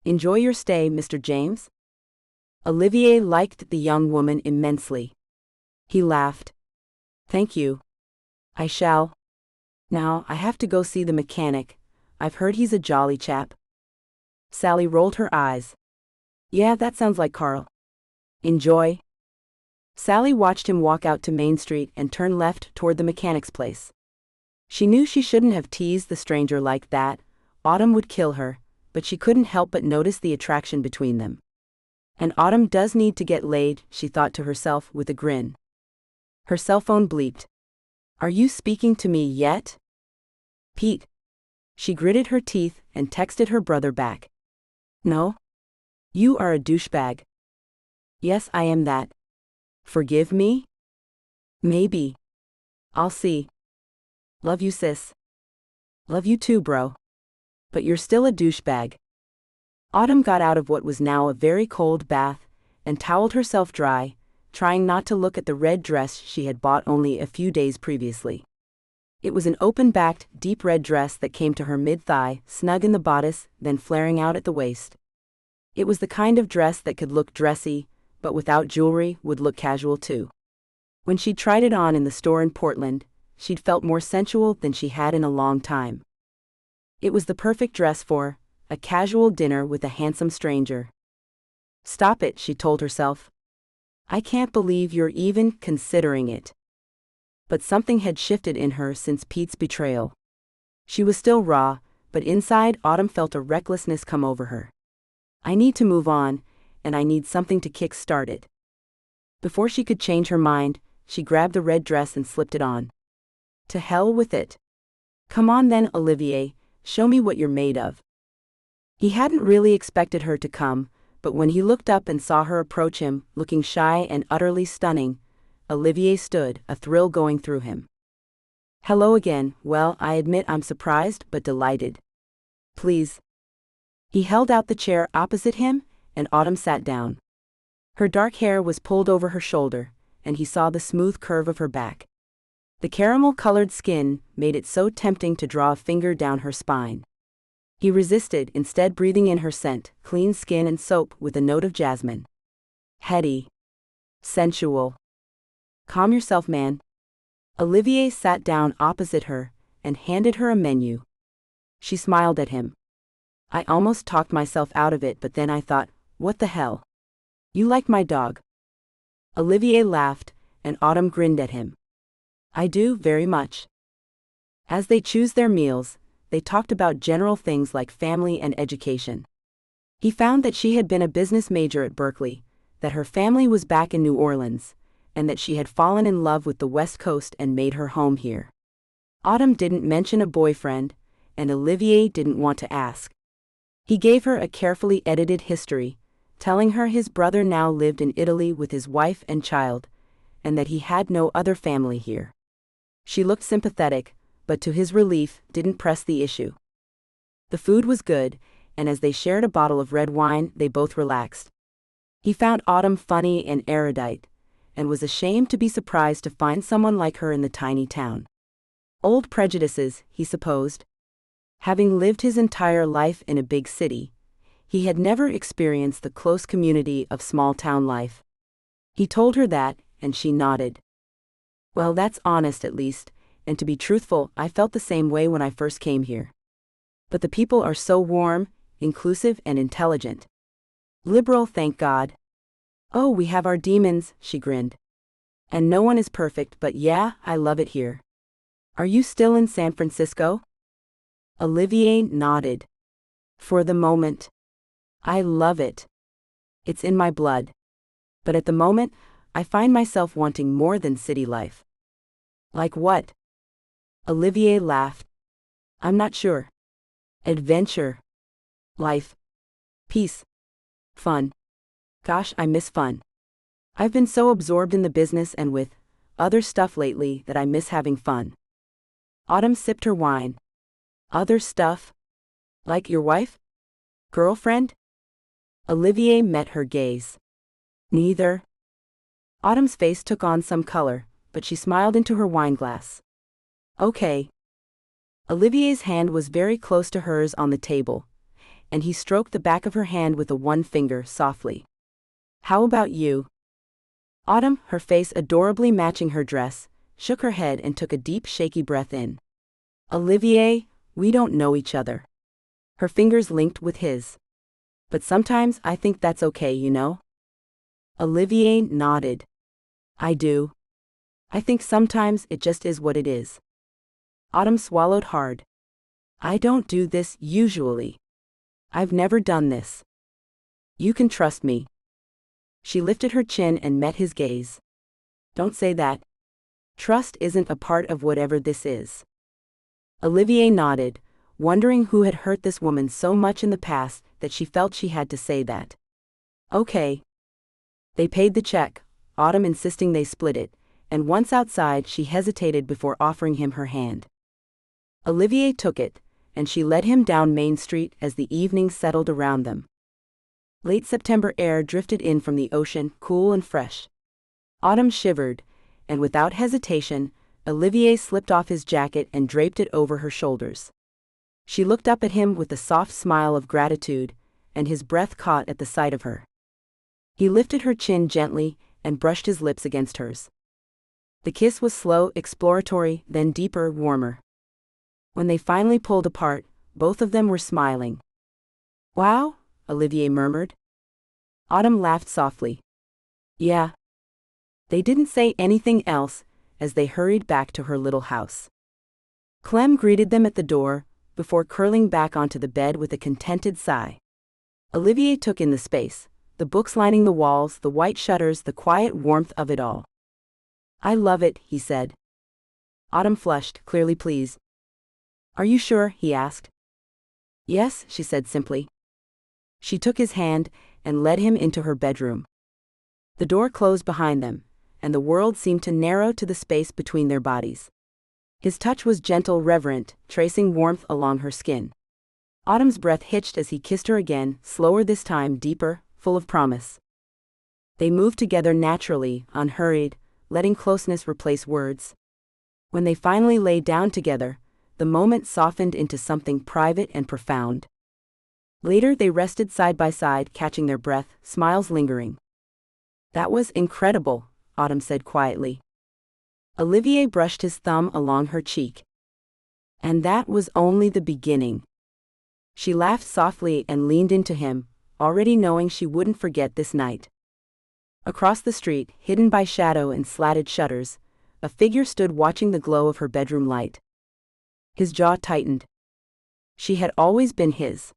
Enjoy your stay, Mr. James." Olivier liked the young woman immensely. He laughed. "Thank you. I shall. Now, I have to go see the mechanic. I've heard he's a jolly chap." Sally rolled her eyes. "Yeah, that sounds like Carl. Enjoy." Sally watched him walk out to Main Street and turn left toward the mechanic's place. She knew she shouldn't have teased the stranger like that. Autumn would kill her, but she couldn't help but notice the attraction between them. And Autumn does need to get laid, she thought to herself with a grin. Her cell phone bleeped. "Are you speaking to me yet?" "Pete." She gritted her teeth and texted her brother back. "No. You are a douchebag." "Yes, I am that. Forgive me?" "Maybe. I'll see. Love you, sis." "Love you too, bro. But you're still a douchebag." Autumn got out of what was now a very cold bath and toweled herself dry, trying not to look at the red dress she had bought only a few days previously. It was an open-backed, deep red dress that came to her mid-thigh, snug in the bodice, then flaring out at the waist. It was the kind of dress that could look dressy, but without jewelry would look casual too. When she'd tried it on in the store in Portland, she'd felt more sensual than she had in a long time. It was the perfect dress for a casual dinner with a handsome stranger. "Stop it," she told herself. "I can't believe you're even considering it." But something had shifted in her since Pete's betrayal. She was still raw, but inside Autumn felt a recklessness come over her. "I need to move on, and I need something to kick-start it." Before she could change her mind, she grabbed the red dress and slipped it on. To hell with it. "Come on then, Olivier, show me what you're made of." He hadn't really expected her to come, but when he looked up and saw her approach him, looking shy and utterly stunning, Olivier stood, a thrill going through him. "Hello again. Well, I admit I'm surprised but delighted. Please." He held out the chair opposite him, and Autumn sat down. Her dark hair was pulled over her shoulder, and he saw the smooth curve of her back. The caramel-colored skin made it so tempting to draw a finger down her spine. He resisted, instead breathing in her scent, clean skin and soap with a note of jasmine. Heady. Sensual. "Calm yourself, man." Olivier sat down opposite her and handed her a menu. She smiled at him. "I almost talked myself out of it, but then I thought, what the hell? You like my dog?" Olivier laughed, and Autumn grinned at him. "I do, very much." As they chose their meals, they talked about general things like family and education. He found that she had been a business major at Berkeley, that her family was back in New Orleans, and that she had fallen in love with the West Coast and made her home here. Autumn didn't mention a boyfriend, and Olivier didn't want to ask. He gave her a carefully edited history, telling her his brother now lived in Italy with his wife and child, and that he had no other family here. She looked sympathetic, but to his relief, didn't press the issue. The food was good, and as they shared a bottle of red wine, they both relaxed. He found Autumn funny and erudite, and was ashamed to be surprised to find someone like her in the tiny town. Old prejudices, he supposed. Having lived his entire life in a big city, he had never experienced the close community of small-town life. He told her that, and she nodded. "Well, that's honest at least, and to be truthful, I felt the same way when I first came here. But the people are so warm, inclusive, and intelligent. Liberal, thank God. Oh, we have our demons, she grinned. And no one is perfect, but yeah, I love it here. Are you still in San Francisco? Olivier nodded. For the moment. I love it. It's in my blood. But at the moment, I find myself wanting more than city life. Like what? Olivier laughed. I'm not sure. Adventure. Life. Peace. Fun. Gosh, I miss fun. I've been so absorbed in the business and with other stuff lately that I miss having fun. Autumn sipped her wine. Other stuff? Like your wife? Girlfriend? Olivier met her gaze. Neither. Autumn's face took on some color, but she smiled into her wineglass. Okay. Olivier's hand was very close to hers on the table, and he stroked the back of her hand with one finger softly. How about you? Autumn, her face adorably matching her dress, shook her head and took a deep, shaky breath in. Olivier, we don't know each other. Her fingers linked with his. But sometimes I think that's okay, you know? Olivier nodded. I do. I think sometimes it just is what it is. Autumn swallowed hard. I don't do this usually. I've never done this. You can trust me. She lifted her chin and met his gaze. Don't say that. Trust isn't a part of whatever this is. Olivier nodded, wondering who had hurt this woman so much in the past that she felt she had to say that. Okay. They paid the check, Autumn insisting they split it, and once outside she hesitated before offering him her hand. Olivier took it, and she led him down Main Street as the evening settled around them. Late September air drifted in from the ocean, cool and fresh. Autumn shivered, and without hesitation, Olivier slipped off his jacket and draped it over her shoulders. She looked up at him with a soft smile of gratitude, and his breath caught at the sight of her. He lifted her chin gently and brushed his lips against hers. The kiss was slow, exploratory, then deeper, warmer. When they finally pulled apart, both of them were smiling. Wow, Olivier murmured. Autumn laughed softly. Yeah. They didn't say anything else as they hurried back to her little house. Clem greeted them at the door, before curling back onto the bed with a contented sigh. Olivier took in the space, the books lining the walls, the white shutters, the quiet warmth of it all. I love it, he said. Autumn flushed, clearly pleased. Are you sure? He asked. Yes, she said simply. She took his hand and led him into her bedroom. The door closed behind them, and the world seemed to narrow to the space between their bodies. His touch was gentle, reverent, tracing warmth along her skin. Autumn's breath hitched as he kissed her again, slower this time, deeper, full of promise. They moved together naturally, unhurried, letting closeness replace words. When they finally lay down together, the moment softened into something private and profound. Later they rested side by side, catching their breath, smiles lingering. That was incredible, Autumn said quietly. Olivier brushed his thumb along her cheek. And that was only the beginning. She laughed softly and leaned into him, already knowing she wouldn't forget this night. Across the street, hidden by shadow and slatted shutters, a figure stood watching the glow of her bedroom light. His jaw tightened. She had always been his.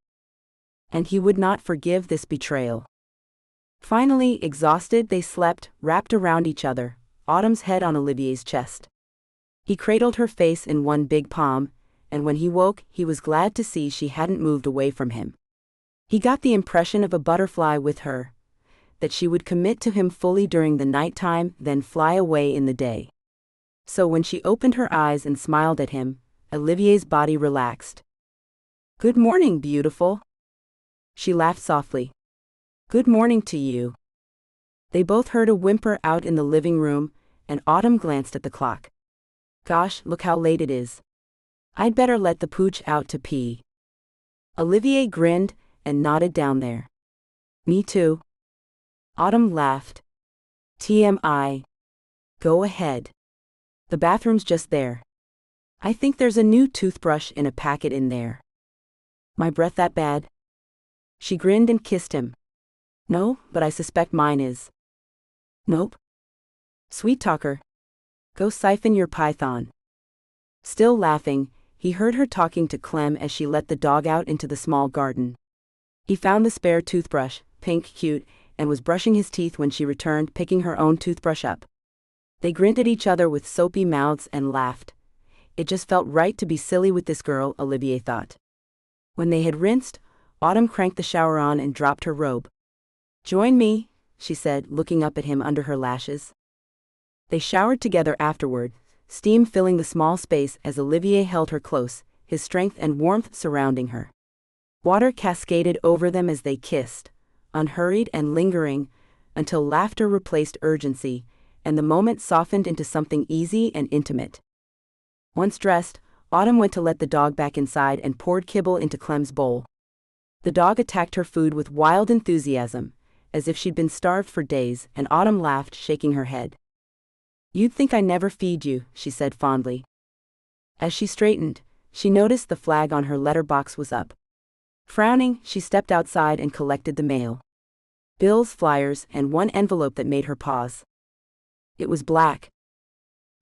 And he would not forgive this betrayal. Finally, exhausted, they slept, wrapped around each other, Autumn's head on Olivier's chest. He cradled her face in one big palm, and when he woke, he was glad to see she hadn't moved away from him. He got the impression of a butterfly with her, that she would commit to him fully during the nighttime, then fly away in the day. So when she opened her eyes and smiled at him, Olivier's body relaxed. Good morning, beautiful. She laughed softly. Good morning to you. They both heard a whimper out in the living room, and Autumn glanced at the clock. Gosh, look how late it is. I'd better let the pooch out to pee. Olivier grinned and nodded down there. Me too. Autumn laughed. TMI. Go ahead. The bathroom's just there. I think there's a new toothbrush in a packet in there. My breath that bad? She grinned and kissed him. No, but I suspect mine is. Nope. Sweet talker. Go siphon your python. Still laughing, he heard her talking to Clem as she let the dog out into the small garden. He found the spare toothbrush, pink, cute, and was brushing his teeth when she returned, picking her own toothbrush up. They grinned at each other with soapy mouths and laughed. It just felt right to be silly with this girl, Olivier thought. When they had rinsed, Autumn cranked the shower on and dropped her robe. Join me, she said, looking up at him under her lashes. They showered together afterward, steam filling the small space as Olivier held her close, his strength and warmth surrounding her. Water cascaded over them as they kissed, unhurried and lingering, until laughter replaced urgency, and the moment softened into something easy and intimate. Once dressed, Autumn went to let the dog back inside and poured kibble into Clem's bowl. The dog attacked her food with wild enthusiasm, as if she'd been starved for days, and Autumn laughed, shaking her head. You'd think I never feed you, she said fondly. As she straightened, she noticed the flag on her letterbox was up. Frowning, she stepped outside and collected the mail. Bills, flyers, and one envelope that made her pause. It was black.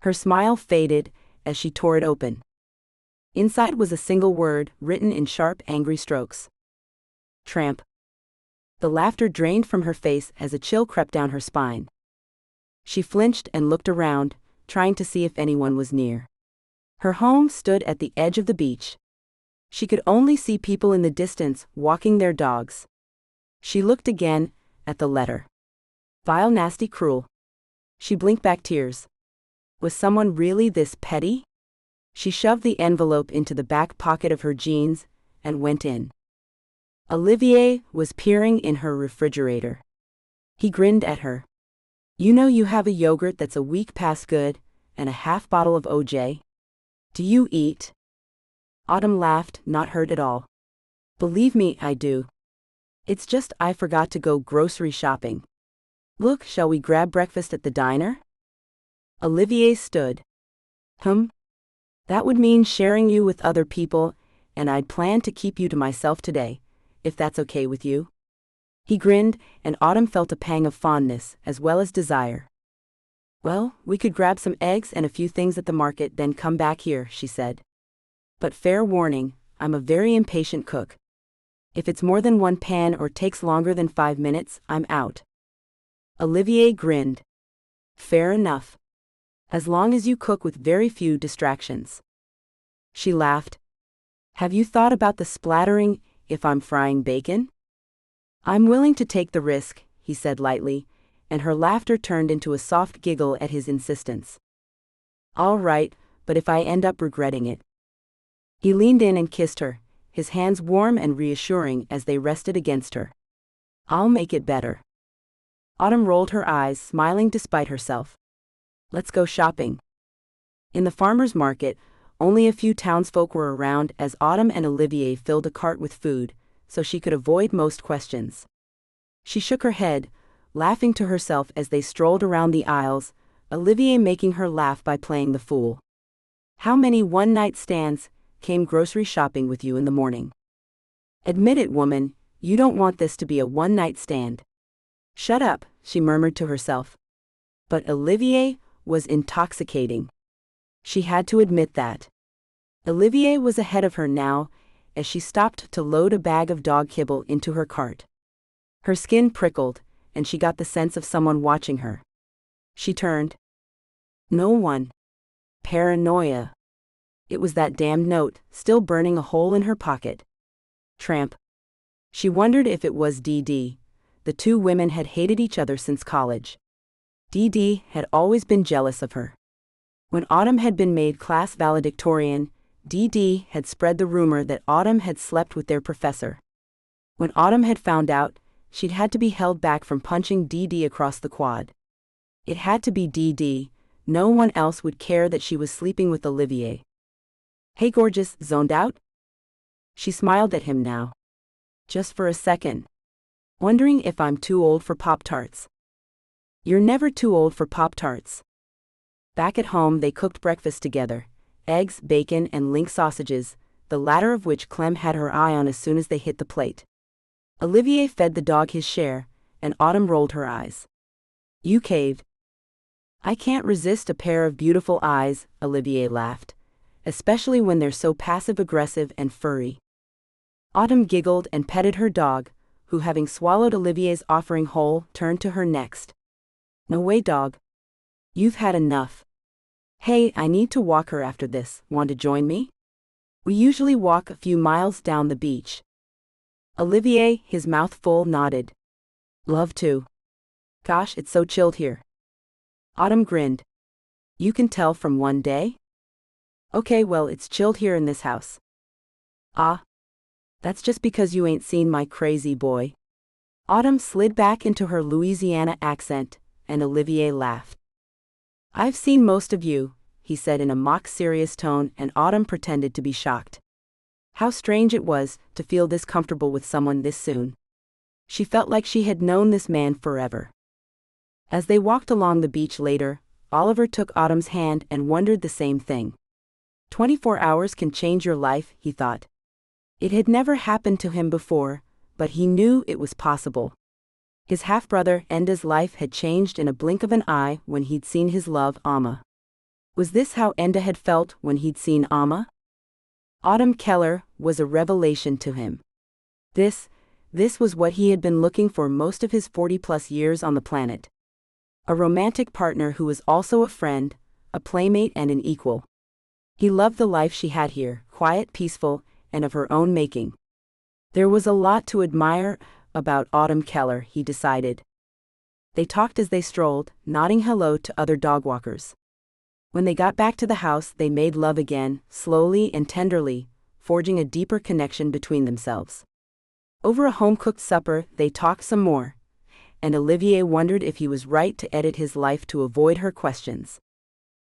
Her smile faded as she tore it open. Inside was a single word, written in sharp, angry strokes. Tramp. The laughter drained from her face as a chill crept down her spine. She flinched and looked around, trying to see if anyone was near. Her home stood at the edge of the beach. She could only see people in the distance, walking their dogs. She looked again, at the letter. Vile, nasty, cruel. She blinked back tears. Was someone really this petty? She shoved the envelope into the back pocket of her jeans, and went in. Olivier was peering in her refrigerator. He grinned at her. You know you have a yogurt that's a week past good, and a half bottle of OJ? Do you eat? Autumn laughed, not hurt at all. Believe me, I do. It's just I forgot to go grocery shopping. Look, shall we grab breakfast at the diner? Olivier stood. That would mean sharing you with other people, and I'd planned to keep you to myself today, if that's okay with you. He grinned, and Autumn felt a pang of fondness, as well as desire. Well, we could grab some eggs and a few things at the market, then come back here, she said. But fair warning, I'm a very impatient cook. If it's more than one pan or takes longer than 5 minutes, I'm out. Olivier grinned. Fair enough. As long as you cook with very few distractions. She laughed. Have you thought about the splattering if I'm frying bacon? I'm willing to take the risk, he said lightly, and her laughter turned into a soft giggle at his insistence. All right, but if I end up regretting it. He leaned in and kissed her, his hands warm and reassuring as they rested against her. I'll make it better. Autumn rolled her eyes, smiling despite herself. Let's go shopping. In the farmer's market, only a few townsfolk were around as Autumn and Olivier filled a cart with food, so she could avoid most questions. She shook her head, laughing to herself as they strolled around the aisles, Olivier making her laugh by playing the fool. How many one-night stands came grocery shopping with you in the morning? Admit it, woman, you don't want this to be a one-night stand. Shut up, she murmured to herself. But Olivier was intoxicating. She had to admit that. Olivier was ahead of her now, as she stopped to load a bag of dog kibble into her cart. Her skin prickled, and she got the sense of someone watching her. She turned. No one. Paranoia. It was that damned note, still burning a hole in her pocket. Tramp. She wondered if it was Dee. The two women had hated each other since college. Dee had always been jealous of her. When Autumn had been made class valedictorian, Dee had spread the rumor that Autumn had slept with their professor. When Autumn had found out, she'd had to be held back from punching Dee across the quad. It had to be Dee. No one else would care that she was sleeping with Olivier. Hey gorgeous, zoned out? She smiled at him now. Just for a second. Wondering if I'm too old for Pop-Tarts. You're never too old for Pop-Tarts. Back at home they cooked breakfast together, eggs, bacon and link sausages, the latter of which Clem had her eye on as soon as they hit the plate. Olivier fed the dog his share, and Autumn rolled her eyes. You caved. I can't resist a pair of beautiful eyes, Olivier laughed, especially when they're so passive-aggressive and furry. Autumn giggled and petted her dog, who, having swallowed Olivier's offering whole, turned to her next. No way, dog. You've had enough. Hey, I need to walk her after this. Want to join me? We usually walk a few miles down the beach. Olivier, his mouth full, nodded. Love to. Gosh, it's so chilled here. Autumn grinned. You can tell from one day? Okay, well, it's chilled here in this house. Ah. That's just because you ain't seen my crazy boy. Autumn slid back into her Louisiana accent, and Olivier laughed. I've seen most of you, he said in a mock-serious tone, and Autumn pretended to be shocked. How strange it was to feel this comfortable with someone this soon. She felt like she had known this man forever. As they walked along the beach later, Oliver took Autumn's hand and wondered the same thing. 24 hours can change your life, he thought. It had never happened to him before, but he knew it was possible. His half-brother Enda's life had changed in a blink of an eye when he'd seen his love, Amma. Was this how Enda had felt when he'd seen Amma? Autumn Keller was a revelation to him. This was what he had been looking for most of his 40-plus years on the planet. A romantic partner who was also a friend, a playmate and an equal. He loved the life she had here, quiet, peaceful, and of her own making. There was a lot to admire about Autumn Keller, he decided. They talked as they strolled, nodding hello to other dog walkers. When they got back to the house, they made love again, slowly and tenderly, forging a deeper connection between themselves. Over a home-cooked supper, they talked some more, and Olivier wondered if he was right to edit his life to avoid her questions.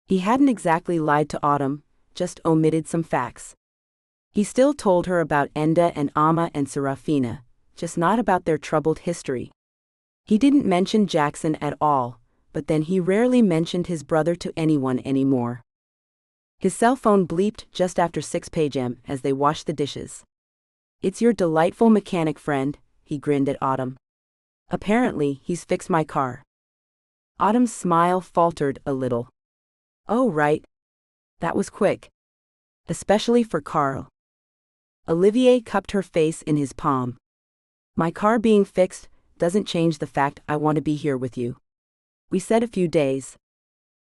He hadn't exactly lied to Autumn, just omitted some facts. He still told her about Enda and Amma and Serafina, just not about their troubled history. He didn't mention Jackson at all, but then he rarely mentioned his brother to anyone anymore. His cell phone bleeped just after 6 p.m. as they washed the dishes. It's your delightful mechanic friend, he grinned at Autumn. Apparently, he's fixed my car. Autumn's smile faltered a little. Oh, right. That was quick. Especially for Carl. Olivier cupped her face in his palm. My car being fixed doesn't change the fact I want to be here with you. We said a few days.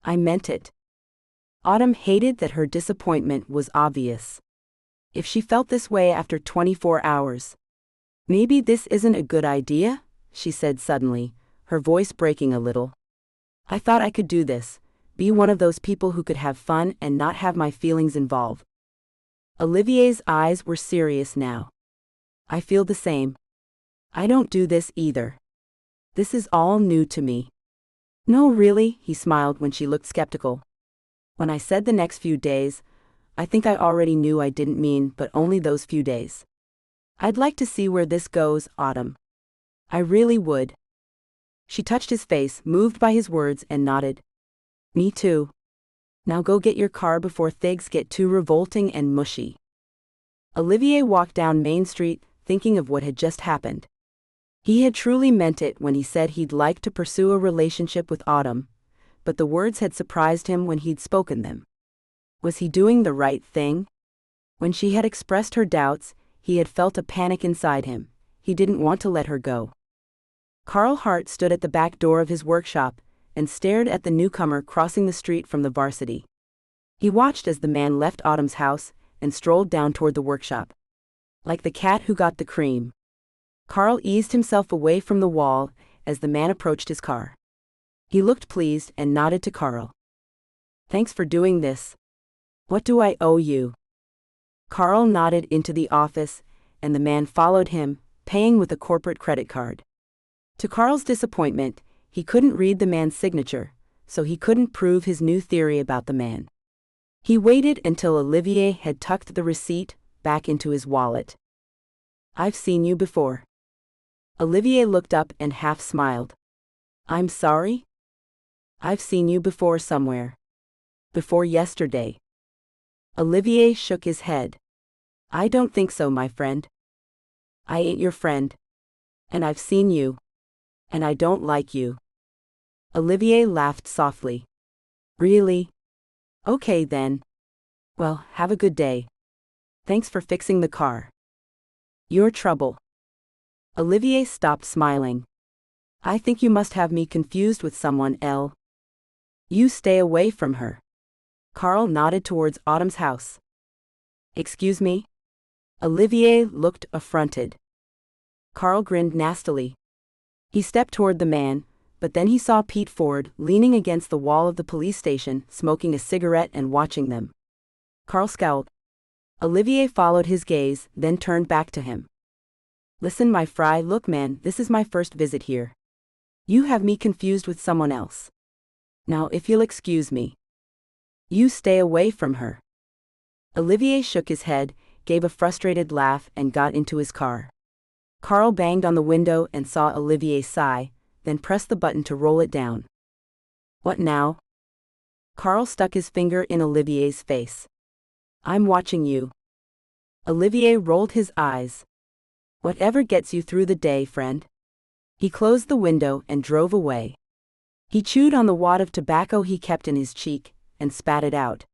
I meant it. Autumn hated that her disappointment was obvious. If she felt this way after 24 hours. Maybe this isn't a good idea, she said suddenly, her voice breaking a little. I thought I could do this, be one of those people who could have fun and not have my feelings involved. Olivier's eyes were serious now. I feel the same. I don't do this either. This is all new to me. No, really, he smiled when she looked skeptical. When I said the next few days, I think I already knew I didn't mean but only those few days. I'd like to see where this goes, Autumn. I really would. She touched his face, moved by his words, and nodded. Me too. Now go get your car before things get too revolting and mushy. Olivier walked down Main Street, thinking of what had just happened. He had truly meant it when he said he'd like to pursue a relationship with Autumn, but the words had surprised him when he'd spoken them. Was he doing the right thing? When she had expressed her doubts, he had felt a panic inside him. He didn't want to let her go. Carl Hart stood at the back door of his workshop and stared at the newcomer crossing the street from the varsity. He watched as the man left Autumn's house and strolled down toward the workshop. Like the cat who got the cream. Carl eased himself away from the wall as the man approached his car. He looked pleased and nodded to Carl. Thanks for doing this. What do I owe you? Carl nodded into the office, and the man followed him, paying with a corporate credit card. To Carl's disappointment, he couldn't read the man's signature, so he couldn't prove his new theory about the man. He waited until Olivier had tucked the receipt back into his wallet. I've seen you before. Olivier looked up and half smiled. I'm sorry? I've seen you before somewhere. Before yesterday. Olivier shook his head. I don't think so, my friend. I ain't your friend. And I've seen you. And I don't like you. Olivier laughed softly. Really? Okay then. Well, have a good day. Thanks for fixing the car. Your trouble. Olivier stopped smiling. I think you must have me confused with someone else. You stay away from her. Carl nodded towards Autumn's house. Excuse me? Olivier looked affronted. Carl grinned nastily. He stepped toward the man, but then he saw Pete Ford leaning against the wall of the police station, smoking a cigarette and watching them. Carl scowled. Olivier followed his gaze, then turned back to him. Listen, my fry, look man, this is my first visit here. You have me confused with someone else. Now if you'll excuse me. You stay away from her. Olivier shook his head, gave a frustrated laugh and got into his car. Carl banged on the window and saw Olivier sigh, then pressed the button to roll it down. What now? Carl stuck his finger in Olivier's face. I'm watching you. Olivier rolled his eyes. Whatever gets you through the day, friend. He closed the window and drove away. He chewed on the wad of tobacco he kept in his cheek, and spat it out.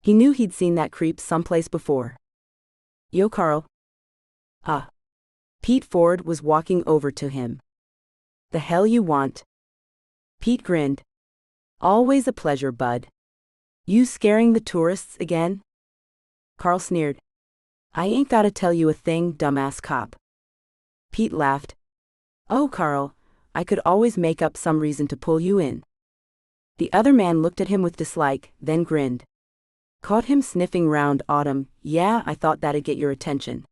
He knew he'd seen that creep someplace before. Yo, Carl. Ah. Pete Ford was walking over to him. The hell you want? Pete grinned. Always a pleasure, bud. You scaring the tourists again? Carl sneered. I ain't gotta tell you a thing, dumbass cop. Pete laughed. Oh, Carl, I could always make up some reason to pull you in. The other man looked at him with dislike, then grinned. Caught him sniffing round Autumn. Yeah, I thought that'd get your attention.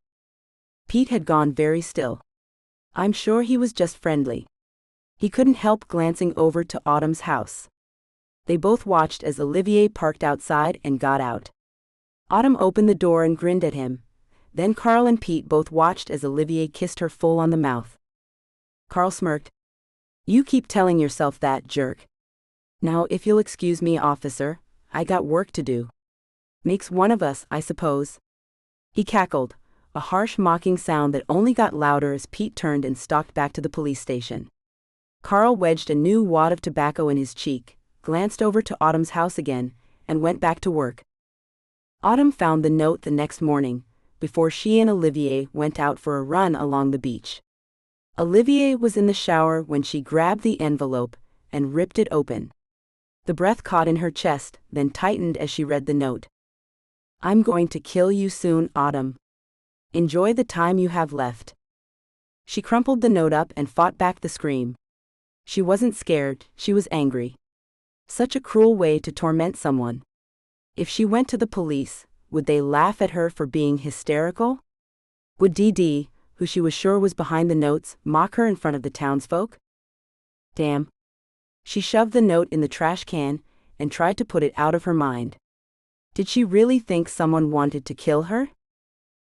Pete had gone very still. I'm sure he was just friendly. He couldn't help glancing over to Autumn's house. They both watched as Olivier parked outside and got out. Autumn opened the door and grinned at him. Then Carl and Pete both watched as Olivier kissed her full on the mouth. Carl smirked. You keep telling yourself that, jerk. Now if you'll excuse me, officer, I got work to do. Makes one of us, I suppose. He cackled, a harsh mocking sound that only got louder as Pete turned and stalked back to the police station. Carl wedged a new wad of tobacco in his cheek, glanced over to Autumn's house again, and went back to work. Autumn found the note the next morning, before she and Olivier went out for a run along the beach. Olivier was in the shower when she grabbed the envelope and ripped it open. The breath caught in her chest, then tightened as she read the note. I'm going to kill you soon, Autumn. Enjoy the time you have left. She crumpled the note up and fought back the scream. She wasn't scared, she was angry. Such a cruel way to torment someone. If she went to the police, would they laugh at her for being hysterical? Would Dee, who she was sure was behind the notes, mock her in front of the townsfolk? Damn. She shoved the note in the trash can and tried to put it out of her mind. Did she really think someone wanted to kill her?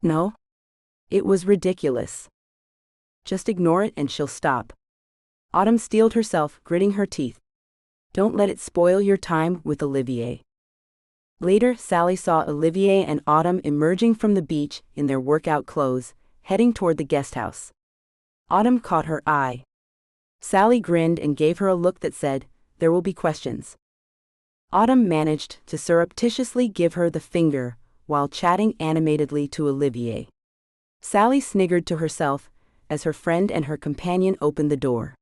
No. It was ridiculous. Just ignore it and she'll stop. Autumn steeled herself, gritting her teeth. Don't let it spoil your time with Olivier. Later, Sally saw Olivier and Autumn emerging from the beach in their workout clothes, heading toward the guest house. Autumn caught her eye. Sally grinned and gave her a look that said, there will be questions. Autumn managed to surreptitiously give her the finger, while chatting animatedly to Olivier. Sally sniggered to herself, as her friend and her companion opened the door.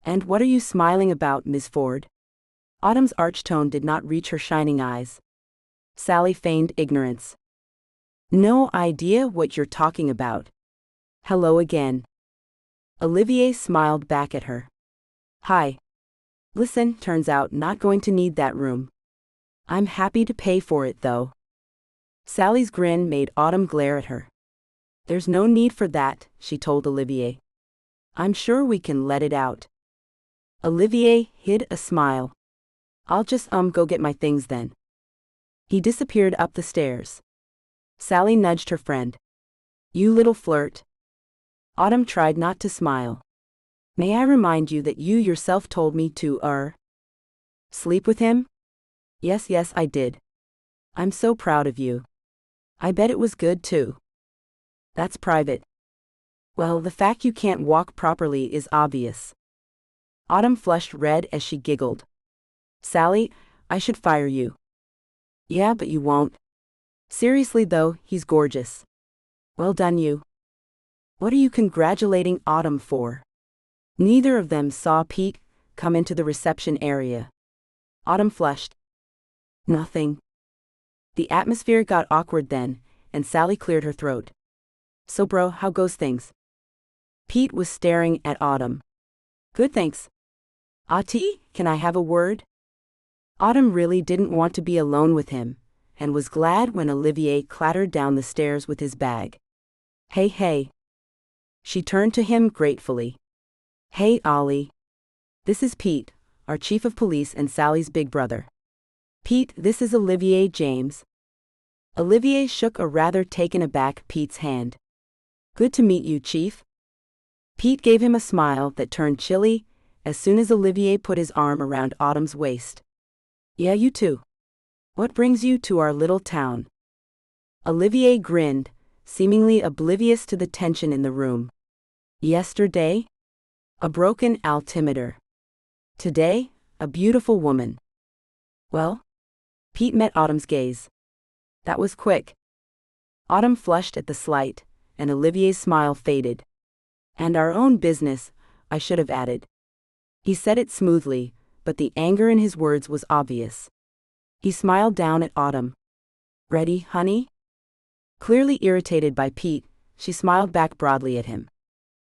And what are you smiling about, Miss Ford? Autumn's arch tone did not reach her shining eyes. Sally feigned ignorance. No idea what you're talking about. Hello again. Olivier smiled back at her. Hi. Listen, turns out not going to need that room. I'm happy to pay for it though. Sally's grin made Autumn glare at her. There's no need for that, she told Olivier. I'm sure we can let it out. Olivier hid a smile. I'll just go get my things then. He disappeared up the stairs. Sally nudged her friend. You little flirt. Autumn tried not to smile. May I remind you that you yourself told me to, sleep with him? Yes, I did. I'm so proud of you. I bet it was good too. That's private. Well, the fact you can't walk properly is obvious. Autumn flushed red as she giggled. Sally, I should fire you. Yeah, but you won't. Seriously though, he's gorgeous. Well done you. What are you congratulating Autumn for? Neither of them saw Pete come into the reception area. Autumn flushed. Nothing. The atmosphere got awkward then, and Sally cleared her throat. So bro, how goes things? Pete was staring at Autumn. Good thanks. Auntie, can I have a word? Autumn really didn't want to be alone with him, and was glad when Olivier clattered down the stairs with his bag. Hey hey. She turned to him gratefully. Hey Ollie. This is Pete, our chief of police and Sally's big brother. Pete, this is Olivier James. Olivier shook a rather taken aback Pete's hand. Good to meet you, chief. Pete gave him a smile that turned chilly as soon as Olivier put his arm around Autumn's waist. Yeah, you too. What brings you to our little town? Olivier grinned, seemingly oblivious to the tension in the room. Yesterday? A broken altimeter. Today? A beautiful woman. Well? Pete met Autumn's gaze. That was quick. Autumn flushed at the slight, and Olivier's smile faded. And our own business, I should have added. He said it smoothly, but the anger in his words was obvious. He smiled down at Autumn. Ready, honey? Clearly irritated by Pete, she smiled back broadly at him.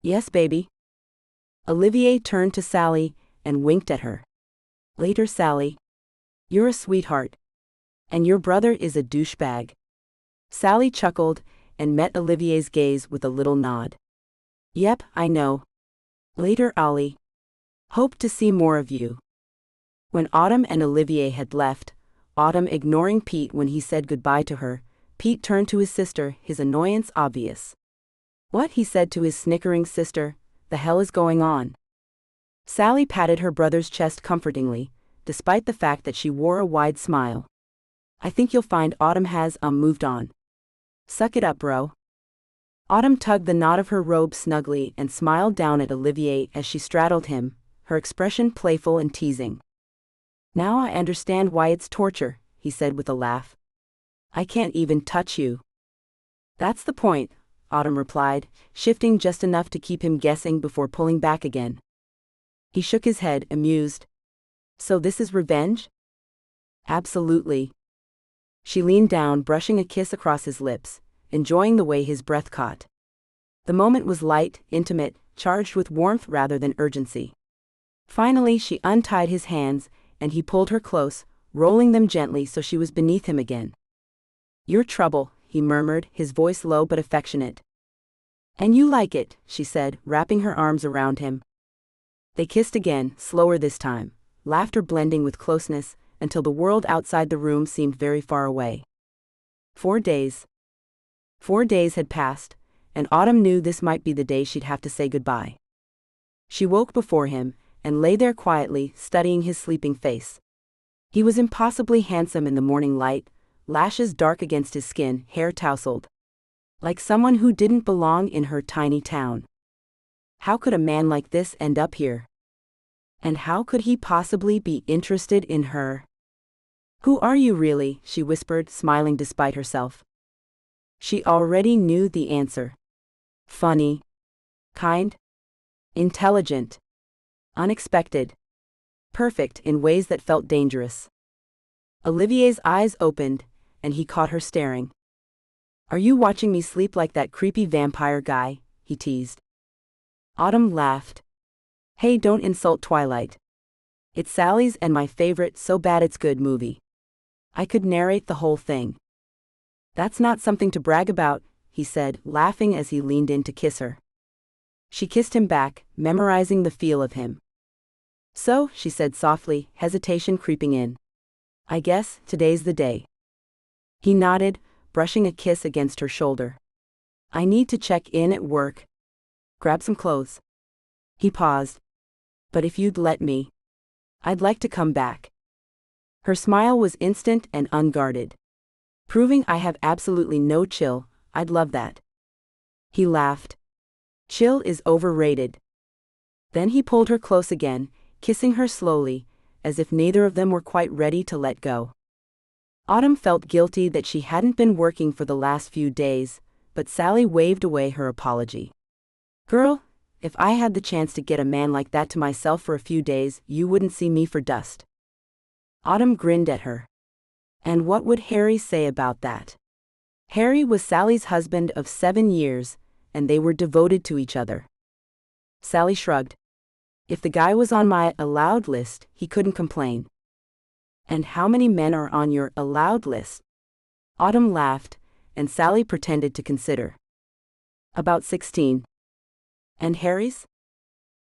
Yes, baby. Olivier turned to Sally and winked at her. Later, Sally. You're a sweetheart. And your brother is a douchebag. Sally chuckled and met Olivier's gaze with a little nod. Yep, I know. Later, Ollie. Hope to see more of you. When Autumn and Olivier had left, Autumn ignoring Pete when he said goodbye to her, Pete turned to his sister, his annoyance obvious. What, he said to his snickering sister, the hell is going on? Sally patted her brother's chest comfortingly, despite the fact that she wore a wide smile. I think you'll find Autumn has moved on. Suck it up, bro. Autumn tugged the knot of her robe snugly and smiled down at Olivier as she straddled him, her expression playful and teasing. Now I understand why it's torture, he said with a laugh. I can't even touch you. That's the point, Autumn replied, shifting just enough to keep him guessing before pulling back again. He shook his head, amused. So this is revenge? Absolutely. She leaned down, brushing a kiss across his lips, enjoying the way his breath caught. The moment was light, intimate, charged with warmth rather than urgency. Finally, she untied his hands, and he pulled her close, rolling them gently so she was beneath him again. Your trouble, he murmured, his voice low but affectionate. And you like it, she said, wrapping her arms around him. They kissed again, slower this time, laughter blending with closeness, until the world outside the room seemed very far away. 4 days. 4 days had passed, and Autumn knew this might be the day she'd have to say goodbye. She woke before him, and lay there quietly, studying his sleeping face. He was impossibly handsome in the morning light, lashes dark against his skin, hair tousled. Like someone who didn't belong in her tiny town. How could a man like this end up here? And how could he possibly be interested in her? Who are you really? She whispered, smiling despite herself. She already knew the answer. Funny. Kind. Intelligent. Unexpected. Perfect in ways that felt dangerous. Olivier's eyes opened, and he caught her staring. Are you watching me sleep like that creepy vampire guy? He teased. Autumn laughed. Hey, don't insult Twilight. It's Sally's and my favorite So Bad It's Good movie. I could narrate the whole thing. That's not something to brag about, he said, laughing as he leaned in to kiss her. She kissed him back, memorizing the feel of him. So, she said softly, hesitation creeping in. I guess today's the day. He nodded, brushing a kiss against her shoulder. I need to check in at work. Grab some clothes. He paused. But if you'd let me, I'd like to come back. Her smile was instant and unguarded. Proving I have absolutely no chill, I'd love that. He laughed. Chill is overrated. Then he pulled her close again, kissing her slowly, as if neither of them were quite ready to let go. Autumn felt guilty that she hadn't been working for the last few days, but Sally waved away her apology. Girl, if I had the chance to get a man like that to myself for a few days, you wouldn't see me for dust. Autumn grinned at her. And what would Harry say about that? Harry was Sally's husband of 7 years, and they were devoted to each other. Sally shrugged. If the guy was on my allowed list, he couldn't complain. And how many men are on your allowed list? Autumn laughed, and Sally pretended to consider. About 16. And Harry's?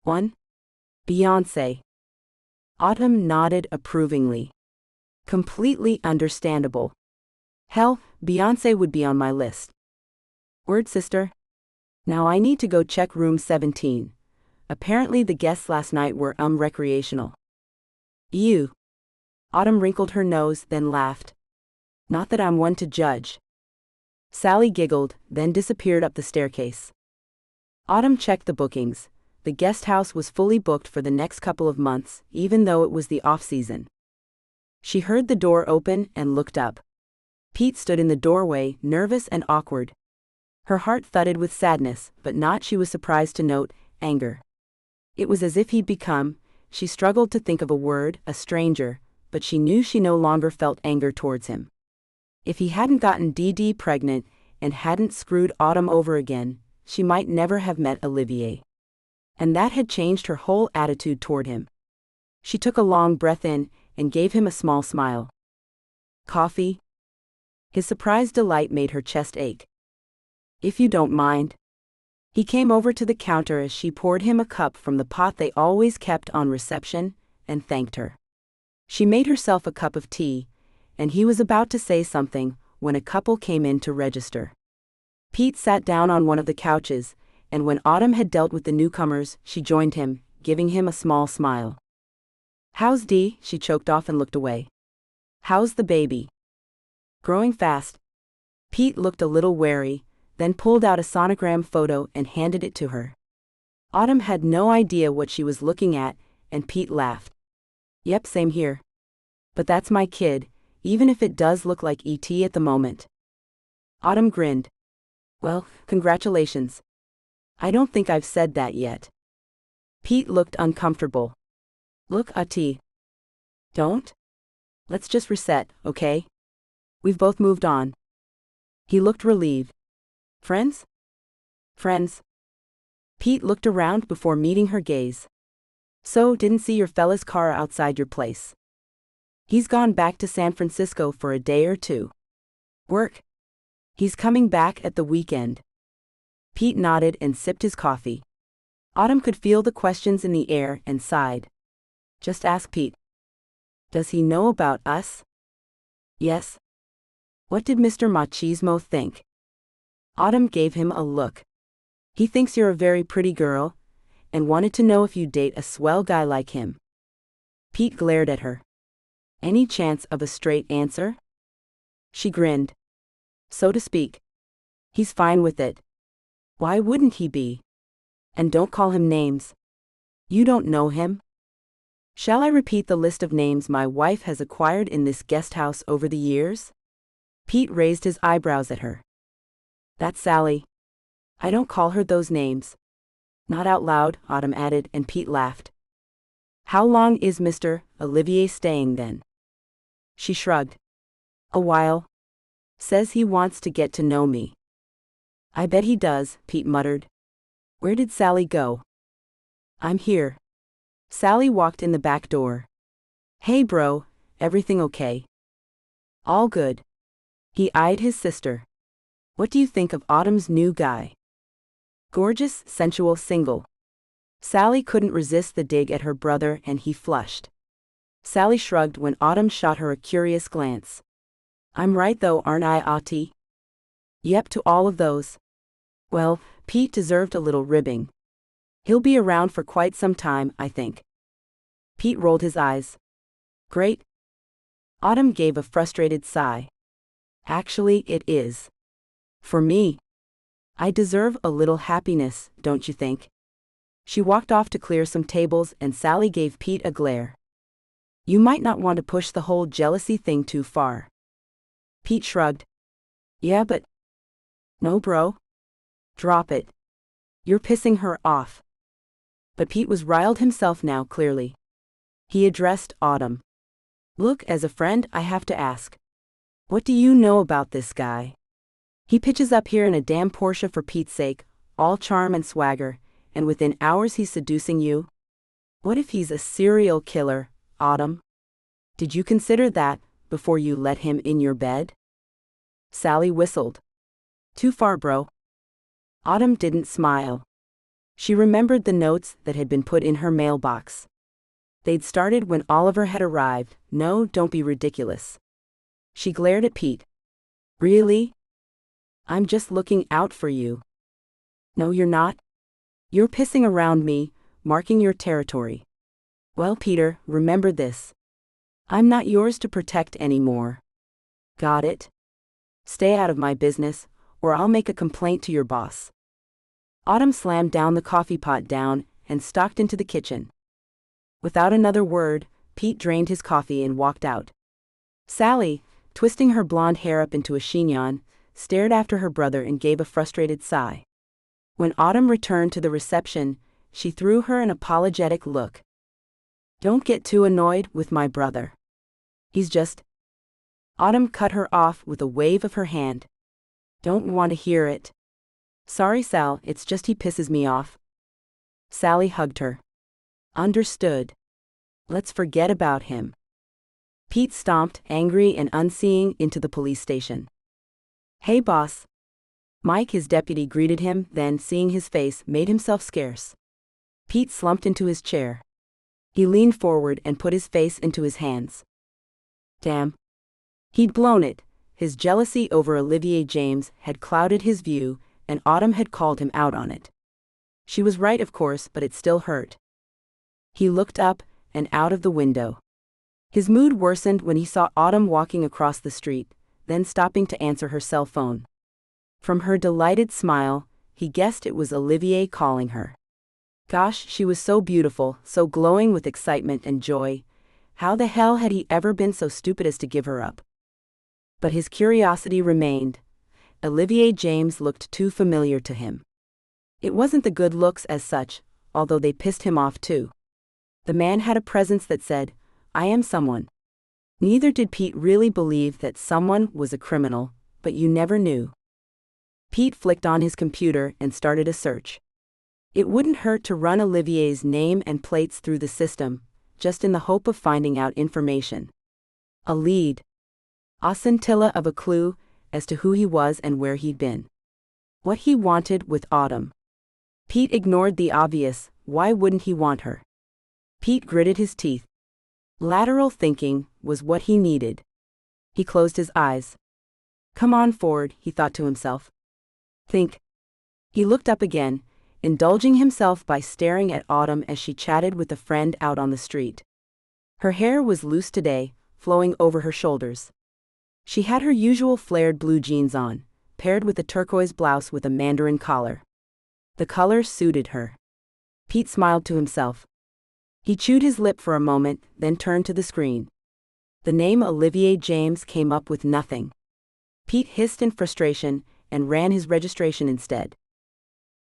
1. Beyoncé. Autumn nodded approvingly. Completely understandable. Hell, Beyoncé would be on my list. Word, sister. Now I need to go check room 17. Apparently the guests last night were recreational. Ew. Autumn wrinkled her nose, then laughed. Not that I'm one to judge. Sally giggled, then disappeared up the staircase. Autumn checked the bookings. The guest house was fully booked for the next couple of months, even though it was the off-season. She heard the door open and looked up. Pete stood in the doorway, nervous and awkward. Her heart thudded with sadness, but not, she was surprised to note, anger. It was as if he'd become, she struggled to think of a word, a stranger, but she knew she no longer felt anger towards him. If he hadn't gotten Dee pregnant and hadn't screwed Autumn over again, she might never have met Olivier. And that had changed her whole attitude toward him. She took a long breath in and gave him a small smile. Coffee? His surprised delight made her chest ache. If you don't mind. He came over to the counter as she poured him a cup from the pot they always kept on reception, and thanked her. She made herself a cup of tea, and he was about to say something when a couple came in to register. Pete sat down on one of the couches, and when Autumn had dealt with the newcomers, she joined him, giving him a small smile. How's Dee? She choked off and looked away. How's the baby? Growing fast. Pete looked a little wary, then pulled out a sonogram photo and handed it to her. Autumn had no idea what she was looking at, and Pete laughed. Yep, same here. But that's my kid, even if it does look like E.T. at the moment. Autumn grinned. Well, congratulations. I don't think I've said that yet. Pete looked uncomfortable. Look, A.T. Don't? Let's just reset, okay? We've both moved on. He looked relieved. Friends? Friends. Pete looked around before meeting her gaze. So, didn't see your fella's car outside your place. He's gone back to San Francisco for a day or two. Work. He's coming back at the weekend. Pete nodded and sipped his coffee. Autumn could feel the questions in the air and sighed. Just ask Pete. Does he know about us? Yes. What did Mr. Machismo think? Autumn gave him a look. He thinks you're a very pretty girl, and wanted to know if you date a swell guy like him. Pete glared at her. Any chance of a straight answer? She grinned. So to speak. He's fine with it. Why wouldn't he be? And don't call him names. You don't know him? Shall I repeat the list of names my wife has acquired in this guest house over the years? Pete raised his eyebrows at her. That's Sally. I don't call her those names. Not out loud, Autumn added, and Pete laughed. How long is Mr. Olivier staying then? She shrugged. A while. Says he wants to get to know me. I bet he does, Pete muttered. Where did Sally go? I'm here. Sally walked in the back door. Hey bro, everything okay? All good. He eyed his sister. What do you think of Autumn's new guy? Gorgeous, sensual, single. Sally couldn't resist the dig at her brother and he flushed. Sally shrugged when Autumn shot her a curious glance. I'm right though, aren't I, Auntie? Yep, to all of those. Well, Pete deserved a little ribbing. He'll be around for quite some time, I think. Pete rolled his eyes. Great. Autumn gave a frustrated sigh. Actually, it is. For me. I deserve a little happiness, don't you think? She walked off to clear some tables and Sally gave Pete a glare. You might not want to push the whole jealousy thing too far. Pete shrugged. Yeah, but... No, bro. Drop it. You're pissing her off. But Pete was riled himself now, clearly. He addressed Autumn. Look, as a friend, I have to ask. What do you know about this guy? He pitches up here in a damn Porsche for Pete's sake, all charm and swagger, and within hours he's seducing you? What if he's a serial killer, Autumn? Did you consider that before you let him in your bed? Sally whistled. Too far, bro. Autumn didn't smile. She remembered the notes that had been put in her mailbox. They'd started when Oliver had arrived. No, don't be ridiculous. She glared at Pete. Really? I'm just looking out for you. No, you're not. You're pissing around me, marking your territory. Well, Peter, remember this. I'm not yours to protect anymore. Got it? Stay out of my business, or I'll make a complaint to your boss. Autumn slammed down the coffee pot down and stalked into the kitchen. Without another word, Pete drained his coffee and walked out. Sally, twisting her blonde hair up into a chignon, stared after her brother and gave a frustrated sigh. When Autumn returned to the reception, she threw her an apologetic look. Don't get too annoyed with my brother. He's just... Autumn cut her off with a wave of her hand. Don't want to hear it. Sorry, Sal, it's just he pisses me off. Sally hugged her. Understood. Let's forget about him. Pete stomped, angry and unseeing, into the police station. Hey, boss. Mike, his deputy, greeted him, then, seeing his face, made himself scarce. Pete slumped into his chair. He leaned forward and put his face into his hands. Damn. He'd blown it. His jealousy over Olivier James had clouded his view, and Autumn had called him out on it. She was right, of course, but it still hurt. He looked up and out of the window. His mood worsened when he saw Autumn walking across the street, then stopping to answer her cell phone. From her delighted smile, he guessed it was Olivier calling her. Gosh, she was so beautiful, so glowing with excitement and joy. How the hell had he ever been so stupid as to give her up? But his curiosity remained. Olivier James looked too familiar to him. It wasn't the good looks as such, although they pissed him off too. The man had a presence that said, I am someone. Neither did Pete really believe that someone was a criminal, but you never knew. Pete flicked on his computer and started a search. It wouldn't hurt to run Olivier's name and plates through the system, just in the hope of finding out information. A lead. A scintilla of a clue as to who he was and where he'd been. What he wanted with Autumn. Pete ignored the obvious, why wouldn't he want her? Pete gritted his teeth. Lateral thinking was what he needed. He closed his eyes. Come on, Ford, he thought to himself. Think. He looked up again, indulging himself by staring at Autumn as she chatted with a friend out on the street. Her hair was loose today, flowing over her shoulders. She had her usual flared blue jeans on, paired with a turquoise blouse with a mandarin collar. The color suited her. Pete smiled to himself. He chewed his lip for a moment, then turned to the screen. The name Olivier James came up with nothing. Pete hissed in frustration and ran his registration instead.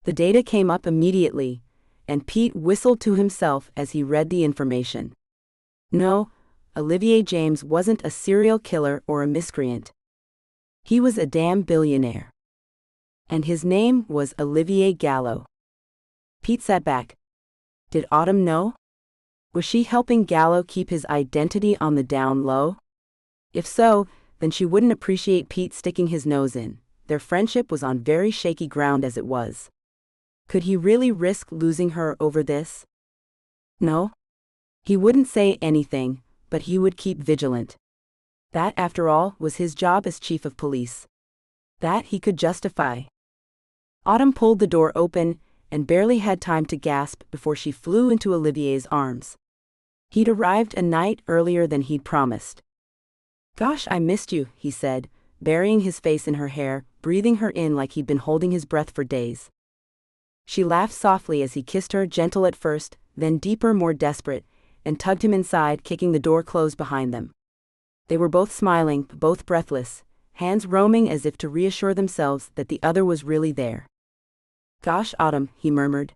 The data came up immediately, and Pete whistled to himself as he read the information. No, Olivier James wasn't a serial killer or a miscreant. He was a damn billionaire. And his name was Olivier Gallo. Pete sat back. Did Autumn know? Was she helping Gallo keep his identity on the down low? If so, then she wouldn't appreciate Pete sticking his nose in. Their friendship was on very shaky ground as it was. Could he really risk losing her over this? No. He wouldn't say anything, but he would keep vigilant. That, after all, was his job as chief of police. That he could justify. Autumn pulled the door open and barely had time to gasp before she flew into Olivier's arms. He'd arrived a night earlier than he'd promised. Gosh, I missed you, he said, burying his face in her hair, breathing her in like he'd been holding his breath for days. She laughed softly as he kissed her, gentle at first, then deeper, more desperate, and tugged him inside, kicking the door closed behind them. They were both smiling, both breathless, hands roaming as if to reassure themselves that the other was really there. "Gosh, Autumn," he murmured.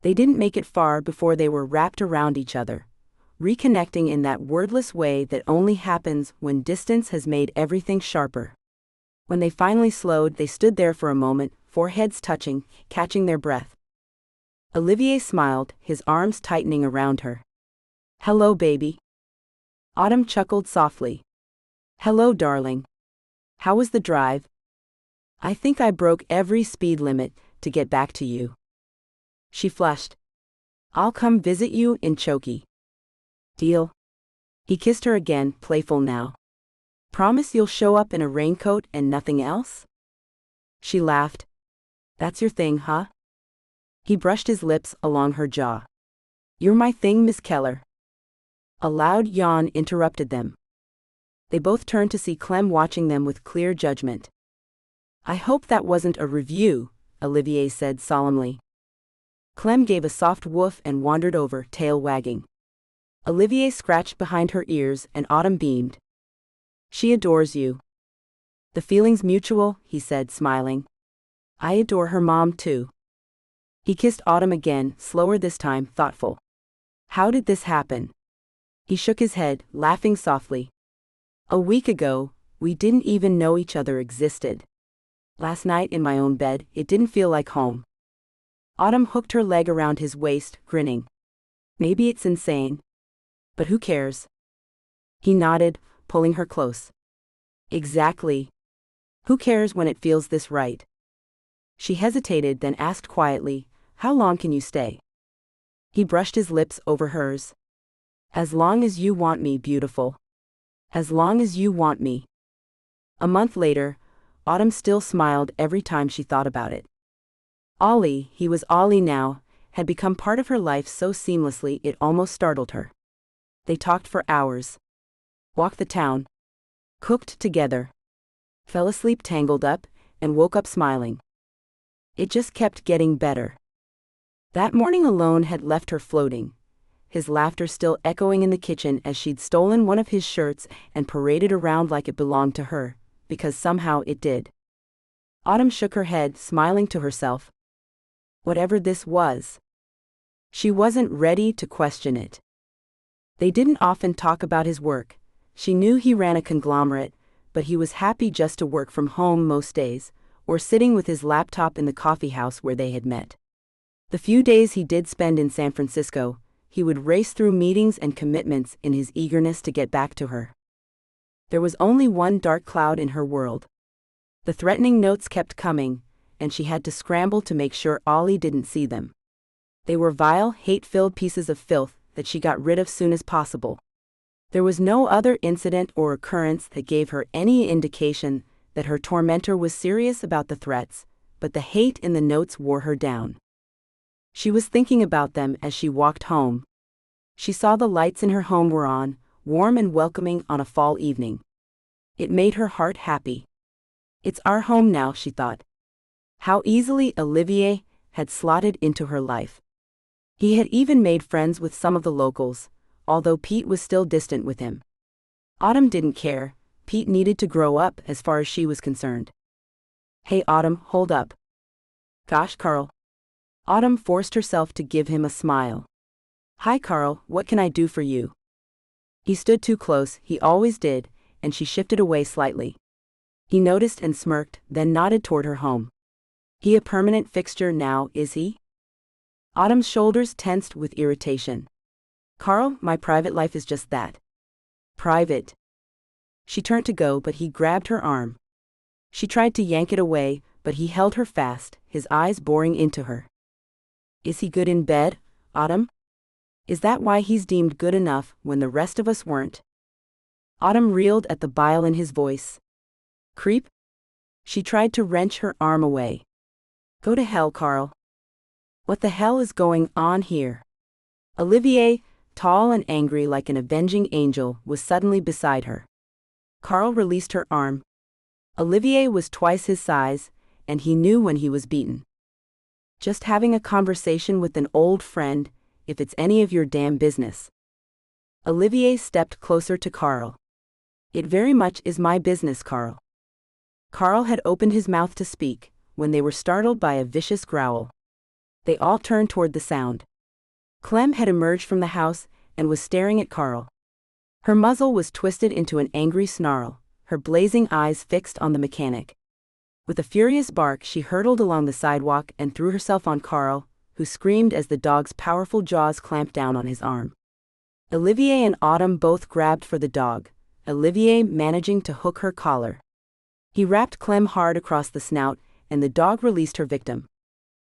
They didn't make it far before they were wrapped around each other, reconnecting in that wordless way that only happens when distance has made everything sharper. When they finally slowed, they stood there for a moment, foreheads touching, catching their breath. Olivier smiled, his arms tightening around her. "Hello, baby." Autumn chuckled softly. "Hello, darling. How was the drive?" "I think I broke every speed limit to get back to you." She flushed. "I'll come visit you in Choki." "Deal?" He kissed her again, playful now. "Promise you'll show up in a raincoat and nothing else?" She laughed. "That's your thing, huh?" He brushed his lips along her jaw. "You're my thing, Miss Keller." A loud yawn interrupted them. They both turned to see Clem watching them with clear judgment. "I hope that wasn't a review," Olivier said solemnly. Clem gave a soft woof and wandered over, tail wagging. Olivier scratched behind her ears and Autumn beamed. "She adores you." "The feeling's mutual," he said, smiling. "I adore her mom too." He kissed Autumn again, slower this time, thoughtful. "How did this happen?" He shook his head, laughing softly. "A week ago, we didn't even know each other existed. Last night in my own bed, it didn't feel like home." Autumn hooked her leg around his waist, grinning. "Maybe it's insane. But who cares?" He nodded, pulling her close. "Exactly. Who cares when it feels this right?" She hesitated, then asked quietly, "How long can you stay?" He brushed his lips over hers. "As long as you want me, beautiful. As long as you want me." A month later, Autumn still smiled every time she thought about it. Ollie, he was Ollie now, had become part of her life so seamlessly it almost startled her. They talked for hours. Walked the town. Cooked together. Fell asleep tangled up, and woke up smiling. It just kept getting better. That morning alone had left her floating, his laughter still echoing in the kitchen as she'd stolen one of his shirts and paraded around like it belonged to her, because somehow it did. Autumn shook her head, smiling to herself. Whatever this was, she wasn't ready to question it. They didn't often talk about his work. She knew he ran a conglomerate, but he was happy just to work from home most days, or sitting with his laptop in the coffee house where they had met. The few days he did spend in San Francisco, he would race through meetings and commitments in his eagerness to get back to her. There was only one dark cloud in her world. The threatening notes kept coming, and she had to scramble to make sure Ollie didn't see them. They were vile, hate-filled pieces of filth that she got rid of soon as possible. There was no other incident or occurrence that gave her any indication that her tormentor was serious about the threats, but the hate in the notes wore her down. She was thinking about them as she walked home. She saw the lights in her home were on, warm and welcoming on a fall evening. It made her heart happy. It's our home now, she thought. How easily Olivier had slotted into her life. He had even made friends with some of the locals, although Pete was still distant with him. Autumn didn't care. Pete needed to grow up as far as she was concerned. "Hey Autumn, hold up." "Gosh, Carl." Autumn forced herself to give him a smile. "Hi Carl, what can I do for you?" He stood too close, he always did, and she shifted away slightly. He noticed and smirked, then nodded toward her home. "He a permanent fixture now, is he?" Autumn's shoulders tensed with irritation. "Carl, my private life is just that. Private." She turned to go, but he grabbed her arm. She tried to yank it away, but he held her fast, his eyes boring into her. "Is he good in bed, Autumn? Is that why he's deemed good enough when the rest of us weren't?" Autumn reeled at the bile in his voice. "Creep?" She tried to wrench her arm away. "Go to hell, Carl." What the hell is going on here? Olivier, tall and angry like an avenging angel, was suddenly beside her. Carl released her arm. Olivier was twice his size, and he knew when he was beaten. Just having a conversation with an old friend, if it's any of your damn business. Olivier stepped closer to Carl. It very much is my business, Carl. Carl had opened his mouth to speak, when they were startled by a vicious growl. They all turned toward the sound. Clem had emerged from the house and was staring at Carl. Her muzzle was twisted into an angry snarl, her blazing eyes fixed on the mechanic. With a furious bark, she hurtled along the sidewalk and threw herself on Carl, who screamed as the dog's powerful jaws clamped down on his arm. Olivier and Autumn both grabbed for the dog, Olivier managing to hook her collar. He wrapped Clem hard across the snout, and the dog released her victim.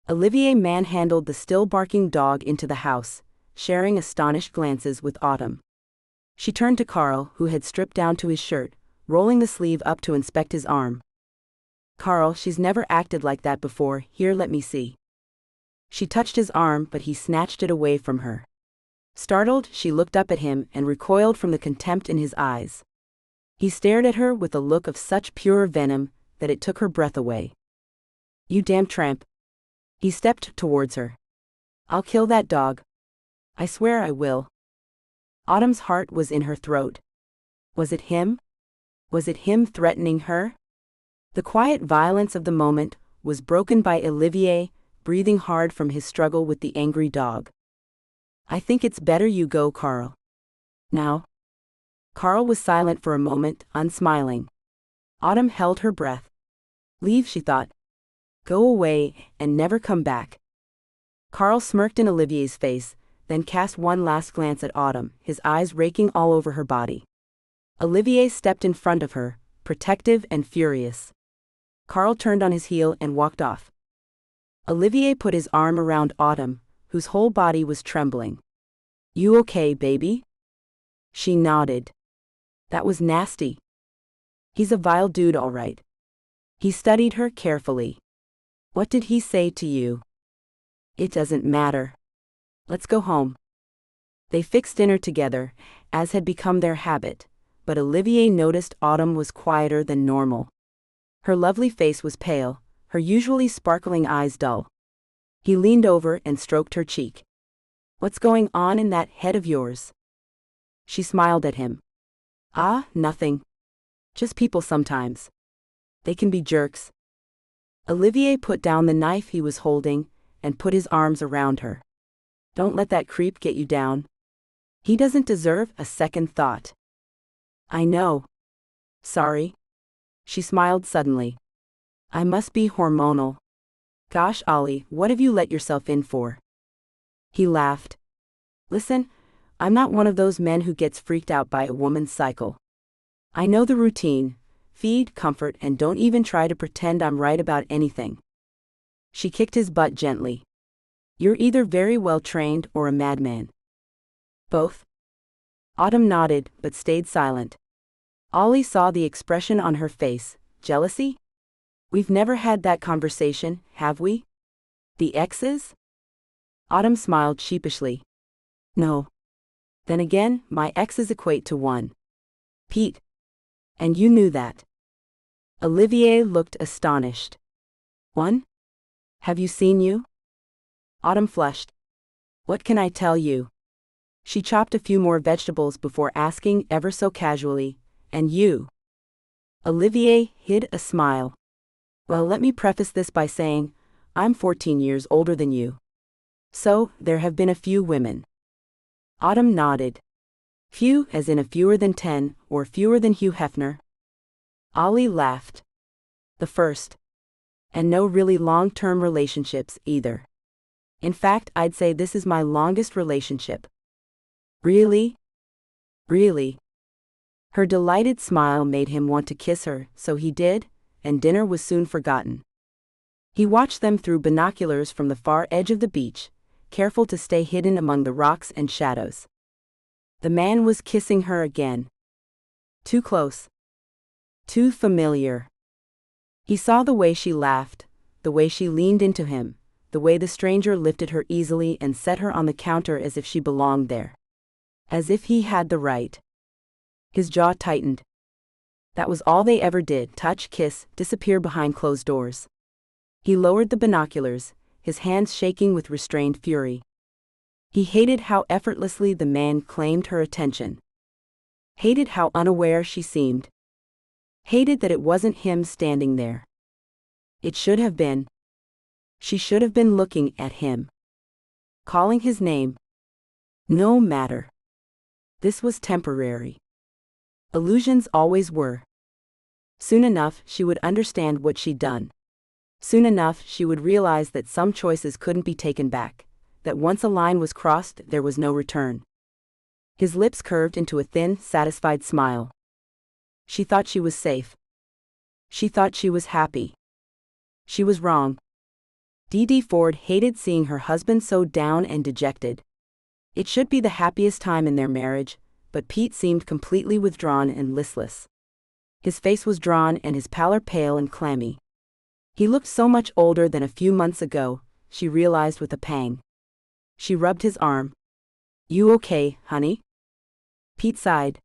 Olivier manhandled the still barking dog into the house, sharing astonished glances with Autumn. She turned to Carl, who had stripped down to his shirt, rolling the sleeve up to inspect his arm. Carl, she's never acted like that before, here let me see. She touched his arm, but he snatched it away from her. Startled, she looked up at him and recoiled from the contempt in his eyes. He stared at her with a look of such pure venom that it took her breath away. You damn tramp. He stepped towards her. I'll kill that dog. I swear I will. Autumn's heart was in her throat. Was it him? Was it him threatening her? The quiet violence of the moment was broken by Olivier, breathing hard from his struggle with the angry dog. I think it's better you go, Carl. Now. Carl was silent for a moment, unsmiling. Autumn held her breath. Leave, she thought. Go away, and never come back. Carl smirked in Olivier's face, then cast one last glance at Autumn, his eyes raking all over her body. Olivier stepped in front of her, protective and furious. Carl turned on his heel and walked off. Olivier put his arm around Autumn, whose whole body was trembling. You okay, baby? She nodded. That was nasty. He's a vile dude, all right. He studied her carefully. What did he say to you? It doesn't matter. Let's go home. They fixed dinner together, as had become their habit, but Olivier noticed Autumn was quieter than normal. Her lovely face was pale, her usually sparkling eyes dull. He leaned over and stroked her cheek. What's going on in that head of yours? She smiled at him. Ah, nothing. Just people sometimes. They can be jerks. Olivier put down the knife he was holding and put his arms around her. Don't let that creep get you down. He doesn't deserve a second thought. I know. Sorry. She smiled suddenly. I must be hormonal. Gosh, Ollie, what have you let yourself in for? He laughed. Listen, I'm not one of those men who gets freaked out by a woman's cycle. I know the routine. Feed, comfort, and don't even try to pretend I'm right about anything. She kicked his butt gently. You're either very well trained or a madman. Both? Autumn nodded, but stayed silent. Ollie saw the expression on her face. Jealousy? We've never had that conversation, have we? The exes? Autumn smiled sheepishly. No. Then again, my exes equate to one. Pete. And you knew that. Olivier looked astonished. One? Have you seen you? Autumn flushed. What can I tell you? She chopped a few more vegetables before asking ever so casually, and you? Olivier hid a smile. Well, let me preface this by saying, I'm 14 years older than you. So, there have been a few women. Autumn nodded. Few as in a fewer than 10, or fewer than Hugh Hefner? Ollie laughed. The first. And no really long-term relationships either. In fact, I'd say this is my longest relationship. Really? Really? Her delighted smile made him want to kiss her, so he did, and dinner was soon forgotten. He watched them through binoculars from the far edge of the beach, careful to stay hidden among the rocks and shadows. The man was kissing her again. Too close. Too familiar. He saw the way she laughed, the way she leaned into him, the way the stranger lifted her easily and set her on the counter as if she belonged there. As if he had the right. His jaw tightened. That was all they ever did: touch, kiss, disappear behind closed doors. He lowered the binoculars, his hands shaking with restrained fury. He hated how effortlessly the man claimed her attention. Hated how unaware she seemed. Hated that it wasn't him standing there. It should have been. She should have been looking at him. Calling his name. No matter. This was temporary. Illusions always were. Soon enough, she would understand what she'd done. Soon enough, she would realize that some choices couldn't be taken back, that once a line was crossed, there was no return. His lips curved into a thin, satisfied smile. She thought she was safe. She thought she was happy. She was wrong. Dee Ford hated seeing her husband so down and dejected. It should be the happiest time in their marriage, but Pete seemed completely withdrawn and listless. His face was drawn and his pallor pale and clammy. He looked so much older than a few months ago, she realized with a pang. She rubbed his arm. You okay, honey? Pete sighed.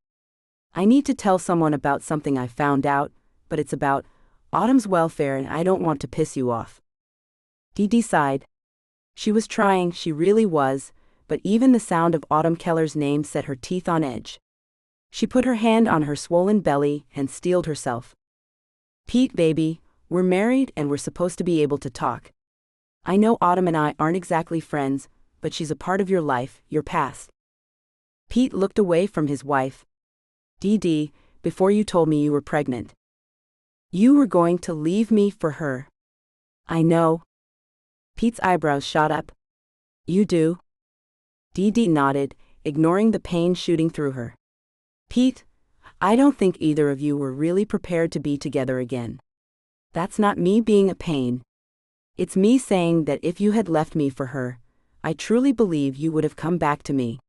I need to tell someone about something I found out, but it's about Autumn's welfare and I don't want to piss you off. Dee sighed. She was trying, she really was, but even the sound of Autumn Keller's name set her teeth on edge. She put her hand on her swollen belly and steeled herself. Pete, baby, we're married and we're supposed to be able to talk. I know Autumn and I aren't exactly friends, but she's a part of your life, your past. Pete looked away from his wife. Dee, before you told me you were pregnant. You were going to leave me for her. I know. Pete's eyebrows shot up. You do? Dee nodded, ignoring the pain shooting through her. Pete, I don't think either of you were really prepared to be together again. That's not me being a pain. It's me saying that if you had left me for her, I truly believe you would have come back to me.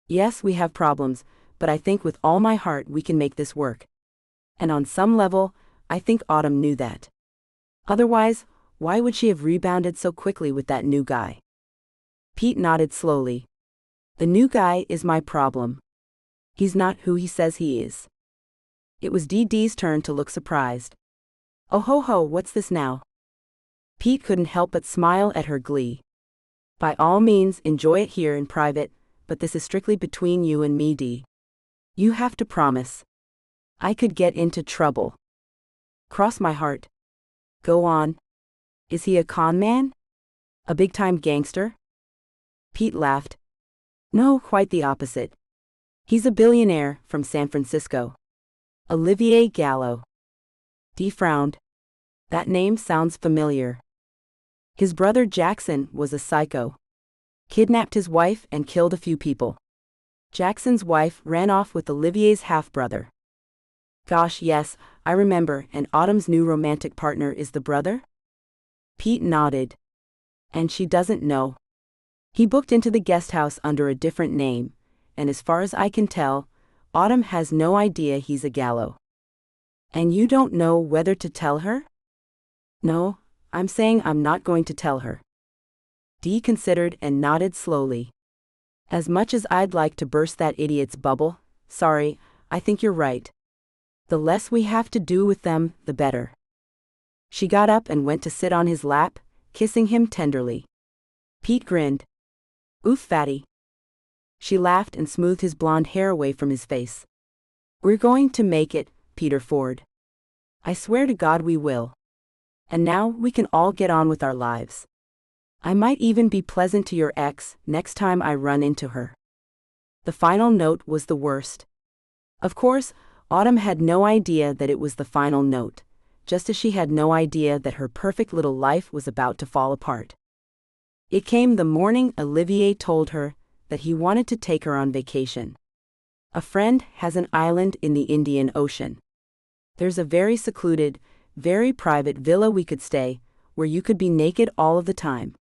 Yes, we have problems, but I think with all my heart we can make this work. And on some level, I think Autumn knew that. Otherwise, why would she have rebounded so quickly with that new guy? Pete nodded slowly. The new guy is my problem. He's not who he says he is. It was Dee's turn to look surprised. Oh ho, what's this now? Pete couldn't help but smile at her glee. By all means, enjoy it here in private, but this is strictly between you and me, Dee. You have to promise. I could get into trouble. Cross my heart. Go on. Is he a con man? A big-time gangster? Pete laughed. No, quite the opposite. He's a billionaire from San Francisco. Olivier Gallo. Dee frowned. That name sounds familiar. His brother Jackson was a psycho. Kidnapped his wife and killed a few people. Jackson's wife ran off with Olivier's half-brother. Gosh, yes, I remember, and Autumn's new romantic partner is the brother? Pete nodded. And she doesn't know. He booked into the guest house under a different name, and as far as I can tell, Autumn has no idea he's a Gallo. And you don't know whether to tell her? No, I'm saying I'm not going to tell her. Dee considered and nodded slowly. As much as I'd like to burst that idiot's bubble, sorry, I think you're right. The less we have to do with them, the better. She got up and went to sit on his lap, kissing him tenderly. Pete grinned. Oof, fatty. She laughed and smoothed his blonde hair away from his face. We're going to make it, Peter Ford. I swear to God we will. And now we can all get on with our lives. I might even be pleasant to your ex next time I run into her. The final note was the worst. Of course, Autumn had no idea that it was the final note, just as she had no idea that her perfect little life was about to fall apart. It came the morning Olivier told her that he wanted to take her on vacation. A friend has an island in the Indian Ocean. There's a very secluded, very private villa we could stay, where you could be naked all of the time.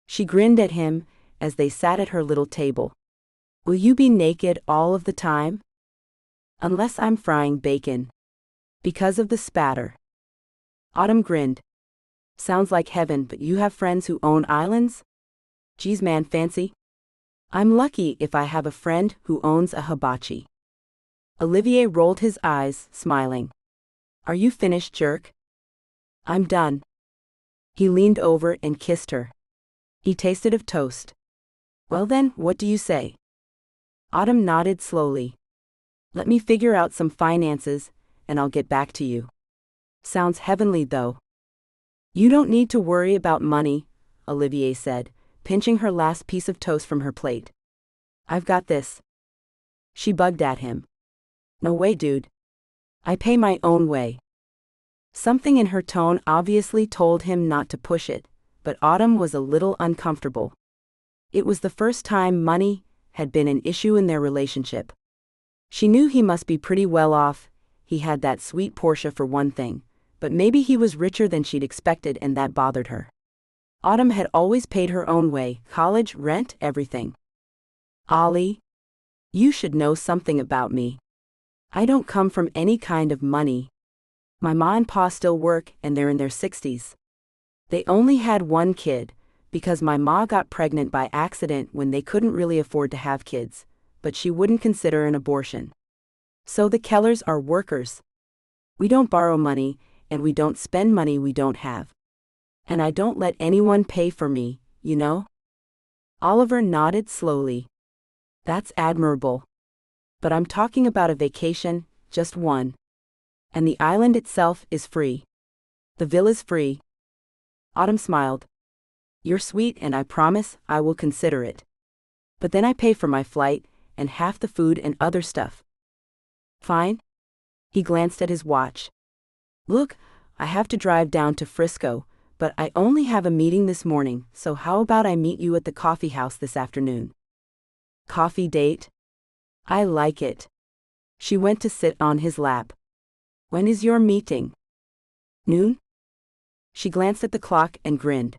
She grinned at him as they sat at her little table. Will you be naked all of the time? Unless I'm frying bacon. Because of the spatter. Autumn grinned. Sounds like heaven, but you have friends who own islands? Geez, man, fancy. I'm lucky if I have a friend who owns a hibachi. Olivier rolled his eyes, smiling. Are you finished, jerk? I'm done. He leaned over and kissed her. He tasted of toast. Well then, what do you say? Autumn nodded slowly. Let me figure out some finances, and I'll get back to you. Sounds heavenly though. You don't need to worry about money, Olivier said, pinching her last piece of toast from her plate. I've got this. She bugged at him. No way, dude. I pay my own way. Something in her tone obviously told him not to push it, but Autumn was a little uncomfortable. It was the first time money had been an issue in their relationship. She knew he must be pretty well off. He had that sweet Porsche for one thing, but maybe he was richer than she'd expected and that bothered her. Autumn had always paid her own way, college, rent, everything. Ollie, you should know something about me. I don't come from any kind of money. My ma and pa still work and they're in their 60s. They only had one kid, because my ma got pregnant by accident when they couldn't really afford to have kids, but she wouldn't consider an abortion. So the Kellers are workers. We don't borrow money, and we don't spend money we don't have. And I don't let anyone pay for me, you know? Oliver nodded slowly. That's admirable. But I'm talking about a vacation, just one. And the island itself is free. The villa's free. Autumn smiled. You're sweet and I promise I will consider it. But then I pay for my flight, and half the food and other stuff. Fine? He glanced at his watch. Look, I have to drive down to Frisco, but I only have a meeting this morning, so how about I meet you at the coffee house this afternoon? Coffee date? I like it. She went to sit on his lap. When is your meeting? Noon? She glanced at the clock and grinned.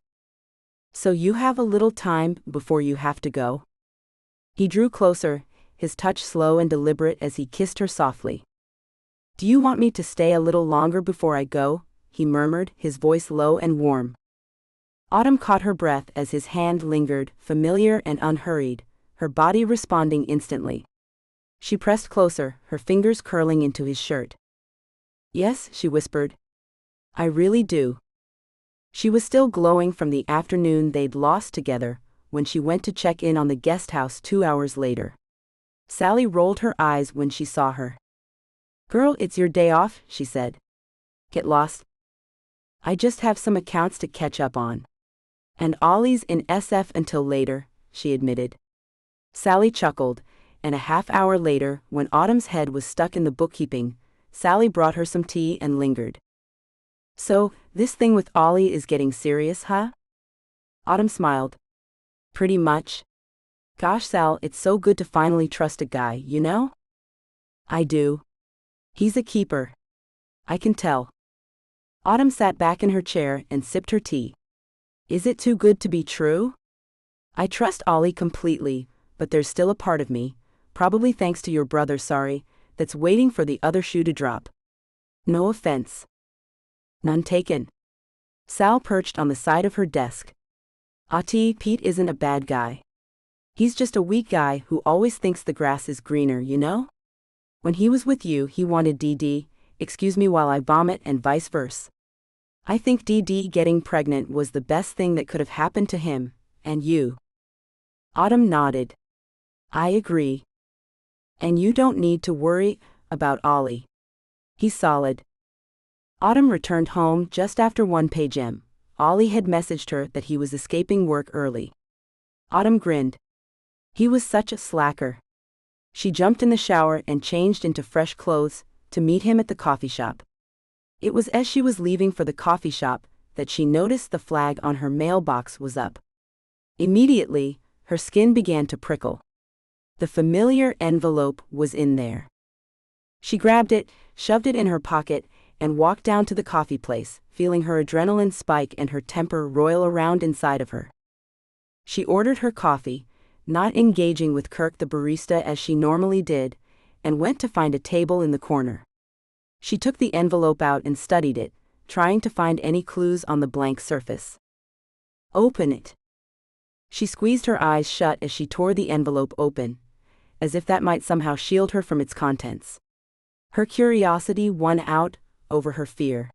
So you have a little time before you have to go? He drew closer, his touch slow and deliberate as he kissed her softly. Do you want me to stay a little longer before I go? He murmured, his voice low and warm. Autumn caught her breath as his hand lingered, familiar and unhurried, her body responding instantly. She pressed closer, her fingers curling into his shirt. Yes, she whispered. I really do. She was still glowing from the afternoon they'd lost together, when she went to check in on the guest house 2 hours later. Sally rolled her eyes when she saw her. Girl, it's your day off, she said. Get lost? I just have some accounts to catch up on. And Ollie's in SF until later, she admitted. Sally chuckled, and a half-hour later, when Autumn's head was stuck in the bookkeeping, Sally brought her some tea and lingered. So, this thing with Ollie is getting serious, huh? Autumn smiled. Pretty much. Gosh, Sal, it's so good to finally trust a guy, you know? I do. He's a keeper. I can tell. Autumn sat back in her chair and sipped her tea. Is it too good to be true? I trust Ollie completely, but there's still a part of me, probably thanks to your brother, sorry, that's waiting for the other shoe to drop. No offense. None taken. Sal perched on the side of her desk. Pete isn't a bad guy. He's just a weak guy who always thinks the grass is greener, you know? When he was with you, he wanted DD, excuse me while I vomit, and vice versa. I think DD getting pregnant was the best thing that could have happened to him, and you. Autumn nodded. I agree. And you don't need to worry about Ollie. He's solid. Autumn returned home just after 1 p.m. Ollie had messaged her that he was escaping work early. Autumn grinned. He was such a slacker. She jumped in the shower and changed into fresh clothes to meet him at the coffee shop. It was as she was leaving for the coffee shop that she noticed the flag on her mailbox was up. Immediately, her skin began to prickle. The familiar envelope was in there. She grabbed it, shoved it in her pocket, and walked down to the coffee place, feeling her adrenaline spike and her temper roil around inside of her. She ordered her coffee, not engaging with Kirk the barista as she normally did, and went to find a table in the corner. She took the envelope out and studied it, trying to find any clues on the blank surface. Open it. She squeezed her eyes shut as she tore the envelope open, as if that might somehow shield her from its contents. Her curiosity won out over her fear.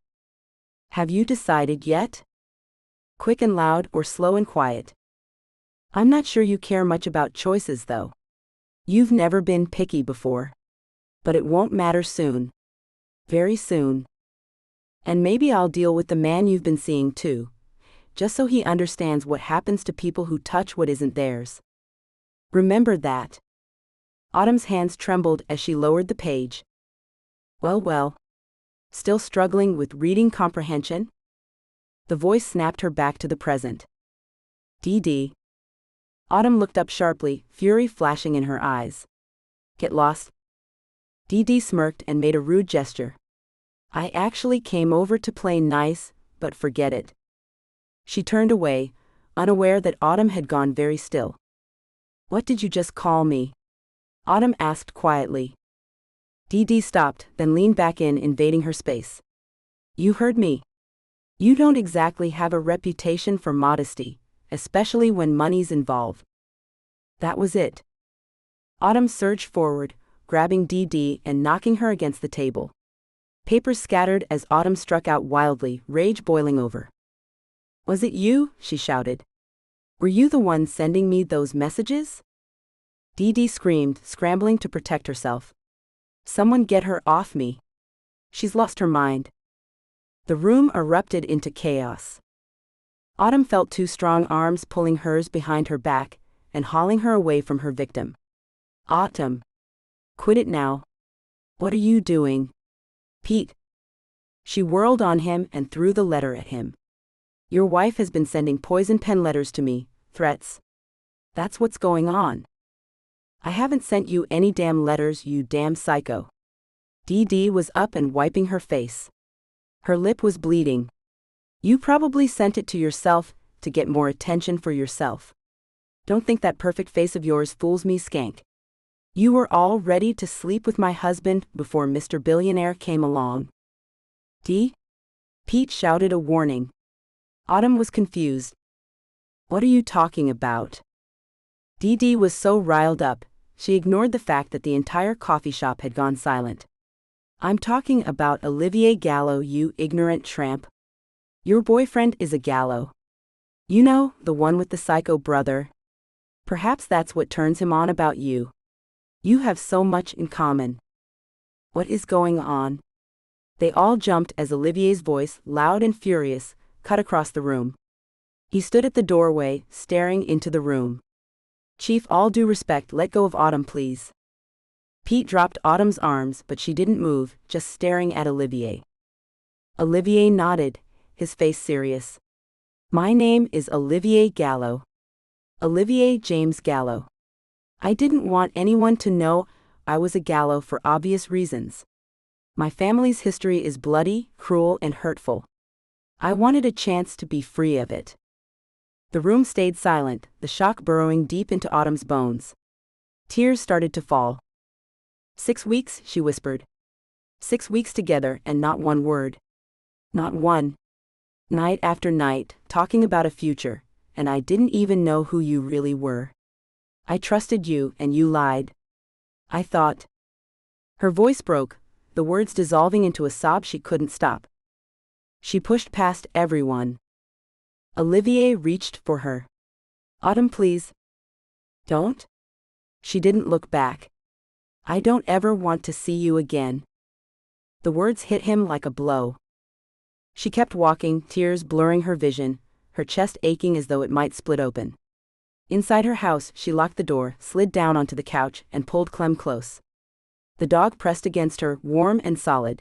Have you decided yet? Quick and loud or slow and quiet? I'm not sure you care much about choices though. You've never been picky before. But it won't matter soon. Very soon. And maybe I'll deal with the man you've been seeing too, just so he understands what happens to people who touch what isn't theirs. Remember that. Autumn's hands trembled as she lowered the page. Well. Still struggling with reading comprehension? The voice snapped her back to the present. Dee. Autumn looked up sharply, fury flashing in her eyes. Get lost? Dee smirked and made a rude gesture. I actually came over to play nice, but forget it. She turned away, unaware that Autumn had gone very still. What did you just call me? Autumn asked quietly. Dee stopped, then leaned back in, invading her space. You heard me. You don't exactly have a reputation for modesty, especially when money's involved. That was it. Autumn surged forward, grabbing Dee and knocking her against the table. Papers scattered as Autumn struck out wildly, rage boiling over. Was it you? She shouted. Were you the one sending me those messages? Dee screamed, scrambling to protect herself. Someone get her off me. She's lost her mind. The room erupted into chaos. Autumn felt two strong arms pulling hers behind her back and hauling her away from her victim. Autumn. Quit it now. What are you doing? Pete. She whirled on him and threw the letter at him. Your wife has been sending poison pen letters to me, threats. That's what's going on. I haven't sent you any damn letters, you damn psycho. Dee was up and wiping her face. Her lip was bleeding. You probably sent it to yourself to get more attention for yourself. Don't think that perfect face of yours fools me, skank. You were all ready to sleep with my husband before Mr. Billionaire came along. Dee? Pete shouted a warning. Autumn was confused. What are you talking about? Dee was so riled up, she ignored the fact that the entire coffee shop had gone silent. I'm talking about Olivier Gallo, you ignorant tramp. Your boyfriend is a Gallo. You know, the one with the psycho brother. Perhaps that's what turns him on about you. You have so much in common. What is going on? They all jumped as Olivier's voice, loud and furious, cut across the room. He stood at the doorway, staring into the room. Chief, all due respect, let go of Autumn, please. Pete dropped Autumn's arms, but she didn't move, just staring at Olivier. Olivier nodded, his face serious. My name is Olivier Gallo. Olivier James Gallo. I didn't want anyone to know I was a Gallo for obvious reasons. My family's history is bloody, cruel, and hurtful. I wanted a chance to be free of it. The room stayed silent, the shock burrowing deep into Autumn's bones. Tears started to fall. 6 weeks, she whispered. 6 weeks together and not one word. Not one. Night after night, talking about a future, and I didn't even know who you really were. I trusted you and you lied. I thought. Her voice broke, the words dissolving into a sob she couldn't stop. She pushed past everyone. Olivier reached for her. Autumn, please. Don't. She didn't look back. I don't ever want to see you again. The words hit him like a blow. She kept walking, tears blurring her vision, her chest aching as though it might split open. Inside her house, she locked the door, slid down onto the couch, and pulled Clem close. The dog pressed against her, warm and solid.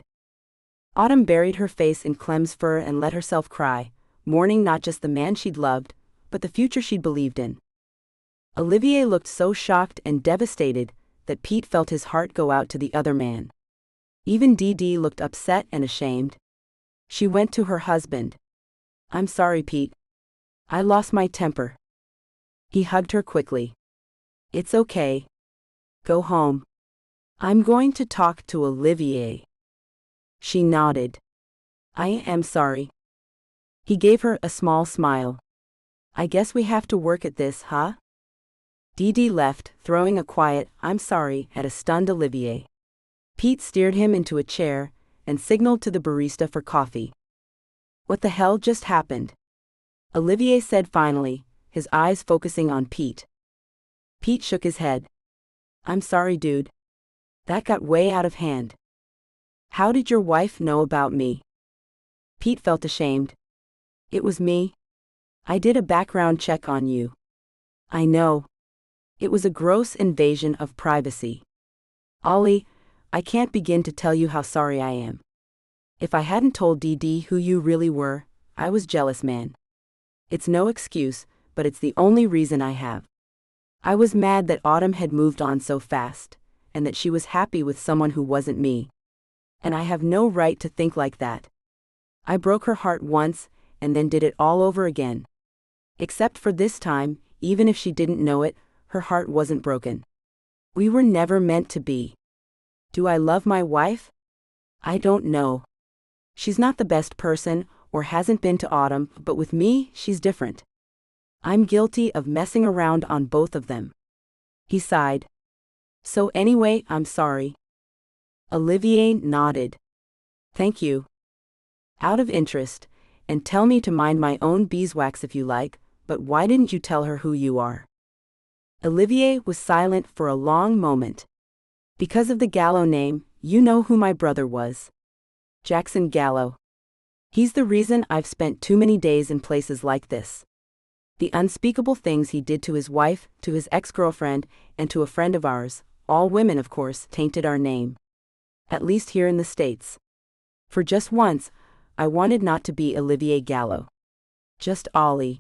Autumn buried her face in Clem's fur and let herself cry, mourning not just the man she'd loved, but the future she'd believed in. Olivier looked so shocked and devastated that Pete felt his heart go out to the other man. Even Dee looked upset and ashamed. She went to her husband. I'm sorry, Pete. I lost my temper. He hugged her quickly. It's okay. Go home. I'm going to talk to Olivier. She nodded. I am sorry. He gave her a small smile. I guess we have to work at this, huh? Dee left, throwing a quiet, I'm sorry, at a stunned Olivier. Pete steered him into a chair and signaled to the barista for coffee. "What the hell just happened?" Olivier said finally, his eyes focusing on Pete. Pete shook his head. "I'm sorry, dude. That got way out of hand." "How did your wife know about me?" Pete felt ashamed. "It was me. I did a background check on you." "I know. It was a gross invasion of privacy. Ollie, I can't begin to tell you how sorry I am. If I hadn't told DD who you really were, I was jealous, man. It's no excuse, but it's the only reason I have. I was mad that Autumn had moved on so fast, and that she was happy with someone who wasn't me. And I have no right to think like that. I broke her heart once, and then did it all over again. Except for this time, even if she didn't know it, her heart wasn't broken. We were never meant to be. Do I love my wife? I don't know. She's not the best person, or hasn't been to Autumn, but with me, she's different. I'm guilty of messing around on both of them." He sighed. "So anyway, I'm sorry." Olivier nodded. "Thank you. Out of interest, and tell me to mind my own beeswax if you like, but why didn't you tell her who you are?" Olivier was silent for a long moment. "Because of the Gallo name, you know who my brother was. Jackson Gallo. He's the reason I've spent too many days in places like this. The unspeakable things he did to his wife, to his ex-girlfriend, and to a friend of ours, all women of course, tainted our name. At least here in the States. For just once, I wanted not to be Olivier Gallo. Just Ollie.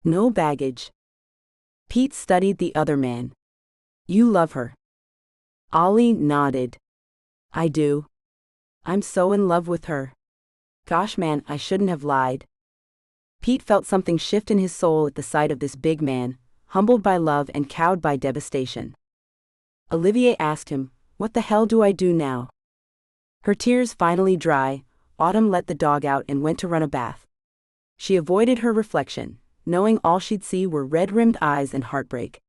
No baggage." Pete studied the other man. "You love her." Ollie nodded. "I do. I'm so in love with her. Gosh man, I shouldn't have lied." Pete felt something shift in his soul at the sight of this big man, humbled by love and cowed by devastation. Olivier asked him, "What the hell do I do now?" Her tears finally dry, Autumn let the dog out and went to run a bath. She avoided her reflection, knowing all she'd see were red-rimmed eyes and heartbreak.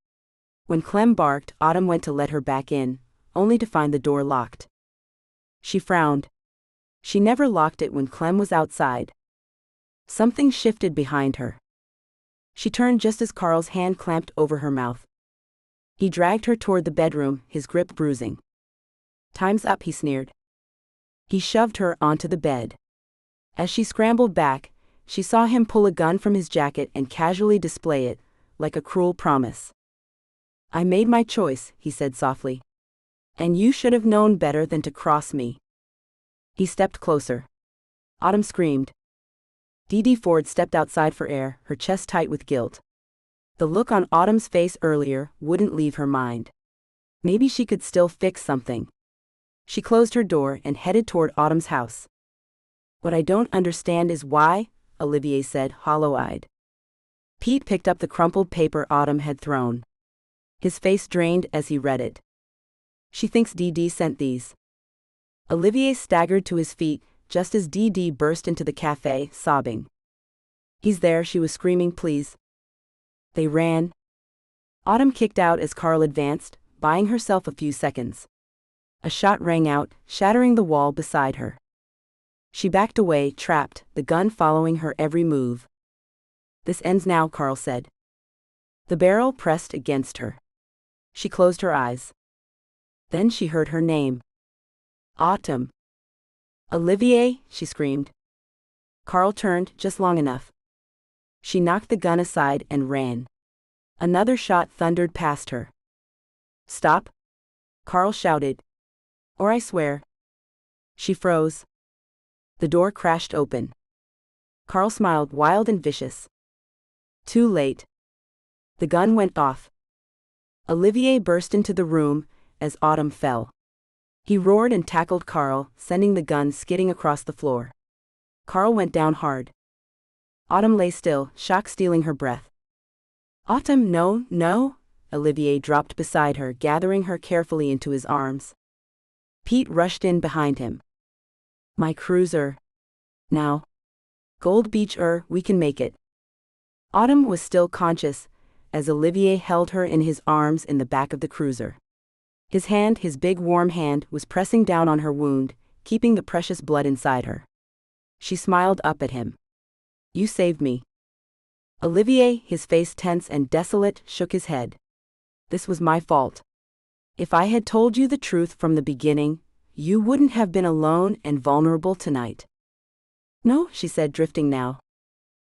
When Clem barked, Autumn went to let her back in, only to find the door locked. She frowned. She never locked it when Clem was outside. Something shifted behind her. She turned just as Carl's hand clamped over her mouth. He dragged her toward the bedroom, his grip bruising. "Time's up," he sneered. He shoved her onto the bed. As she scrambled back, she saw him pull a gun from his jacket and casually display it, like a cruel promise. "I made my choice," he said softly. "And you should have known better than to cross me." He stepped closer. Autumn screamed. DD Ford stepped outside for air, her chest tight with guilt. The look on Autumn's face earlier wouldn't leave her mind. Maybe she could still fix something. She closed her door and headed toward Autumn's house. "What I don't understand is why," Olivier said, hollow-eyed. Pete picked up the crumpled paper Autumn had thrown. His face drained as he read it. "She thinks DD sent these." Olivier staggered to his feet, just as DD burst into the cafe, sobbing. "He's there," she was screaming, "please." They ran. Autumn kicked out as Carl advanced, buying herself a few seconds. A shot rang out, shattering the wall beside her. She backed away, trapped, the gun following her every move. "This ends now," Carl said. The barrel pressed against her. She closed her eyes. Then she heard her name. "Autumn." "Olivier," she screamed. Carl turned just long enough. She knocked the gun aside and ran. Another shot thundered past her. "Stop!" Carl shouted. "Or I swear." She froze. The door crashed open. Carl smiled, wild and vicious. Too late. The gun went off. Olivier burst into the room as Autumn fell. He roared and tackled Carl, sending the gun skidding across the floor. Carl went down hard. Autumn lay still, shock stealing her breath. "Autumn, no, no!" Olivier dropped beside her, gathering her carefully into his arms. Pete rushed in behind him. "My cruiser. Now. Gold Beach, we can make it." Autumn was still conscious, as Olivier held her in his arms in the back of the cruiser. His hand, his big warm hand, was pressing down on her wound, keeping the precious blood inside her. She smiled up at him. You saved me. Olivier, his face tense and desolate, shook his head. This was my fault. If I had told you the truth from the beginning, you wouldn't have been alone and vulnerable tonight. No, she said, drifting now.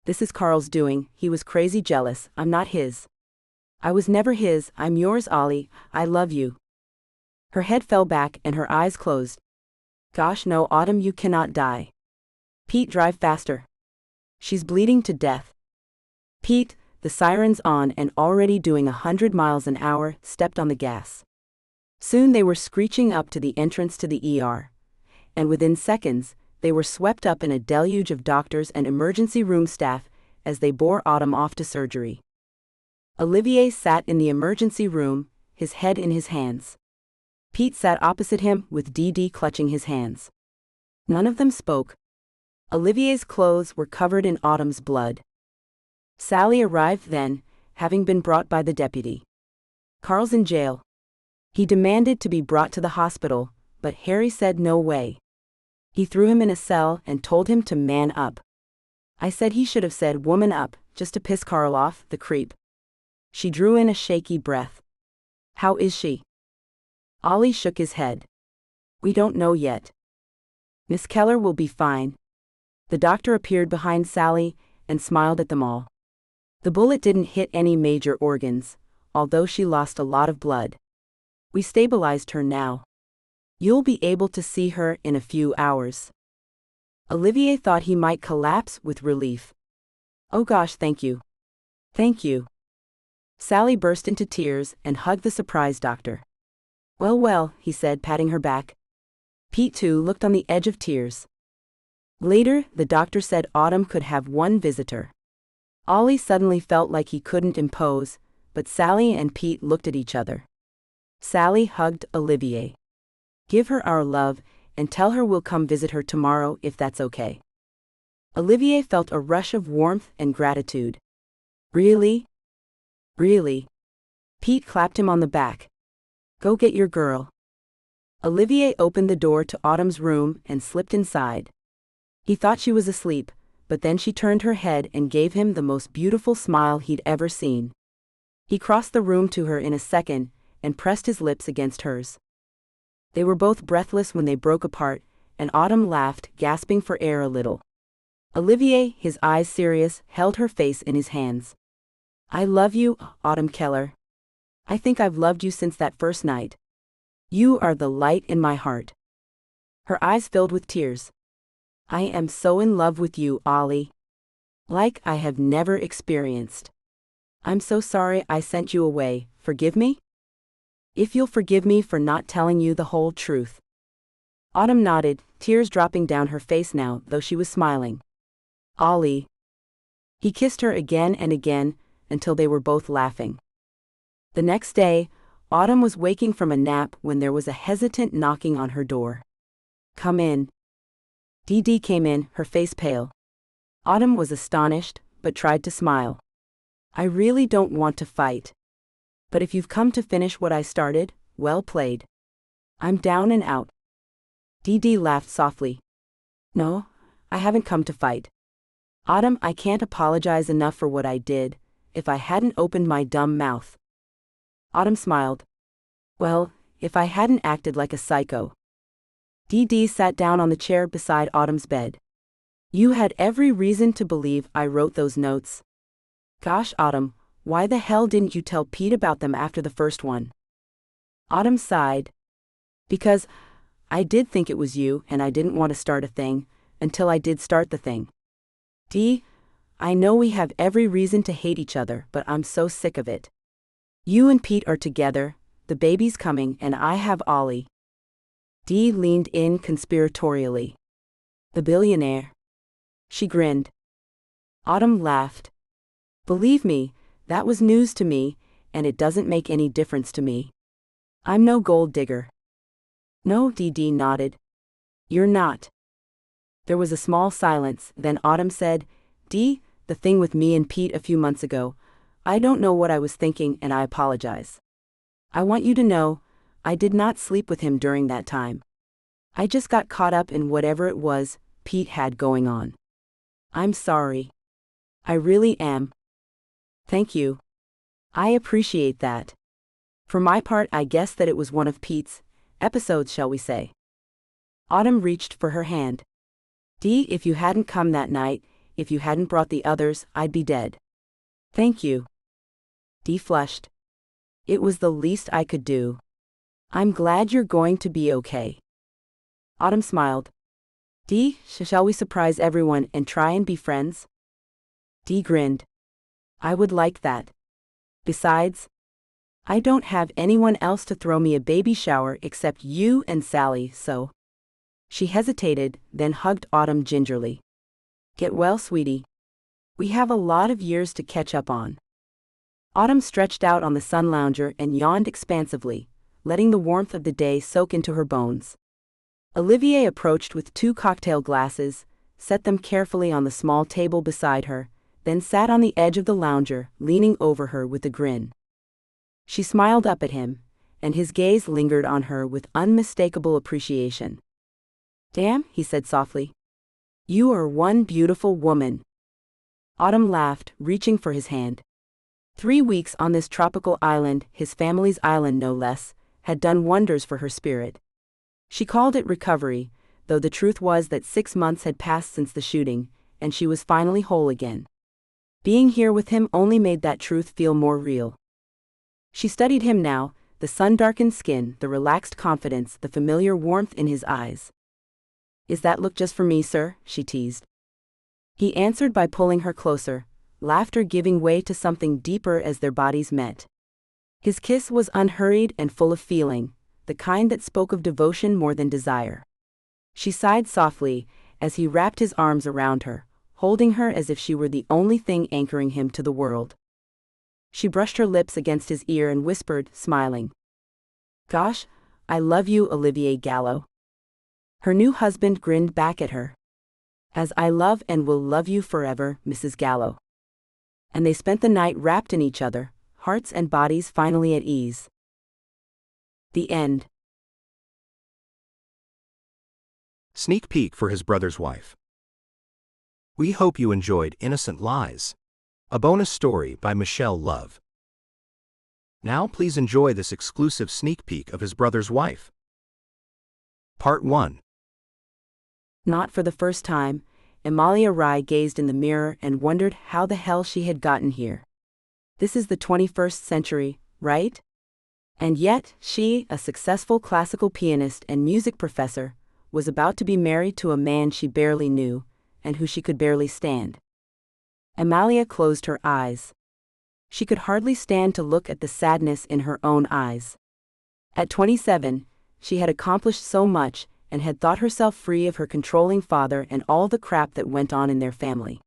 This is Carl's doing, he was crazy jealous, I'm not his. I was never his, I'm yours, Ollie, I love you. Her head fell back and her eyes closed. Gosh no, Autumn, you cannot die. Pete, drive faster. She's bleeding to death. Pete, the sirens on and already doing 100 miles an hour, stepped on the gas. Soon they were screeching up to the entrance to the ER. And within seconds, they were swept up in a deluge of doctors and emergency room staff as they bore Autumn off to surgery. Olivier sat in the emergency room, his head in his hands. Pete sat opposite him with Dee clutching his hands. None of them spoke. Olivier's clothes were covered in Autumn's blood. Sally arrived then, having been brought by the deputy. Carl's in jail. He demanded to be brought to the hospital, but Harry said no way. He threw him in a cell and told him to man up. I said he should have said woman up, just to piss Carl off, the creep. She drew in a shaky breath. How is she? Ollie shook his head. We don't know yet. Miss Keller will be fine. The doctor appeared behind Sally and smiled at them all. The bullet didn't hit any major organs, although she lost a lot of blood. We stabilized her now. You'll be able to see her in a few hours. Olivier thought he might collapse with relief. Oh gosh, thank you. Thank you. Sally burst into tears and hugged the surprised doctor. Well, he said, patting her back. Pete too looked on the edge of tears. Later, the doctor said Autumn could have one visitor. Ollie suddenly felt like he couldn't impose, but Sally and Pete looked at each other. Sally hugged Olivier. Give her our love, and tell her we'll come visit her tomorrow if that's okay. Olivier felt a rush of warmth and gratitude. Really? Really? Pete clapped him on the back. Go get your girl. Olivier opened the door to Autumn's room and slipped inside. He thought she was asleep, but then she turned her head and gave him the most beautiful smile he'd ever seen. He crossed the room to her in a second and pressed his lips against hers. They were both breathless when they broke apart, and Autumn laughed, gasping for air a little. Olivier, his eyes serious, held her face in his hands. I love you, Autumn Keller. I think I've loved you since that first night. You are the light in my heart. Her eyes filled with tears. I am so in love with you, Ollie. Like I have never experienced. I'm so sorry I sent you away, forgive me? If you'll forgive me for not telling you the whole truth. Autumn nodded, tears dropping down her face now, though she was smiling. Ollie. He kissed her again and again, until they were both laughing. The next day, Autumn was waking from a nap when there was a hesitant knocking on her door. Come in. Dee came in, her face pale. Autumn was astonished, but tried to smile. I really don't want to fight. But if you've come to finish what I started, well played. I'm down and out. Dee laughed softly. No, I haven't come to fight. Autumn, I can't apologize enough for what I did, if I hadn't opened my dumb mouth. Autumn smiled. Well, if I hadn't acted like a psycho. Dee sat down on the chair beside Autumn's bed. You had every reason to believe I wrote those notes. Gosh, Autumn, why the hell didn't you tell Pete about them after the first one? Autumn sighed. Because I did think it was you and I didn't want to start a thing, until I did start the thing. Dee, I know we have every reason to hate each other, but I'm so sick of it. You and Pete are together, the baby's coming, and I have Ollie. Dee leaned in conspiratorially. The billionaire. She grinned. Autumn laughed. Believe me, that was news to me, and it doesn't make any difference to me. I'm no gold digger. No, Dee nodded. You're not. There was a small silence, then Autumn said, Dee, the thing with me and Pete a few months ago, I don't know what I was thinking and I apologize. I want you to know, I did not sleep with him during that time. I just got caught up in whatever it was Pete had going on. I'm sorry. I really am. Thank you. I appreciate that. For my part, I guess that it was one of Pete's episodes, shall we say. Autumn reached for her hand. Dee, if you hadn't come that night, if you hadn't brought the others, I'd be dead. Thank you. Dee flushed. It was the least I could do. I'm glad you're going to be okay. Autumn smiled. Dee, shall we surprise everyone and try and be friends? Dee grinned. I would like that. Besides, I don't have anyone else to throw me a baby shower except you and Sally, so. She hesitated, then hugged Autumn gingerly. Get well, sweetie. We have a lot of years to catch up on. Autumn stretched out on the sun lounger and yawned expansively, letting the warmth of the day soak into her bones. Olivier approached with 2 cocktail glasses, set them carefully on the small table beside her, then sat on the edge of the lounger, leaning over her with a grin. She smiled up at him, and his gaze lingered on her with unmistakable appreciation. Damn, he said softly. You are one beautiful woman. Autumn laughed, reaching for his hand. 3 weeks on this tropical island, his family's island no less, had done wonders for her spirit. She called it recovery, though the truth was that 6 months had passed since the shooting, and she was finally whole again. Being here with him only made that truth feel more real. She studied him now, the sun-darkened skin, the relaxed confidence, the familiar warmth in his eyes. Is that look just for me, sir? She teased. He answered by pulling her closer, laughter giving way to something deeper as their bodies met. His kiss was unhurried and full of feeling, the kind that spoke of devotion more than desire. She sighed softly as he wrapped his arms around her, holding her as if she were the only thing anchoring him to the world. She brushed her lips against his ear and whispered, smiling. Gosh, I love you, Olivier Gallo. Her new husband grinned back at her. As I love and will love you forever, Mrs. Gallo. And they spent the night wrapped in each other, hearts and bodies finally at ease. The end. Sneak peek for his brother's wife. We hope you enjoyed Innocent Lies, a bonus story by Michelle Love. Now please enjoy this exclusive sneak peek of his brother's wife. Part 1. Not for the first time, Amalia Rai gazed in the mirror and wondered how the hell she had gotten here. This is the 21st century, right? And yet, she, a successful classical pianist and music professor, was about to be married to a man she barely knew, and who she could barely stand. Amalia closed her eyes. She could hardly stand to look at the sadness in her own eyes. At 27, she had accomplished so much, and had thought herself free of her controlling father and all the crap that went on in their family.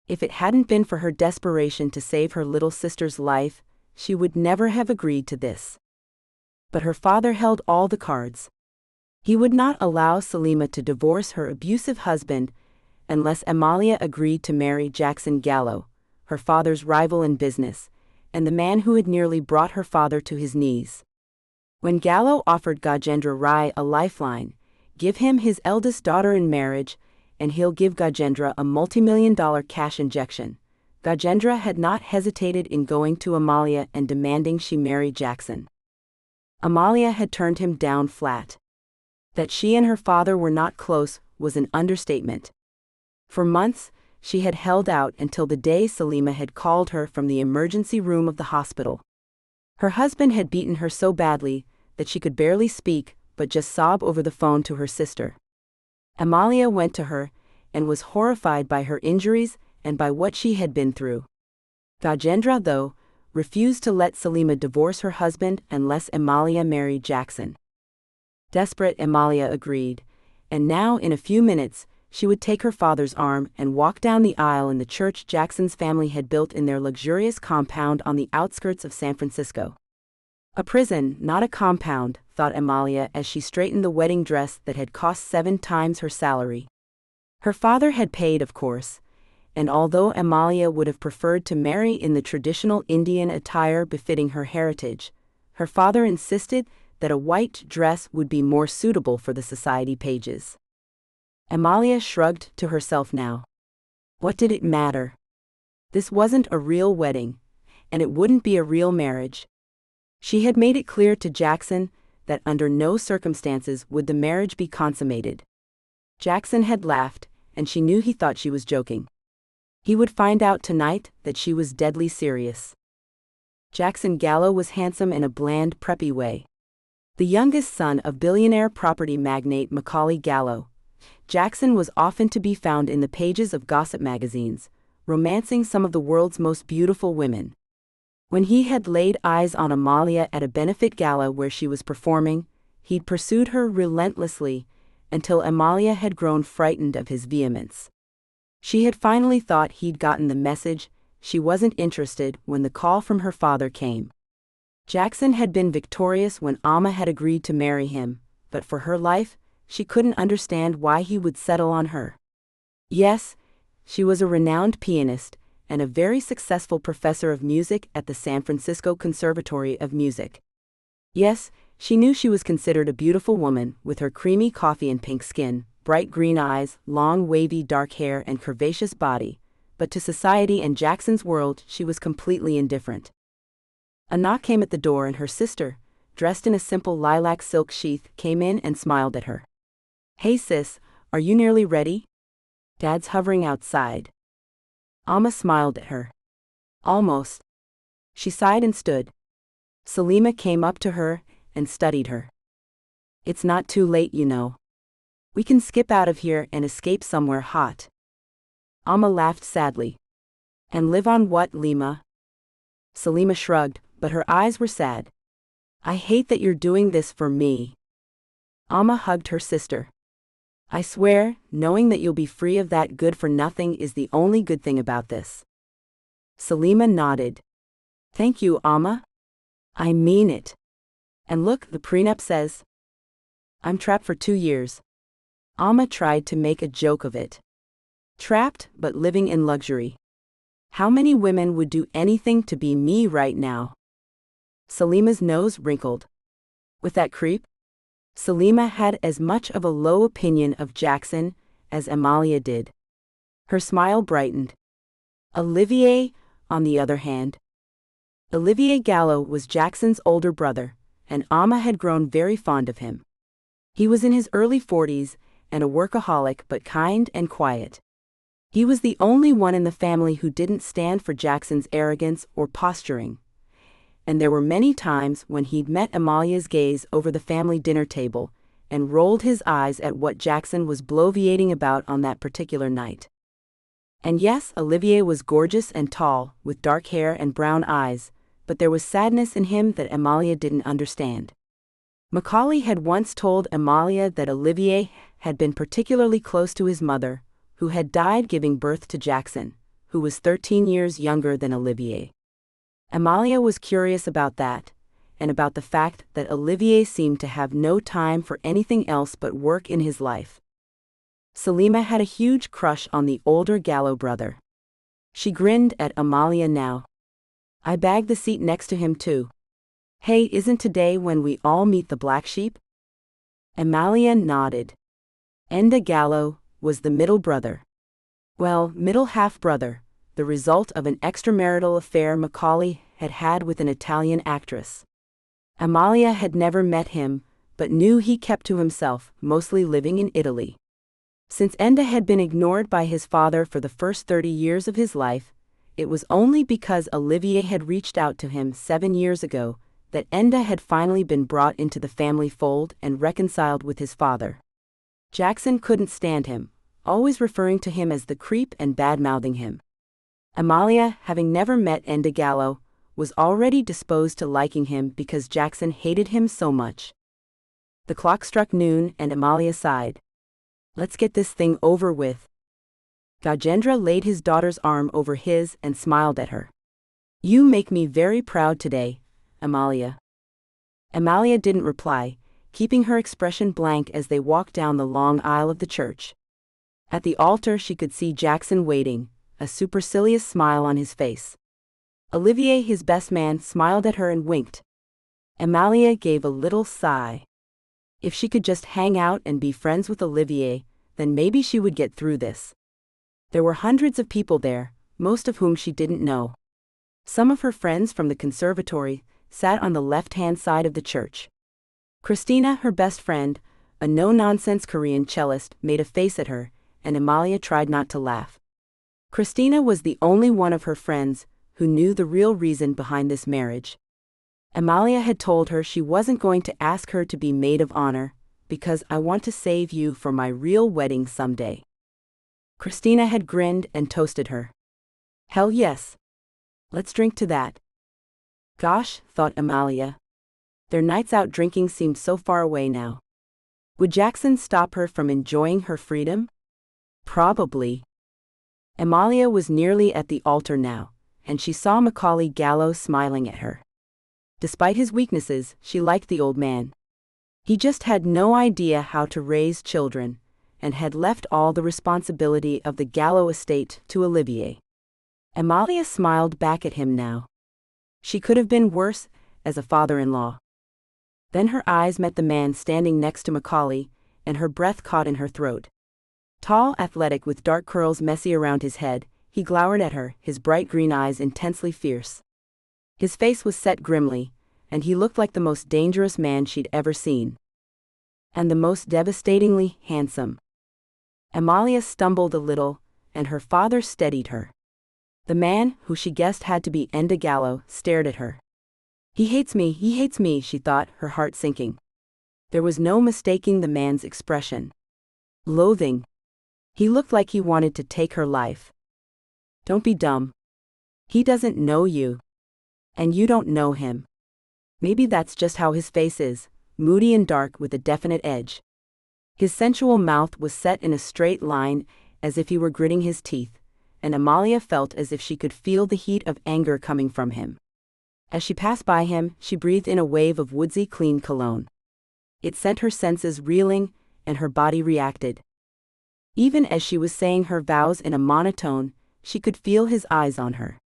If it hadn't been for her desperation to save her little sister's life, she would never have agreed to this. But her father held all the cards. He would not allow Salima to divorce her abusive husband unless Amalia agreed to marry Jackson Gallo, her father's rival in business, and the man who had nearly brought her father to his knees. When Gallo offered Gajendra Rai a lifeline, give him his eldest daughter in marriage, and he'll give Gajendra a multi-million-dollar cash injection, Gajendra had not hesitated in going to Amalia and demanding she marry Jackson. Amalia had turned him down flat. That she and her father were not close was an understatement. For months, she had held out until the day Salima had called her from the emergency room of the hospital. Her husband had beaten her so badly that she could barely speak but just sob over the phone to her sister. Amalia went to her and was horrified by her injuries and by what she had been through. Gajendra, though, refused to let Salima divorce her husband unless Amalia married Jackson. Desperate, Amalia agreed, and now in a few minutes, she would take her father's arm and walk down the aisle in the church Jackson's family had built in their luxurious compound on the outskirts of San Francisco. A prison, not a compound, thought Amalia as she straightened the wedding dress that had cost 7 times her salary. Her father had paid, of course, and although Amalia would have preferred to marry in the traditional Indian attire befitting her heritage, her father insisted that a white dress would be more suitable for the society pages. Amalia shrugged to herself now. What did it matter? This wasn't a real wedding, and it wouldn't be a real marriage. She had made it clear to Jackson that under no circumstances would the marriage be consummated. Jackson had laughed, and she knew he thought she was joking. He would find out tonight that she was deadly serious. Jackson Gallo was handsome in a bland, preppy way. The youngest son of billionaire property magnate Macaulay Gallo, Jackson was often to be found in the pages of gossip magazines, romancing some of the world's most beautiful women. When he had laid eyes on Amalia at a benefit gala where she was performing, he'd pursued her relentlessly until Amalia had grown frightened of his vehemence. She had finally thought he'd gotten the message. She wasn't interested when the call from her father came. Jackson had been victorious when Amma had agreed to marry him, but for her life, she couldn't understand why he would settle on her. Yes, she was a renowned pianist and a very successful professor of music at the San Francisco Conservatory of Music. Yes, she knew she was considered a beautiful woman with her creamy coffee and pink skin, bright green eyes, long wavy dark hair and curvaceous body, but to society and Jackson's world she was completely indifferent. A knock came at the door and her sister, dressed in a simple lilac silk sheath, came in and smiled at her. "Hey sis, are you nearly ready? Dad's hovering outside." Amma smiled at her. "Almost." She sighed and stood. Salima came up to her and studied her. "It's not too late, you know. We can skip out of here and escape somewhere hot." Amma laughed sadly. "And live on what, Lima?" Salima shrugged, but her eyes were sad. "I hate that you're doing this for me." Amma hugged her sister. "I swear, knowing that you'll be free of that good-for-nothing is the only good thing about this." Salima nodded. "Thank you, Amma. I mean it. And look, the prenup says I'm trapped for 2 years." Amma tried to make a joke of it. Trapped, but living in luxury. How many women would do anything to be me right now? Salima's nose wrinkled. With that creep? Salima had as much of a low opinion of Jackson as Amalia did. Her smile brightened. Olivier, on the other hand. Olivier Gallo was Jackson's older brother, and Amma had grown very fond of him. He was in his early 40s and a workaholic but kind and quiet. He was the only one in the family who didn't stand for Jackson's arrogance or posturing. And there were many times when he'd met Amalia's gaze over the family dinner table and rolled his eyes at what Jackson was bloviating about on that particular night. And yes, Olivier was gorgeous and tall, with dark hair and brown eyes, but there was sadness in him that Amalia didn't understand. Macaulay had once told Amalia that Olivier had been particularly close to his mother, who had died giving birth to Jackson, who was 13 years younger than Olivier. Amalia was curious about that, and about the fact that Olivier seemed to have no time for anything else but work in his life. Salima had a huge crush on the older Gallo brother. She grinned at Amalia now. "I bagged the seat next to him too. Hey, isn't today when we all meet the black sheep?" Amalia nodded. Enda Gallo was the middle brother. Well, middle half-brother, the result of an extramarital affair Macaulay had had with an Italian actress. Amalia had never met him, but knew he kept to himself, mostly living in Italy. Since Enda had been ignored by his father for the first 30 years of his life, it was only because Olivier had reached out to him 7 years ago that Enda had finally been brought into the family fold and reconciled with his father. Jackson couldn't stand him, always referring to him as the creep and bad-mouthing him. Amalia, having never met Enda Gallo, was already disposed to liking him because Jackson hated him so much. The clock struck noon and Amalia sighed. "Let's get this thing over with." Gajendra laid his daughter's arm over his and smiled at her. "You make me very proud today, Amalia." Amalia didn't reply, keeping her expression blank as they walked down the long aisle of the church. At the altar she could see Jackson waiting, a supercilious smile on his face. Olivier, his best man, smiled at her and winked. Amalia gave a little sigh. If she could just hang out and be friends with Olivier, then maybe she would get through this. There were hundreds of people there, most of whom she didn't know. Some of her friends from the conservatory sat on the left-hand side of the church. Christina, her best friend, a no-nonsense Korean cellist, made a face at her, and Amalia tried not to laugh. Christina was the only one of her friends who knew the real reason behind this marriage. Amalia had told her she wasn't going to ask her to be maid of honor, because I want to save you for my real wedding someday. Christina had grinned and toasted her. Hell yes. Let's drink to that. Gosh, thought Amalia. Their nights out drinking seemed so far away now. Would Jackson stop her from enjoying her freedom? Probably. Amalia was nearly at the altar now, and she saw Macaulay Gallo smiling at her. Despite his weaknesses, she liked the old man. He just had no idea how to raise children, and had left all the responsibility of the Gallo estate to Olivier. Amalia smiled back at him now. She could have been worse as a father-in-law. Then her eyes met the man standing next to Macaulay, and her breath caught in her throat. Tall, athletic, with dark curls messy around his head, he glowered at her, his bright green eyes intensely fierce. His face was set grimly, and he looked like the most dangerous man she'd ever seen. And the most devastatingly handsome. Amalia stumbled a little, and her father steadied her. The man, who she guessed had to be Enda Gallo, stared at her. He hates me, she thought, her heart sinking. There was no mistaking the man's expression. Loathing. He looked like he wanted to take her life. Don't be dumb. He doesn't know you. And you don't know him. Maybe that's just how his face is, moody and dark with a definite edge. His sensual mouth was set in a straight line, as if he were gritting his teeth, and Amalia felt as if she could feel the heat of anger coming from him. As she passed by him, she breathed in a wave of woodsy clean cologne. It sent her senses reeling, and her body reacted. Even as she was saying her vows in a monotone, she could feel his eyes on her.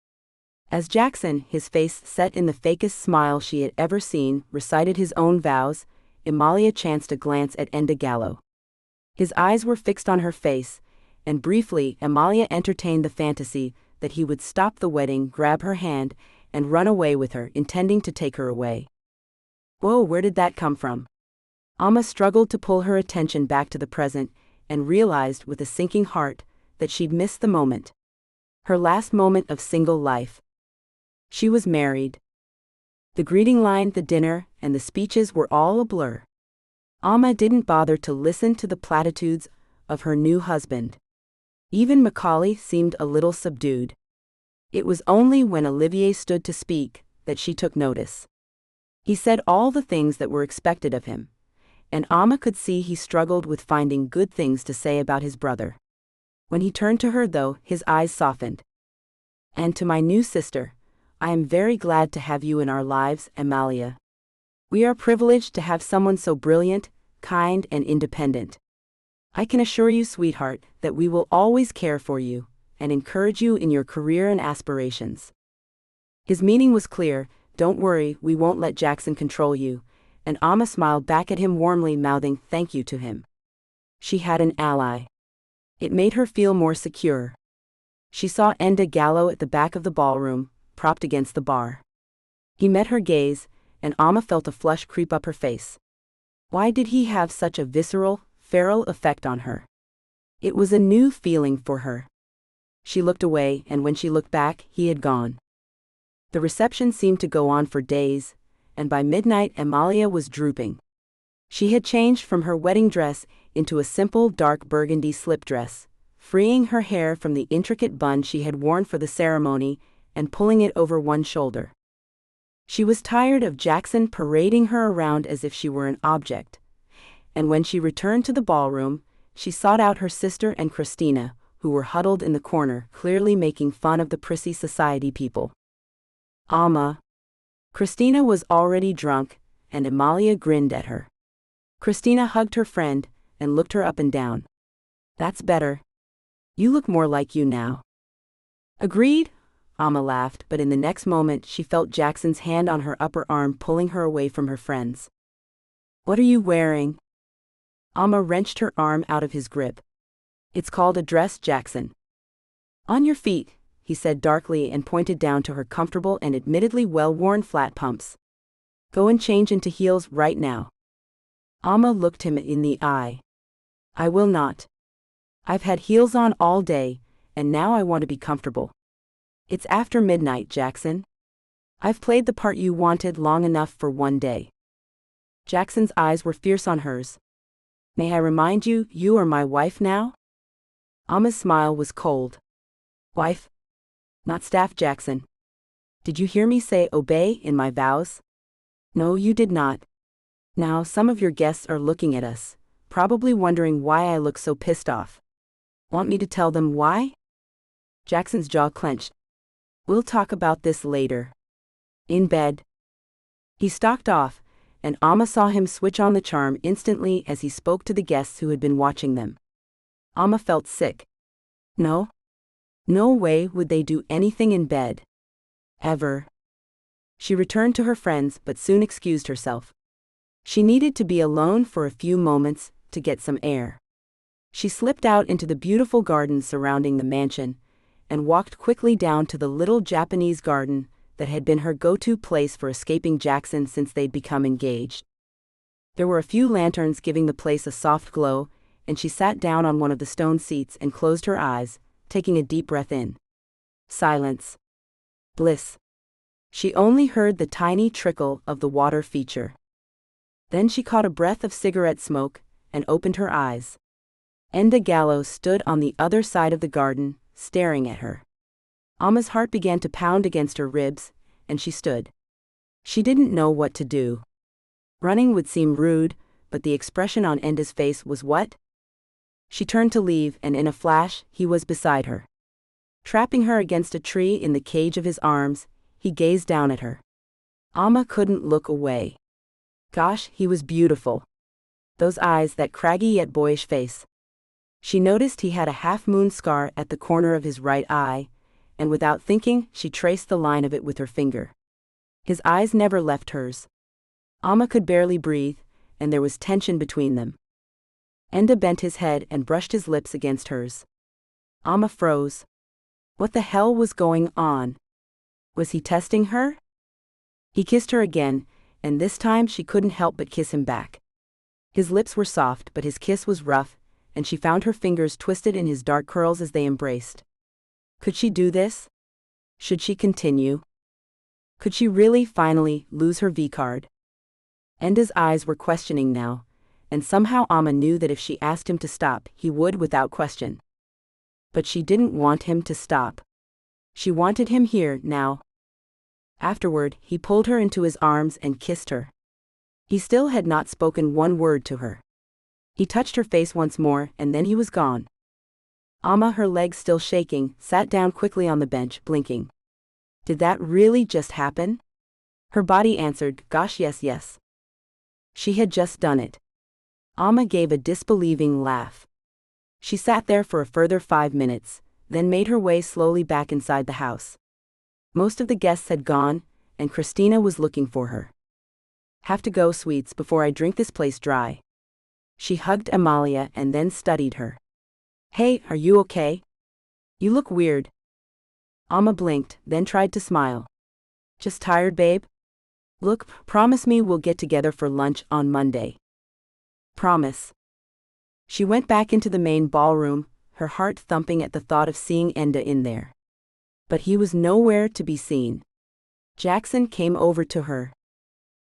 As Jackson, his face set in the fakest smile she had ever seen, recited his own vows, Amalia chanced a glance at Enda Gallo. His eyes were fixed on her face, and briefly Amalia entertained the fantasy that he would stop the wedding, grab her hand, and run away with her, intending to take her away. Whoa, where did that come from? Amma struggled to pull her attention back to the present, and realized with a sinking heart that she'd missed the moment. Her last moment of single life. She was married. The greeting line, the dinner, and the speeches were all a blur. Amma didn't bother to listen to the platitudes of her new husband. Even Macaulay seemed a little subdued. It was only when Olivier stood to speak that she took notice. He said all the things that were expected of him, and Amma could see he struggled with finding good things to say about his brother. When he turned to her, though, his eyes softened. And to my new sister, I am very glad to have you in our lives, Amalia. We are privileged to have someone so brilliant, kind, and independent. I can assure you, sweetheart, that we will always care for you and encourage you in your career and aspirations. His meaning was clear. Don't worry, we won't let Jackson control you, and Amma smiled back at him warmly, mouthing thank you to him. She had an ally. It made her feel more secure. She saw Enda Gallo at the back of the ballroom, propped against the bar. He met her gaze, and Amma felt a flush creep up her face. Why did he have such a visceral, feral effect on her? It was a new feeling for her. She looked away, and when she looked back, he had gone. The reception seemed to go on for days, and by midnight Amalia was drooping. She had changed from her wedding dress into a simple dark burgundy slip dress, freeing her hair from the intricate bun she had worn for the ceremony and pulling it over one shoulder. She was tired of Jackson parading her around as if she were an object, and when she returned to the ballroom, she sought out her sister and Christina, who were huddled in the corner, clearly making fun of the prissy society people. Amma. Christina was already drunk, and Amalia grinned at her. Christina hugged her friend and looked her up and down. That's better. You look more like you now. Agreed, Amma laughed, but in the next moment she felt Jackson's hand on her upper arm pulling her away from her friends. "What are you wearing?" Amma wrenched her arm out of his grip. "It's called a dress, Jackson." "On your feet," he said darkly and pointed down to her comfortable and admittedly well-worn flat pumps. "Go and change into heels right now." Amma looked him in the eye. "I will not. I've had heels on all day, and now I want to be comfortable. It's after midnight, Jackson. I've played the part you wanted long enough for one day." Jackson's eyes were fierce on hers. "May I remind you, you are my wife now?" Amma's smile was cold. "Wife? Not staff, Jackson. Did you hear me say obey in my vows?" "No, you did not. Now, some of your guests are looking at us, probably wondering why I look so pissed off. Want me to tell them why?" Jackson's jaw clenched. "We'll talk about this later. In bed." He stalked off, and Amma saw him switch on the charm instantly as he spoke to the guests who had been watching them. Amma felt sick. No. No way would they do anything in bed. Ever. She returned to her friends but soon excused herself. She needed to be alone for a few moments to get some air. She slipped out into the beautiful garden surrounding the mansion and walked quickly down to the little Japanese garden that had been her go-to place for escaping Jackson since they'd become engaged. There were a few lanterns giving the place a soft glow, and she sat down on one of the stone seats and closed her eyes, taking a deep breath in. Silence. Bliss. She only heard the tiny trickle of the water feature. Then she caught a breath of cigarette smoke and opened her eyes. Enda Gallo stood on the other side of the garden, staring at her. Amma's heart began to pound against her ribs, and she stood. She didn't know what to do. Running would seem rude, but the expression on Enda's face was what? She turned to leave, and in a flash, he was beside her. Trapping her against a tree in the cage of his arms, he gazed down at her. Amma couldn't look away. Gosh, he was beautiful. Those eyes, that craggy yet boyish face. She noticed he had a half-moon scar at the corner of his right eye, and without thinking, she traced the line of it with her finger. His eyes never left hers. Amma could barely breathe, and there was tension between them. Enda bent his head and brushed his lips against hers. Amma froze. What the hell was going on? Was he testing her? He kissed her again, and this time she couldn't help but kiss him back. His lips were soft, but his kiss was rough, and she found her fingers twisted in his dark curls as they embraced. Could she do this? Should she continue? Could she really finally lose her V-card? Enda's eyes were questioning now, and somehow Amma knew that if she asked him to stop, he would without question. But she didn't want him to stop. She wanted him here, now. Afterward, he pulled her into his arms and kissed her. He still had not spoken one word to her. He touched her face once more, and then he was gone. Amma, her legs still shaking, sat down quickly on the bench, blinking. Did that really just happen? Her body answered, gosh, yes. She had just done it. Amma gave a disbelieving laugh. She sat there for a further 5 minutes, then made her way slowly back inside the house. Most of the guests had gone, and Christina was looking for her. Have to go, sweets, before I drink this place dry. She hugged Amalia and then studied her. Hey, are you okay? You look weird. Amma blinked, then tried to smile. Just tired, babe? Look, promise me we'll get together for lunch on Monday. Promise. She went back into the main ballroom, her heart thumping at the thought of seeing Enda in there. But he was nowhere to be seen. Jackson came over to her.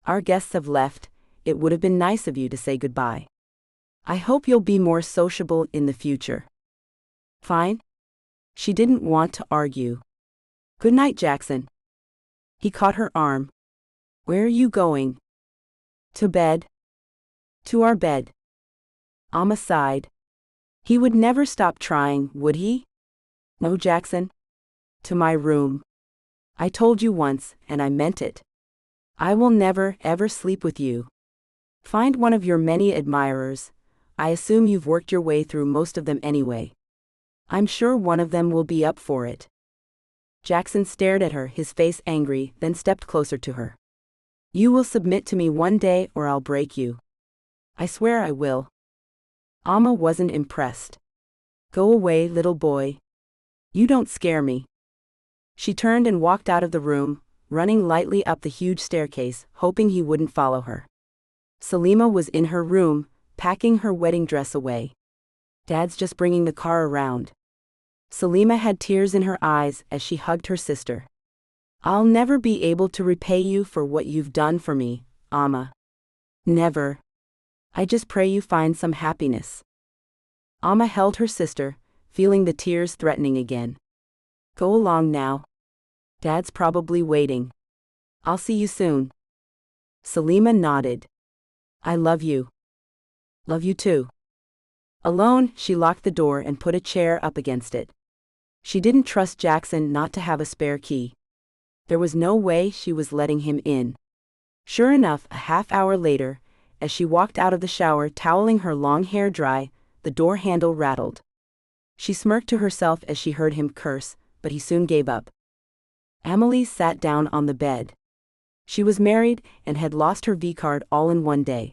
Our guests have left. It would have been nice of you to say goodbye. I hope you'll be more sociable in the future. Fine? She didn't want to argue. Good night, Jackson. He caught her arm. Where are you going? To bed. To our bed. Amma sighed. He would never stop trying, would he? No, Jackson. To my room. I told you once, and I meant it. I will never, ever sleep with you. Find one of your many admirers. I assume you've worked your way through most of them anyway. I'm sure one of them will be up for it. Jackson stared at her, his face angry, then stepped closer to her. You will submit to me one day or I'll break you. I swear I will. Amma wasn't impressed. Go away, little boy. You don't scare me. She turned and walked out of the room, running lightly up the huge staircase, hoping he wouldn't follow her. Salima was in her room, packing her wedding dress away. Dad's just bringing the car around. Salima had tears in her eyes as she hugged her sister. I'll never be able to repay you for what you've done for me, Amma. Never. I just pray you find some happiness. Amma held her sister, feeling the tears threatening again. Go along now. Dad's probably waiting. I'll see you soon. Salima nodded. I love you. Love you too. Alone, she locked the door and put a chair up against it. She didn't trust Jackson not to have a spare key. There was no way she was letting him in. Sure enough, a half-hour later, as she walked out of the shower toweling her long hair dry, the door handle rattled. She smirked to herself as she heard him curse, but he soon gave up. Amelie sat down on the bed. She was married and had lost her V-card all in one day.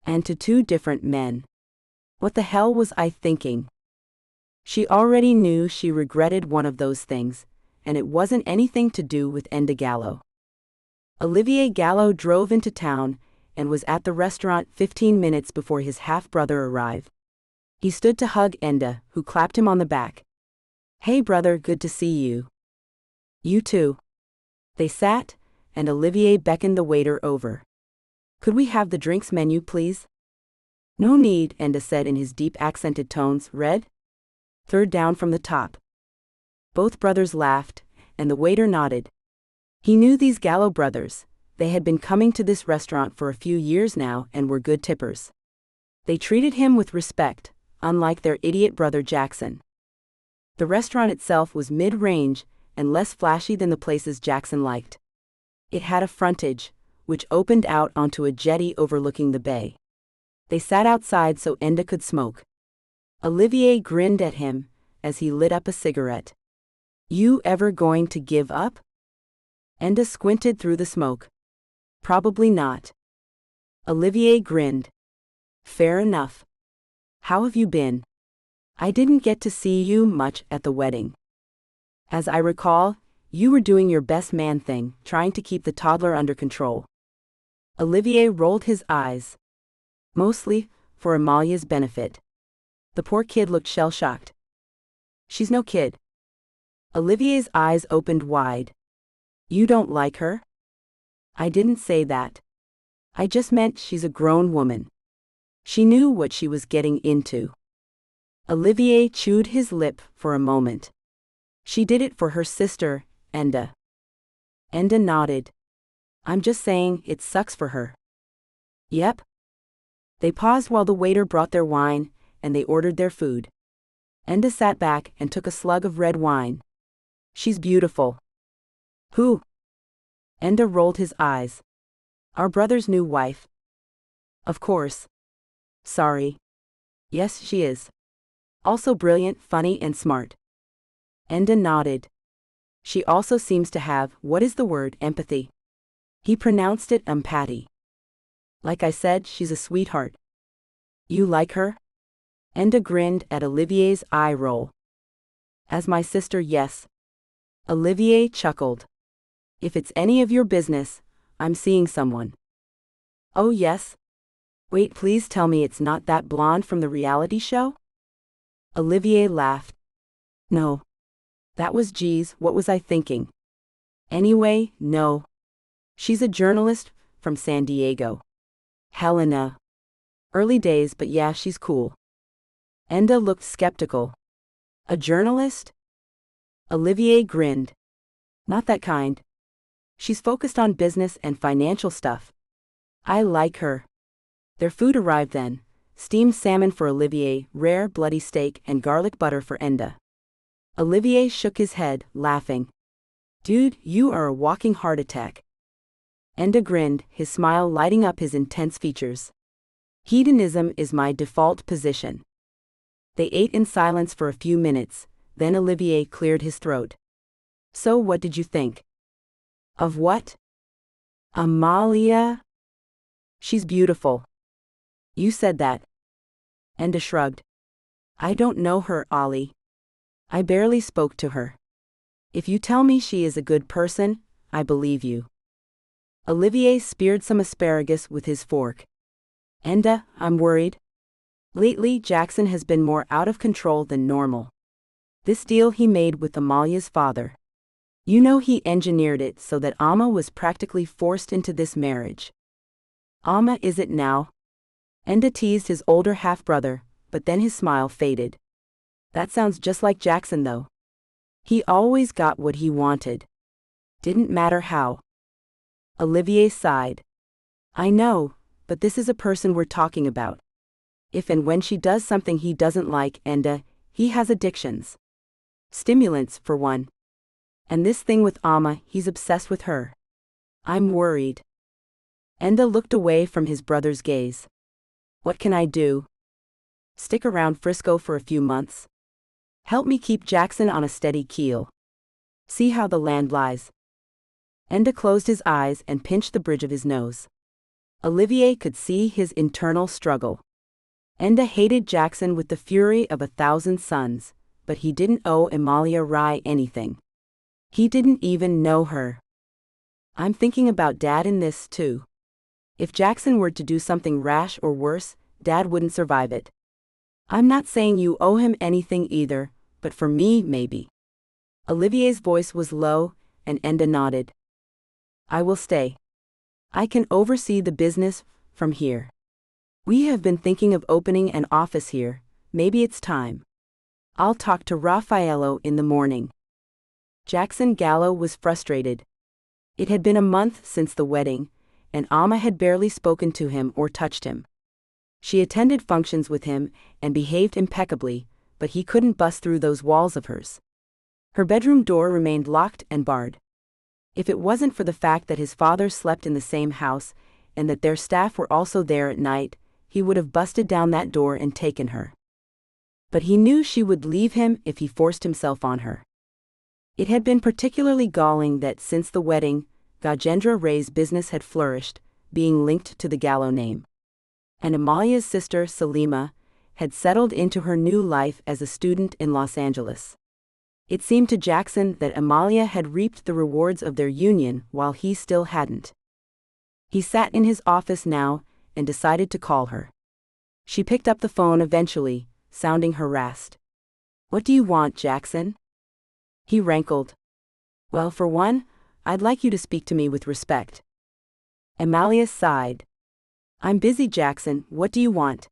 And to 2 different men. What the hell was I thinking? She already knew she regretted one of those things, and it wasn't anything to do with Enda Gallo. Olivier Gallo drove into town and was at the restaurant 15 minutes before his half-brother arrived. He stood to hug Enda, who clapped him on the back. Hey brother, good to see you. You too. They sat, and Olivier beckoned the waiter over. Could we have the drinks menu, please? No need, Enda said in his deep accented tones. Red? Third down from the top. Both brothers laughed, and the waiter nodded. He knew these Gallo brothers. They had been coming to this restaurant for a few years now and were good tippers. They treated him with respect, unlike their idiot brother Jackson. The restaurant itself was mid-range and less flashy than the places Jackson liked. It had a frontage, which opened out onto a jetty overlooking the bay. They sat outside so Enda could smoke. Olivier grinned at him as he lit up a cigarette. You ever going to give up? Enda squinted through the smoke. Probably not. Olivier grinned. Fair enough. How have you been? I didn't get to see you much at the wedding. As I recall, you were doing your best man thing, trying to keep the toddler under control. Olivier rolled his eyes. Mostly, for Amalia's benefit. The poor kid looked shell-shocked. She's no kid. Olivier's eyes opened wide. You don't like her? I didn't say that. I just meant she's a grown woman. She knew what she was getting into. Olivier chewed his lip for a moment. She did it for her sister, Enda. Enda nodded. I'm just saying it sucks for her. Yep. They paused while the waiter brought their wine, and they ordered their food. Enda sat back and took a slug of red wine. She's beautiful. Who? Enda rolled his eyes. Our brother's new wife. Of course. Sorry. Yes, she is. Also brilliant, funny, and smart. Enda nodded. She also seems to have, what is the word, empathy. He pronounced it empathy. Like I said, she's a sweetheart. You like her? Enda grinned at Olivier's eye roll. As my sister, yes. Olivier chuckled. If it's any of your business, I'm seeing someone. Oh yes? Wait, please tell me it's not that blonde from the reality show? Olivier laughed. No. That was geez, what was I thinking? Anyway, no. She's a journalist from San Diego. Helena. Early days, but yeah, she's cool. Enda looked skeptical. A journalist? Olivier grinned. Not that kind. She's focused on business and financial stuff. I like her. Their food arrived then. Steamed salmon for Olivier, rare bloody steak, and garlic butter for Enda. Olivier shook his head, laughing. Dude, you are a walking heart attack. Enda grinned, his smile lighting up his intense features. Hedonism is my default position. They ate in silence for a few minutes, then Olivier cleared his throat. So what did you think? Of what? Amalia? She's beautiful. You said that. Enda shrugged. I don't know her, Ollie. I barely spoke to her. If you tell me she is a good person, I believe you. Olivier speared some asparagus with his fork. Enda, I'm worried. Lately, Jackson has been more out of control than normal. This deal he made with Amalia's father. You know he engineered it so that Amma was practically forced into this marriage. Amma is it now? Enda teased his older half-brother, but then his smile faded. That sounds just like Jackson though. He always got what he wanted. Didn't matter how. Olivier sighed. I know, but this is a person we're talking about. If and when she does something he doesn't like, Enda, he has addictions. Stimulants, for one. And this thing with Amma, he's obsessed with her. I'm worried. Enda looked away from his brother's gaze. What can I do? Stick around Frisco for a few months. Help me keep Jackson on a steady keel. See how the land lies. Enda closed his eyes and pinched the bridge of his nose. Olivier could see his internal struggle. Enda hated Jackson with the fury of 1,000 suns, but he didn't owe Amalia Rai anything. He didn't even know her. I'm thinking about Dad in this too. If Jackson were to do something rash or worse, Dad wouldn't survive it. I'm not saying you owe him anything either, but for me, maybe. Olivier's voice was low, and Enda nodded. I will stay. I can oversee the business from here. We have been thinking of opening an office here, maybe it's time. I'll talk to Raffaello in the morning. Jackson Gallo was frustrated. It had been a month since the wedding, and Amma had barely spoken to him or touched him. She attended functions with him and behaved impeccably, but he couldn't bust through those walls of hers. Her bedroom door remained locked and barred. If it wasn't for the fact that his father slept in the same house and that their staff were also there at night, he would have busted down that door and taken her. But he knew she would leave him if he forced himself on her. It had been particularly galling that since the wedding, Gajendra Ray's business had flourished, being linked to the Gallo name. And Amalia's sister, Salima, had settled into her new life as a student in Los Angeles. It seemed to Jackson that Amalia had reaped the rewards of their union while he still hadn't. He sat in his office now and decided to call her. She picked up the phone eventually, sounding harassed. What do you want, Jackson? He rankled. Well, for one, I'd like you to speak to me with respect. Amalia sighed. I'm busy, Jackson, what do you want?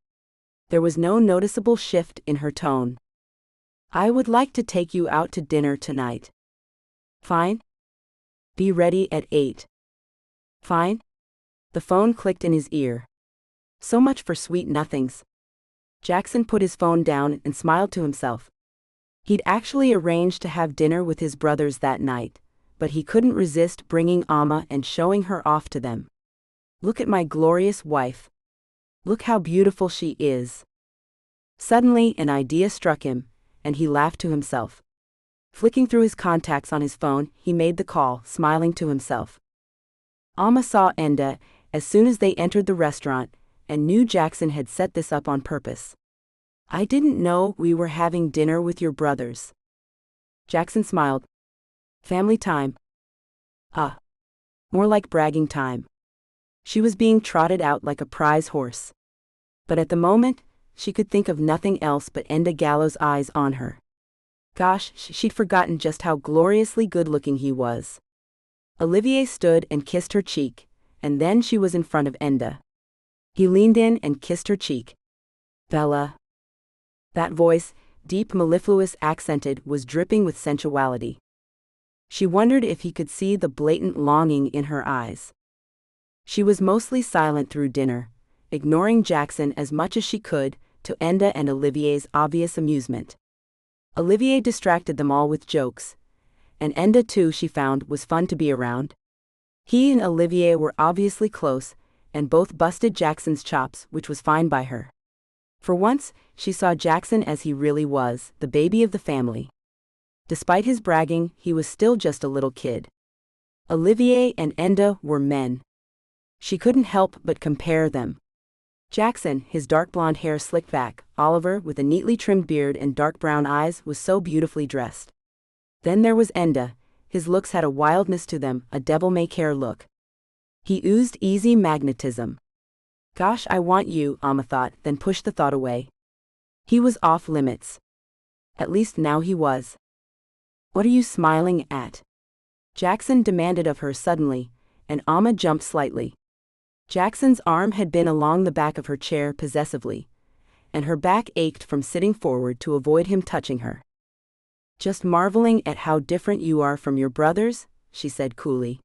There was no noticeable shift in her tone. I would like to take you out to dinner tonight. Fine. Be ready at 8. Fine. The phone clicked in his ear. So much for sweet nothings. Jackson put his phone down and smiled to himself. He'd actually arranged to have dinner with his brothers that night, but he couldn't resist bringing Amma and showing her off to them. Look at my glorious wife. Look how beautiful she is. Suddenly an idea struck him, and he laughed to himself. Flicking through his contacts on his phone, he made the call, smiling to himself. Amma saw Enda as soon as they entered the restaurant, and knew Jackson had set this up on purpose. I didn't know we were having dinner with your brothers. Jackson smiled. Family time. More like bragging time. She was being trotted out like a prize horse. But at the moment, she could think of nothing else but Enda Gallo's eyes on her. Gosh, she'd forgotten just how gloriously good-looking he was. Olivier stood and kissed her cheek, and then she was in front of Enda. He leaned in and kissed her cheek. Bella. That voice, deep mellifluous accented, was dripping with sensuality. She wondered if he could see the blatant longing in her eyes. She was mostly silent through dinner, ignoring Jackson as much as she could, to Enda and Olivier's obvious amusement. Olivier distracted them all with jokes, and Enda too, she found, was fun to be around. He and Olivier were obviously close, and both busted Jackson's chops, which was fine by her. For once, she saw Jackson as he really was, the baby of the family. Despite his bragging, he was still just a little kid. Olivier and Enda were men. She couldn't help but compare them. Jackson, his dark blonde hair slicked back, Oliver, with a neatly trimmed beard and dark brown eyes, was so beautifully dressed. Then there was Enda. His looks had a wildness to them, a devil-may-care look. He oozed easy magnetism. Gosh, I want you, Amma thought, then pushed the thought away. He was off limits. At least now he was. What are you smiling at? Jackson demanded of her suddenly, and Amma jumped slightly. Jackson's arm had been along the back of her chair possessively, and her back ached from sitting forward to avoid him touching her. Just marveling at how different you are from your brothers, she said coolly.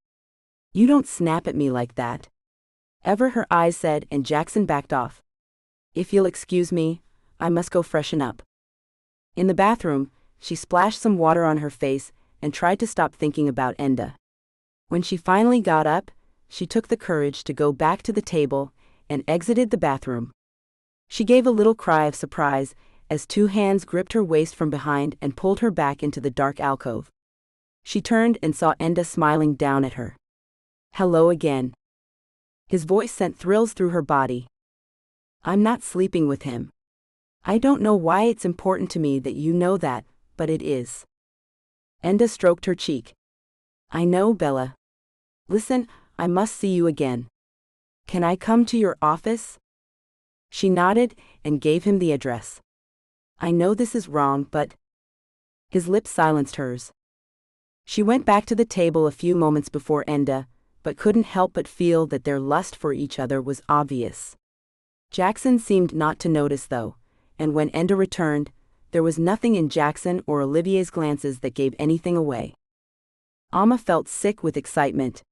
You don't snap at me like that. Ever, her eyes said, and Jackson backed off. If you'll excuse me, I must go freshen up. In the bathroom, she splashed some water on her face and tried to stop thinking about Enda. When she finally got up, she took the courage to go back to the table and exited the bathroom. She gave a little cry of surprise as two hands gripped her waist from behind and pulled her back into the dark alcove. She turned and saw Enda smiling down at her. Hello again. His voice sent thrills through her body. I'm not sleeping with him. I don't know why it's important to me that you know that, but it is. Enda stroked her cheek. I know, Bella. Listen, I must see you again. Can I come to your office? She nodded and gave him the address. I know this is wrong, but... His lips silenced hers. She went back to the table a few moments before Enda, but couldn't help but feel that their lust for each other was obvious. Jackson seemed not to notice though, and when Enda returned, there was nothing in Jackson or Olivier's glances that gave anything away. Amma felt sick with excitement.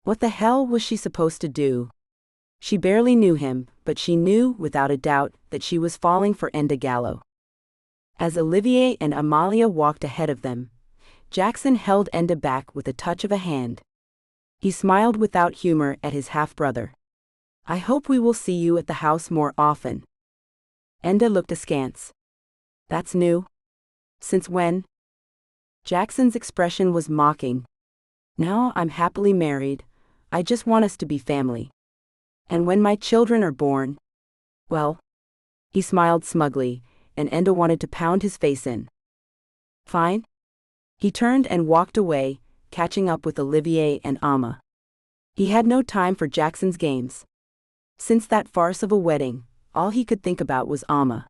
What the hell was she supposed to do? She barely knew him, but she knew without a doubt that she was falling for Enda Gallo. As Olivier and Amalia walked ahead of them, Jackson held Enda back with a touch of a hand. He smiled without humor at his half-brother. I hope we will see you at the house more often. Enda looked askance. That's new? Since when? Jackson's expression was mocking. Now I'm happily married. I just want us to be family. And when my children are born, well, he smiled smugly, and Enda wanted to pound his face in. Fine. He turned and walked away, catching up with Olivier and Amma. He had no time for Jackson's games. Since that farce of a wedding, all he could think about was Amma.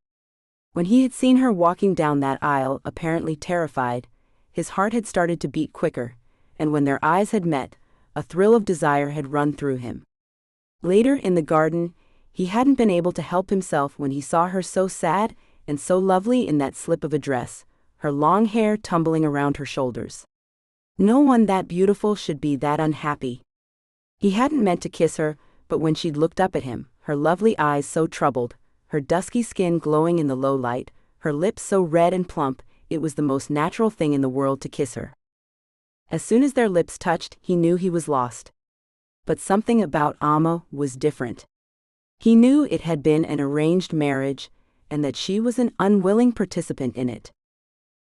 When he had seen her walking down that aisle, apparently terrified, his heart had started to beat quicker, and when their eyes had met, a thrill of desire had run through him. Later in the garden, he hadn't been able to help himself when he saw her so sad and so lovely in that slip of a dress, her long hair tumbling around her shoulders. No one that beautiful should be that unhappy. He hadn't meant to kiss her, but when she'd looked up at him, her lovely eyes so troubled, her dusky skin glowing in the low light, her lips so red and plump, it was the most natural thing in the world to kiss her. As soon as their lips touched, he knew he was lost. But something about Amma was different. He knew it had been an arranged marriage, and that she was an unwilling participant in it.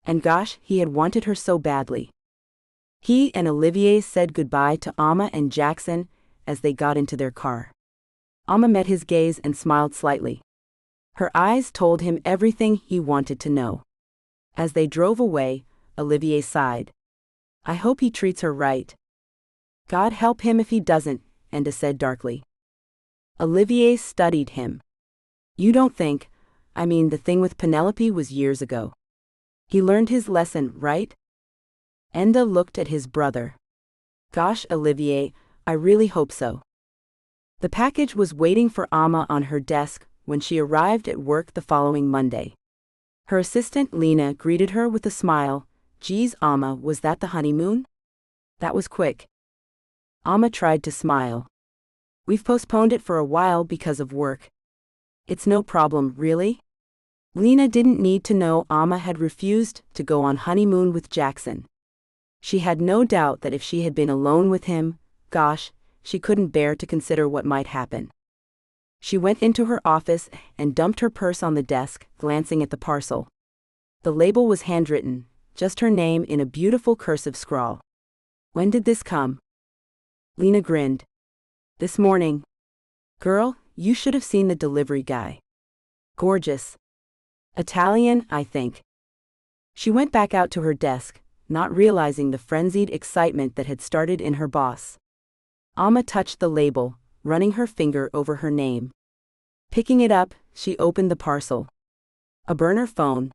And gosh, he had wanted her so badly. He and Olivier said goodbye to Amma and Jackson as they got into their car. Amma met his gaze and smiled slightly. Her eyes told him everything he wanted to know. As they drove away, Olivier sighed. I hope he treats her right. God help him if he doesn't, Enda said darkly. Olivier studied him. You don't think, I mean the thing with Penelope was years ago. He learned his lesson, right? Enda looked at his brother. Gosh, Olivier, I really hope so. The package was waiting for Amma on her desk when she arrived at work the following Monday. Her assistant Lena greeted her with a smile. Geez, Amma, was that the honeymoon? That was quick. Amma tried to smile. We've postponed it for a while because of work. It's no problem, really? Lena didn't need to know Amma had refused to go on honeymoon with Jackson. She had no doubt that if she had been alone with him, gosh, she couldn't bear to consider what might happen. She went into her office and dumped her purse on the desk, glancing at the parcel. The label was handwritten, just her name in a beautiful cursive scrawl. When did this come? Lena grinned. This morning. Girl, you should have seen the delivery guy. Gorgeous. Italian, I think. She went back out to her desk, not realizing the frenzied excitement that had started in her boss. Alma touched the label, running her finger over her name. Picking it up, she opened the parcel. A burner phone.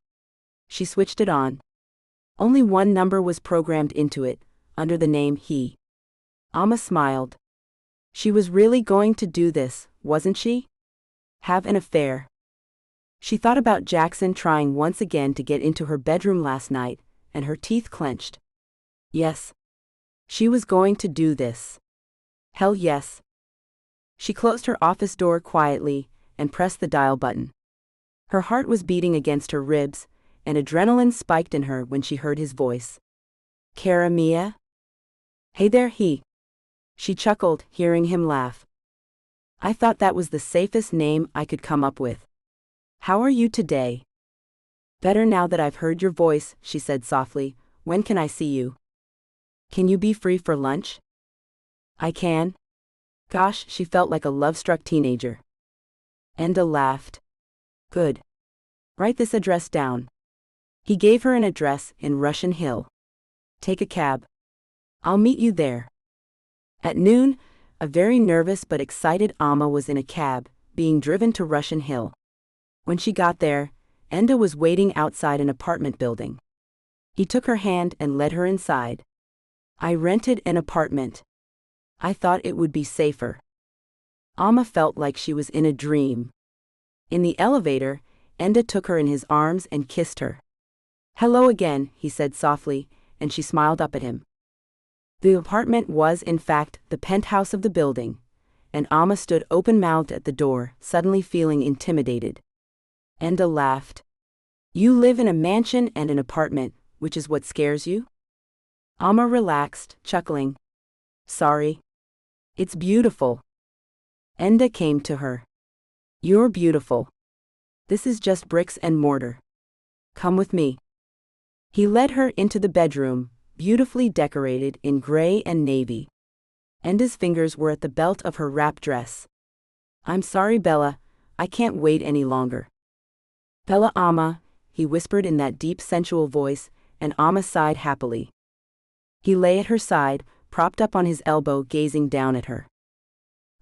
She switched it on. Only one number was programmed into it, under the name he. Alma smiled. She was really going to do this, wasn't she? Have an affair. She thought about Jackson trying once again to get into her bedroom last night, and her teeth clenched. Yes. She was going to do this. Hell yes. She closed her office door quietly and pressed the dial button. Her heart was beating against her ribs, and adrenaline spiked in her when she heard his voice. Cara Mia? Hey there, he. She chuckled, hearing him laugh. I thought that was the safest name I could come up with. How are you today? Better now that I've heard your voice, she said softly. When can I see you? Can you be free for lunch? I can. Gosh, she felt like a love-struck teenager. Enda laughed. Good. Write this address down. He gave her an address in Russian Hill. Take a cab. I'll meet you there. At noon, a very nervous but excited Alma was in a cab, being driven to Russian Hill. When she got there, Enda was waiting outside an apartment building. He took her hand and led her inside. I rented an apartment. I thought it would be safer. Alma felt like she was in a dream. In the elevator, Enda took her in his arms and kissed her. Hello again, he said softly, and she smiled up at him. The apartment was, in fact, the penthouse of the building, and Alma stood open-mouthed at the door, suddenly feeling intimidated. Enda laughed. You live in a mansion and an apartment, which is what scares you? Alma relaxed, chuckling. Sorry. It's beautiful. Enda came to her. You're beautiful. This is just bricks and mortar. Come with me. He led her into the bedroom, beautifully decorated in gray and navy. Enda's fingers were at the belt of her wrap dress. I'm sorry, Bella, I can't wait any longer. Bella Alma, he whispered in that deep sensual voice, and Alma sighed happily. He lay at her side, propped up on his elbow, gazing down at her.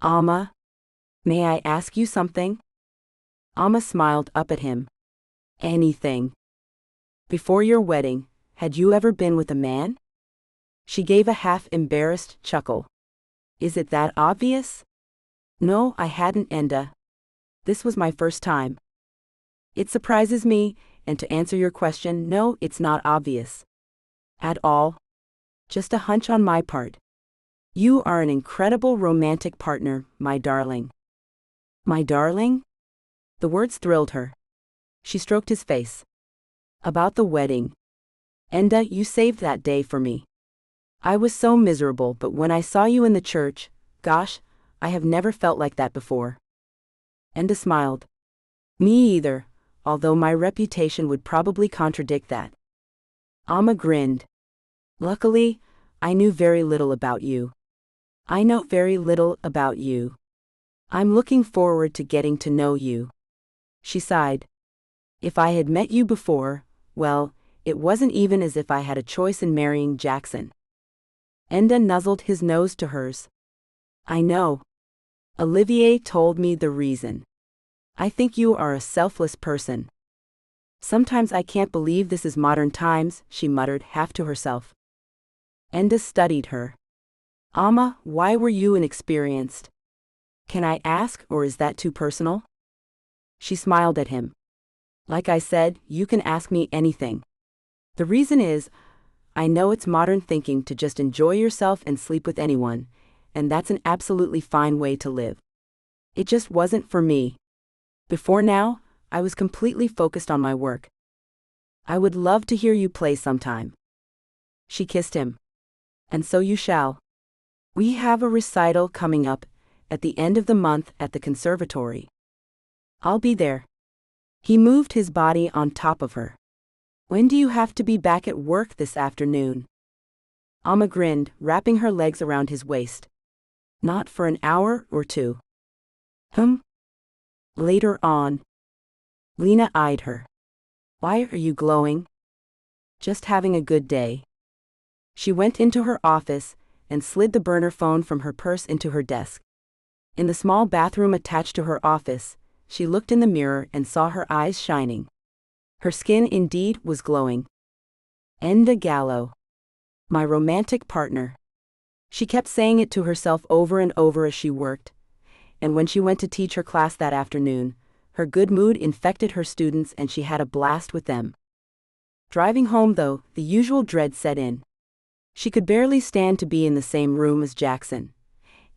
Alma, may I ask you something? Alma smiled up at him. Anything. Before your wedding, had you ever been with a man? She gave a half-embarrassed chuckle. Is it that obvious? No, I hadn't, Enda. This was my first time. It surprises me, and to answer your question, no, it's not obvious. At all. Just a hunch on my part. You are an incredible romantic partner, my darling. My darling? The words thrilled her. She stroked his face. About the wedding. Enda, you saved that day for me. I was so miserable, but when I saw you in the church, gosh, I have never felt like that before. Enda smiled. Me either, although my reputation would probably contradict that. Alma grinned. Luckily, I knew very little about you. I know very little about you. I'm looking forward to getting to know you. She sighed. If I had met you before, well, it wasn't even as if I had a choice in marrying Jackson. Enda nuzzled his nose to hers. I know. Olivier told me the reason. I think you are a selfless person. Sometimes I can't believe this is modern times, she muttered, half to herself. Enda studied her. Alma, why were you inexperienced? Can I ask, or is that too personal? She smiled at him. Like I said, you can ask me anything. The reason is, I know it's modern thinking to just enjoy yourself and sleep with anyone, and that's an absolutely fine way to live. It just wasn't for me. Before now, I was completely focused on my work. I would love to hear you play sometime. She kissed him. And so you shall. We have a recital coming up at the end of the month at the conservatory. I'll be there. He moved his body on top of her. When do you have to be back at work this afternoon? Amma grinned, wrapping her legs around his waist. Not for an hour or two. Later on. Lena eyed her. Why are you glowing? Just having a good day. She went into her office and slid the burner phone from her purse into her desk. In the small bathroom attached to her office, she looked in the mirror and saw her eyes shining. Her skin indeed was glowing. Enda Gallo. My romantic partner. She kept saying it to herself over and over as she worked, and when she went to teach her class that afternoon, her good mood infected her students and she had a blast with them. Driving home, though, the usual dread set in. She could barely stand to be in the same room as Jackson,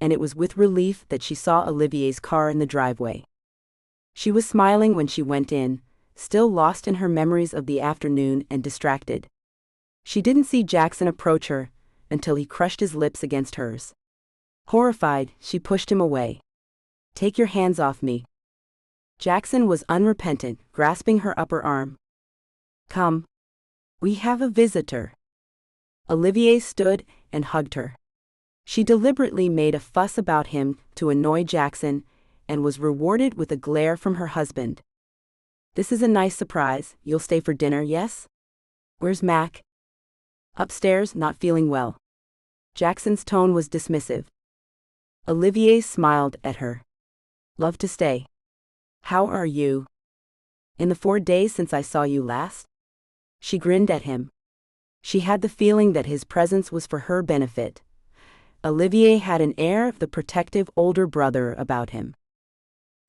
and it was with relief that she saw Olivier's car in the driveway. She was smiling when she went in, still lost in her memories of the afternoon and distracted. She didn't see Jackson approach her until he crushed his lips against hers. Horrified, she pushed him away. Take your hands off me. Jackson was unrepentant, grasping her upper arm. Come. We have a visitor. Olivier stood and hugged her. She deliberately made a fuss about him to annoy Jackson and was rewarded with a glare from her husband. This is a nice surprise. You'll stay for dinner, yes? Where's Mac? Upstairs, not feeling well. Jackson's tone was dismissive. Olivier smiled at her. Love to stay. How are you? In the 4 days since I saw you last? She grinned at him. She had the feeling that his presence was for her benefit. Olivier had an air of the protective older brother about him.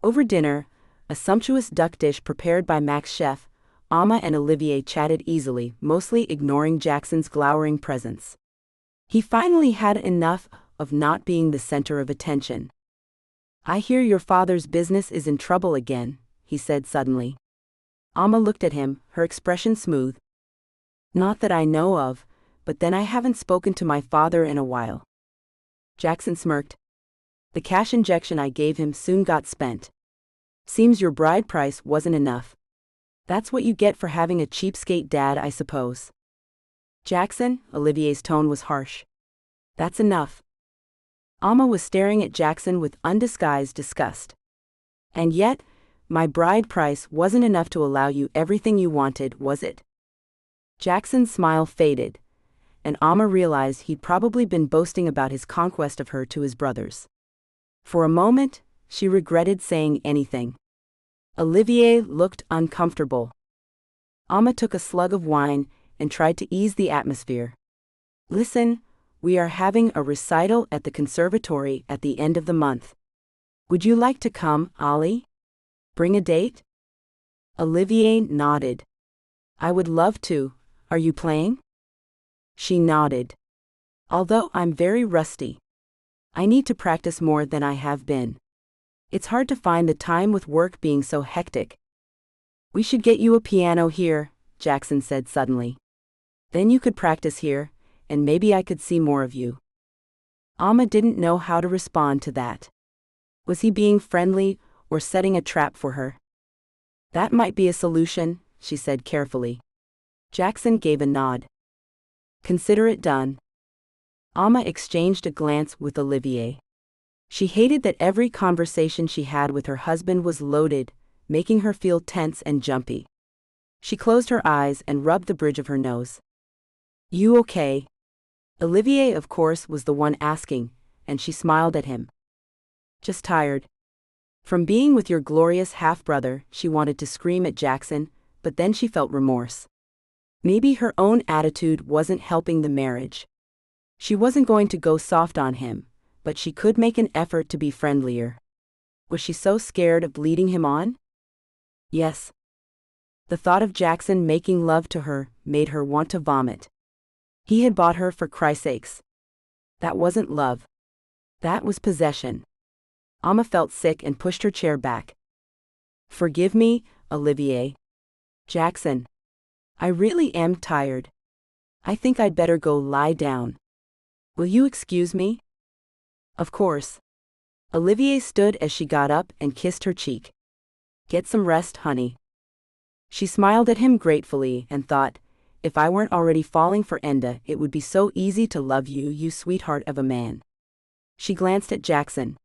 Over dinner, a sumptuous duck dish prepared by Mac's chef, Amma and Olivier chatted easily, mostly ignoring Jackson's glowering presence. He finally had enough of not being the center of attention. I hear your father's business is in trouble again, he said suddenly. Amma looked at him, her expression smooth. Not that I know of, but then I haven't spoken to my father in a while. Jackson smirked. The cash injection I gave him soon got spent. Seems your bride price wasn't enough. That's what you get for having a cheapskate dad, I suppose. Jackson, Olivier's tone was harsh. That's enough. Amma was staring at Jackson with undisguised disgust. And yet, my bride price wasn't enough to allow you everything you wanted, was it? Jackson's smile faded, and Amma realized he'd probably been boasting about his conquest of her to his brothers. For a moment, she regretted saying anything. Olivier looked uncomfortable. Amma took a slug of wine and tried to ease the atmosphere. Listen, we are having a recital at the conservatory at the end of the month. Would you like to come, Ollie? Bring a date? Olivier nodded. I would love to. Are you playing? She nodded. Although I'm very rusty. I need to practice more than I have been. It's hard to find the time with work being so hectic. We should get you a piano here, Jackson said suddenly. Then you could practice here, and maybe I could see more of you. Amma didn't know how to respond to that. Was he being friendly or setting a trap for her? That might be a solution, she said carefully. Jackson gave a nod. Consider it done. Amma exchanged a glance with Olivier. She hated that every conversation she had with her husband was loaded, making her feel tense and jumpy. She closed her eyes and rubbed the bridge of her nose. You okay? Olivier, of course, was the one asking, and she smiled at him. Just tired. From being with your glorious half-brother, she wanted to scream at Jackson, but then she felt remorse. Maybe her own attitude wasn't helping the marriage. She wasn't going to go soft on him, but she could make an effort to be friendlier. Was she so scared of leading him on? Yes. The thought of Jackson making love to her made her want to vomit. He had bought her for Christ's sakes. That wasn't love. That was possession. Amma felt sick and pushed her chair back. Forgive me, Olivier. Jackson. I really am tired. I think I'd better go lie down. Will you excuse me? Of course. Olivier stood as she got up and kissed her cheek. Get some rest, honey. She smiled at him gratefully and thought, if I weren't already falling for Enda, it would be so easy to love you, you sweetheart of a man. She glanced at Jackson.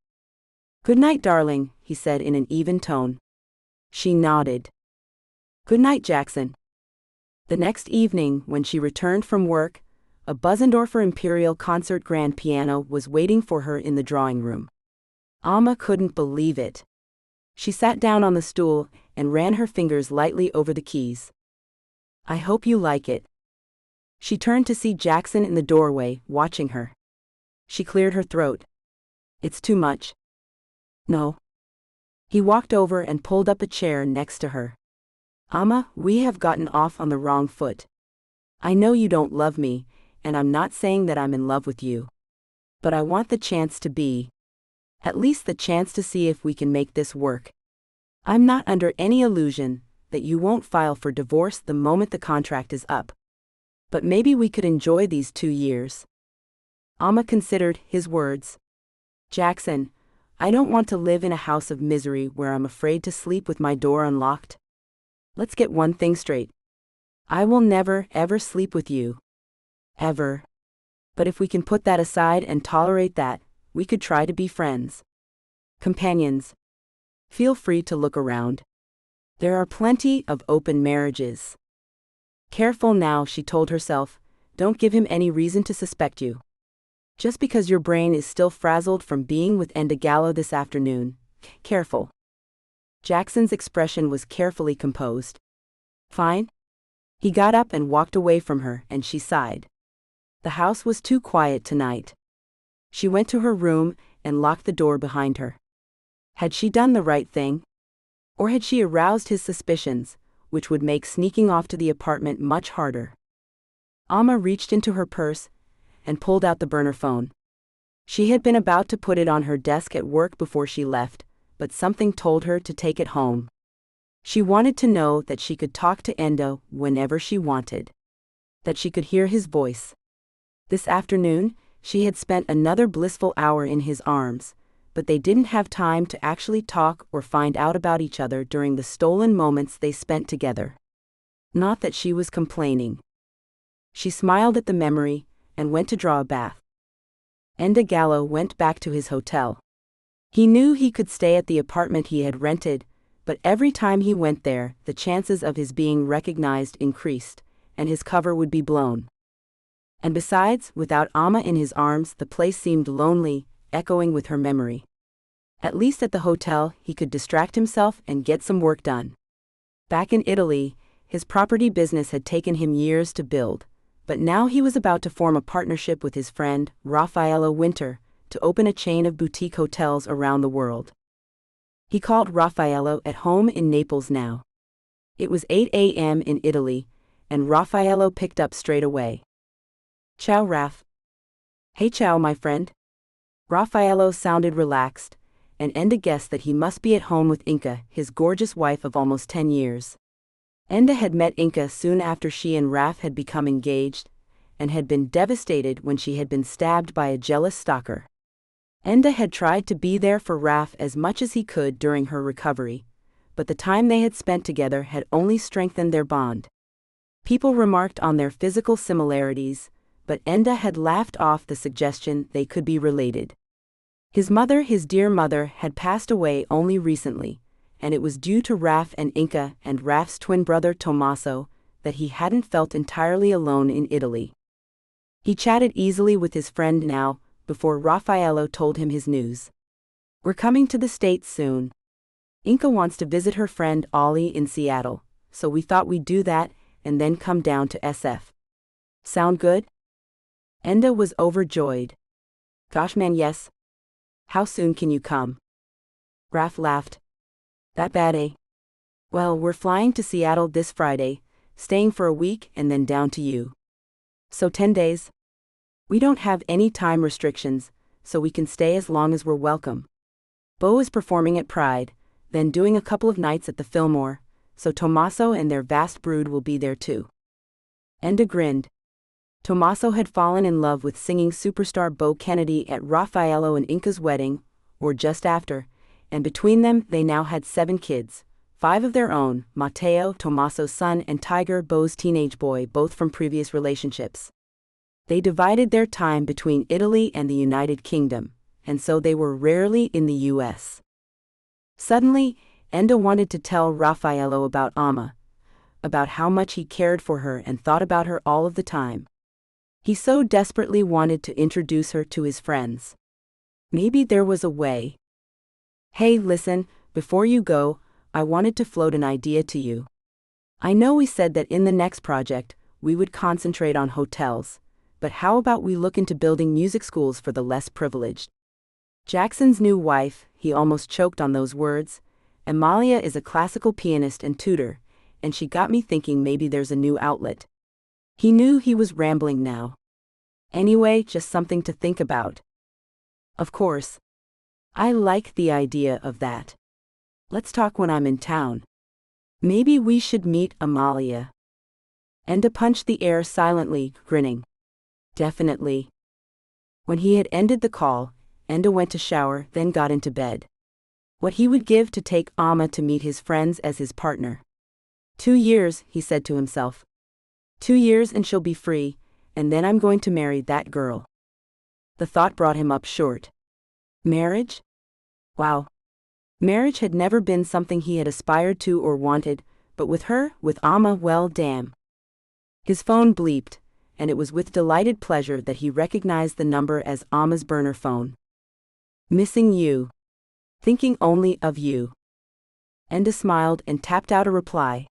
Good night, darling, he said in an even tone. She nodded. Good night, Jackson. The next evening, when she returned from work, a Bösendorfer Imperial concert grand piano was waiting for her in the drawing room. Alma couldn't believe it. She sat down on the stool and ran her fingers lightly over the keys. I hope you like it. She turned to see Jackson in the doorway, watching her. She cleared her throat. It's too much. No. He walked over and pulled up a chair next to her. Alma, we have gotten off on the wrong foot. I know you don't love me, and I'm not saying that I'm in love with you. But I want the chance to be. At least the chance to see if we can make this work. I'm not under any illusion that you won't file for divorce the moment the contract is up. But maybe we could enjoy these 2 years. Alma considered his words. Jackson, I don't want to live in a house of misery where I'm afraid to sleep with my door unlocked. Let's get one thing straight. I will never, ever sleep with you. Ever. But if we can put that aside and tolerate that, we could try to be friends. Companions. Feel free to look around. There are plenty of open marriages. Careful now, she told herself, don't give him any reason to suspect you. Just because your brain is still frazzled from being with Enda Gallo this afternoon. Careful. Jackson's expression was carefully composed. Fine. He got up and walked away from her, and she sighed. The house was too quiet tonight. She went to her room and locked the door behind her. Had she done the right thing? Or had she aroused his suspicions, which would make sneaking off to the apartment much harder? Alma reached into her purse and pulled out the burner phone. She had been about to put it on her desk at work before she left, but something told her to take it home. She wanted to know that she could talk to Endo whenever she wanted. That she could hear his voice. This afternoon, she had spent another blissful hour in his arms, but they didn't have time to actually talk or find out about each other during the stolen moments they spent together. Not that she was complaining. She smiled at the memory and went to draw a bath. Enda Gallo went back to his hotel. He knew he could stay at the apartment he had rented, but every time he went there, the chances of his being recognized increased, and his cover would be blown. And besides, without Alma in his arms, the place seemed lonely, echoing with her memory. At least at the hotel, he could distract himself and get some work done. Back in Italy, his property business had taken him years to build, but now he was about to form a partnership with his friend, Raffaello Winter, to open a chain of boutique hotels around the world. He called Raffaello at home in Naples now. It was 8 a.m. in Italy, and Raffaello picked up straight away. Ciao, Raf. Hey, ciao, my friend. Raffaello sounded relaxed, and Enda guessed that he must be at home with Inka, his gorgeous wife of almost 10 years. Enda had met Inka soon after she and Raf had become engaged, and had been devastated when she had been stabbed by a jealous stalker. Enda had tried to be there for Raf as much as he could during her recovery, but the time they had spent together had only strengthened their bond. People remarked on their physical similarities, but Enda had laughed off the suggestion they could be related. His mother, his dear mother, had passed away only recently, and it was due to Raf and Inka and Raf's twin brother Tommaso that he hadn't felt entirely alone in Italy. He chatted easily with his friend now, before Raffaello told him his news. We're coming to the States soon. Inka wants to visit her friend Ollie in Seattle, so we thought we'd do that and then come down to SF. Sound good? Enda was overjoyed. Gosh man, yes. How soon can you come? Raf laughed. That bad, eh? Well, we're flying to Seattle this Friday, staying for a week and then down to you. So 10 days? We don't have any time restrictions, so we can stay as long as we're welcome. Bo is performing at Pride, then doing a couple of nights at the Fillmore, so Tommaso and their vast brood will be there too. Enda grinned. Tommaso had fallen in love with singing superstar Bo Kennedy at Raffaello and Inka's wedding, or just after, and between them they now had 7 kids, 5 of their own, Matteo, Tommaso's son, and Tiger, Bo's teenage boy, both from previous relationships. They divided their time between Italy and the United Kingdom, and so they were rarely in the US. Suddenly, Enda wanted to tell Raffaello about Amma, about how much he cared for her and thought about her all of the time. He so desperately wanted to introduce her to his friends. Maybe there was a way. Hey, listen, before you go, I wanted to float an idea to you. I know we said that in the next project, we would concentrate on hotels, but how about we look into building music schools for the less privileged? Jackson's new wife, he almost choked on those words, Amalia is a classical pianist and tutor, and she got me thinking maybe there's a new outlet. He knew he was rambling now. Anyway, just something to think about. Of course. I like the idea of that. Let's talk when I'm in town. Maybe we should meet Amalia. Enda punched the air silently, grinning. Definitely. When he had ended the call, Enda went to shower, then got into bed. What he would give to take Amma to meet his friends as his partner. 2 years, he said to himself. 2 years and she'll be free, and then I'm going to marry that girl. The thought brought him up short. Marriage? Wow. Marriage had never been something he had aspired to or wanted, but with her, with Amma, well, damn. His phone bleeped, and it was with delighted pleasure that he recognized the number as Amma's burner phone. Missing you. Thinking only of you. Enda smiled and tapped out a reply.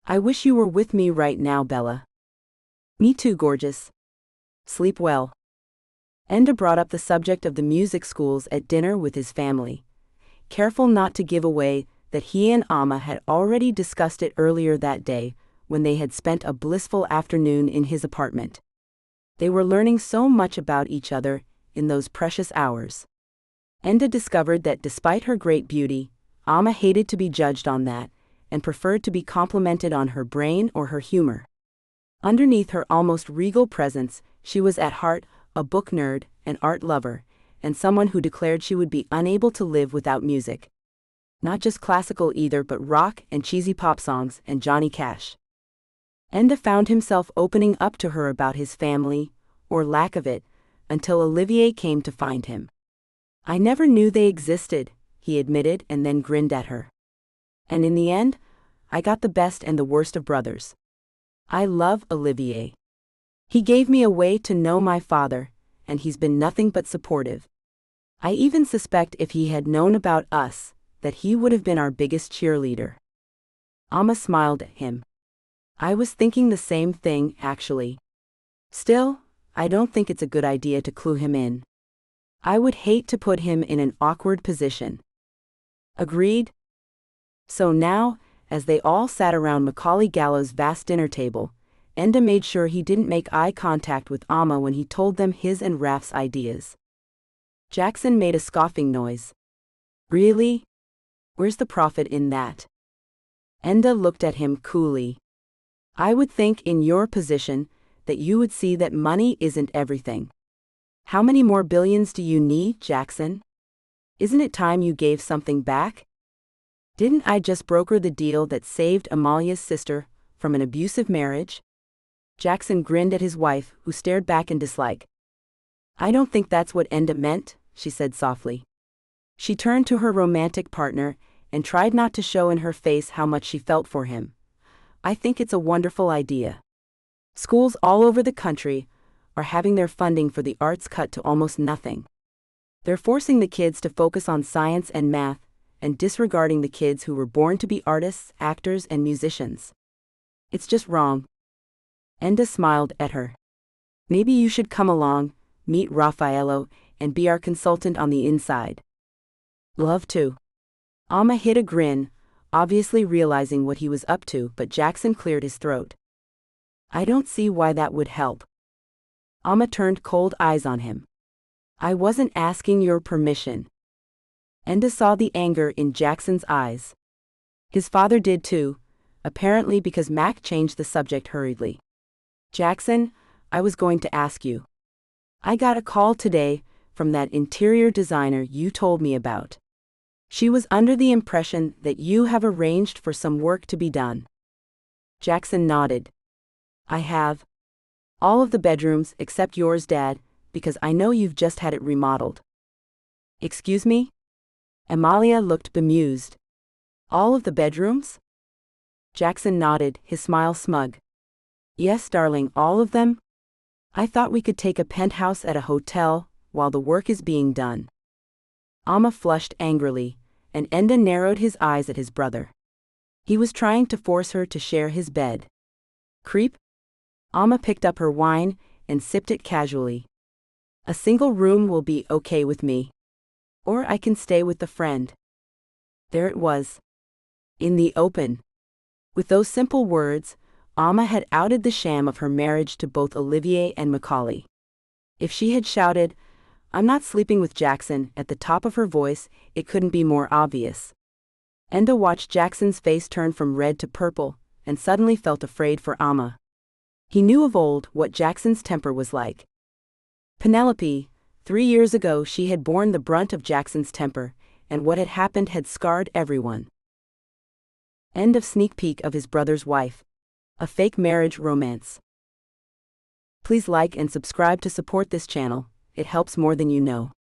I wish you were with me right now, Bella. Me too, gorgeous. Sleep well. Enda brought up the subject of the music schools at dinner with his family, careful not to give away that he and Amma had already discussed it earlier that day when they had spent a blissful afternoon in his apartment. They were learning so much about each other in those precious hours. Enda discovered that despite her great beauty, Amma hated to be judged on that, and preferred to be complimented on her brain or her humor. Underneath her almost regal presence, she was at heart a book nerd, an art lover, and someone who declared she would be unable to live without music. Not just classical either, but rock and cheesy pop songs and Johnny Cash. Enda found himself opening up to her about his family, or lack of it, until Olivier came to find him. I never knew they existed, he admitted and then grinned at her. And in the end, I got the best and the worst of brothers. I love Olivier. He gave me a way to know my father, and he's been nothing but supportive. I even suspect if he had known about us, that he would have been our biggest cheerleader. Amma smiled at him. I was thinking the same thing, actually. Still, I don't think it's a good idea to clue him in. I would hate to put him in an awkward position. Agreed? So now, as they all sat around Macaulay Gallow's vast dinner table, Enda made sure he didn't make eye contact with Amma when he told them his and Raf's ideas. Jackson made a scoffing noise. Really? Where's the profit in that? Enda looked at him coolly. I would think in your position that you would see that money isn't everything. How many more billions do you need, Jackson? Isn't it time you gave something back? Didn't I just broker the deal that saved Amalia's sister from an abusive marriage? Jackson grinned at his wife, who stared back in dislike. I don't think that's what Enda meant, she said softly. She turned to her romantic partner and tried not to show in her face how much she felt for him. I think it's a wonderful idea. Schools all over the country are having their funding for the arts cut to almost nothing. They're forcing the kids to focus on science and math, and disregarding the kids who were born to be artists, actors, and musicians. It's just wrong. Enda smiled at her. Maybe you should come along, meet Raffaello, and be our consultant on the inside. Love to. Amma hid a grin, obviously realizing what he was up to, but Jackson cleared his throat. I don't see why that would help. Amma turned cold eyes on him. I wasn't asking your permission. Enda saw the anger in Jackson's eyes. His father did too, apparently because Mac changed the subject hurriedly. Jackson, I was going to ask you. I got a call today from that interior designer you told me about. She was under the impression that you have arranged for some work to be done. Jackson nodded. I have. All of the bedrooms except yours, Dad, because I know you've just had it remodeled. Excuse me? Amalia looked bemused. All of the bedrooms? Jackson nodded, his smile smug. Yes, darling, all of them? I thought we could take a penthouse at a hotel while the work is being done. Amma flushed angrily, and Enda narrowed his eyes at his brother. He was trying to force her to share his bed. Creep? Amma picked up her wine and sipped it casually. A single room will be okay with me. Or I can stay with a friend. There it was. In the open. With those simple words, Amma had outed the sham of her marriage to both Olivier and Macaulay. If she had shouted, I'm not sleeping with Jackson, at the top of her voice, it couldn't be more obvious. Enda watched Jackson's face turn from red to purple, and suddenly felt afraid for Amma. He knew of old what Jackson's temper was like. Penelope, 3 years ago she had borne the brunt of Jackson's temper, and what had happened had scarred everyone. End of sneak peek of His Brother's Wife. A fake marriage romance. Please like and subscribe to support this channel, it helps more than you know.